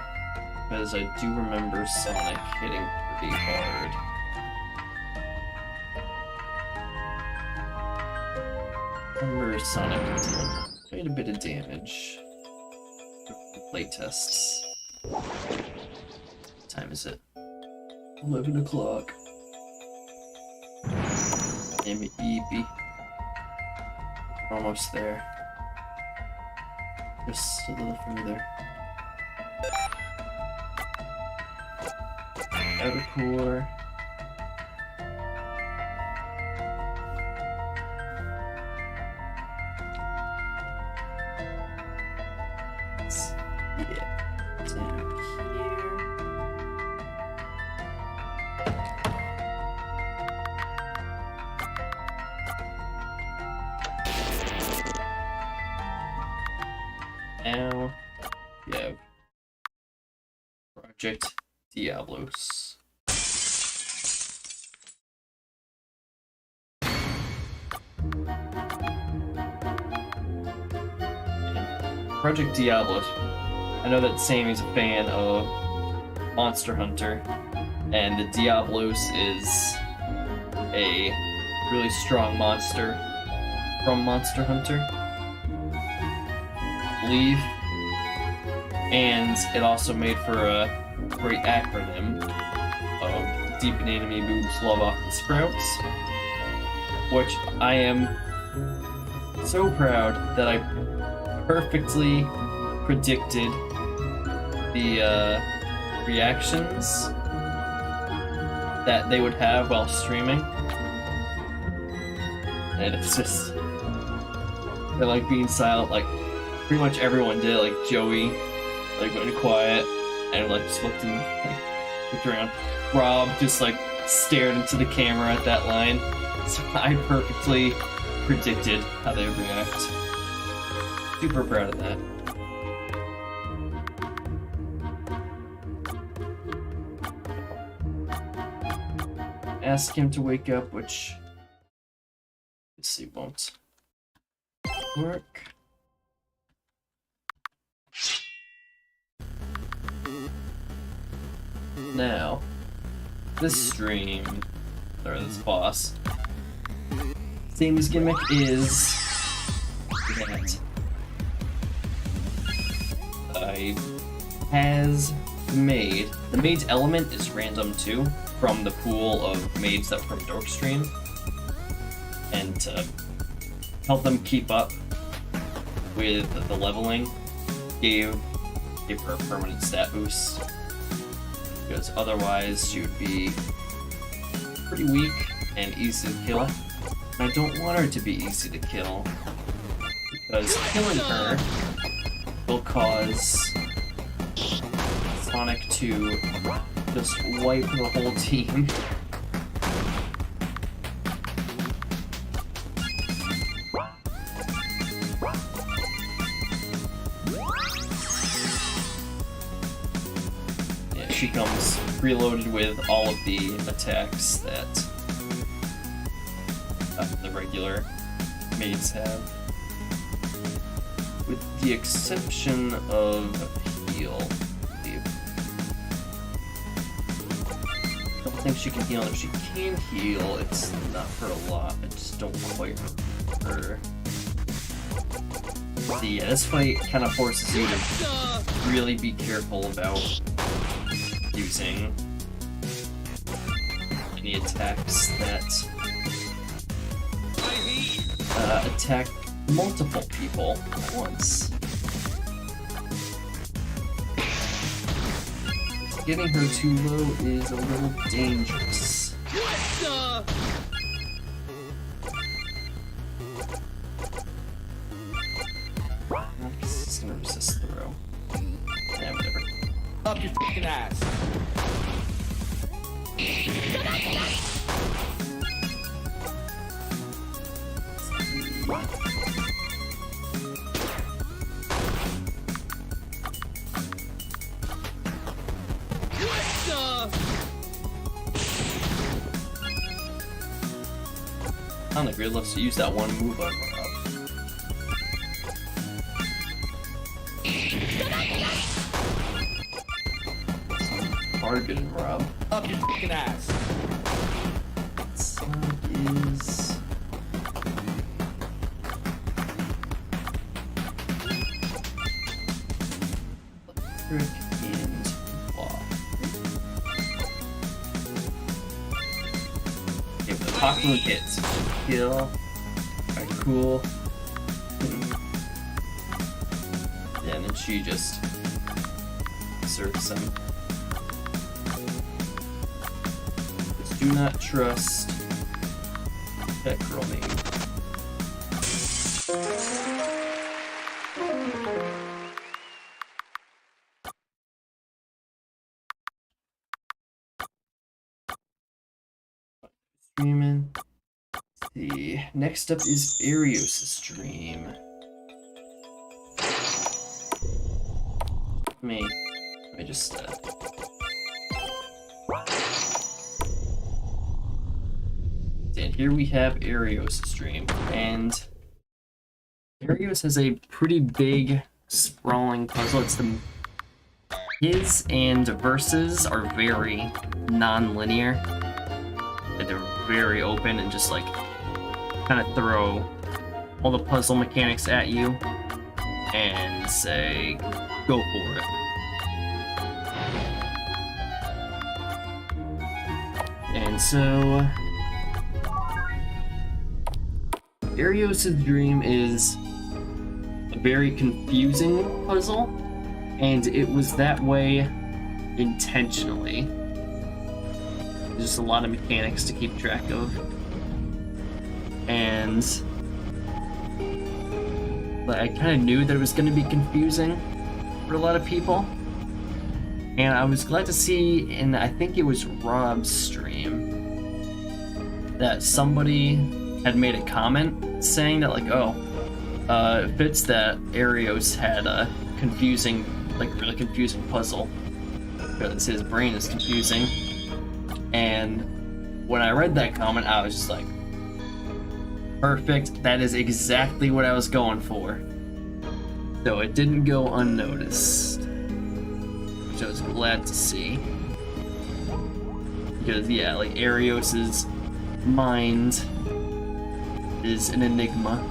because I do remember Sonic hitting pretty hard. Remember Sonic doing quite a bit of damage. Playtests. What time is it? 11 o'clock. Damn it, Eepy. We're almost there. Just a little further. Outer core. Now we have Project Diablos. Project Diablos. I know that Sammy's a fan of Monster Hunter, and the Diablos is a really strong monster from Monster Hunter. Believe, and it also made for a great acronym of Deep in Enemy Boobs Love Off the Sprouts, which I am so proud that I perfectly predicted the reactions that they would have while streaming, and it's just, they're like being silent, like pretty much everyone did. Like Joey, like went quiet and like just looked around. Rob just like stared into the camera at that line. So I perfectly predicted how they would react. Super proud of that. Ask him to wake up, which let's see, won't work. Now, this stream, or this boss, Sammy's gimmick is that the maid's element is random too, from the pool of maids that were from Dorkstream, and to help them keep up with the leveling, gave her a permanent stat boost. Because otherwise she would be pretty weak and easy to kill. And I don't want her to be easy to kill, because killing her will cause Sonic to just wipe the whole team. She comes preloaded with all of the attacks that the regular maids have, with the exception of heal. I don't think she can heal. If she can heal, it's not for a lot. I just don't quite Or... See, yeah, this fight kind of forces you to really be careful about using any attacks that attack multiple people at once. Getting her too low is a little dangerous. It's gonna resist throw. Yeah, whatever. Up your fucking ass. On the grid loves to use that one move on Rob. Targeted Rob. Up your fucking ass. Is electric and claw. Okay, but the Apocalypse hits. Kill. Alright, cool. Yeah, and then she just surfs him. Just do not trust that girl name. Streaming. See, next up is Arios' stream. Let me just and here we have Arios' stream, and Arios has a pretty big sprawling puzzle. It's the his and versus are very non-linear. They're very open and just like kind of throw all the puzzle mechanics at you and say, go for it. And so Arios' dream is a very confusing puzzle, and it was that way intentionally. There's just a lot of mechanics to keep track of. And I kind of knew that it was going to be confusing for a lot of people. And I was glad to see, in I think it was Rob's stream, that somebody had made a comment saying that, like, oh, it fits that Arios had a confusing, like, really confusing puzzle because his brain is confusing. And when I read that comment, I was just like, perfect, that is exactly what I was going for. So it didn't go unnoticed, which I was glad to see. Because, yeah, like, Arios' mind is an enigma.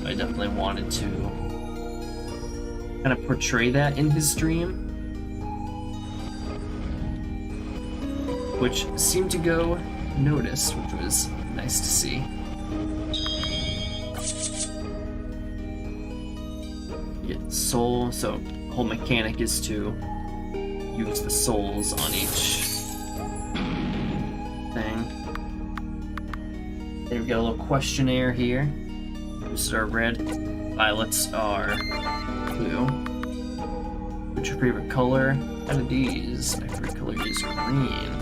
I definitely wanted to kind of portray that in his stream, which seemed to go noticed, which was nice to see. You get the soul, so the whole mechanic is to use the souls on each thing. Then we've got a little questionnaire here. Roses are red, violets are blue. What's your favorite color? Out of these, my favorite color is green.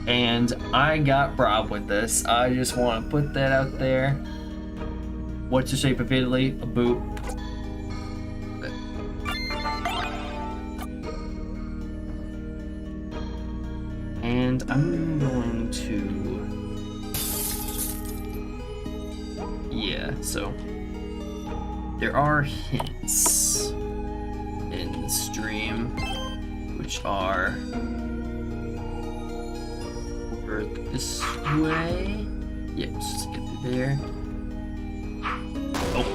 And I got Rob with this. I just want to put that out there. What's the shape of Italy? A boot. And I'm going to... Yeah, so... There are hints in the stream, which are... this way? Yeah, let's just get through there. Oh.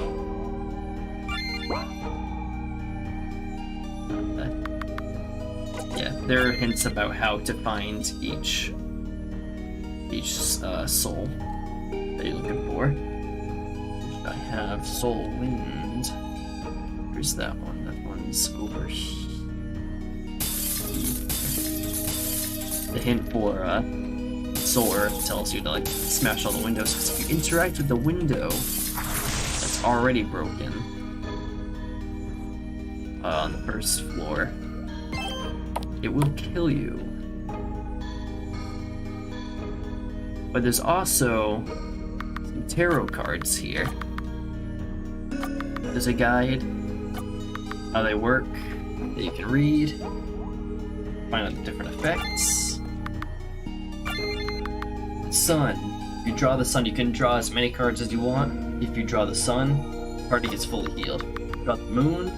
Yeah, there are hints about how to find each soul that you're looking for. I have Soul Wind. Where's that one? That one's over here. The hint for Soul Earth tells you to like smash all the windows, because if you interact with the window that's already broken on the first floor, it will kill you. But there's also some tarot cards here. There's a guide, how they work, that you can read, find out the different effects. Sun. If you draw the sun, you can draw as many cards as you want. If you draw the sun, the party gets fully healed. Draw the moon,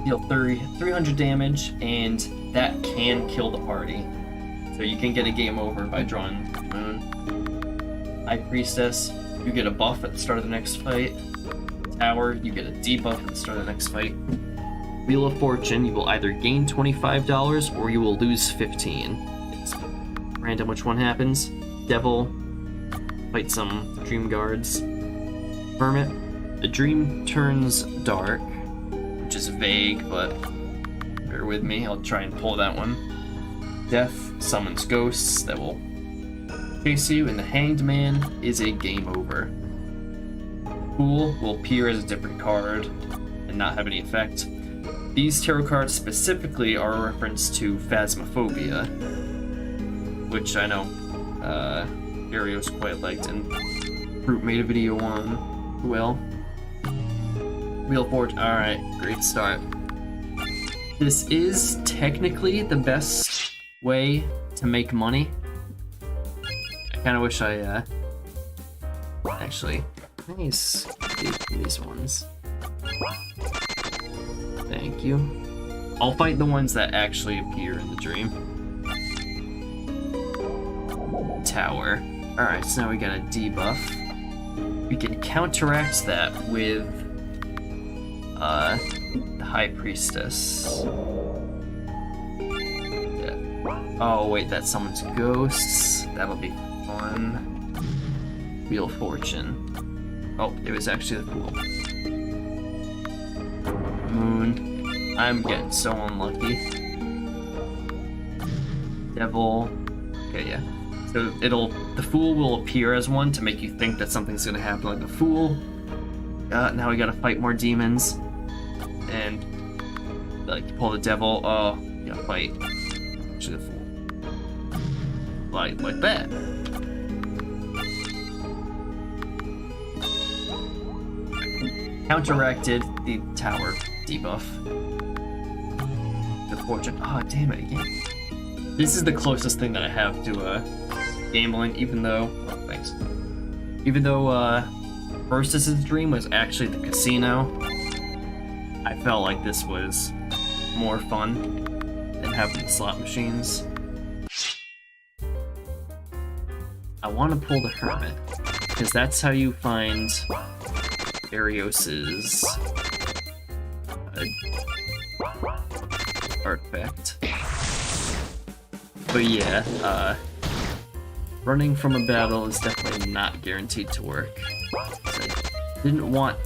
deal 300 damage, and that can kill the party. So you can get a game over by drawing the moon. High Priestess, you get a buff at the start of the next fight. Tower, you get a debuff at the start of the next fight. Wheel of Fortune, you will either gain $25 or you will lose 15. It's random which one happens. Devil, fight some dream guards. Hermit, the dream turns dark, which is vague, but bear with me, I'll try and pull that one. Death summons ghosts that will chase you, and the Hanged Man is a game over. Fool will appear as a different card and not have any effect. These tarot cards specifically are a reference to Phasmophobia, which I know Arios quite liked, and Fruit made a video on. Well, Wheel of Fortune. Alright, great start. This is technically the best way to make money. I kind of wish I actually, nice, these ones. Thank you. I'll fight the ones that actually appear in the dream. Tower. Alright, so now we got a debuff. We can counteract that with the High Priestess. Yeah. Oh wait, that summons ghosts. That'll be fun. Wheel of Fortune. Oh, it was actually the Fool. Moon. I'm getting so unlucky. Devil. Okay, yeah. So the Fool will appear as one to make you think that something's gonna happen, like the Fool. Now we gotta fight more demons. And, like, you pull the Devil, oh, you gotta fight. Actually, the Fool. Like that. Counteracted the Tower debuff. The Fortune. Oh, damn it again. This is the closest thing that I have to gambling, even though. Oh, thanks. Even though Versus' dream was actually the casino, I felt like this was more fun than having the slot machines. I want to pull the Hermit, because that's how you find Arios's artifact. But yeah, running from a battle is definitely not guaranteed to work. So I didn't want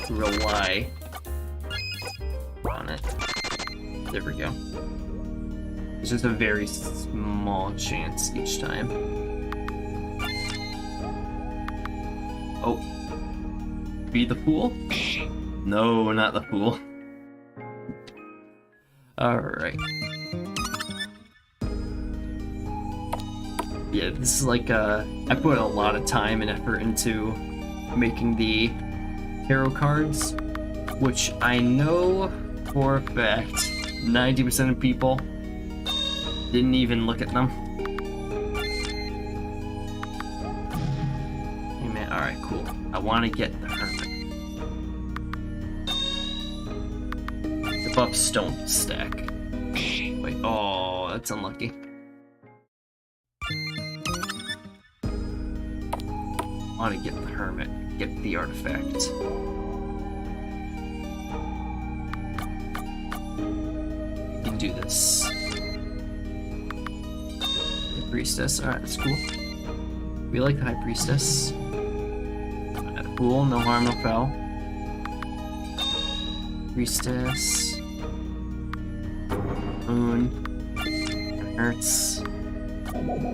to rely on it. There we go. It's just a very small chance each time. Oh. Be the Fool? No, not the Fool. Alright. Yeah, this is like, I put a lot of time and effort into making the tarot cards, which I know for a fact 90% of people didn't even look at them. Hey man, alright, cool. I want to get the Hermit. The buffs don't stack. Wait, oh, that's unlucky. want to get the hermit, get the artifact. We can do this. High priestess, alright, that's cool. We like the high priestess. Cool, no harm, no foul. Priestess. Moon. That hurts.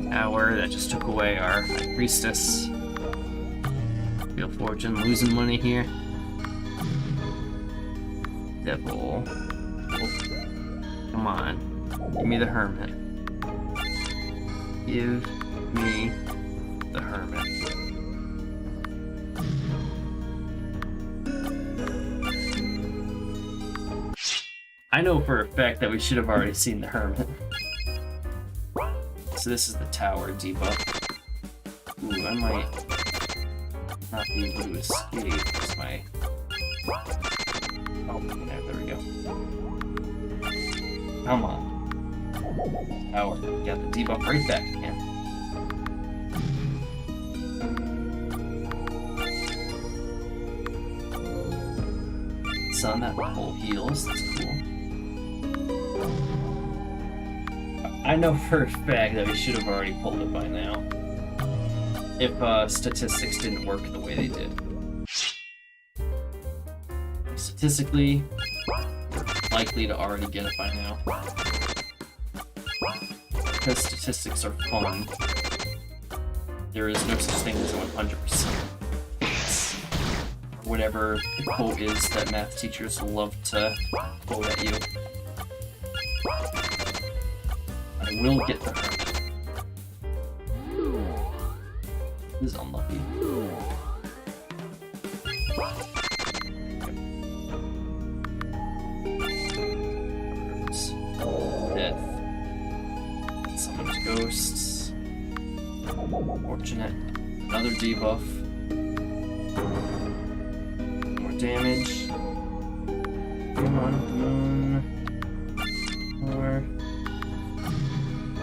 Tower, that just took away our high priestess. Real fortune, losing money here. Devil. Oh. Come on. Give me the hermit. Give me the hermit. I know for a fact that we should have already seen the hermit. So this is the tower debuff. Ooh, I might not be able to escape with my... Oh, yeah, there we go. Come on. Tower. Got the debuff right back again. Sun, that full heals. That's cool. I know for a fact that we should have already pulled it by now. If statistics didn't work the way they did. Statistically, we're likely to already get it by now. Because statistics are fun, there is no such thing as a 100%. Or whatever the quote is that math teachers love to quote at you. I will get the hermit. This is unlucky. Death. Summoned ghosts. Fortunate. Another debuff. More damage. Come on, moon. More.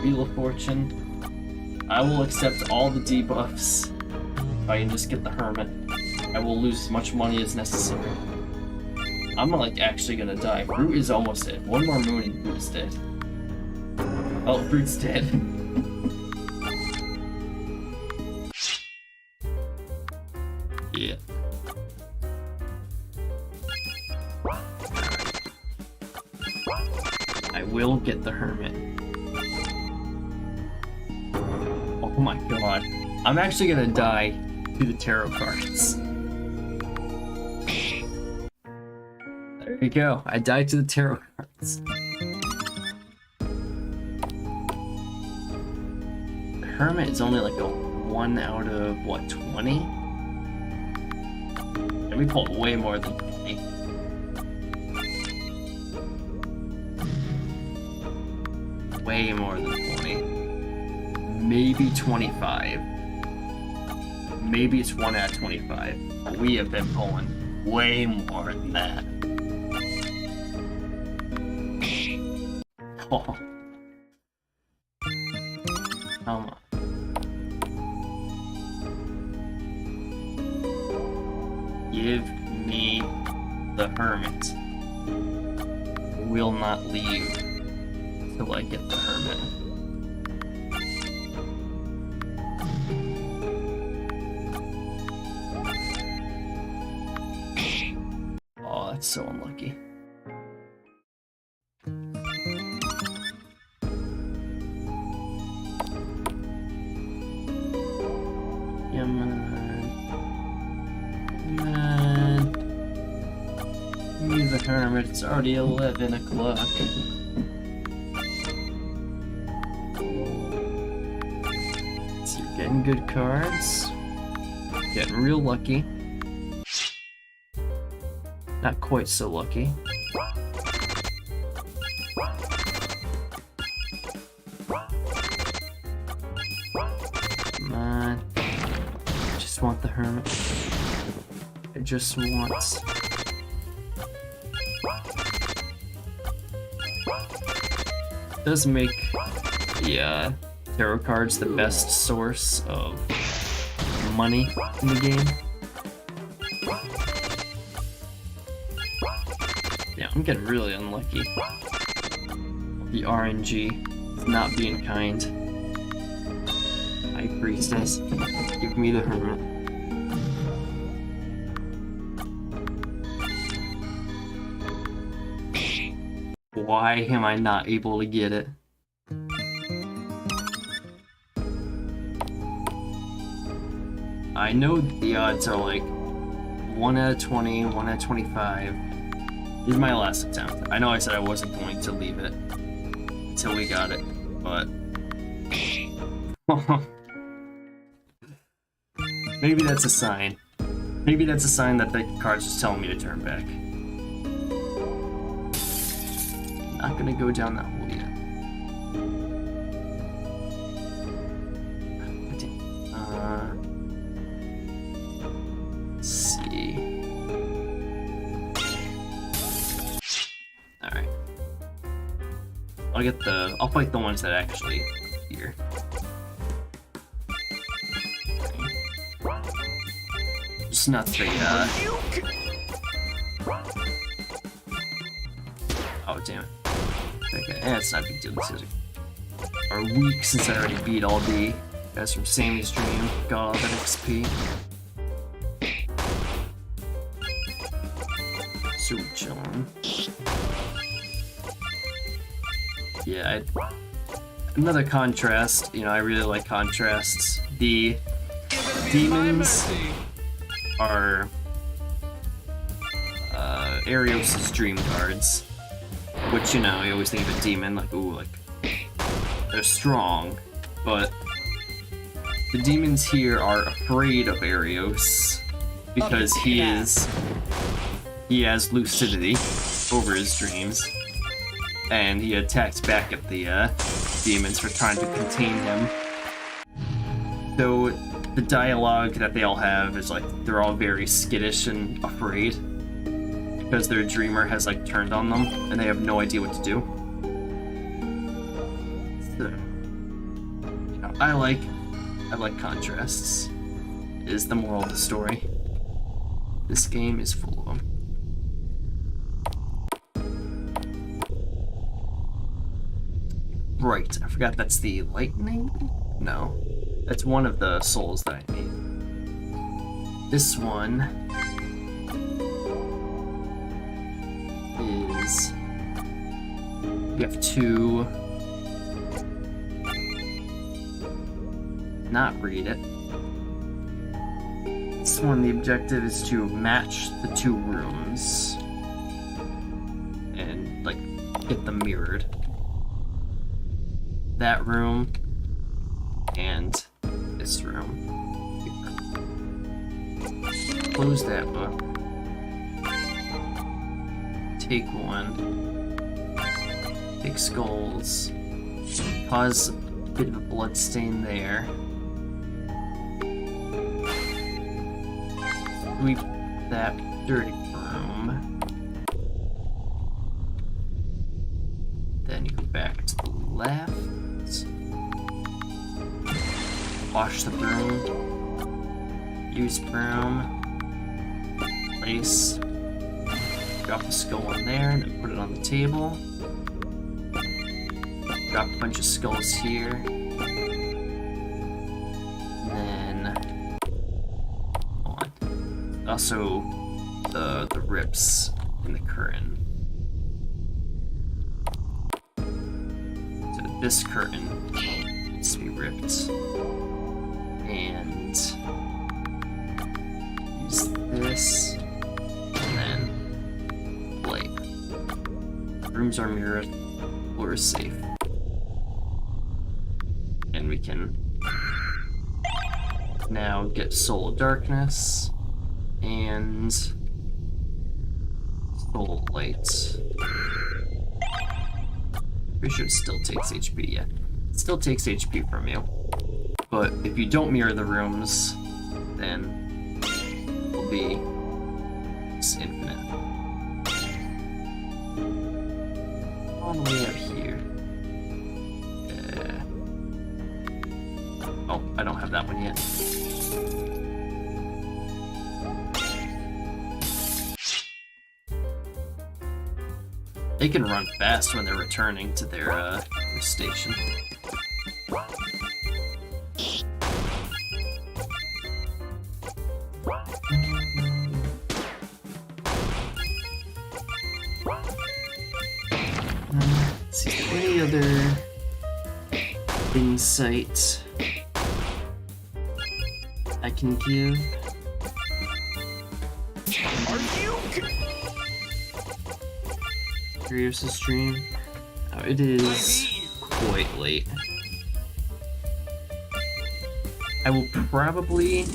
Wheel of Fortune. I will accept all the debuffs if I can just get the hermit. I will lose as much money as necessary. I'm like actually gonna die. Fruit is almost dead. One more moon and Fruit is dead. Oh, Fruit's dead. Yeah. I will get the hermit. Oh my god. I'm actually gonna die to the tarot cards. There you go. I died to the tarot cards. The hermit is only like a 1 out of what, 20? And we pulled way more than 20. Way more than 20. Maybe 25. Maybe it's 1 out of 25. We have been pulling way more than that. Oh. Come on. Give me the hermit. Will not leave till I get the hermit. Oh, that's so unlucky. Come on. Come on. Give me the hermit. It's already 11 o'clock. So you're getting good cards. Getting real lucky. Not quite so lucky. Come on. I just want the hermit. I just want... It does make the tarot cards the best source of money in the game. Yeah, I'm getting really unlucky. The RNG is not being kind. High Priestess, give me the Hermit. Why am I not able to get it? I know the odds are like 1 out of 20, 1 out of 25. This is my last attempt. I know I said I wasn't going to leave it until we got it, but... Maybe that's a sign. Maybe that's a sign that the card's just telling me to turn back. Not gonna go down that hole yet. Let's see. Alright. I'll fight the ones that actually are here. Just not the, oh, damn it. Okay, it's not a big deal. These guys are weak since I already beat all the guys from Sammy's Dream. Got all that XP. So chillin'. Yeah, another contrast. You know, I really like contrasts. The demons are Arios' dream cards. Which, you know, you always think of a demon, like, ooh, like, they're strong, but the demons here are afraid of Arios because he has lucidity over his dreams, and he attacks back at the demons for trying to contain him. So the dialogue that they all have is like, they're all very skittish and afraid. Because their dreamer has like turned on them and they have no idea what to do. So, you know, I like contrasts. Is the moral of the story. This game is full of them. Right, I forgot that's the lightning? No, that's one of the souls that I need. This one is, you have to not read it. This one, the objective is to match the two rooms and like get them mirrored. That room and this room. Close that book. Take one. Take skulls. Cause a bit of a blood stain there. Sweep that dirty broom. Then you go back to the left. Wash the broom. Use broom. Place. Drop the skull in there and then put it on the table. Drop a bunch of skulls here. And then also the rips in the curtain. So this curtain needs to be ripped. And use this. And then play. Rooms are mirrored. Floor is safe. And we can now get Soul of Darkness and Soul of Light. Pretty sure it still takes HP, yeah. It still takes HP from you. But if you don't mirror the rooms, then it will be just infinite. All the way up here. Oh, I don't have that one yet. They can run fast when they're returning to their station. Let's see, any other insight I can give? Curious to stream. Oh, it is quite late. I will probably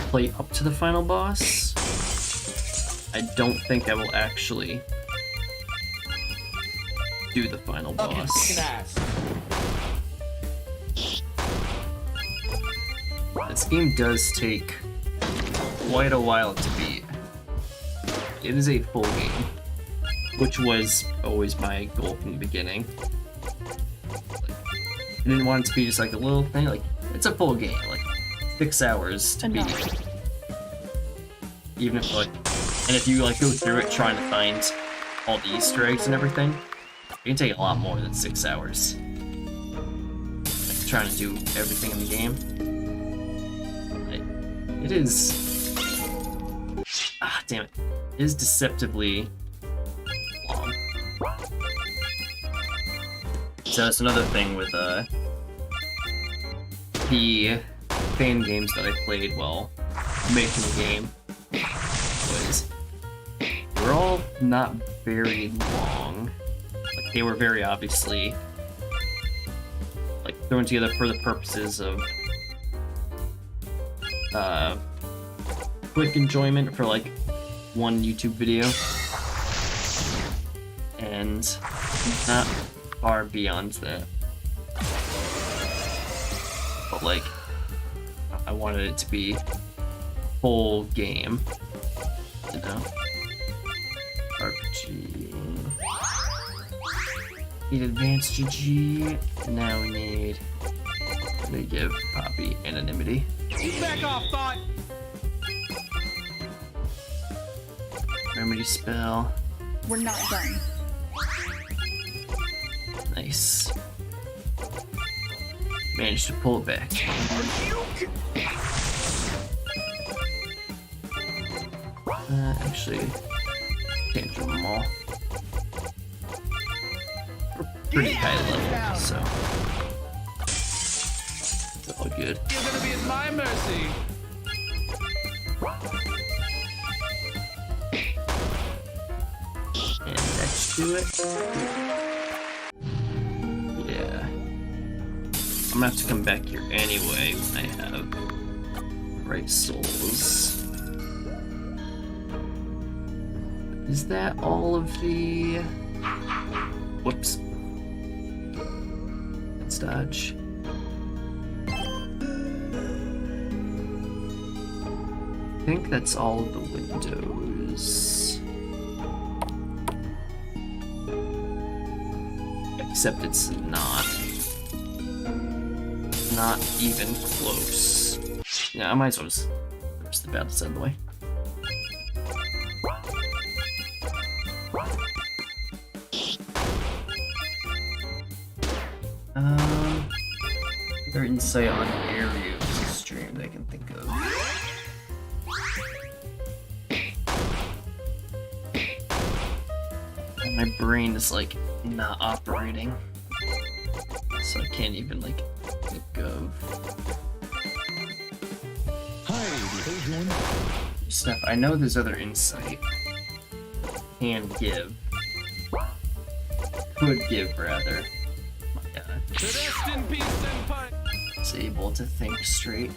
play up to the final boss. I don't think I will actually do the final Up your boss. fucking ass. This game does take quite a while to beat. It is a full game, which was always my goal from the beginning. I didn't want it to be just like a little thing, like, it's a full game, like 6 hours to beat. Even if like, and if you like go through it trying to find all the Easter eggs and everything, it can take a lot more than 6 hours. Like trying to do everything in the game. It is, damn it. It is deceptively long. So that's another thing with the fan games that I played while making the game, was they're all not very long. Like they were very obviously like thrown together for the purposes of quick enjoyment for like one YouTube video, and not far beyond that. But like, I wanted it to be full game, you know? RPG. Need advanced GG, and now we need to give Poppy anonymity. Back off, thought! Remedy spell. We're not done. Nice. Managed to pull it back. Actually, can't do them all. We're pretty high level, so it's all good. You're gonna be at my mercy! And let's do it. Yeah. I'm gonna have to come back here anyway when I have right souls. Is that all of the... Whoops. Let's dodge. I think that's all of the windows. Except it's not. Not even close. Yeah, I might as well just the battle out of the way. Other insight on areas stream that I can think of. And my brain is like not operating, so I can't even like think of stuff. I know there's other insight can give, could give rather. My God. Rest in peace, senpai! Is able to think straight.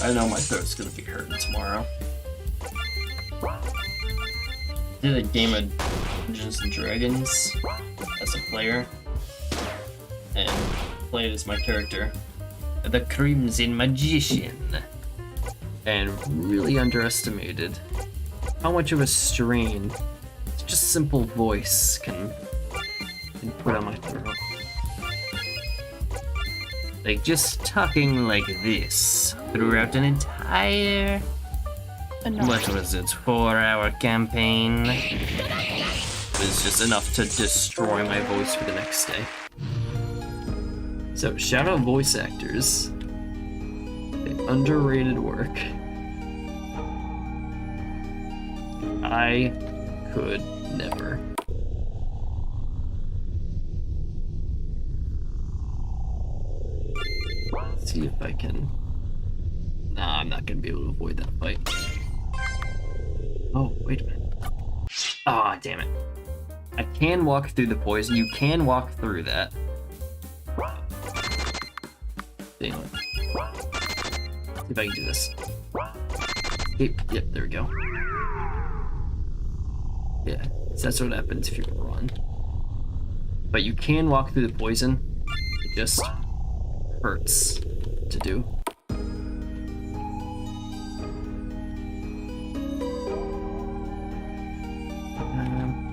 I know my throat's gonna be hurting tomorrow. Did a game of Dungeons and Dragons as a player, and played as my character, the Crimson Magician, and really underestimated how much of a strain just simple voice can put on my throat. Like just talking like this throughout an entire Enough. What was it? 4-hour campaign. It was just enough to destroy my voice for the next day. So, shout out voice actors. Underrated work. I could never. Let's see if I can. Nah, I'm not gonna be able to avoid that fight. Oh, wait a minute. Ah, damn it. I can walk through the poison. You can walk through that. Damn it. See if I can do this. Yep, there we go. Yeah, so that's what happens if you run. But you can walk through the poison. It just hurts to do.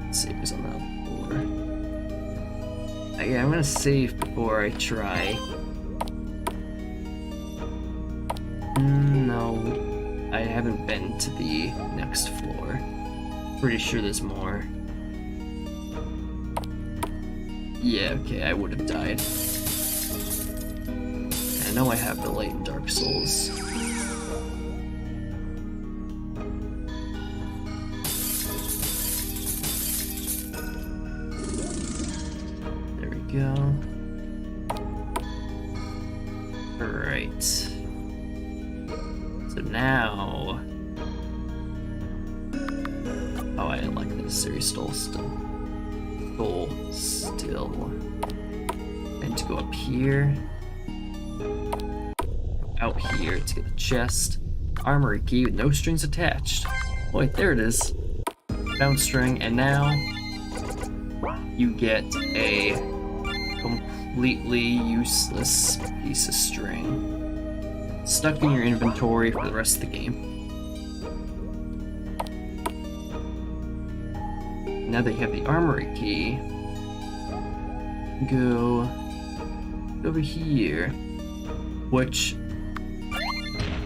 Let's see who's on the floor. Yeah, I'm gonna save before I try. No, I haven't been to the next floor. Pretty sure there's more. Yeah, okay, I would have died. I know I have the light in Dark Souls. There we go. Alright. So now... Oh, I didn't like this. There, stole still. Stole still. And to go up here. Out here to get the chest. Armory key with no strings attached. Wait, there it is. Found string, and now you get a completely useless piece of string. Stuck in your inventory for the rest of the game. Now that you have the armory key, go over here, which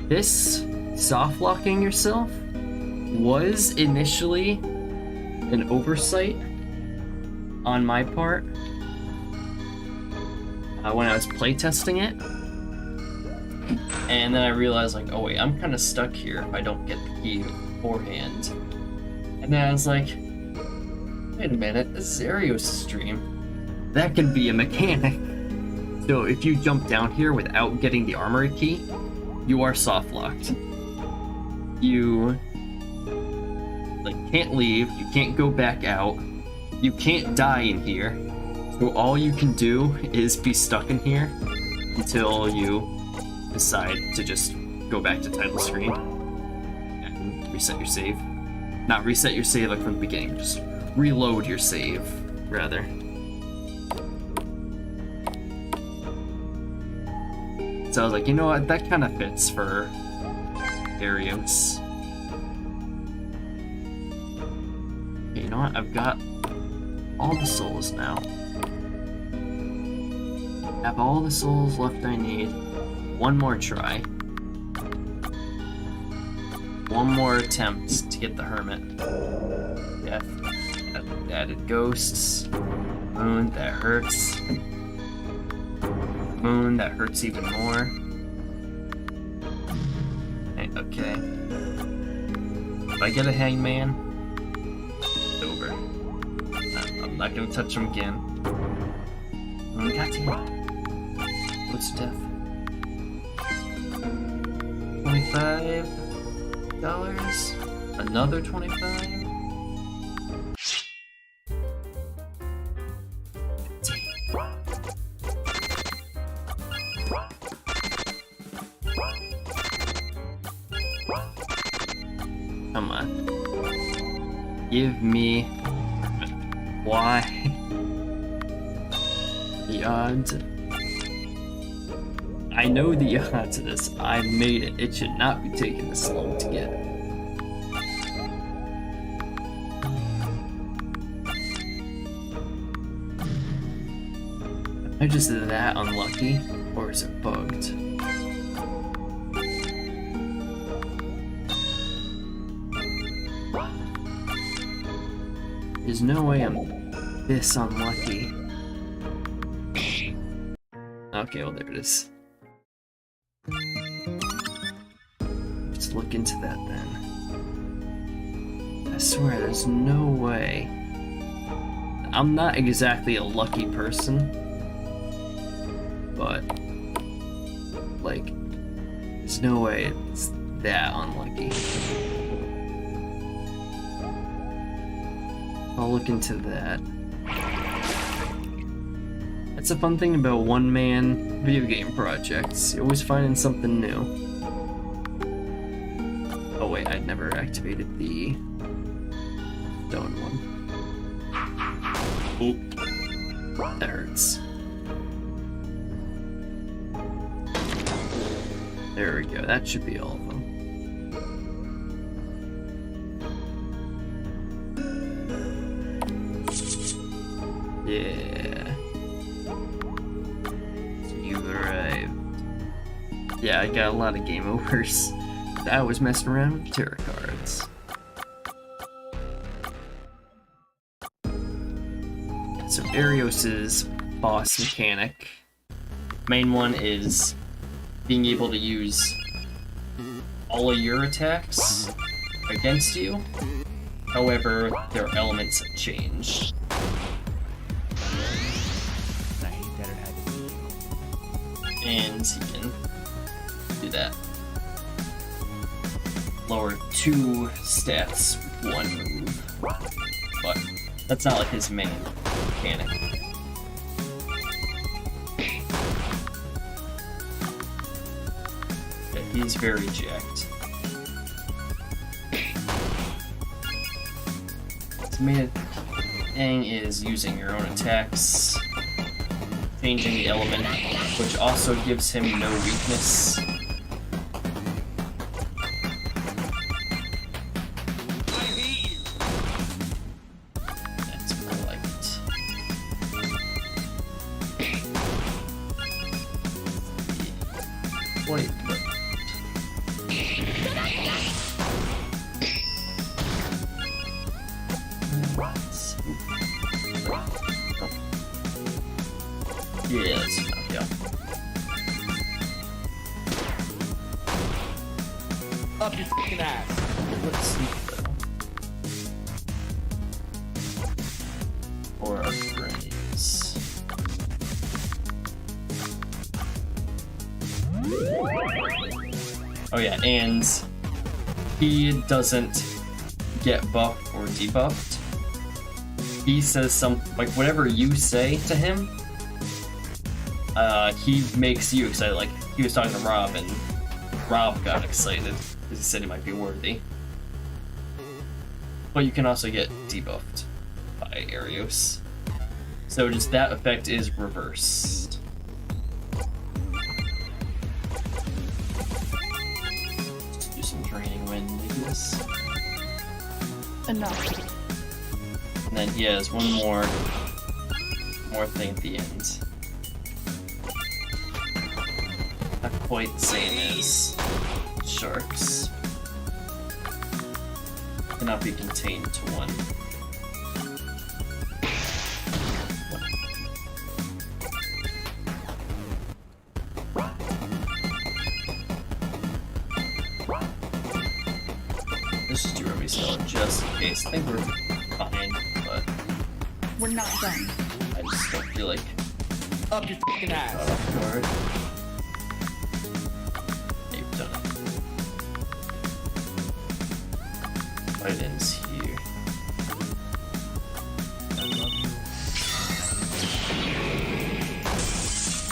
this soft locking yourself was initially an oversight on my part when I was playtesting it. And then I realized, like, oh wait, I'm kind of stuck here if I don't get the key beforehand. And then I was like, wait a minute, this is Arios' stream. That could be a mechanic. So if you jump down here without getting the armory key, you are soft locked. You can't leave, you can't go back out, you can't die in here. So all you can do is be stuck in here until you decide to just go back to title screen and reset your save. Not reset your save like from the beginning, just reload your save, rather. So I was like, you know what, that kind of fits for Arios. Okay, you know what, I've got all the souls now. I have all the souls left I need. One more try. One more attempt to get the hermit. Death. Added ghosts. Moon, that hurts. Moon, that hurts even more. Okay. If I get a hangman, it's over. I'm not gonna touch him again. Oh, goddamn. What's death? $25? Another 25? Come on. Give me... Why? The odds. I know the odds of this. I made it. It should not be taking this long to get. Am I just that unlucky? Or is it bugged? There's no way I'm this unlucky. Okay, well there it is. Let's look into that then. I swear, there's no way. I'm not exactly a lucky person, but like, there's no way it's that unlucky. I'll look into that. That's a fun thing about one-man video game projects. You're always finding something new. Oh wait, I'd never activated the stone one. Oop. That hurts. There we go, that should be all of them. Yeah. So you've arrived. Yeah, I got a lot of game overs. I was messing around with tarot cards. So Arios's boss mechanic. Main one is being able to use all of your attacks against you. However, their elements have changed. And he can do that. Lower 2 stats with 1 move. But that's not like his main mechanic. Yeah, he's very jacked. His main thing is using your own attacks, changing the element, which also gives him no weakness. That's what I liked. Wait, but... Yeah, that's enough, yeah. Up your fucking ass. Let's see though. Or our brains. Oh yeah, and he doesn't get buffed or debuffed. He says like whatever you say to him, he makes you excited. Like, he was talking to Rob, and Rob got excited because he said he might be worthy. But you can also get debuffed by Arios. So just that effect is reversed. Just do some draining wind, I guess. Enough. And then he has one more thing at the end. Not quite the same as sharks. Cannot be contained to one. Let's just do Ruby Spell just in case. I think we're fine, but We're not done. I just don't feel like Up your fucking ass. off guard. You've done it. Fight ends here. I love you.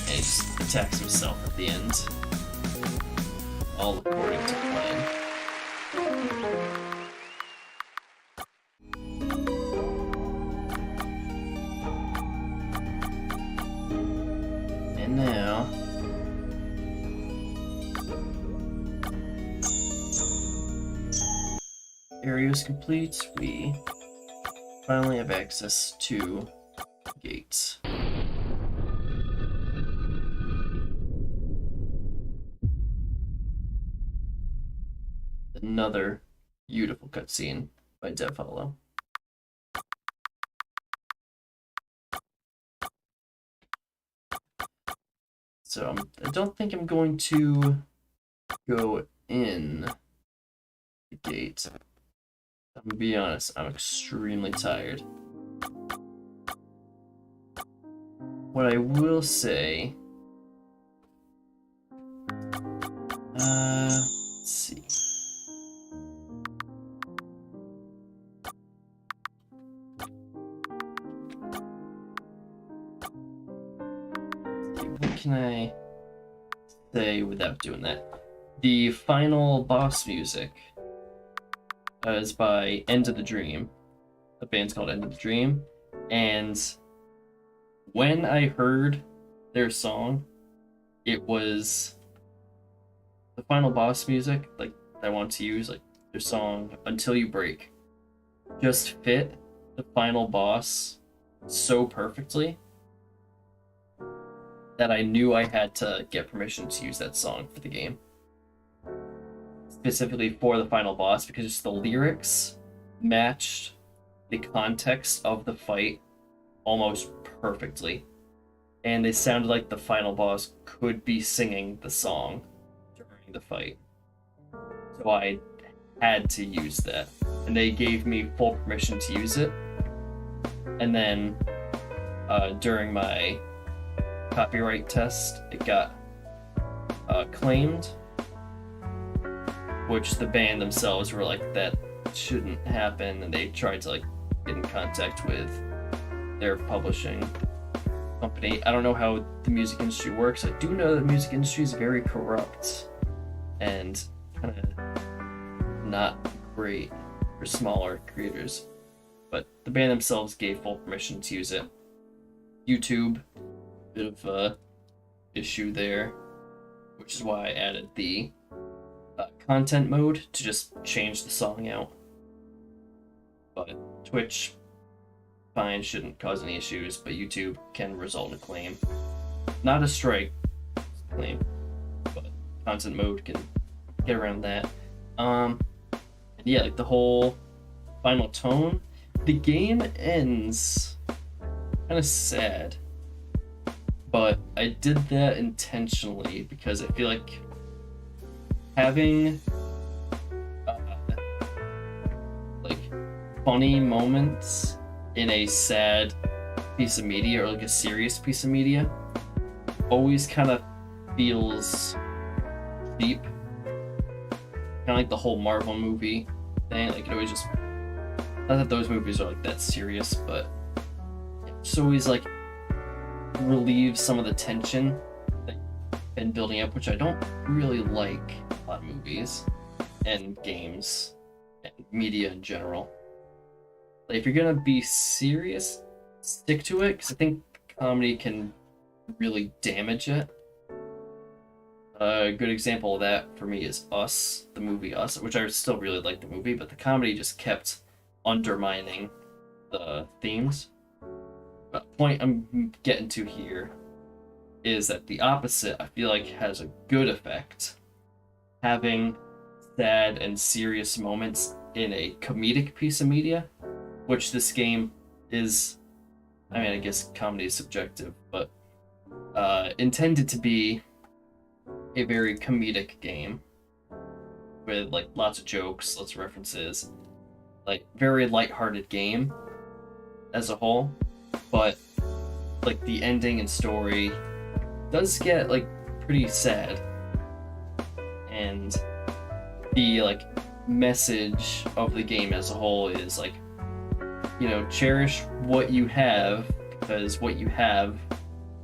And he just attacks himself at the end. All according to plan. And now area is complete. We finally have access to gates. Another beautiful cutscene by Dev Hollow. So I don't think I'm going to go in the gate. I'm gonna be honest, I'm extremely tired. What I will say, let's see. What can I say without doing that? The final boss music is by End of the Dream. The band's called End of the Dream. And when I heard their song, it was the final boss music, like I want to use, like their song Until You Break, just fit the final boss so perfectly that I knew I had to get permission to use that song for the game. Specifically for the final boss, because just the lyrics matched the context of the fight almost perfectly. And they sounded like the final boss could be singing the song during the fight. So I had to use that. And they gave me full permission to use it. And then during my copyright test, it got claimed, which the band themselves were like, that shouldn't happen, and they tried to like get in contact with their publishing company. I don't know how the music industry works. I do know that the music industry is very corrupt and kind of not great for smaller creators, but the band themselves gave full permission to use it. YouTube, bit of a issue there, which is why I added the content mode to just change the song out. But Twitch, fine, shouldn't cause any issues, but YouTube can result in a claim. Not a strike claim, but content mode can get around that. And yeah, like the whole final tone, the game ends kind of sad, but I did that intentionally because I feel like having like funny moments in a sad piece of media or like a serious piece of media always kind of feels deep. Kind of like the whole Marvel movie thing. Like it always just, not that those movies are like that serious, but it's always like relieves some of the tension that been building up, which I don't really like a lot of movies and games and media in general. Like, if you're gonna be serious, stick to it, because I think comedy can really damage it. A good example of that for me is Us, the movie Us, which I still really like the movie, but the comedy just kept undermining the themes. But the point I'm getting to here is that the opposite, I feel like, has a good effect. Having sad and serious moments in a comedic piece of media, which this game is, I mean, I guess comedy is subjective, but intended to be a very comedic game with like lots of jokes, lots of references, like very lighthearted game as a whole. But like the ending and story does get like pretty sad, and the like message of the game as a whole is like, you know, cherish what you have because what you have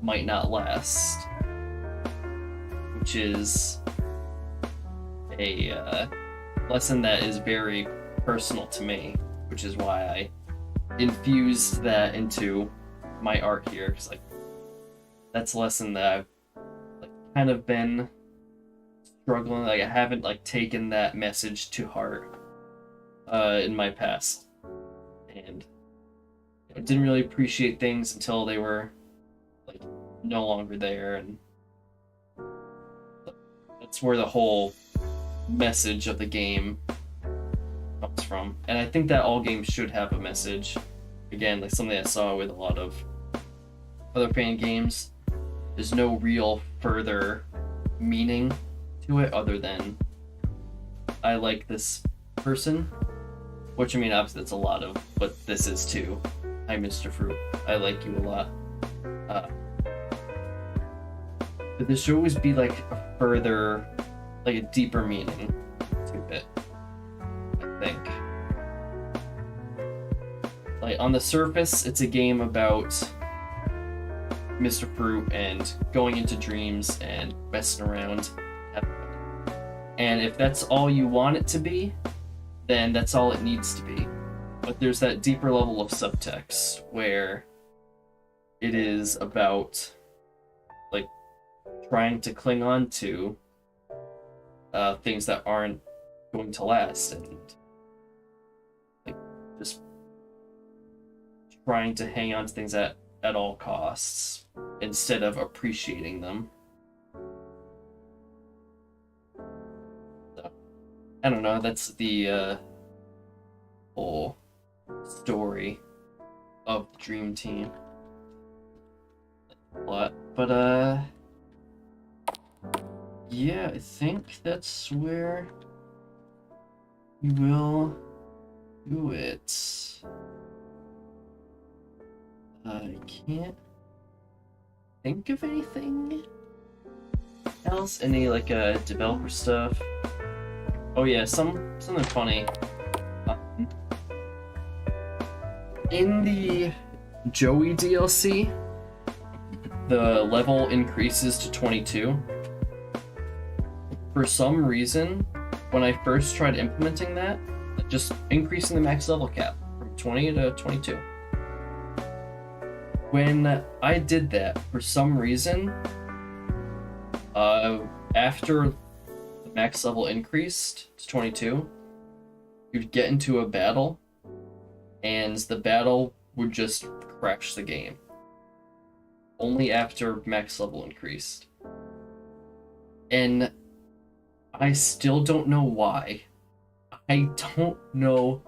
might not last, which is a lesson that is very personal to me, which is why I infused that into my art here, because like that's a lesson that I've like kind of been struggling, like I haven't like taken that message to heart in my past, and I didn't really appreciate things until they were like no longer there, and that's where the whole message of the game comes from. And I think that all games should have a message. Again, like something I saw with a lot of other fan games, there's no real further meaning to it other than I like this person, which I mean obviously that's a lot of what this is too. Hi Mr. Fruit, I like you a lot. But there should always be like a further, like a deeper meaning to it, I think. Like on the surface, it's a game about Mr. Fruit and going into dreams and messing around. And if that's all you want it to be, then that's all it needs to be. But there's that deeper level of subtext where it is about like trying to cling on to things that aren't going to last and like just trying to hang on to things at all costs instead of appreciating them. So, I don't know, that's the whole story of the Dream Team. A lot. But yeah, I think that's where we will do it. I can't think of anything else. Any like developer stuff? Oh yeah, something funny. In the Joey DLC, the level increases to 22. For some reason, when I first tried implementing that, just increasing the max level cap from 20 to 22. When I did that, for some reason, after the max level increased to 22, you'd get into a battle, and the battle would just crash the game. Only after max level increased. And I still don't know why. I don't know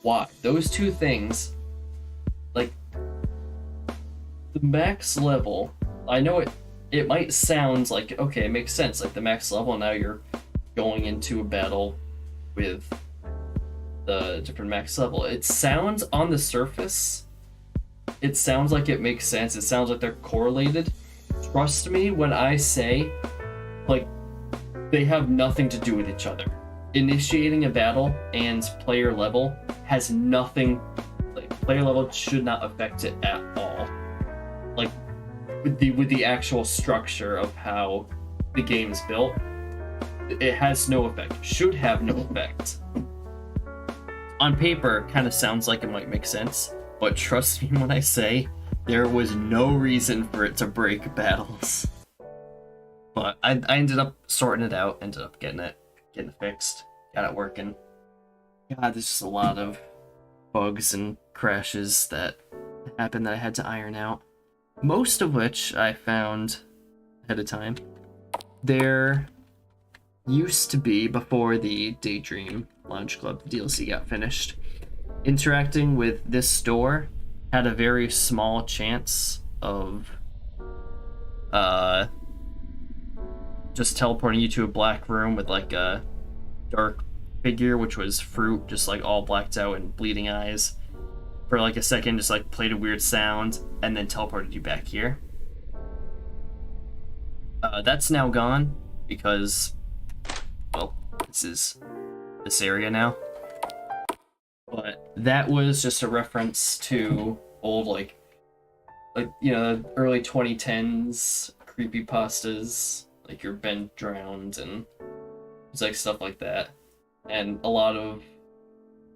why. Those two things, like, the max level, I know it might sound like, okay, it makes sense, like the max level, now you're going into a battle with the different max level. It sounds on the surface, it sounds like it makes sense, it sounds like they're correlated. Trust me when I say, like, they have nothing to do with each other. Initiating a battle and player level has nothing, like, player level should not affect it at all. Like, with the actual structure of how the game is built, it has no effect. Should have no effect. On paper, kind of sounds like it might make sense, but trust me when I say there was no reason for it to break battles. But I ended up sorting it out, ended up getting it fixed, got it working. God, there's just a lot of bugs and crashes that happened that I had to iron out. Most of which I found ahead of time. There used to be, before the Daydream Lounge Club DLC got finished, interacting with this store had a very small chance of just teleporting you to a black room with like a dark figure, which was Fruit, just like all blacked out and bleeding eyes. For like a second, just like played a weird sound and then teleported you back here. That's now gone because, well, this is this area now. But that was just a reference to old like you know, early 2010s creepypastas, like your Ben drowned and it's like stuff like that. And a lot of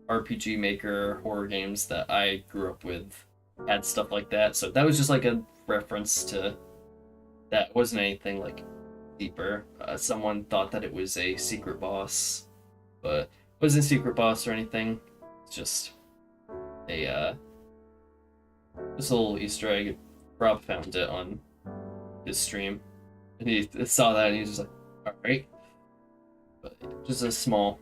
RPG Maker horror games that I grew up with had stuff like that. So that was just like a reference to that. It wasn't anything like deeper. Someone thought that it was a secret boss, but it wasn't a secret boss or anything. It's just a this little Easter egg. Rob found it on his stream, and he saw that and he was just like, alright. But just a small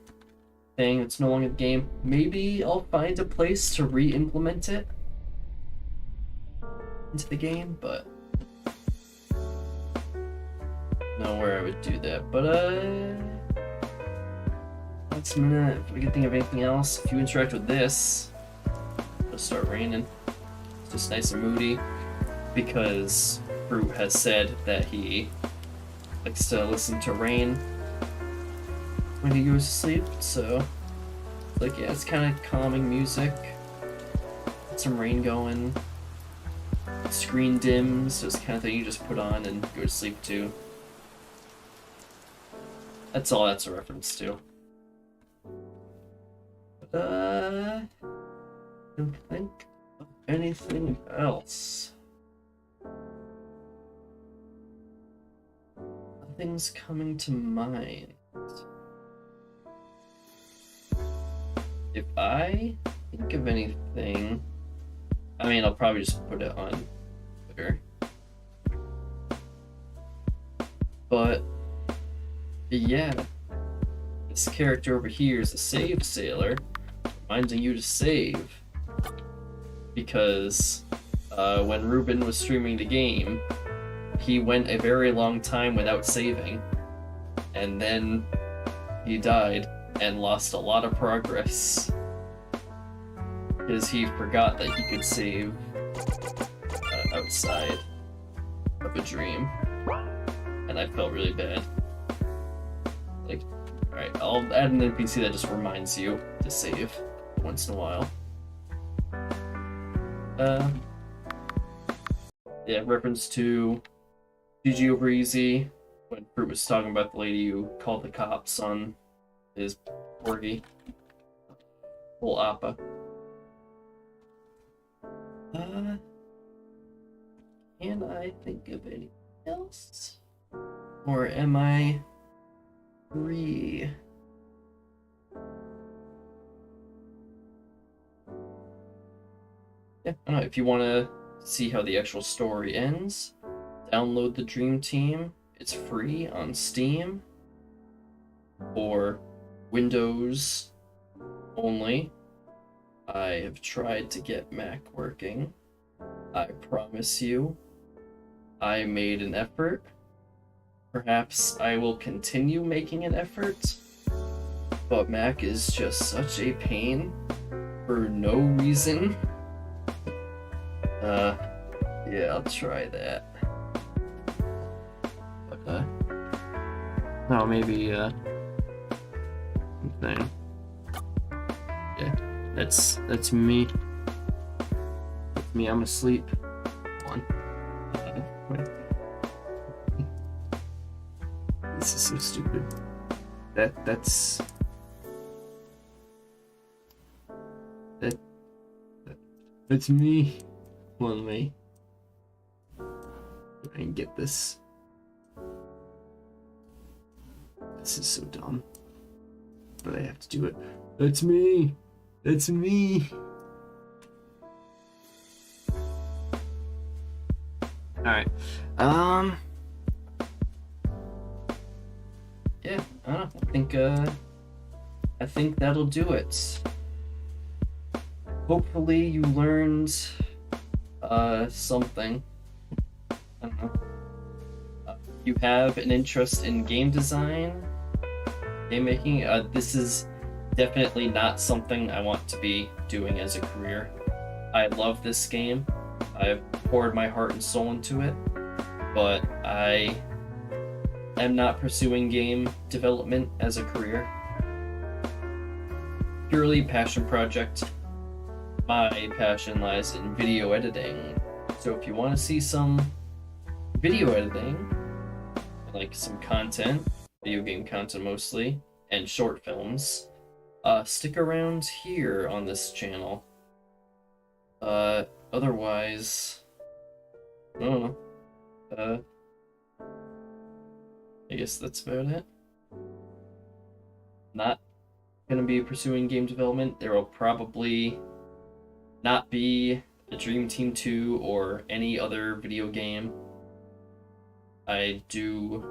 thing, it's no longer the game. Maybe I'll find a place to re-implement it into the game, but know where I would do that, but let's minute. If we can think of anything else, if you interact with this, it'll start raining. It's just nice and moody because Fruit has said that he likes to listen to rain when he goes to sleep. So, like, yeah, it's kind of calming music. Get some rain going. Screen dims, so it's the kind of thing you just put on and go to sleep to. That's all that's a reference to. I don't think of anything else. Nothing's coming to mind. If I think of anything, I mean, I'll probably just put it on Twitter. But yeah, this character over here is a save sailor, reminding you to save. Because when Ruben was streaming the game, he went a very long time without saving, and then he died and lost a lot of progress because he forgot that he could save outside of a dream, and I felt really bad. Like, alright, I'll add an NPC that just reminds you to save once in a while. Yeah, reference to GG over easy when Fruit was talking about the lady who called the cops on his corgi. Full appa. Can I think of anything else? Or am I free? Yeah, I don't know. If you want to see how the actual story ends, download the Dream Team. It's free on Steam for Windows only. I have tried to get Mac working. I promise you, I made an effort. Perhaps I will continue making an effort, but Mac is just such a pain for no reason. Yeah, I'll try that. But, no, maybe, something. Yeah, that's me. That's me, I'm asleep. Hold on. Wait. This is so stupid. That's me. Hold on, me. I can get this. This is so dumb. But I have to do it. That's me! That's me! Alright. Yeah, I don't know. I think that'll do it. Hopefully you learned something. I don't know. You have an interest in game design, game making. This is definitely not something I want to be doing as a career. I love this game. I've poured my heart and soul into it, but I am not pursuing game development as a career. Purely passion project. My passion lies in video editing. So if you want to see some video editing, like some content, video game content mostly, and short films, stick around here on this channel. Otherwise, I don't know. I guess that's about it. Not gonna be pursuing game development. There will probably not be a Dream Team 2 or any other video game. I do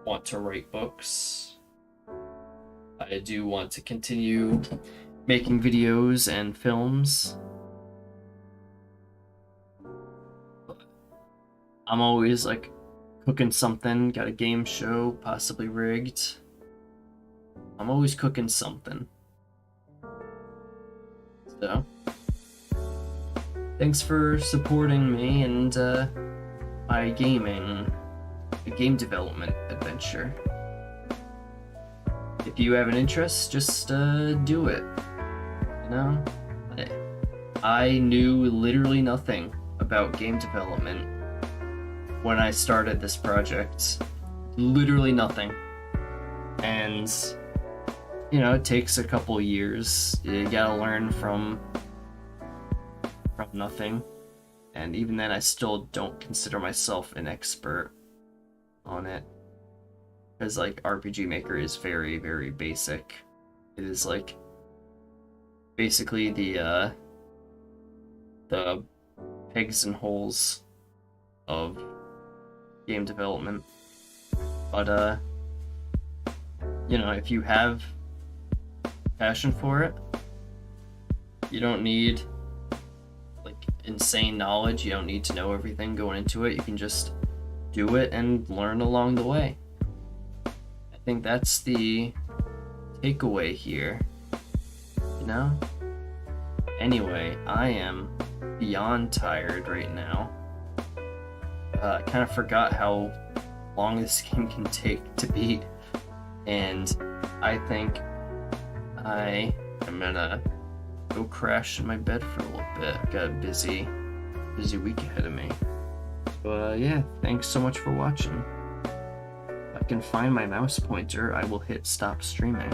want to write books. I do want to continue making videos and films. But I'm always like cooking something, got a game show, possibly rigged. I'm always cooking something. So, thanks for supporting me and my game development adventure. If you have an interest, just do it. You know? I knew literally nothing about game development when I started this project. Literally nothing. And, you know, it takes a couple years. You gotta learn from nothing. And even then, I still don't consider myself an expert on it. Because, like, RPG Maker is very, very basic. It is, like, basically the pegs and holes of game development. But, you know, if you have passion for it, you don't need, like, insane knowledge. You don't need to know everything going into it. You can just do it and learn along the way. I think that's the takeaway here, you know? Anyway, I am beyond tired right now. I kind of forgot how long this game can take to beat, and I think I am gonna go crash in my bed for a little bit. I've got a busy week ahead of me. So yeah, thanks so much for watching. If I can find my mouse pointer, I will hit stop streaming.